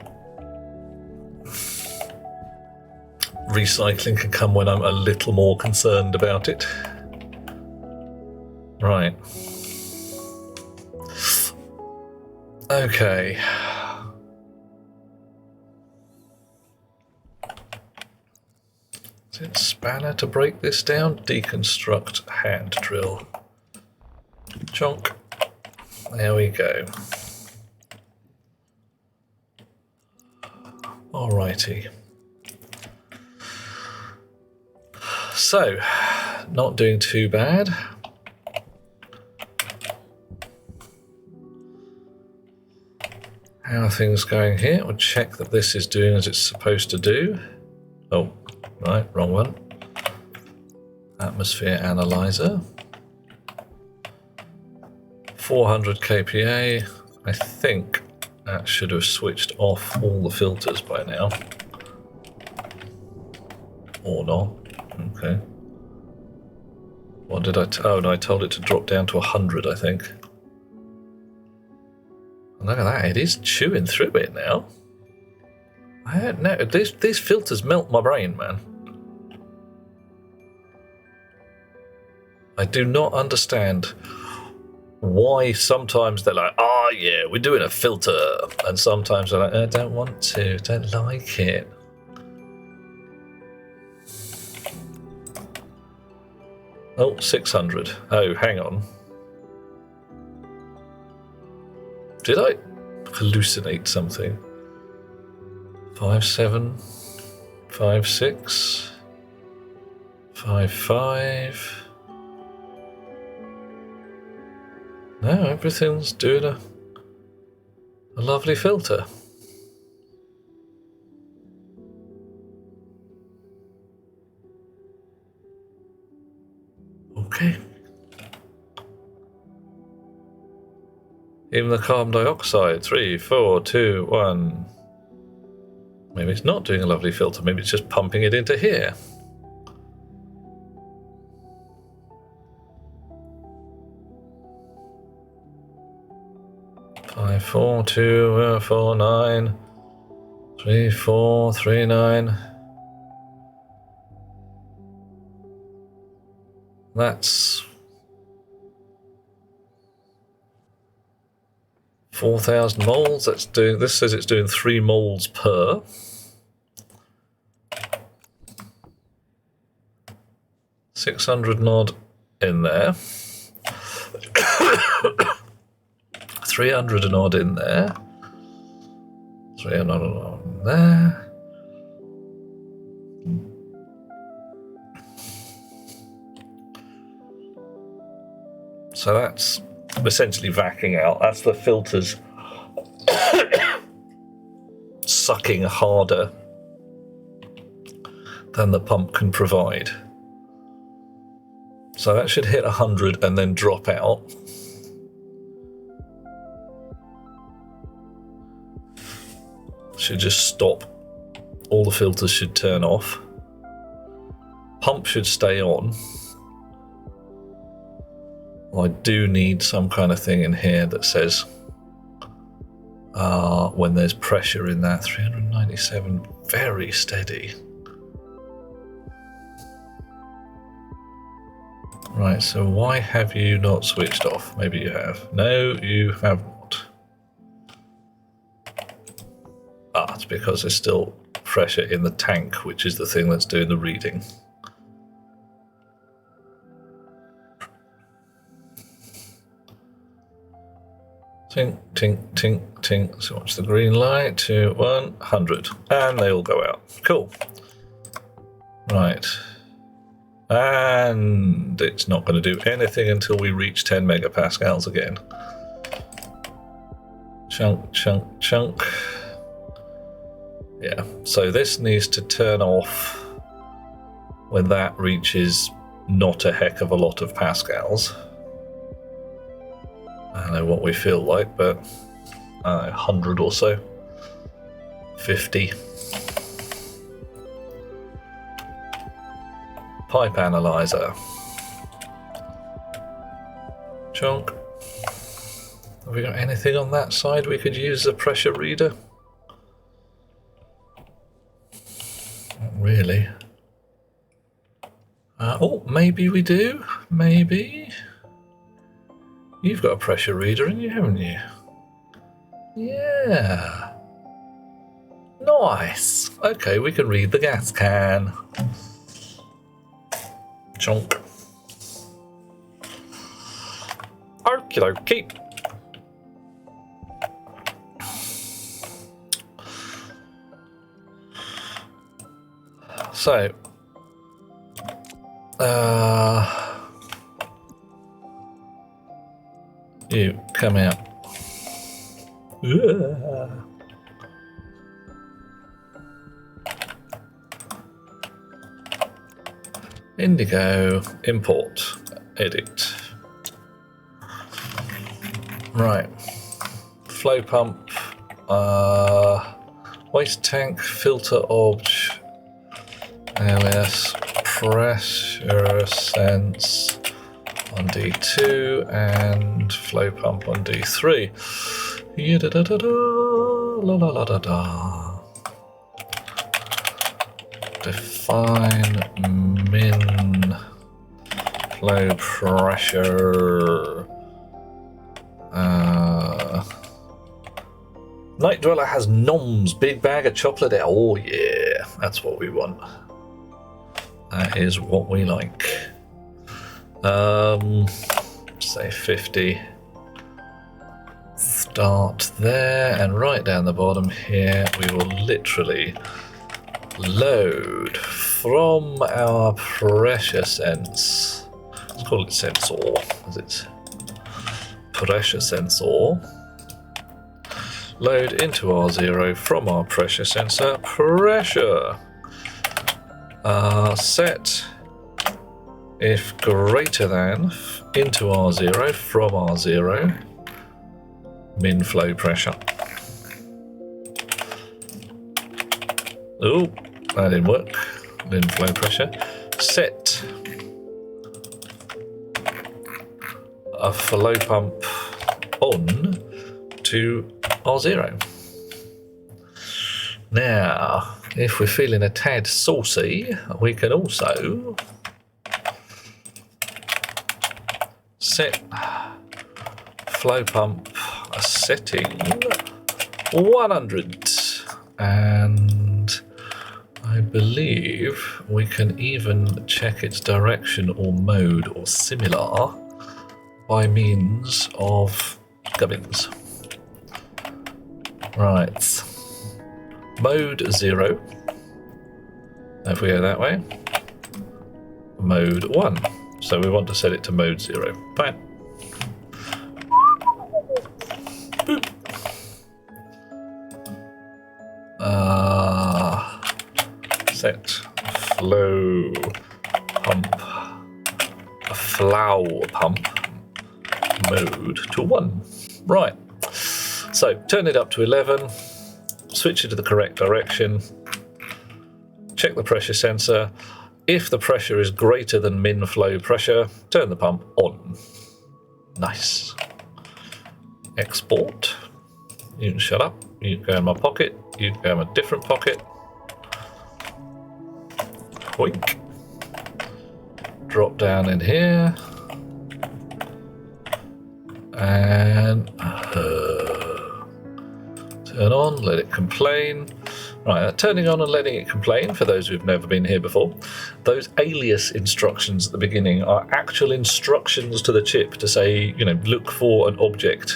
Recycling can come when I'm a little more concerned about it. Right. Okay. Is it spanner to break this down? Deconstruct hand drill. Chonk. There we go. Alrighty. So, not doing too bad. How are things going here? We'll check that this is doing as it's supposed to do. Oh, right, wrong one. Atmosphere analyzer. 400 kPa. I think that should have switched off all the filters by now. Or not. Okay. What did I... oh, no, I told it to drop down to 100, I think. Look at that, it is chewing through it now. I don't know, these filters melt my brain, man. I do not understand why sometimes they're like, oh yeah, we're doing a filter. And sometimes they're like, I don't want to, don't like it. Oh, 600. Oh, hang on. Did I hallucinate something? 57, 56, 55. No, everything's doing a lovely filter. Okay. Even the carbon dioxide, 3, 4, 2, 1. Maybe it's not doing a lovely filter, maybe it's just pumping it into here. Five, 4, 2, 4, 9, 3, 4, 3, 9. That's 4,000 moles. That's doing. This says it's doing 3 moles per. $600 and odd in there. 300 and odd in there. 300 and odd in there. So that's essentially vacuuming out. That's the filters sucking harder than the pump can provide. So that should hit 100 and then drop out. Should just stop. All the filters should turn off. Pump should stay on. I do need some kind of thing in here that says when there's pressure in that. 397, very steady. Right, so why have you not switched off? Maybe you have. No, you have not. It's because there's still pressure in the tank, which is the thing that's doing the reading. Tink, tink, tink, tink. So watch the green light to 100. And they all go out. Cool. Right. And it's not going to do anything until we reach 10 megapascals again. Chunk, chunk, chunk. Yeah, so this needs to turn off when that reaches not a heck of a lot of pascals. I don't know what we feel like, but 100 or so. 50. Pipe analyzer. Chunk. Have we got anything on that side we could use as a pressure reader? Not really. Oh, maybe we do. Maybe. You've got a pressure reader in you, haven't you? Yeah. Nice. Okay, we can read the gas can. Chunk. Okie dokie. So, you come out. Indigo, import, edit. Right. Flow pump, waste tank, filter obj, LS, pressure sense, on D2 and flow pump on D3. Da-da-da-da-da, la-la-la-da-da. Define min flow pressure. Night Dweller has noms, big bag of chocolate. Oh yeah, that's what we want. That is what we like. Say 50. Start there, and right down the bottom here, we will literally load from our pressure sense. Let's call it sensor, as it's pressure sensor. Load into R0 from our pressure sensor pressure. Set if greater than into R0 from R0 min flow pressure. Oh, that didn't work. Min flow pressure. Set a flow pump on to R0. Now, if we're feeling a tad saucy, we can also set flow pump setting 100, and I believe we can even check its direction or mode or similar by means of gubbins. Right, mode 0, if we go that way, mode 1, so we want to set it to mode 0. Fine. Boop. Set flow pump mode to 1. Right. So turn it up to 11, switch it to the correct direction, check the pressure sensor. If the pressure is greater than min flow pressure, turn the pump on. Nice. Export. You can shut up. You can go in my pocket. You can go in a different pocket. Wink. Drop down in here. And turn on, let it complain. Right, turning on and letting it complain, for those who've never been here before, those alias instructions at the beginning are actual instructions to the chip to say, you know, look for an object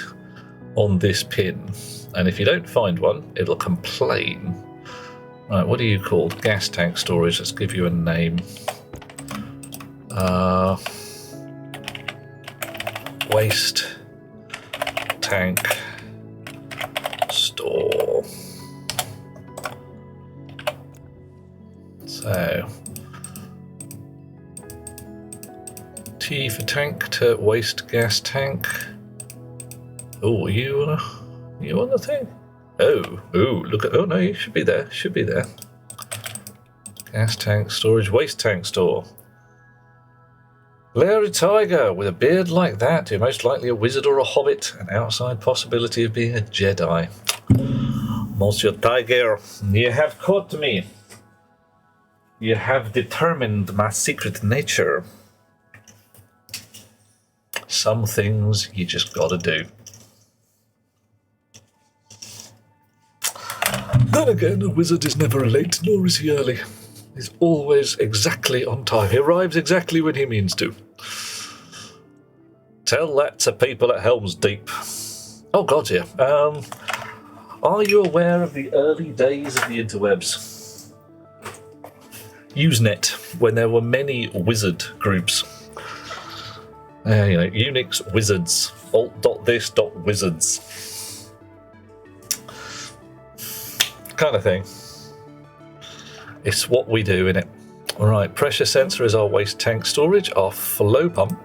on this pin. And if you don't find one, it'll complain. Right, what are you called? Gas tank storage, let's give you a name. Waste tank store. So T for tank to waste gas tank. Oh, you on the thing? Oh, look at, oh no, you should be there, Gas tank storage, waste tank store. Larry Tiger, with a beard like that, you're most likely a wizard or a hobbit, an outside possibility of being a Jedi. Monsieur Tiger, you have caught me. You have determined my secret nature. Some things you just gotta do. Then again, a wizard is never late, nor is he early. He's always exactly on time. He arrives exactly when he means to. Tell that to people at Helm's Deep. Oh God, yeah. Are you aware of the early days of the interwebs? Usenet, when there were many wizard groups. You know, Unix wizards, alt.this.wizards. Kind of thing. It's what we do, innit? Alright, pressure sensor is our waste tank storage, our flow pump.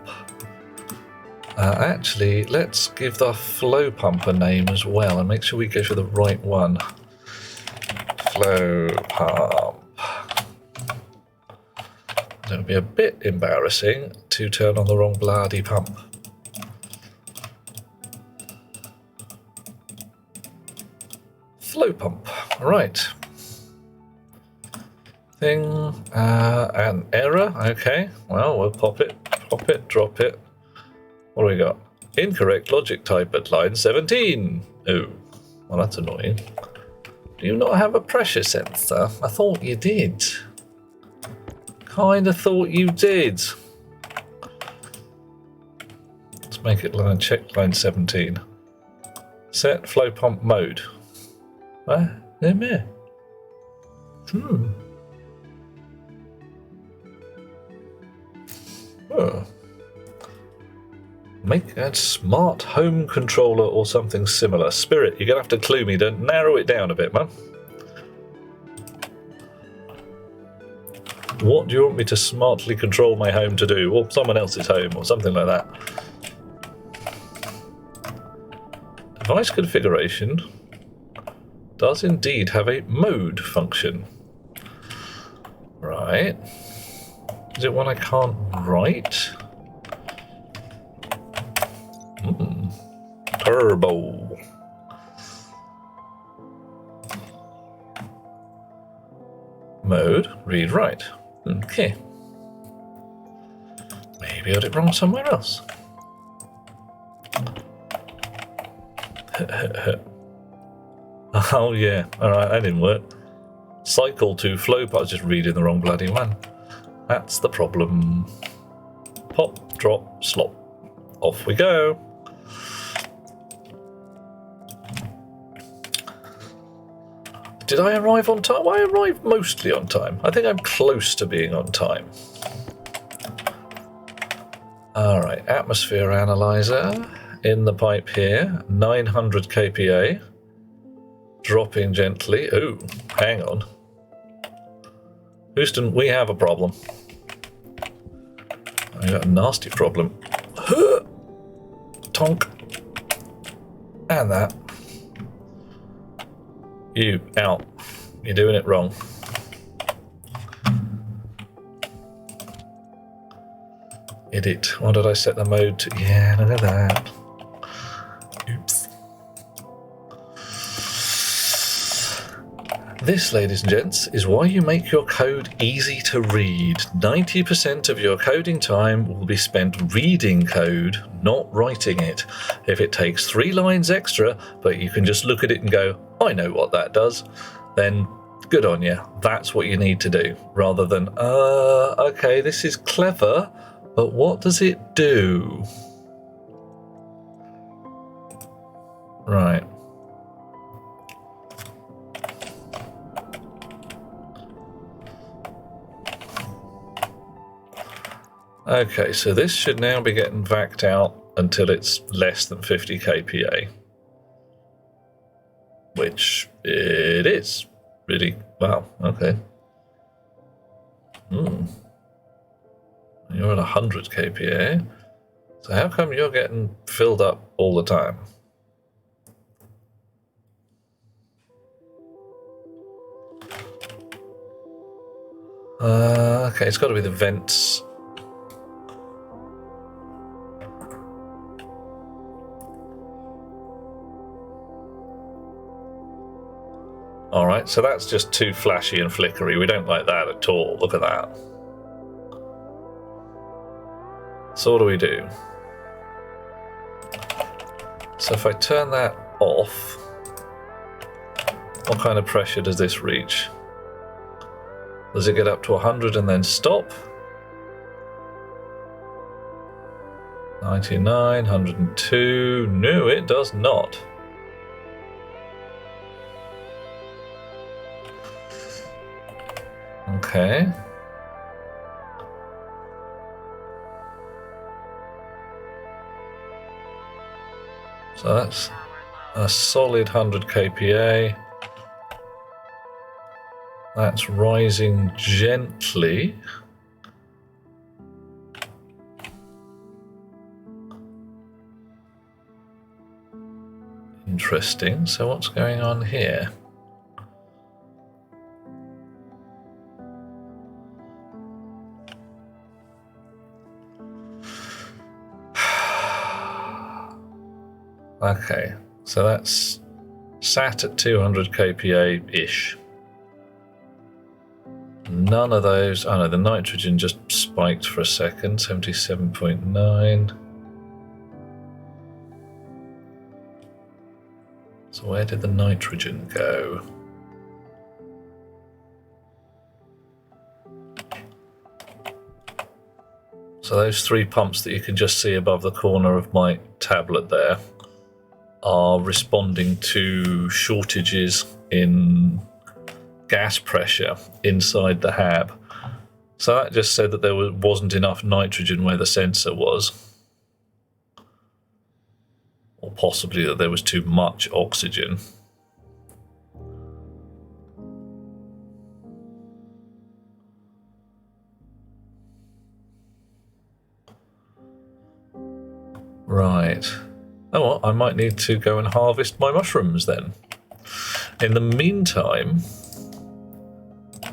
Actually, let's give the flow pump a name as well and make sure we go for the right one. Flow pump. It would be a bit embarrassing to turn on the wrong bloody pump. Flow pump. Right. Thing. An error. Okay. Well, we'll pop it, drop it. What do we got? Incorrect logic type at line 17. Oh, well, that's annoying. Do you not have a pressure sensor? I thought you did. Kinda thought you did. Let's make it check line 17. Set flow pump mode. There. Oh. Make a smart home controller or something similar. Spirit, you're going to have to clue me to narrow it down a bit, man. What do you want me to smartly control my home to do? Or someone else's home or something like that. Device configuration does indeed have a mode function. Right. Is it one I can't write? Turbo. Mode, read write. Okay. Maybe I got it wrong somewhere else. Oh yeah, alright, that didn't work. Cycle to flow, but I was just reading the wrong bloody one. That's the problem. Pop, drop, slop. Off we go. Did I arrive on time? I arrived mostly on time. I think I'm close to being on time. Alright, atmosphere analyzer in the pipe here. 900 kPa. Dropping gently. Ooh, hang on. Houston, we have a problem. I got a nasty problem. Tonk. And that. You, out. You're doing it wrong. Edit. What did I set the mode to? Yeah, look at that. Oops. This, ladies and gents, is why you make your code easy to read. 90% of your coding time will be spent reading code, not writing it. If it takes 3 lines extra, but you can just look at it and go, I know what that does, then good on you. That's what you need to do, rather than, okay, this is clever, but what does it do? Right. Okay, so this should now be getting vacked out until it's less than 50 kPa. Which it is. Really? Wow, okay. You're at 100 kPa. So how come you're getting filled up all the time? Okay, it's got to be the vents. Alright, so that's just too flashy and flickery. We don't like that at all. Look at that. So what do we do? So if I turn that off, what kind of pressure does this reach? Does it get up to 100 and then stop? 99, 102. No, it does not. Okay. So that's a solid 100 kPa. That's rising gently. Interesting. So what's going on here? Okay, so that's sat at 200 kPa-ish. None of those. Oh no, the nitrogen just spiked for a second. 77.9. So where did the nitrogen go? So those 3 pumps that you can just see above the corner of my tablet there are responding to shortages in gas pressure inside the hab. So that just said that there wasn't enough nitrogen where the sensor was. Or possibly that there was too much oxygen. Right. Oh well, I might need to go and harvest my mushrooms then. In the meantime,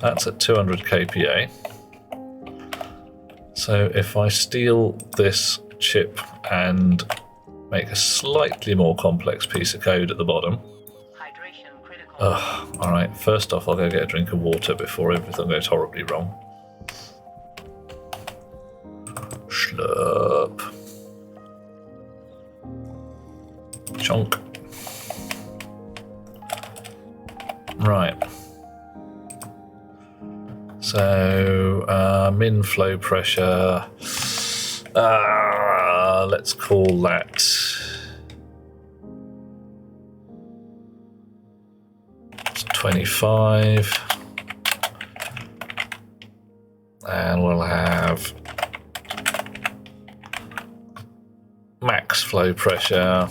that's at 200 kPa. So if I steal this chip and make a slightly more complex piece of code at the bottom. Alright, first off I'll go get a drink of water before everything goes horribly wrong. Slurp. Chunk. Right. So, min flow pressure. Let's call that 25. And we'll have max flow pressure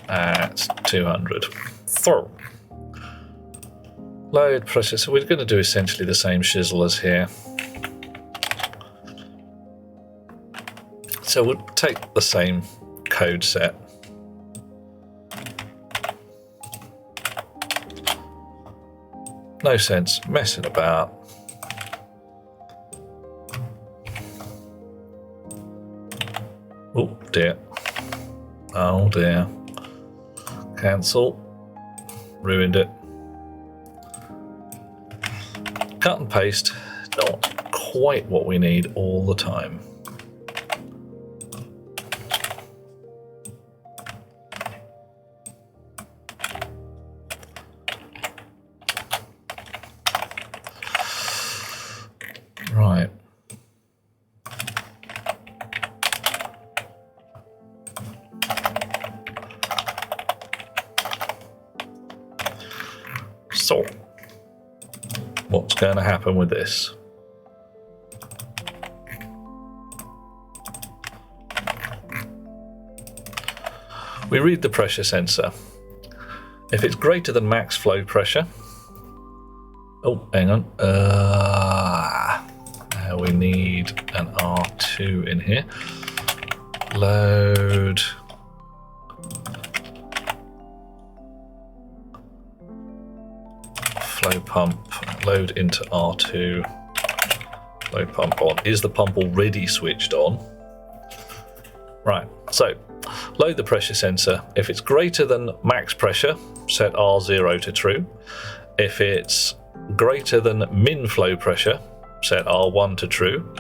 at 200. So, load pressure. So we're going to do essentially the same shizzle as here. So we'll take the same code set. No sense messing about. Oh dear. Oh dear. Cancel. Ruined it. Cut and paste. Not quite what we need all the time. Right. So, what's going to happen with this? We read the pressure sensor. If it's greater than max flow pressure, oh, hang on. We need an R2 in here. Load. Flow pump. Load into R2. Load pump on. Is the pump already switched on? Right. So, load the pressure sensor. If it's greater than max pressure, set R0 to true. If it's greater than min flow pressure, set R1 to true,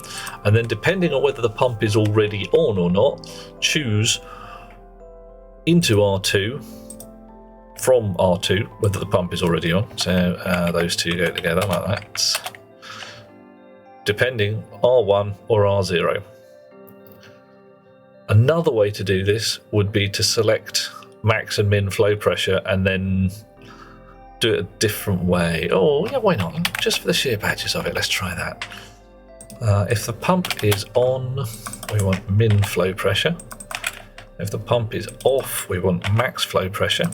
and then depending on whether the pump is already on or not, choose into R2 from R2 whether the pump is already on. So those two go together like that, depending R1 or R0. Another way to do this would be to select max and min flow pressure and then do it a different way. Oh yeah, why not? Just for the sheer badges of it, let's try that. If the pump is on, we want min flow pressure. If the pump is off, we want max flow pressure.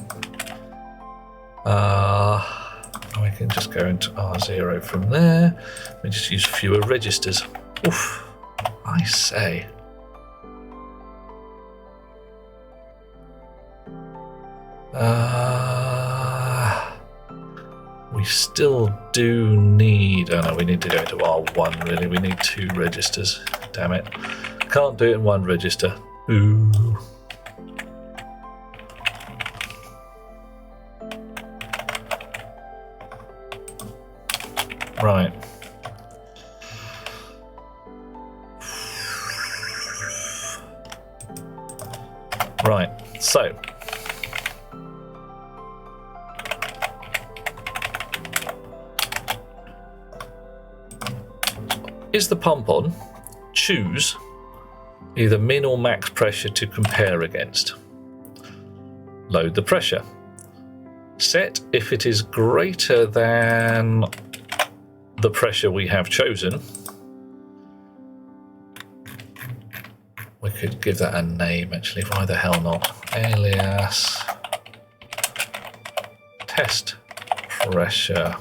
We can just go into R0 from there. We just use fewer registers. Oof, I say. We still do need... Oh no, we need to go into R1 really. We need 2 registers. Damn it. Can't do it in 1 register. Ooh. Right. Right, so is the pump on? Choose either min or max pressure to compare against. Load the pressure. Set if it is greater than the pressure we have chosen. We could give that a name actually, why the hell not? Alias test pressure.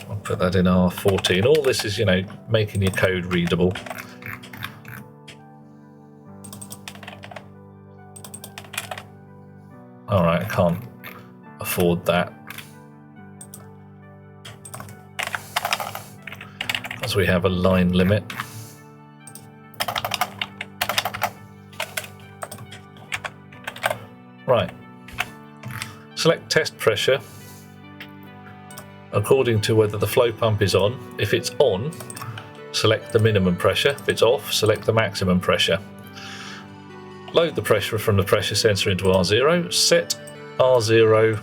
I'll put that in R14. All this is, you know, making your code readable. Alright, I can't afford that. As we have a line limit. Right. Select test pressure according to whether the flow pump is on. If it's on, select the minimum pressure. If it's off, select the maximum pressure. Load the pressure from the pressure sensor into R0. Set R0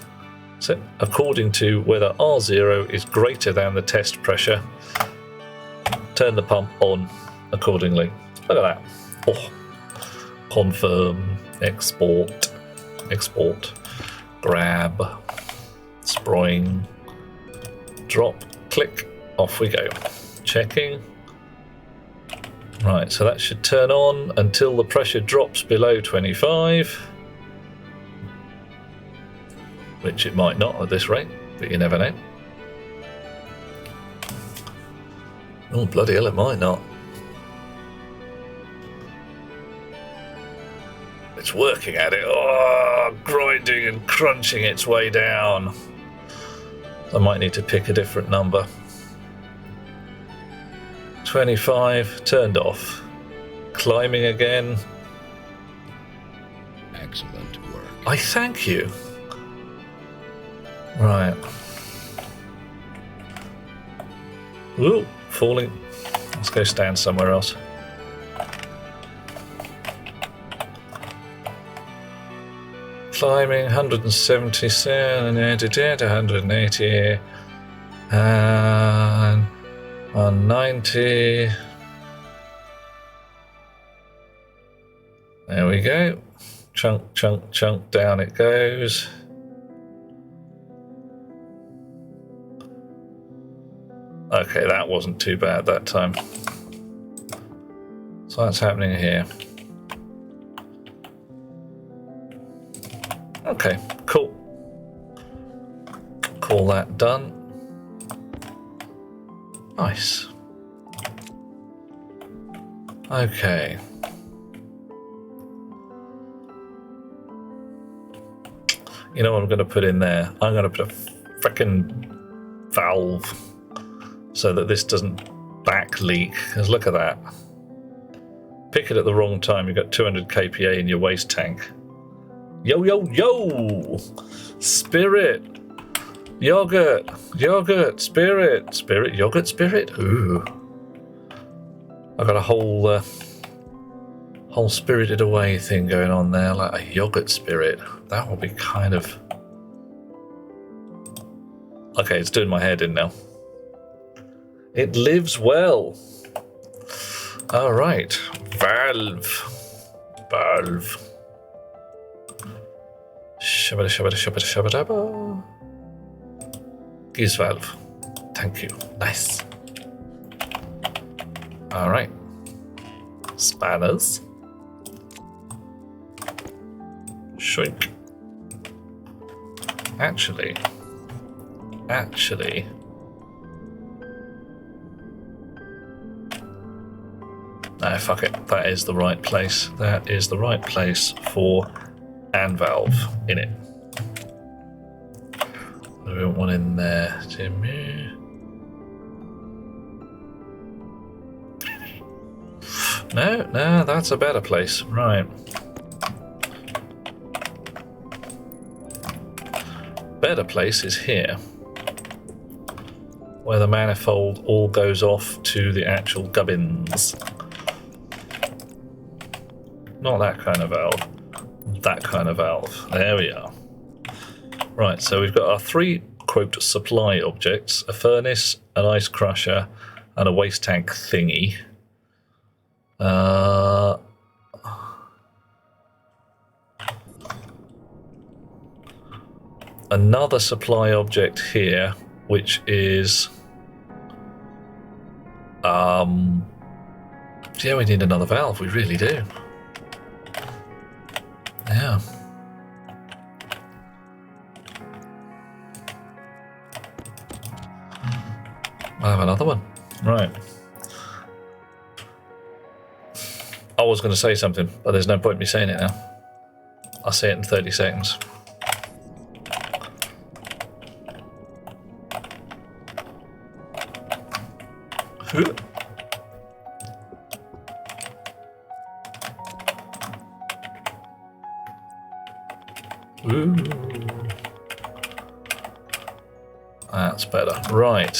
set according to whether R0 is greater than the test pressure. Turn the pump on accordingly. Look at that. Oh. Confirm. Export. Export. Grab. Spring. Drop. Click. Off we go. Checking. Right, so that should turn on until the pressure drops below 25. Which it might not at this rate, but you never know. Oh, bloody hell, it might not. It's working at it. Oh, grinding and crunching its way down. I might need to pick a different number. 25, turned off. Climbing again. Excellent work. I thank you. Right. Ooh, falling. Let's go stand somewhere else. Climbing 177, 180, and 190. There we go. Chunk, chunk, chunk, down it goes. Okay, that wasn't too bad that time. So that's happening here. Okay, cool. Call that done. Nice. Okay. You know what I'm going to put in there? I'm going to put a frickin' valve so that this doesn't back leak. Because look at that. Pick it at the wrong time. You've got 200 kPa in your waste tank. Yo, yo, yo! Spirit! Yogurt! Yogurt! Spirit! Spirit! Yogurt! Spirit! Ooh. I've got a whole Spirited Away thing going on there, like a yogurt spirit. That will be kind of... Okay, it's doing my head in now. It lives well. All right. Valve. Valve. Shabada, shabada, shabada, shabada. Gears valve. Thank you. Nice. All right. Spanners. Shrink. Actually. No, fuck it. That is the right place. That is the right place for an valve in it. We want one in there. Jimmy. No, that's a better place. Right. Better place is here. where the manifold all goes off to the actual gubbins. Not that kind of valve. That kind of valve. There we are. Right, so we've got our 3, quote, supply objects. A furnace, an ice crusher, and a waste tank thingy. Another supply object here, which is... yeah, we need another valve, we really do. Yeah. I have another one. Right. I was going to say something, but there's no point in me saying it now. I'll say it in 30 seconds. Ooh. That's better. Right.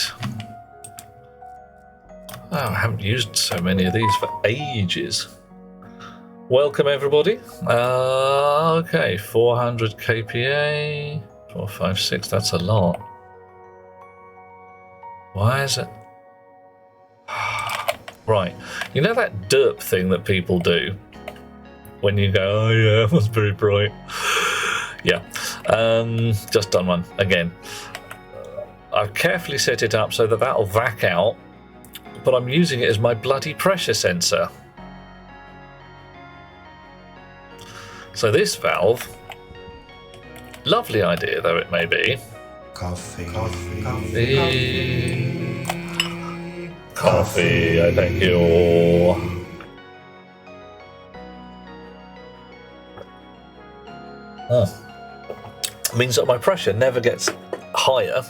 Oh, I haven't used so many of these for ages. Welcome, everybody. Okay, 400 kPa. 4, 5, 6, that's a lot. Why is it? Right. You know that derp thing that people do? When you go, oh yeah, it was very bright. Yeah. Just done one again. I've carefully set it up so that that'll vac out, but I'm using it as my bloody pressure sensor. So this valve, lovely idea though it may be. Coffee. Coffee, I thank you. Means that my pressure never gets higher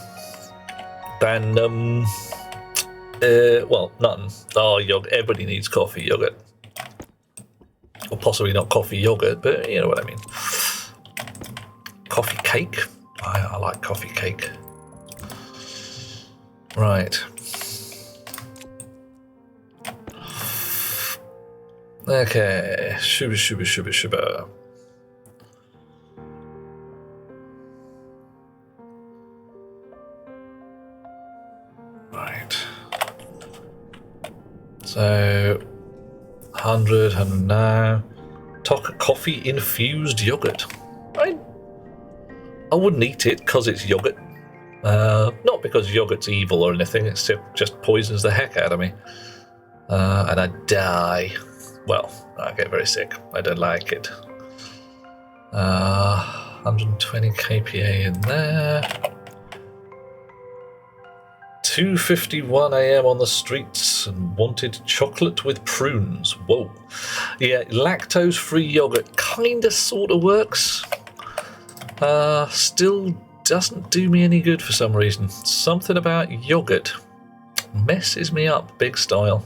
than well, none. Oh, yogurt. Everybody needs coffee yogurt. Or possibly not coffee yogurt, but you know what I mean. Coffee cake. I like coffee cake. Right. Okay. Shuba, shuba, shuba, shuba. Right. So 100 now. Coffee infused yogurt. I wouldn't eat it because it's yogurt. Not because yogurt's evil or anything. It's just poisons the heck out of me, and I die. Well, I get very sick. I don't like it. 120 kPa in there. 2:51 a.m. on the streets and wanted chocolate with prunes. Whoa. Yeah, lactose-free yogurt kinda sorta works. Still doesn't do me any good for some reason. Something about yogurt messes me up big style.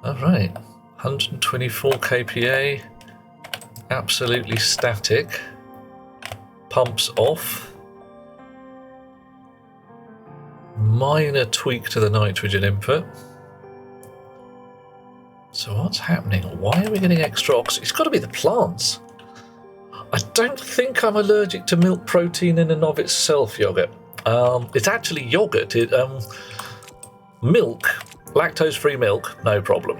Alright, 124 kPa, absolutely static. Pumps off. Minor tweak to the nitrogen input. So what's happening? Why are we getting extra oxygen? It's got to be the plants. I don't think I'm allergic to milk protein in and of itself, yogurt. It's actually yogurt. Milk, lactose-free milk, no problem.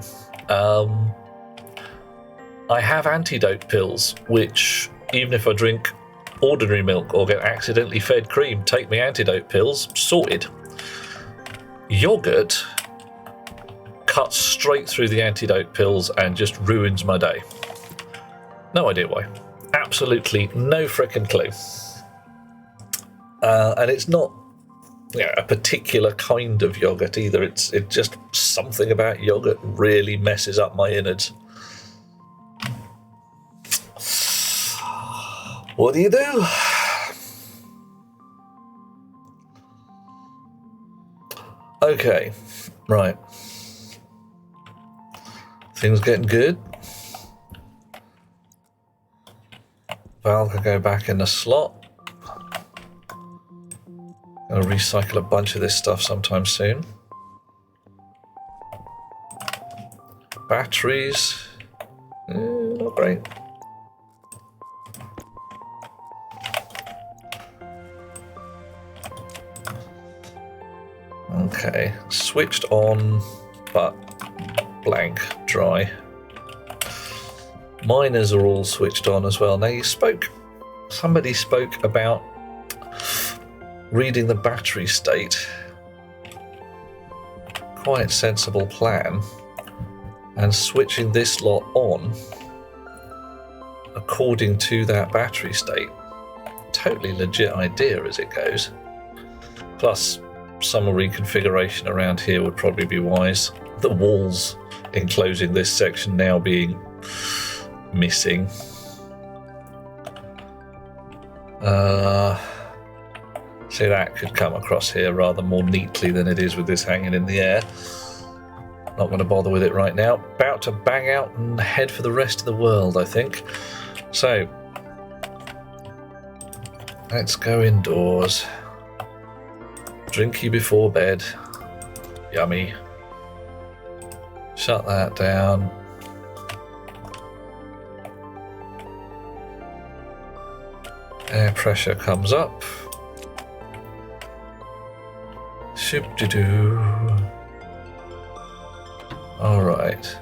I have antidote pills, which even if I drink ordinary milk or get accidentally fed cream, take me antidote pills, sorted. Yogurt cuts straight through the antidote pills and just ruins my day. No idea why. Absolutely no frickin' clue. And it's not a particular kind of yogurt either. It's just something about yogurt really messes up my innards. What do you do? Okay, right. Things getting good. Valve can go back in the slot. I'll recycle a bunch of this stuff sometime soon. Batteries. Not great. Okay, switched on, but blank, dry. Miners are all switched on as well. Now somebody spoke about reading the battery state. Quite sensible plan. And switching this lot on according to that battery state. Totally legit idea as it goes. Plus, some reconfiguration around here would probably be wise. The walls enclosing this section now being missing. See, that could come across here rather more neatly than it is with this hanging in the air. Not going to bother with it right now. About to bang out and head for the rest of the world, I think. So, let's go indoors. Drinky before bed. Yummy. Shut that down. Air pressure comes up. Shoop-de-doo. Alright.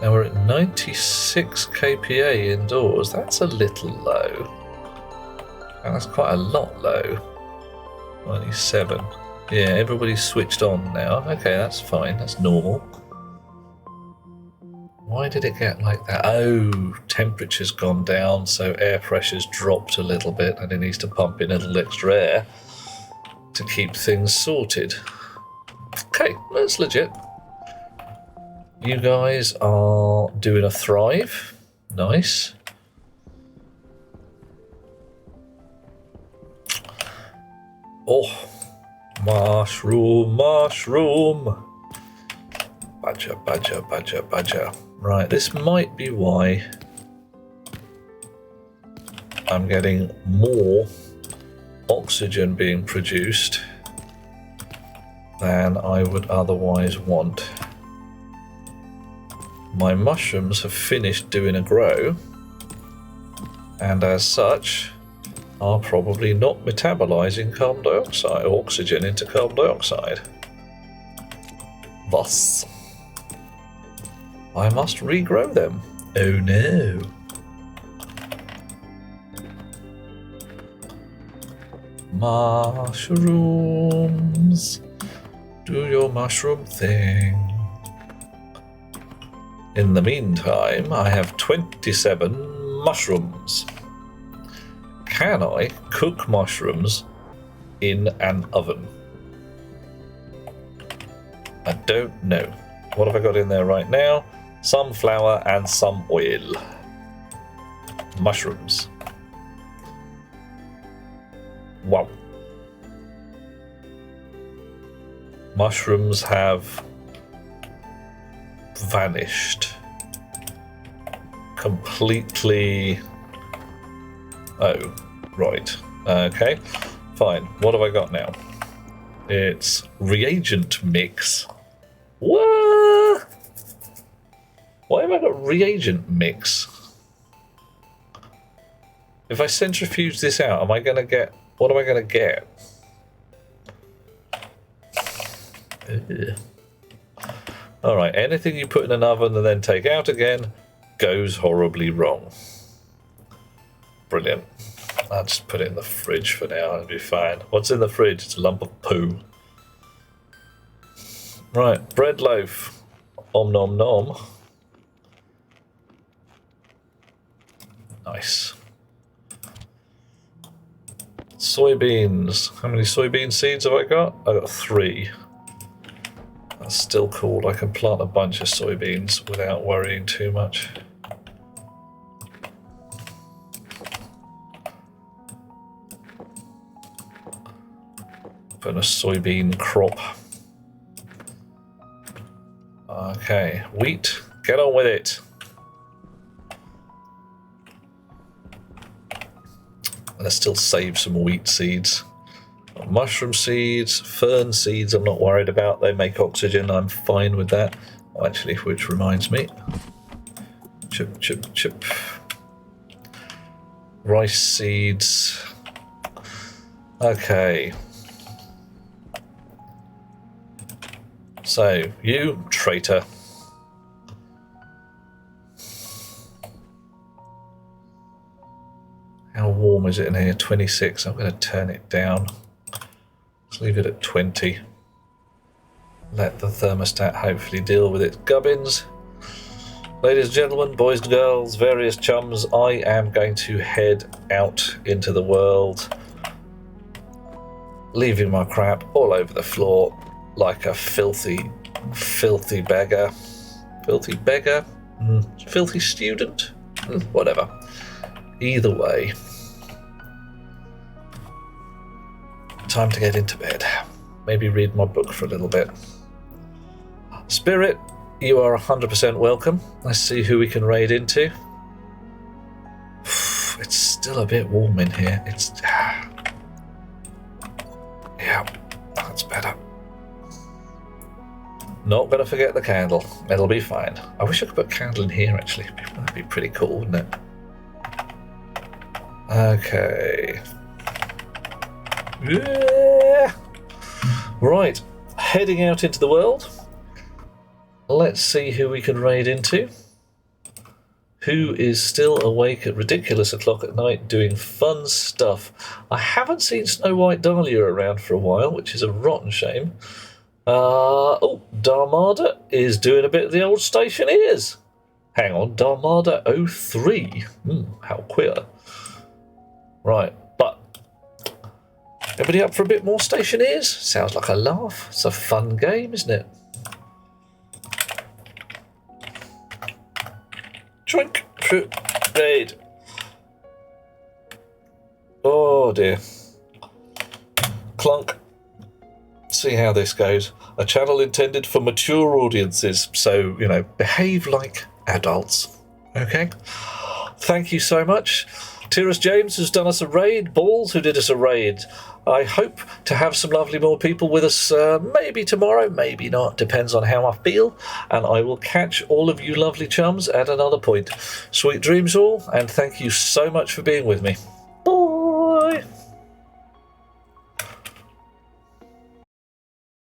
Now we're at 96 kPa indoors. That's a little low. And that's quite a lot low. 97. Yeah, everybody's switched on now. Okay, that's fine. That's normal. Why did it get like that? Oh, temperature's gone down, so air pressure's dropped a little bit and it needs to pump in a little extra air to keep things sorted. Okay, that's legit. You guys are doing a thrive. Nice. Oh, mushroom. Badger. Right, this might be why I'm getting more oxygen being produced than I would otherwise want. My mushrooms have finished doing a grow, and as such are probably not metabolizing carbon dioxide, oxygen into carbon dioxide. Thus, I must regrow them. Oh no. Mushrooms. Do your mushroom thing. In the meantime, I have 27 mushrooms. Can I cook mushrooms in an oven? I don't know. What have I got in there right now? Some flour and some oil. Mushrooms. Wow. Mushrooms have vanished. Completely. Oh, right. Okay, fine. What have I got now? It's reagent mix. What? Why have I got reagent mix? If I centrifuge this out, am I going to get... What am I going to get? Alright, anything you put in an oven and then take out again goes horribly wrong. Brilliant. I'll just put it in the fridge for now, it'll be fine. What's in the fridge? It's a lump of poo. Right, bread loaf. Om nom nom. Nice. Soybeans. How many soybean seeds have I got? I got 3. That's still cool. I can plant a bunch of soybeans without worrying too much. Put a soybean crop. Okay, wheat, get on with it. Let's still save some wheat seeds. mushroom seeds, fern seeds I'm not worried about. They make oxygen. I'm fine with that. Oh, actually, which reminds me. Chip, chip, chip. Rice seeds. Okay. So, you traitor. How warm is it in here? 26. I'm going to turn it down. Let's leave it at 20. Let the thermostat hopefully deal with its gubbins. Ladies and gentlemen, boys and girls, various chums, I am going to head out into the world, leaving my crap all over the floor like a filthy, filthy beggar. Filthy beggar? Filthy student? Whatever. Either way, time to get into bed. Maybe read my book for a little bit. Spirit, you are 100% welcome. Let's see who we can raid into. It's still a bit warm in here. It's... yeah, that's better. Not going to forget the candle. It'll be fine. I wish I could put a candle in here, actually. That'd be pretty cool, wouldn't it? Okay. Yeah. Right. Heading out into the world. Let's see who we can raid into. Who is still awake at ridiculous o'clock at night doing fun stuff. I haven't seen Snow White Dahlia around for a while, which is a rotten shame. Oh, Darmada is doing a bit of the old Stationeers. Hang on, Darmada 03. How queer. Right, but everybody up for a bit more Stationeers? Sounds like a laugh. It's a fun game, isn't it? Drink, raid. Oh dear. Clunk. See how this goes. A channel intended for mature audiences, so, you know, behave like adults. Okay? Thank you so much. Tyrus James, who's done us a raid. Balls, who did us a raid. I hope to have some lovely more people with us maybe tomorrow, maybe not. Depends on how I feel. And I will catch all of you lovely chums at another point. Sweet dreams all, and thank you so much for being with me.